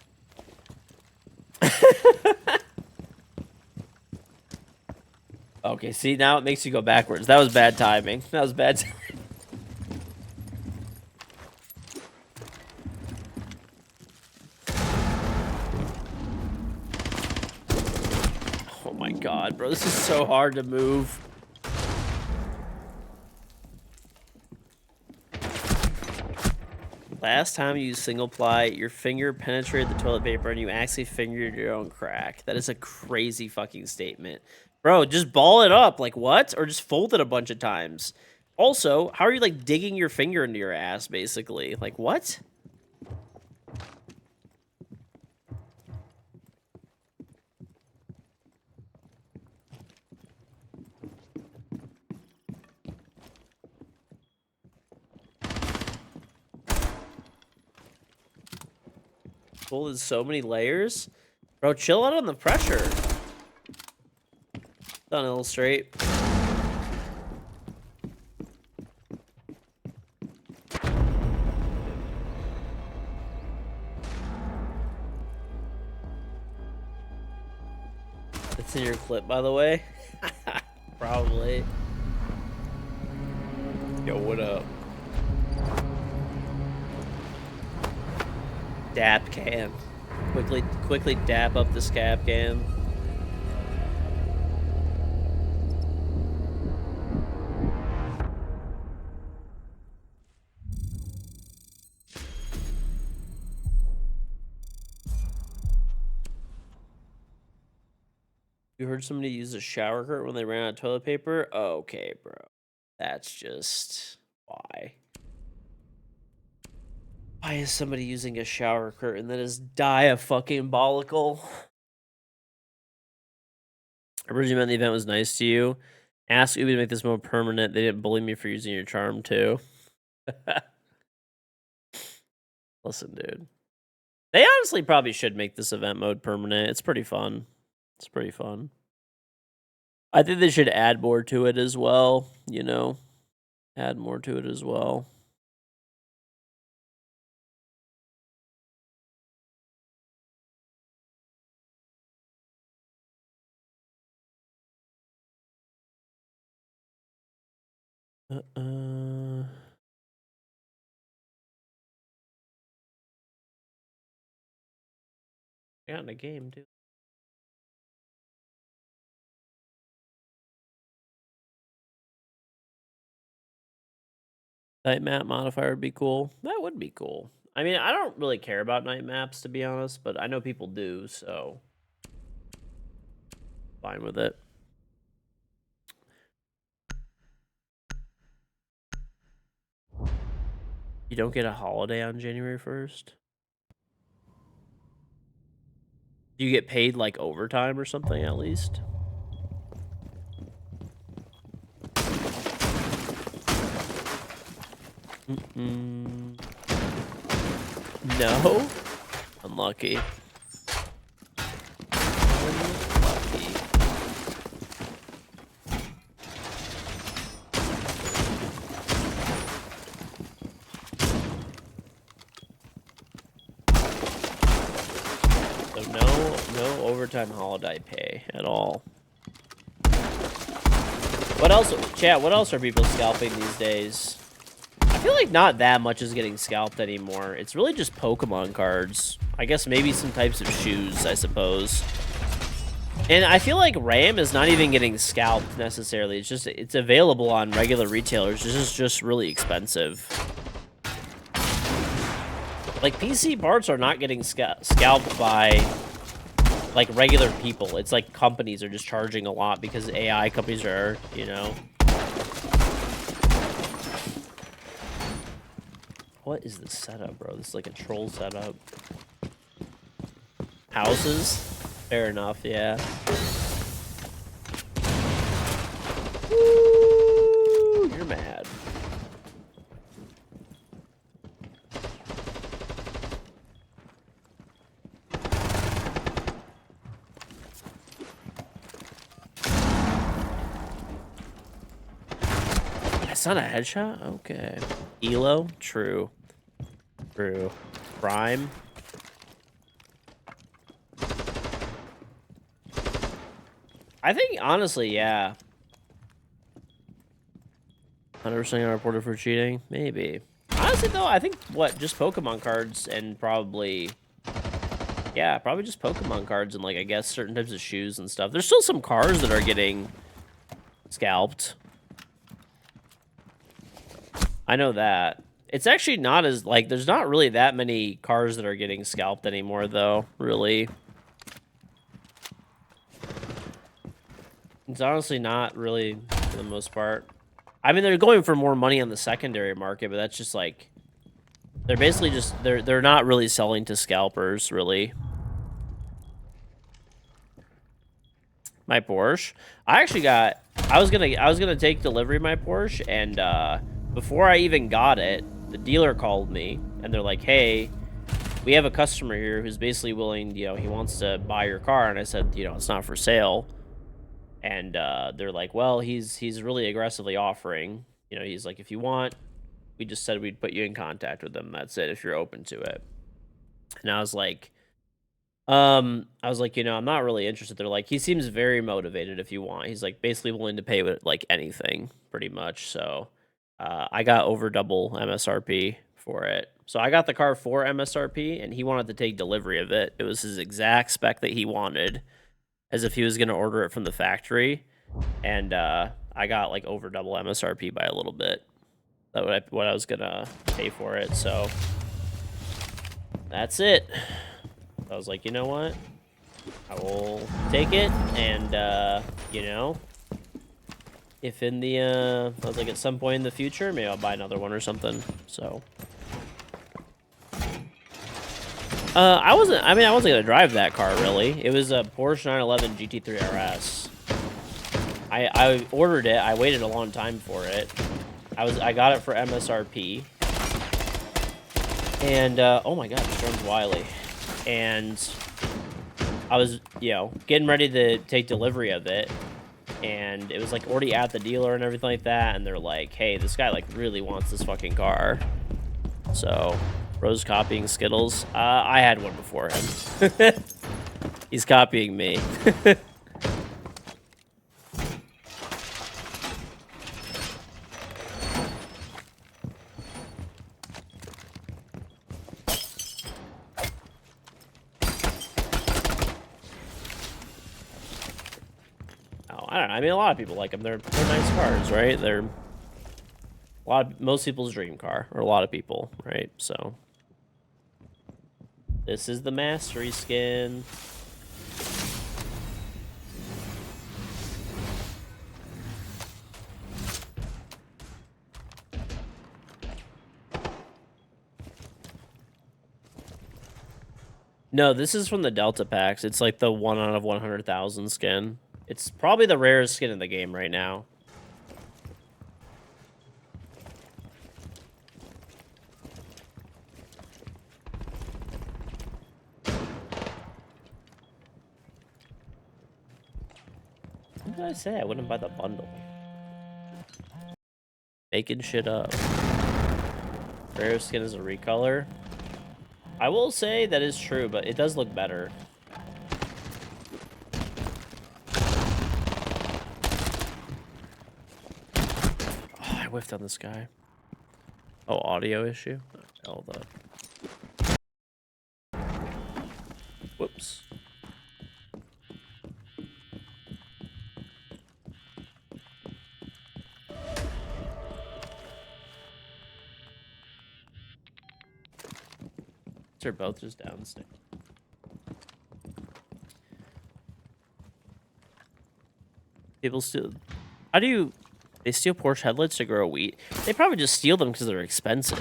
Okay, see, now it makes you go backwards. That was bad timing. That was bad timing. Oh my god, bro. This is so hard to move. Last time you used single ply, your finger penetrated the toilet paper and you actually fingered your own crack. That is a crazy fucking statement. Bro, just ball it up. Like, what? Or just fold it a bunch of times. Also, how are you, like, digging your finger into your ass, basically? Like, what? Full is so many layers. Bro, chill out on the pressure. Don't illustrate. It's in your clip, by the way. Probably. Yo, what up? Dap can. Quickly dap up the scab can. You heard somebody use a shower curtain when they ran out of toilet paper? Okay, bro. That's just why. Why is somebody using a shower curtain that is diabolical? I presume the event was nice to you. Ask Ubi to make this more permanent. They didn't bully me for using your charm too. Listen, dude. They honestly probably should make this event mode permanent. It's pretty fun. It's pretty fun. I think they should add more to it as well, you know? Add more to it as well. Yeah, in the game, too. Night map modifier would be cool. That would be cool. I mean, I don't really care about night maps, to be honest, but I know people do, so fine with it. You don't get a holiday on January 1st? Do you get paid, like, overtime or something, at least? No? Unlucky. Unlucky. So no overtime holiday pay at all. What else, chat, what else are people scalping these days? I feel like not that much is getting scalped anymore. It's really just Pokemon cards. I guess maybe some types of shoes, I suppose. And I feel like RAM is not even getting scalped necessarily. It's just, it's available on regular retailers. This is just really expensive. Like, PC parts are not getting scalped by, like, regular people. It's like companies are just charging a lot because AI companies are, you know. What is this setup, bro? This is like a troll setup. Houses? Fair enough, yeah. Woo, you're mad. it's not a headshot? Okay. Elo? True. True. Prime? I think, honestly, yeah. 100% reported for cheating? Maybe. Honestly, though, I think, just Pokemon cards and probably... Yeah, probably just Pokemon cards and, like, I guess certain types of shoes and stuff. There's still some cars that are getting scalped. I know that. It's actually not as, like, there's not really that many cars that are getting scalped anymore, though, really. It's honestly not really, for the most part. I mean, they're going for more money on the secondary market, but that's just, like... They're basically just, they're not really selling to scalpers, really. My Porsche. I actually got, I was gonna take delivery of my Porsche, and before I even got it, the dealer called me, and they're like, hey, we have a customer here who's basically willing, you know, he wants to buy your car, and I said, you know, it's not for sale. And they're like, well, he's really aggressively offering, you know, he's like, if you want, we just said we'd put you in contact with them. That's it, if you're open to it. And I was like, you know, I'm not really interested. They're like, he seems very motivated if you want. He's like basically willing to pay with like anything, pretty much. So I got over double MSRP for it. So I got the car for MSRP, and he wanted to take delivery of it. It was his exact spec that he wanted, as if he was going to order it from the factory. And I got like over double MSRP by a little bit. That's what I was going to pay for it. So that's it. I was like, you know what? I will take it, and, you know, if in the, I was like, at some point in the future, maybe I'll buy another one or something, so. I wasn't gonna drive that car, really. It was a Porsche 911 GT3 RS. I ordered it, I waited a long time for it. I got it for MSRP. And, oh my god, this drone's wily. And I was, you know, getting ready to take delivery of it, and it was like already at the dealer and everything like that, and they're like, hey, this guy like really wants this fucking car. So Bro's copying Skittles. I had one before him. He's copying me. I don't know. I mean, a lot of people like them. They're nice cars, right? They're most people's dream car, or a lot of people, right? So this is the mastery skin. No, this is from the Delta packs. It's like the 1 out of 100,000 skin. It's probably the rarest skin in the game right now. What did I say? I wouldn't buy the bundle. Making shit up. Rarest skin is a recolor. I will say that is true, but it does look better. I whiffed on this guy. Oh, audio issue? Hold up. Whoops. They're both just downstairs. People steal... How do you... They steal Porsche headlights to grow wheat? They probably just steal them because they're expensive.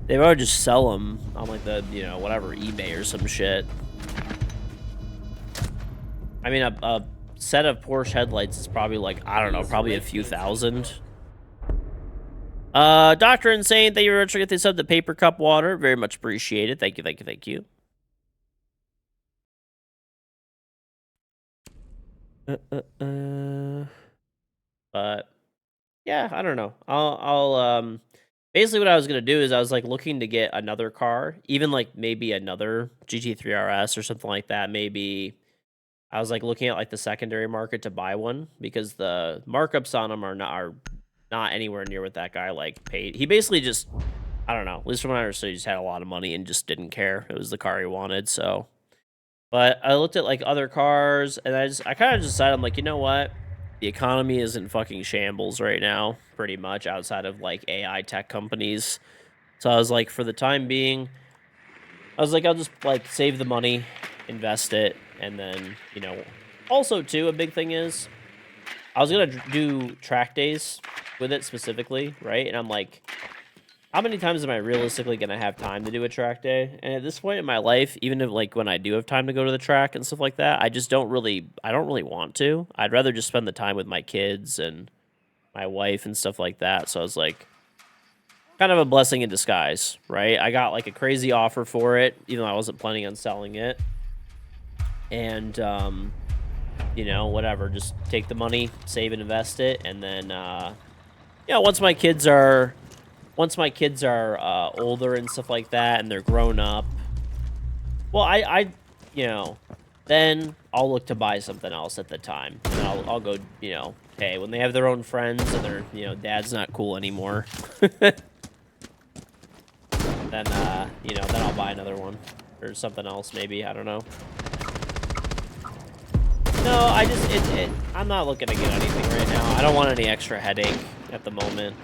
They probably just sell them on, like, the, you know, whatever, eBay or some shit. I mean, a set of Porsche headlights is probably, like, I don't know, probably a few thousand. Dr. Insane, thank you very much for getting this up. The paper cup water, very much appreciated. Thank you, thank you, thank you. But yeah, I don't know. I'll basically what I was gonna do is I was like looking to get another car, even like maybe another GT3 RS or something like that. Maybe I was like looking at like the secondary market to buy one because the markups on them are not anywhere near what that guy like paid. He basically just, I don't know, at least from what I understood, he just had a lot of money and just didn't care. It was the car he wanted. So, but I looked at like other cars and I kind of decided, I'm like, you know what? The economy is in fucking shambles right now, pretty much outside of like AI tech companies. So I was like, for the time being, I was like, I'll just like save the money, invest it, and then, you know, also too, a big thing is I was gonna do track days with it specifically, right? And I'm like, how many times am I realistically gonna have time to do a track day? And at this point in my life, even if like when I do have time to go to the track and stuff like that, I don't really want to. I'd rather just spend the time with my kids and my wife and stuff like that. So I was like, kind of a blessing in disguise, right? I got like a crazy offer for it, even though I wasn't planning on selling it. And you know, whatever, just take the money, save and invest it, and then yeah, once my kids are older and stuff like that and they're grown up, well, I you know, then I'll look to buy something else at the time. And I'll go, you know, hey, when they have their own friends and their, you know, dad's not cool anymore. Then you know, then I'll buy another one or something else maybe, I don't know. No, I just I'm not looking to get anything right now. I don't want any extra headache at the moment.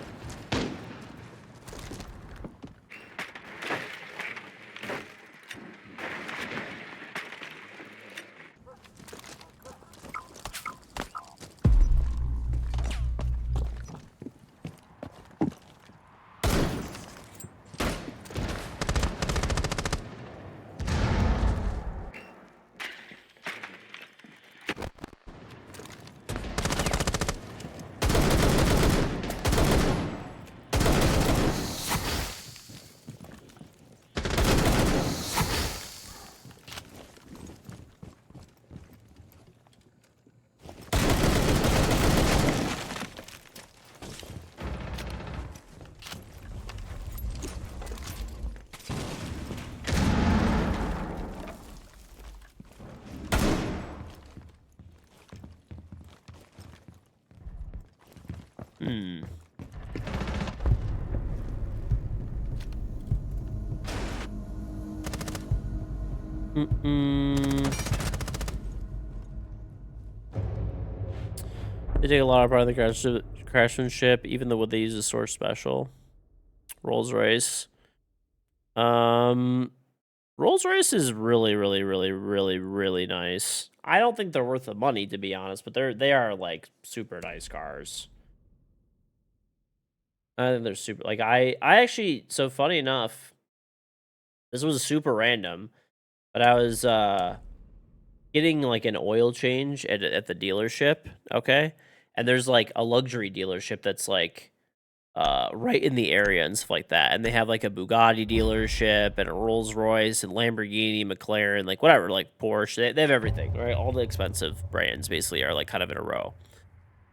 Hmm. They take a lot of pride in the craftsmanship, even though what they use is source special. Rolls-Royce. Rolls-Royce is really, really, really, really, really nice. I don't think they're worth the money, to be honest, but they are like super nice cars. I think they're super, like, I actually, so funny enough, this was super random, but I was getting like an oil change at the dealership, okay? And there's like a luxury dealership that's like right in the area and stuff like that. And they have like a Bugatti dealership and a Rolls Royce and Lamborghini, McLaren, like whatever, like Porsche. They have everything, right? All the expensive brands basically are like kind of in a row.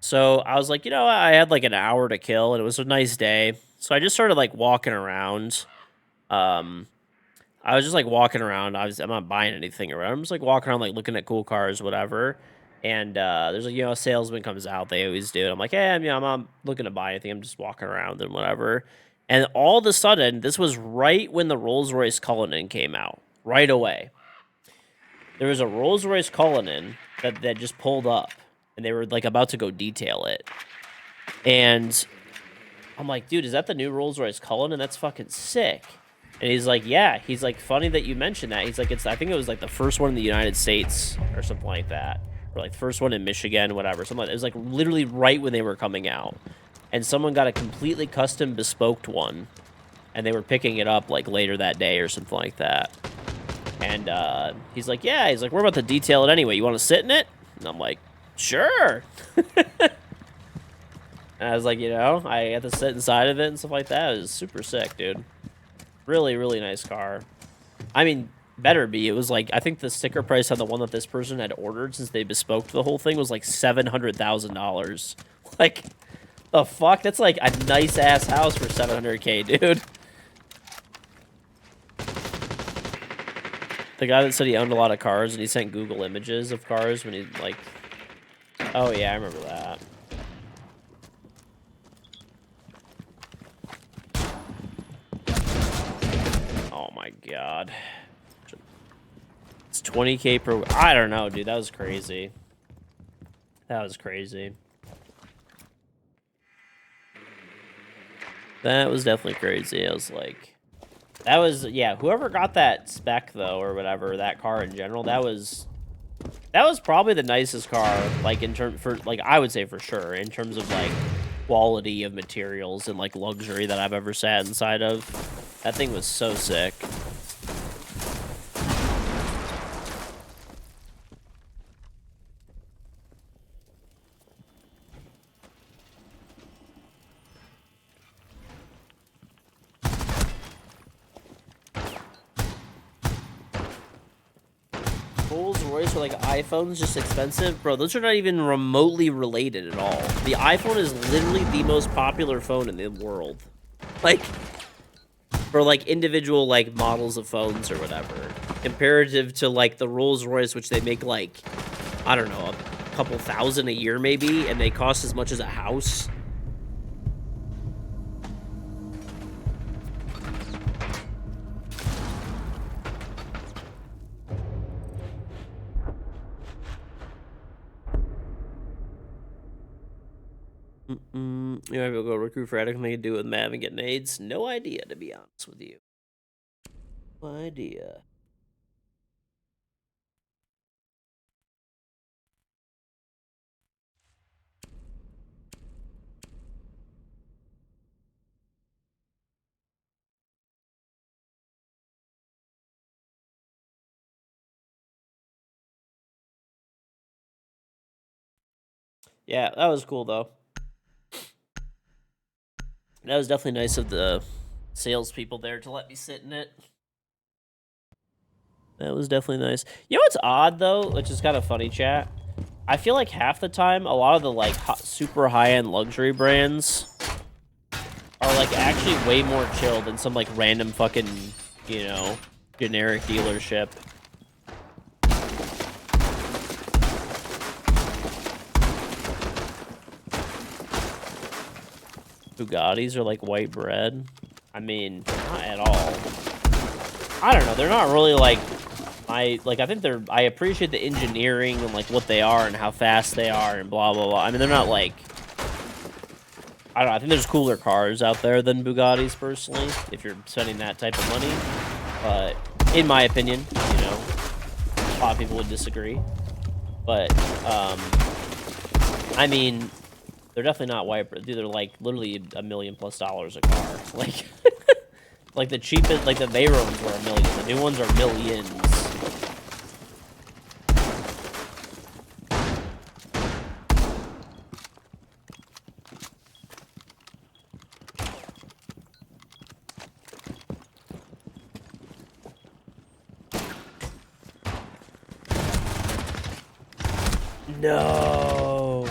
So I was like, you know, I had like an hour to kill and it was a nice day. So I just started like walking around. I was just like walking around. I'm not buying anything around. I'm just like walking around, like looking at cool cars, whatever. And there's like, you know, a salesman comes out. They always do. I'm like, hey, I'm not looking to buy anything. I'm just walking around and whatever. And all of a sudden, this was right when the Rolls Royce Cullinan came out. Right away, there was a Rolls Royce Cullinan that just pulled up, and they were like about to go detail it. And I'm like, dude, is that the new Rolls Royce Cullinan? That's fucking sick. And he's like, yeah. He's like, funny that you mentioned that. He's like, I think it was like the first one in the United States or something like that. Or like the first one in Michigan, whatever. Something like that. It was like literally right when they were coming out. And someone got a completely custom bespoke one. And they were picking it up like later that day or something like that. And he's like, yeah. He's like, we're about to detail it anyway. You want to sit in it? And I'm like, sure. And I was like, you know, I had to sit inside of it and stuff like that. It was super sick, dude. Really, really nice car. I mean, better be. It was like, I think the sticker price on the one that this person had ordered, since they bespoke the whole thing, was like $700,000. Like, the fuck? That's like a nice ass house for 700K, dude. The guy that said he owned a lot of cars and he sent Google images of cars when he like. Oh yeah, I remember that. Oh my god. It's 20K per. I don't know, dude. That was crazy. That was crazy. That was definitely crazy. I was like, that was, yeah. Whoever got that spec though, or whatever, that car in general, that was probably the nicest car. Like in term for like, I would say for sure in terms of like quality of materials and like luxury that I've ever sat inside of. That thing was so sick. Rolls Royce or like iPhones just expensive? Bro, those are not even remotely related at all. The iPhone is literally the most popular phone in the world. Like, for like individual like models of phones or whatever. Comparative to like the Rolls Royce, which they make like, I don't know, a couple thousand a year maybe, and they cost as much as a house. You know, maybe we'll go recruit for anything to do with Mav and get nades. No idea, to be honest with you. No idea. Yeah, that was cool though. That was definitely nice of the salespeople there to let me sit in it. That was definitely nice. You know what's odd though, which is kind of funny, chat? I feel like half the time, a lot of the like super high-end luxury brands are like actually way more chill than some like random fucking, you know, generic dealership. Bugattis are like white bread. I mean, not at all. I don't know. They're not really like I think they're. I appreciate the engineering and like what they are and how fast they are and blah blah blah. I mean, they're not like. I don't know. I think there's cooler cars out there than Bugattis personally, if you're spending that type of money. But in my opinion, you know, a lot of people would disagree. But I mean, they're definitely not white bread. They're like literally $1 million+ a car. Like, like the cheapest, like the Veyrons were $1 million. The new ones are millions. No,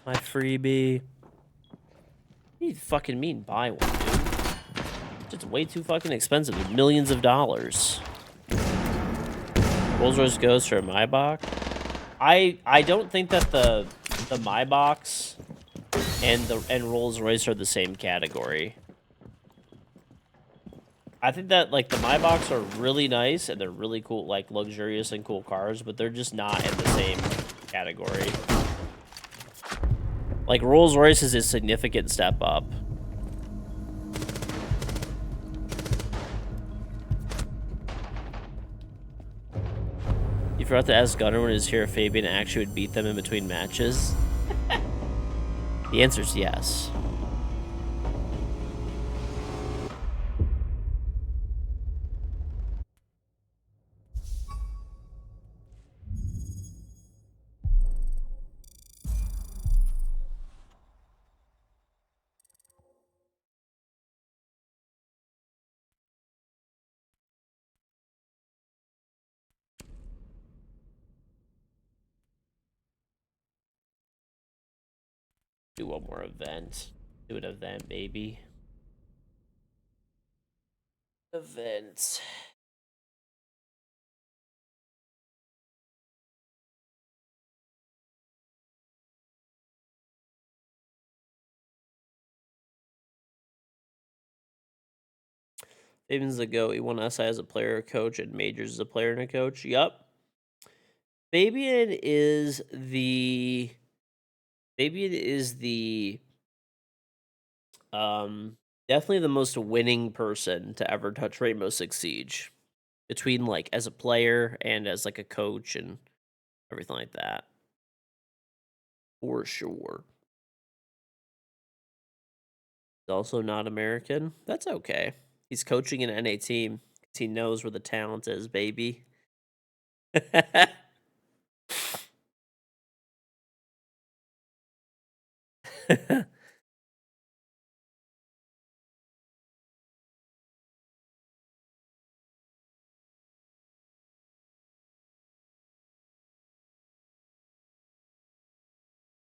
my freebie. You fucking mean buy one, dude? It's way too fucking expensive. They're millions of dollars. Rolls Royce Ghost or Maybach? I don't think that the Maybachs and Rolls Royce are the same category. I think that like the Maybachs are really nice and they're really cool, like luxurious and cool cars, but they're just not in the same category. Like Rolls Royce is a significant step up. You forgot to ask Gunnar when he was here if Fabian actually would beat them in between matches. The answer is yes. Do one more event. Do an event, baby. Events. Fabian's the GOAT. He won SI as a player, a coach, and majors as a player and a coach. Yup. Fabian is the definitely the most winning person to ever touch Rainbow Six Siege. Between like as a player and as like a coach and everything like that. For sure. He's also not American. That's okay. He's coaching an NA team because he knows where the talent is, baby.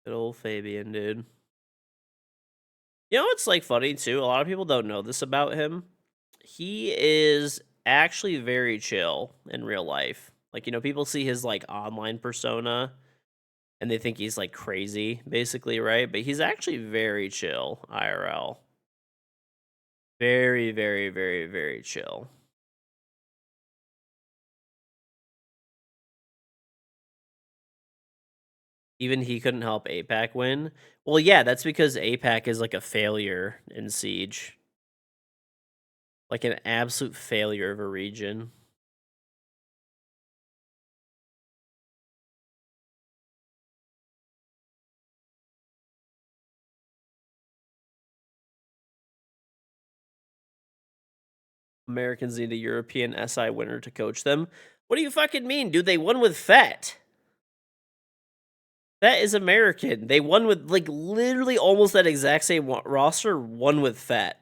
Good old Fabian, dude. You know what's like funny too? A lot of people don't know this about him. He is actually very chill in real life. Like, you know, people see his like online persona and they think he's like crazy, basically, right? But he's actually very chill, IRL. Very, very, very, very chill. Even he couldn't help APAC win. Well, yeah, that's because APAC is like a failure in Siege. Like an absolute failure of a region. Americans need a European SI winner to coach them. What do you fucking mean, dude? They won with Fett. Fett is American. They won with, like, literally almost that exact same roster, won with Fett.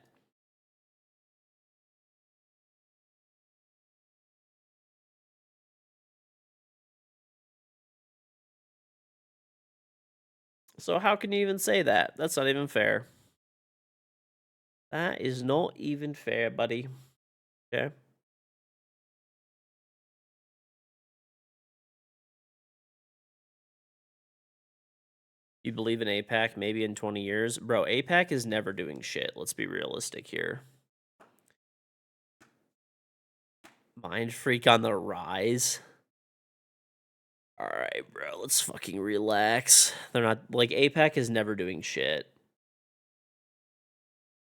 So how can you even say that? That's not even fair. That is not even fair, buddy. Okay. You believe in APAC maybe in 20 years? Bro, APAC is never doing shit. Let's be realistic here. Mind Freak on the rise. Alright, bro. Let's fucking relax. They're not... Like, APAC is never doing shit.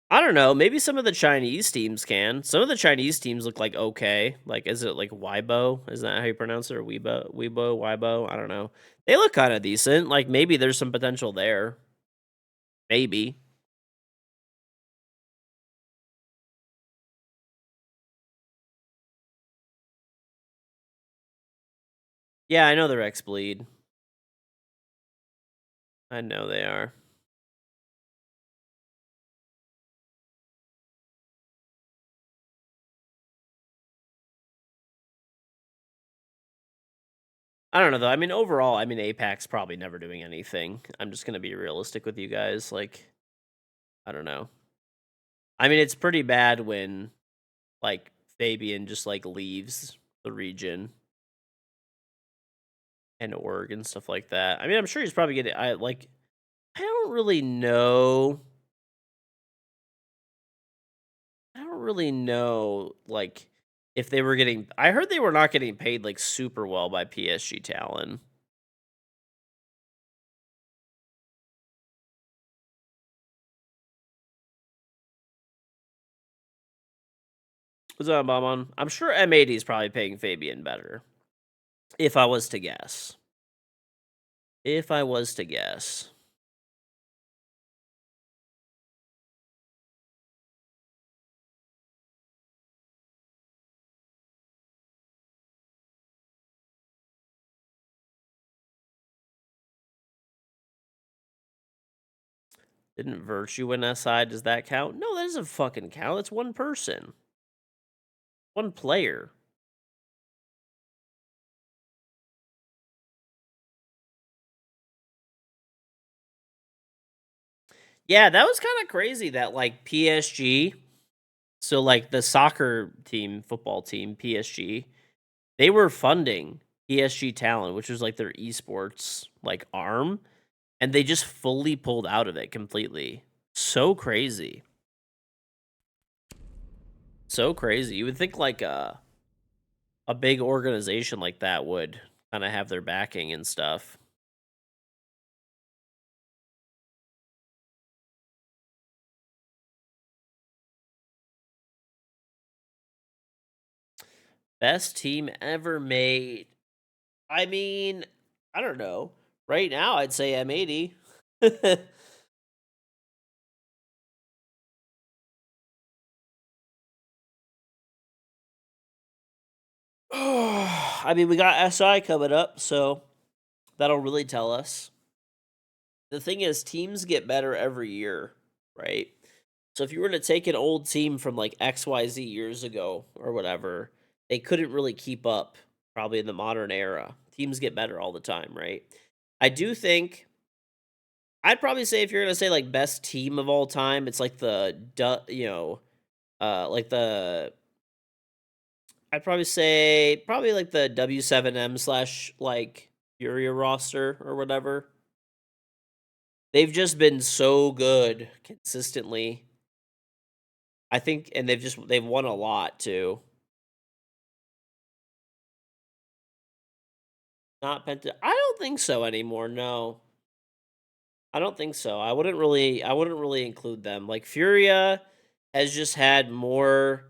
I don't know. Maybe some of the Chinese teams can. Some of the Chinese teams look like okay. Like, is it like Weibo? Is that how you pronounce it? Or Weibo? I don't know. They look kind of decent. Like, maybe there's some potential there. Maybe. Yeah, I know they're X-Bleed. I know they are. I don't know, though. I mean, overall, I mean, APAC's probably never doing anything. I'm just going to be realistic with you guys. Like, I don't know. I mean, it's pretty bad when, like, Fabian just, like, leaves the region. And org and stuff like that. I mean, I'm sure he's probably getting... I don't really know. I don't really know, like, if they were getting... I heard they were not getting paid, like, super well by PSG Talon. What's up, Bomon? I'm sure M80 is probably paying Fabian better. If I was to guess. If I was to guess. Didn't Virtue win SI? Does that count? No, that doesn't fucking count. It's one person. One player. Yeah, that was kind of crazy that like PSG, so like the soccer team, football team, PSG, they were funding PSG Talent, which was like their esports like arm, and they just fully pulled out of it completely. So crazy. So crazy. You would think like a big organization like that would kind of have their backing and stuff. Best team ever made. I mean, I don't know. Right now, I'd say M80. I mean, we got SI coming up, so that'll really tell us. The thing is, teams get better every year, right? So if you were to take an old team from like XYZ years ago or whatever, they couldn't really keep up probably in the modern era. Teams get better all the time, right? I do think I'd probably say if you're gonna say like best team of all time, it's like like the I'd probably say probably like the W7M slash like Furia roster or whatever. They've just been so good consistently. I think, and they've won a lot too. Not Penta. I don't think so anymore. No, I don't think so. I wouldn't really include them. Like Furia has just had more,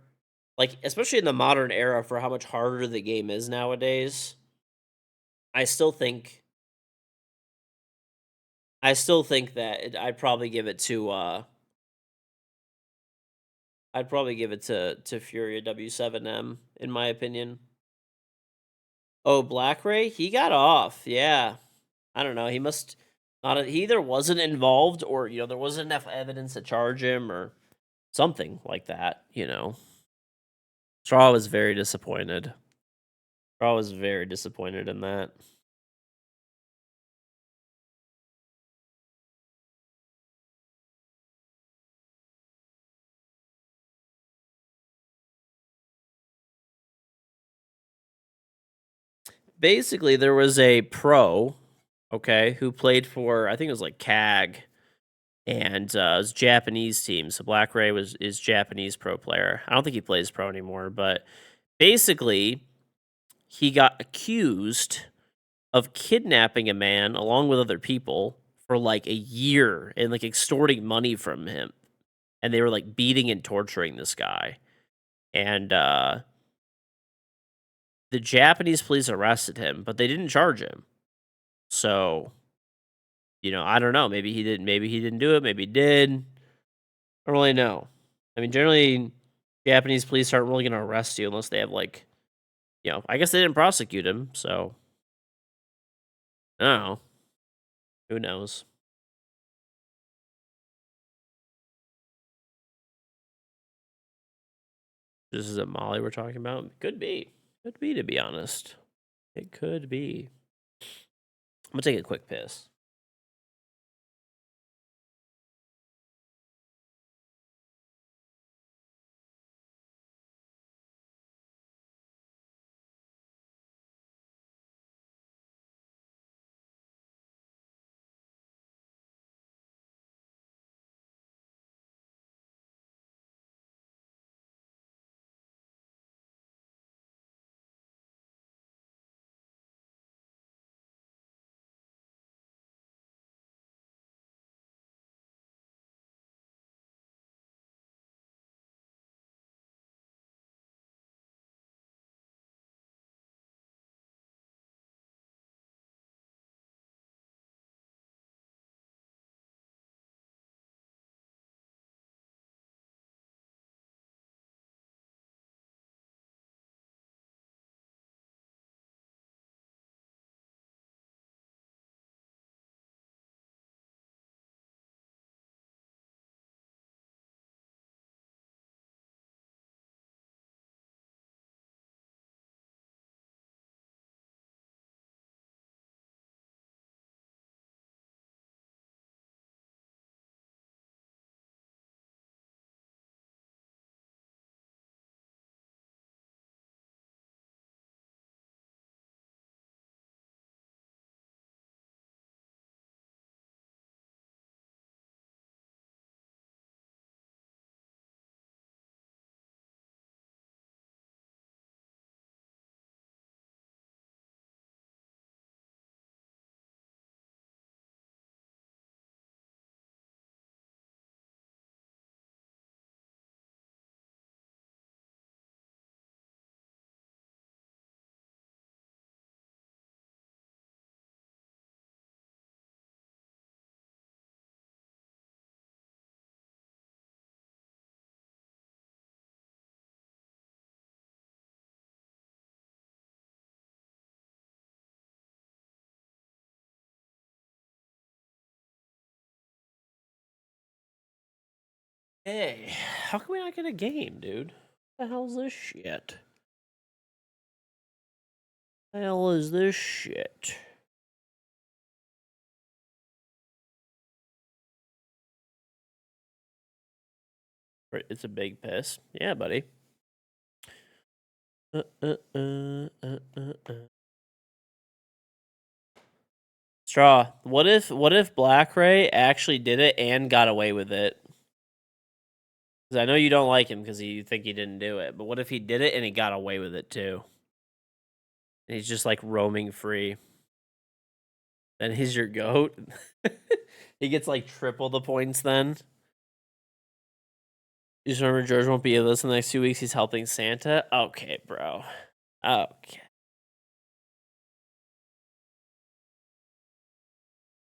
like especially in the modern era for how much harder the game is nowadays. I still think that I'd probably give it to Furia W7M in my opinion. Oh, Black Ray, he got off. Yeah, I don't know. He must not. He either wasn't involved, or there wasn't enough evidence to charge him, or something like that. Straw was very disappointed. Straw was very disappointed in that. Basically, there was a pro, okay, who played for, I think it was like CAG, and it was a Japanese team. So Black Ray is Japanese pro player. I don't think he plays pro anymore, but basically, he got accused of kidnapping a man along with other people for like a year and like extorting money from him. And they were like beating and torturing this guy. And the Japanese police arrested him, but they didn't charge him. So, I don't know. Maybe he didn't do it, maybe he did. I don't really know. I mean, generally Japanese police aren't really gonna arrest you unless they have like, I guess they didn't prosecute him, so I don't know. Who knows? This is a Molly we're talking about? Could be. Could be, to be honest. It could be. I'm gonna take a quick piss. Hey, how can we not get a game, dude? What the hell is this shit? What the hell is this shit? It's a big piss. Yeah, buddy. Straw. What if Black Ray actually did it and got away with it? Because I know you don't like him because you think he didn't do it. But what if he did it and he got away with it too? And he's just like roaming free. Then he's your goat. He gets like triple the points then. You just remember George won't be with us in the next 2 weeks. He's helping Santa. Okay, bro. Okay.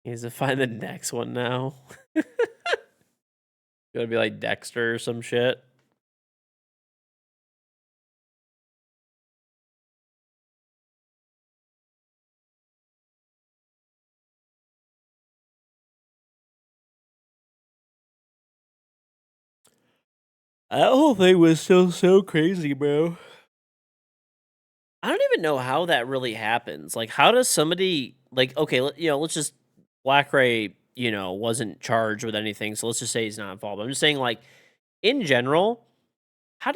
He has to find the next one now. Gotta be like Dexter or some shit. That whole thing was still so crazy, bro. I don't even know how that really happens. Like, how does somebody like? Okay, let's just Black Ray, wasn't charged with anything, so let's just say he's not involved. I'm just saying, like, in general, how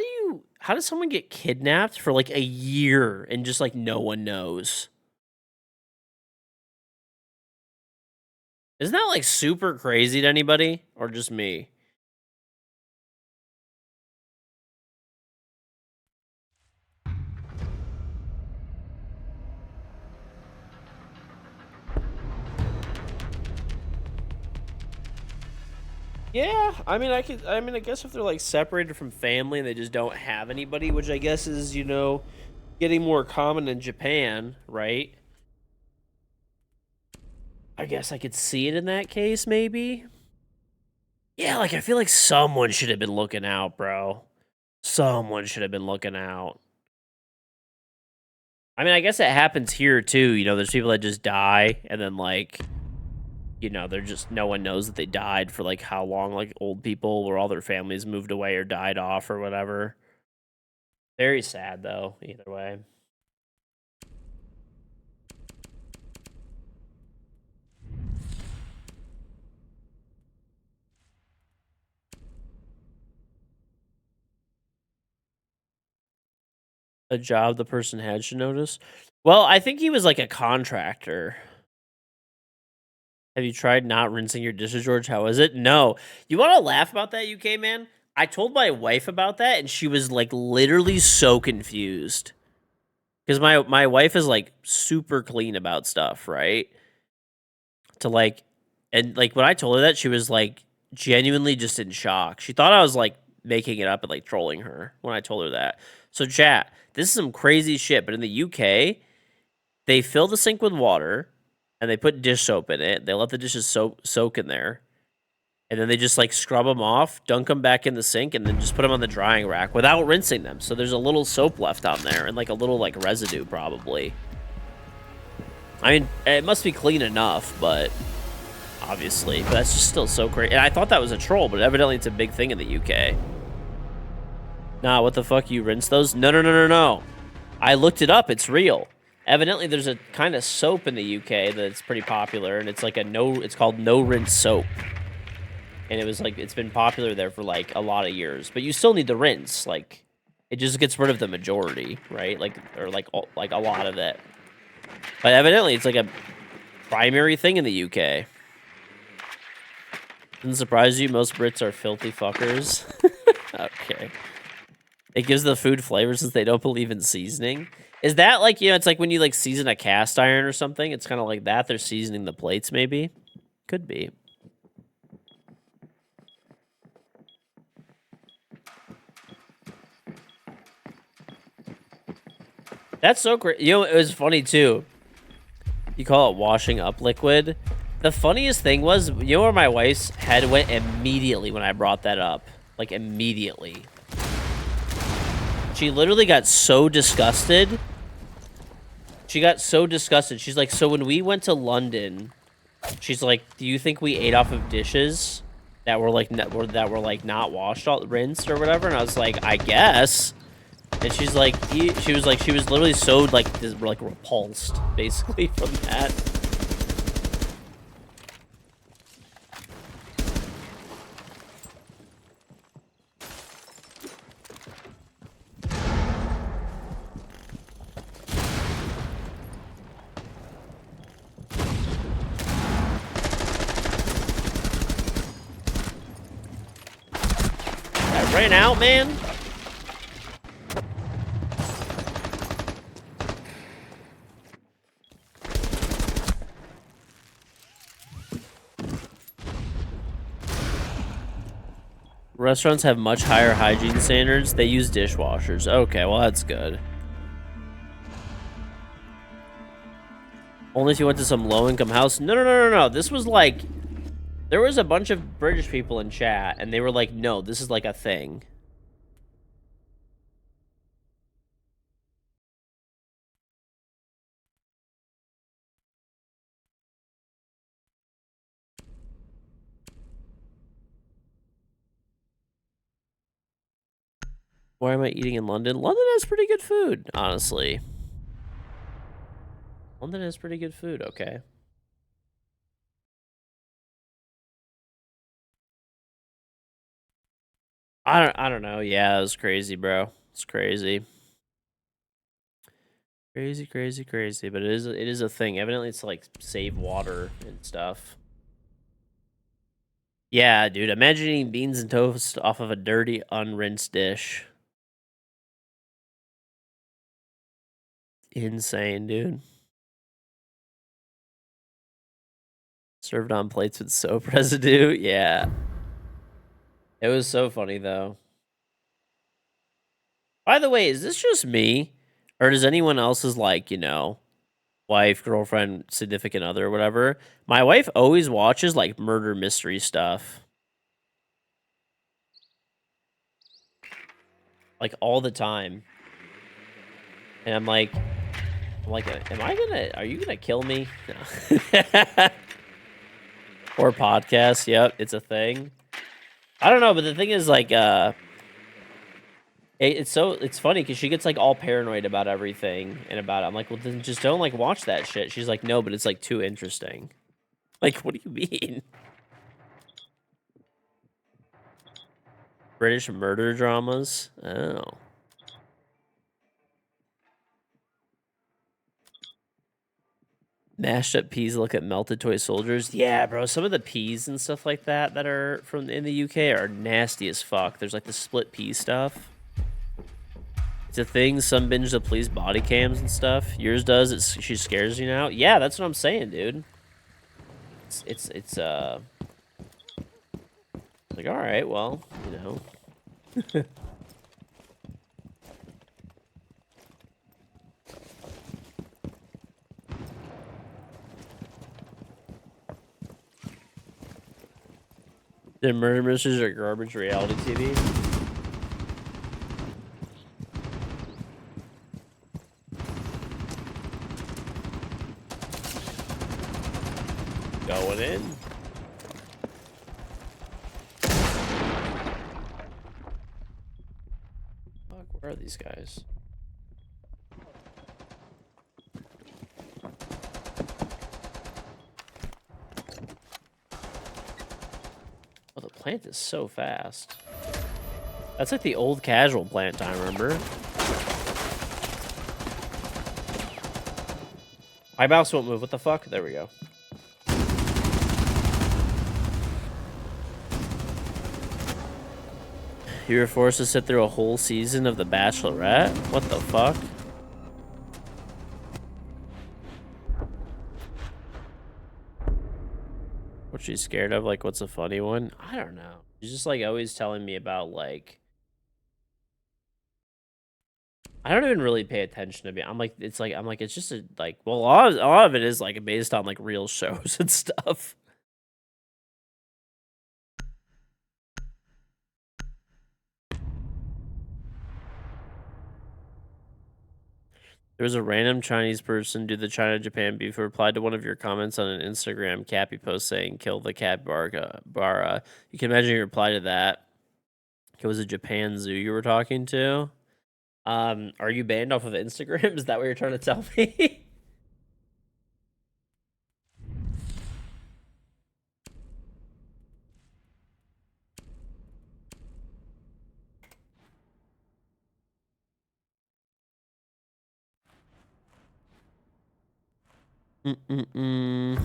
does someone get kidnapped for like a year and just like no one knows? Isn't that like super crazy to anybody or just me? Yeah, I mean, I guess if they're like separated from family and they just don't have anybody, which I guess is, getting more common in Japan, right? I guess I could see it in that case, maybe. Yeah, like I feel like someone should have been looking out, bro. Someone should have been looking out. I mean, I guess it happens here too. There's people that just die and then like, they're just no one knows that they died for like how long, like old people where all their families moved away or died off or whatever. Very sad though, either way. A job the person had should notice. Well, I think he was like a contractor. Have you tried not rinsing your dishes, George? How is it? No. You want to laugh about that, UK man? I told my wife about that, and she was like literally so confused. Because my wife is like super clean about stuff, right? And like when I told her that, she was like genuinely just in shock. She thought I was like making it up and like trolling her when I told her that. So chat, this is some crazy shit, but in the UK, they fill the sink with water and they put dish soap in it. They let the dishes soak in there. And then they just like scrub them off, dunk them back in the sink, and then just put them on the drying rack without rinsing them. So there's a little soap left on there and like a little like residue probably. I mean, it must be clean enough, but obviously, but that's just still so crazy. And I thought that was a troll, but evidently it's a big thing in the UK. Nah, what the fuck? You rinse those? No. I looked it up. It's real. Evidently, there's a kind of soap in the UK that's pretty popular, and it's like it's called no rinse soap. And it was like, it's been popular there for like a lot of years, but you still need to rinse. Like, it just gets rid of the majority, right? Like, or like a lot of it. But evidently, it's like a primary thing in the UK. Doesn't surprise you, most Brits are filthy fuckers. Okay. It gives the food flavor since they don't believe in seasoning. Is that like, it's like when you like season a cast iron or something? It's kind of like that. They're seasoning the plates, maybe. Could be. That's so great. It was funny too. You call it washing up liquid. The funniest thing was, where my wife's head went immediately when I brought that up? Like, immediately. She literally got so disgusted. She got so disgusted. She's like, so when we went to London, she's like, do you think we ate off of dishes? that were like not washed, rinsed or whatever, and I was like, I guess. And she's like, she was literally so like repulsed basically from that. I ran out, man. Restaurants have much higher hygiene standards. They use dishwashers. Okay, well, that's good. Only if you went to some low-income house. No. This was like... There was a bunch of British people in chat, and they were like, no, this is like a thing. Why am I eating in London? London has pretty good food, honestly. London has pretty good food, okay. I don't know. Yeah, it was crazy, bro. It's crazy. Crazy. But it is a thing. Evidently, it's to, like, save water and stuff. Yeah, dude. Imagine eating beans and toast off of a dirty, unrinsed dish. Insane, dude. Served on plates with soap residue. Yeah. It was so funny, though. By the way, is this just me? Or does anyone else's, like, you know, wife, girlfriend, significant other, whatever? My wife always watches, like, murder mystery stuff. Like, all the time. And I'm like, are you gonna kill me? No. Or podcast, yep, it's a thing. I don't know, but the thing is, like, it's funny because she gets like all paranoid about everything and about it. I'm like, well, then just don't like watch that shit. She's like, no, but it's like too interesting. Like, what do you mean? British murder dramas? Oh. Mashed up peas look at melted toy soldiers. Yeah, bro. Some of the peas and stuff like that that are from in the UK are nasty as fuck. There's like the split pea stuff. It's a thing. Some binge the police body cams and stuff. Yours does. She scares you now. Yeah, that's what I'm saying, dude. It's like, all right, well, you know. The murder mysteries are garbage reality TV. Going in. Fuck, where are these guys? Oh, the plant is so fast. That's like the old casual plant time, remember? My mouse won't move. What the fuck? There we go. You were forced to sit through a whole season of The Bachelorette? What the fuck? What's she scared of? Like, what's a funny one? I don't know. She's just like always telling me about like... I don't even really pay attention to me. I'm like, it's just a, like, well, a lot of it is like based on like real shows and stuff. There was a random Chinese person do the China-Japan beef who replied to one of your comments on an Instagram Cappy post saying, kill the capybara. You can imagine your reply to that. It was a Japan zoo you were talking to. Are you banned off of Instagram? Is that what you're trying to tell me? Mm-mm-mm.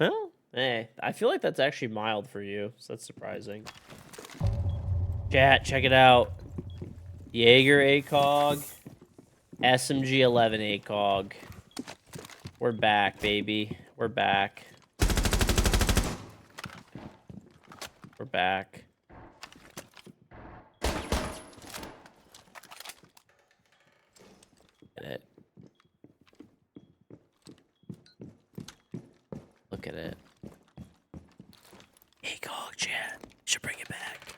Oh, hey, I feel like that's actually mild for you, so that's surprising. Chat, check it out. Jaeger ACOG, SMG 11 ACOG. We're back, baby. We're back. We're back. Look at it. Look at it. ACOG, chat. Should bring it back.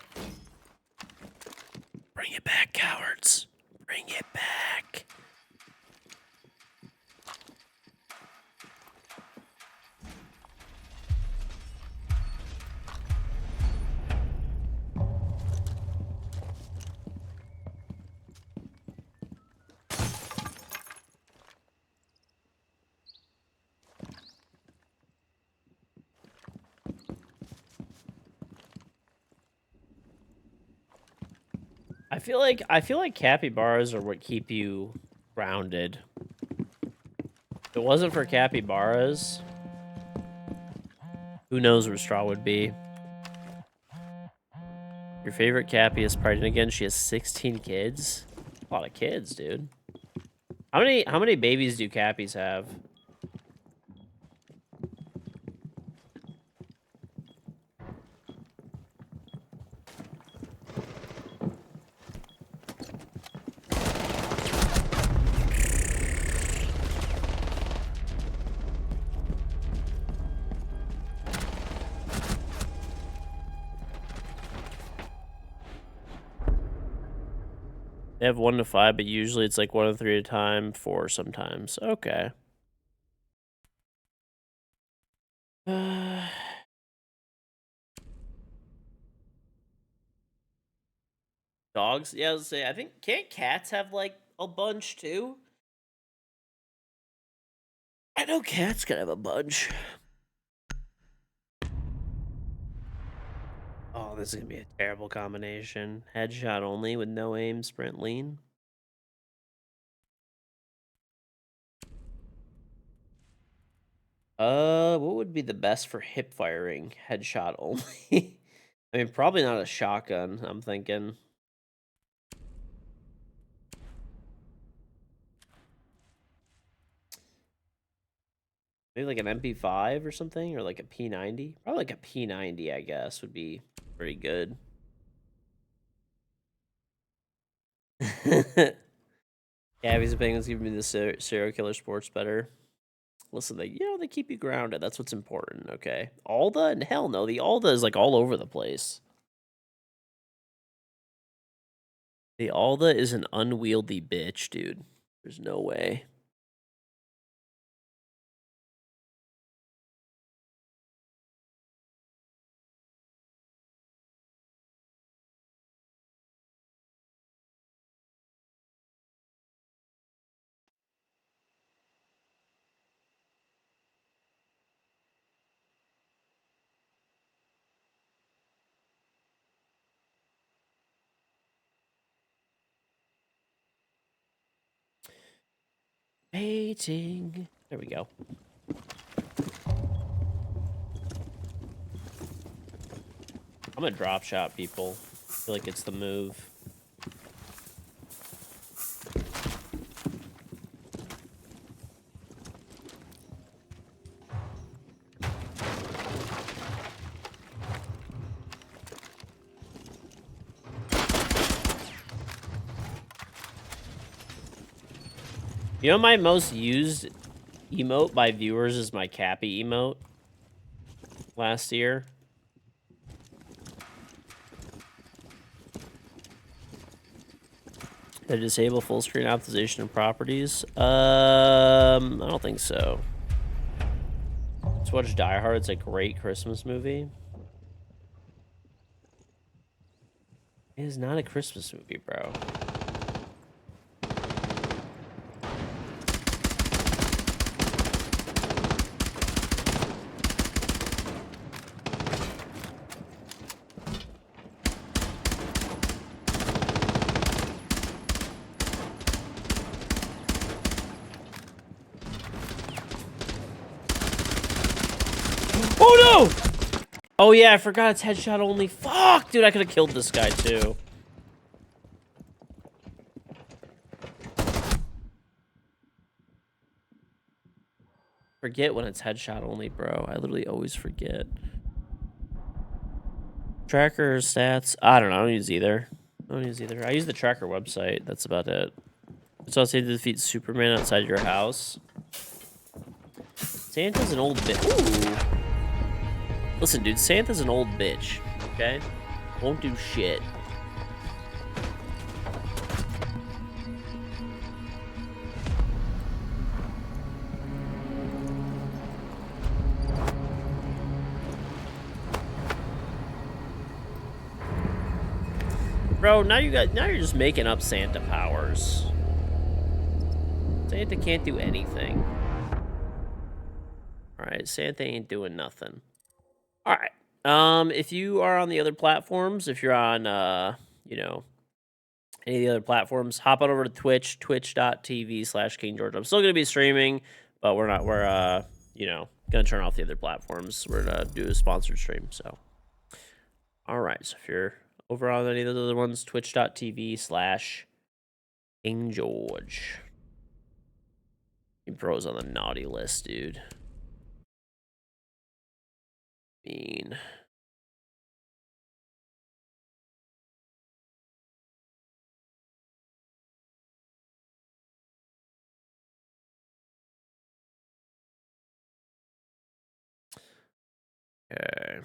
Bring it back, cowards. Bring it back. I feel like capybaras are what keep you grounded. If it wasn't for capybaras, who knows where Straw would be. Your favorite Cappy is pregnant again. She has 16 kids. A lot of kids, dude. How many babies do Cappies have? They have 1 to 5, but usually it's like 1 to 3 at a time, 4 sometimes. Okay. Dogs? Yeah, I was say I think can't cats have like a bunch too? I know cats can have a bunch. Oh, this is gonna be a terrible combination. Headshot only with no aim, sprint lean. What would be the best for hip firing? Headshot only. I mean, probably not a shotgun, I'm thinking. Maybe like an MP5 or something, or like a P90. Probably like a P90, I guess, would be pretty good. Gabby's opinions give me the serial killer sports better. Listen, they keep you grounded. That's what's important. Okay, Alda and hell no, the Alda is like all over the place. The Alda is an unwieldy bitch, dude. There's no way. Waiting. There we go. I'm gonna drop shot people. I feel like it's the move. You know, my most used emote by viewers is my Cappy emote last year. Did I disable full screen optimization and properties? I don't think so. Let's watch Die Hard. It's a great Christmas movie. It is not a Christmas movie, bro. Oh no! Oh yeah, I forgot it's headshot only. Fuck, dude, I could have killed this guy too. Forget when it's headshot only, bro. I literally always forget. Tracker stats. I don't know. I don't use either. I use the tracker website. That's about it. So I'll say to defeat Superman outside your house. Santa's an old bitch. Ooh. Listen, dude, Santa's an old bitch. Okay? Won't do shit. Bro, now you're just making up Santa powers. Santa can't do anything. Alright, Santa ain't doing nothing. Alright. If you are on the other platforms, if you're on you know, any of the other platforms, hop on over to Twitch, twitch.tv/KingGeorge. I'm still gonna be streaming, but we're you know, gonna turn off the other platforms. We're gonna do a sponsored stream, so. Alright, so if you're over on any of those other ones, twitch.tv/KingGeorge. Bro's on the naughty list, dude. Mean. Okay.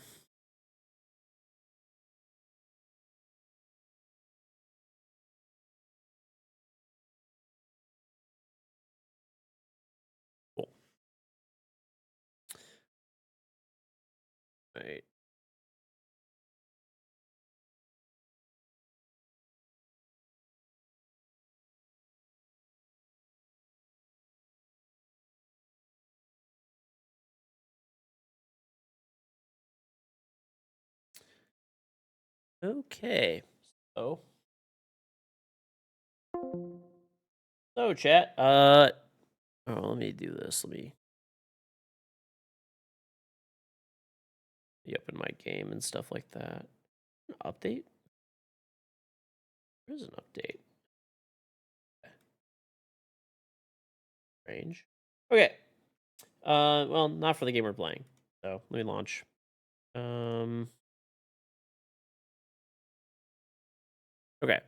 Cool. Right. Okay. So chat. Oh, let me do this. Let me open my game and stuff like that. Update? There's an update. Range. Okay. Well, not for the game we're playing. So let me launch. Okay.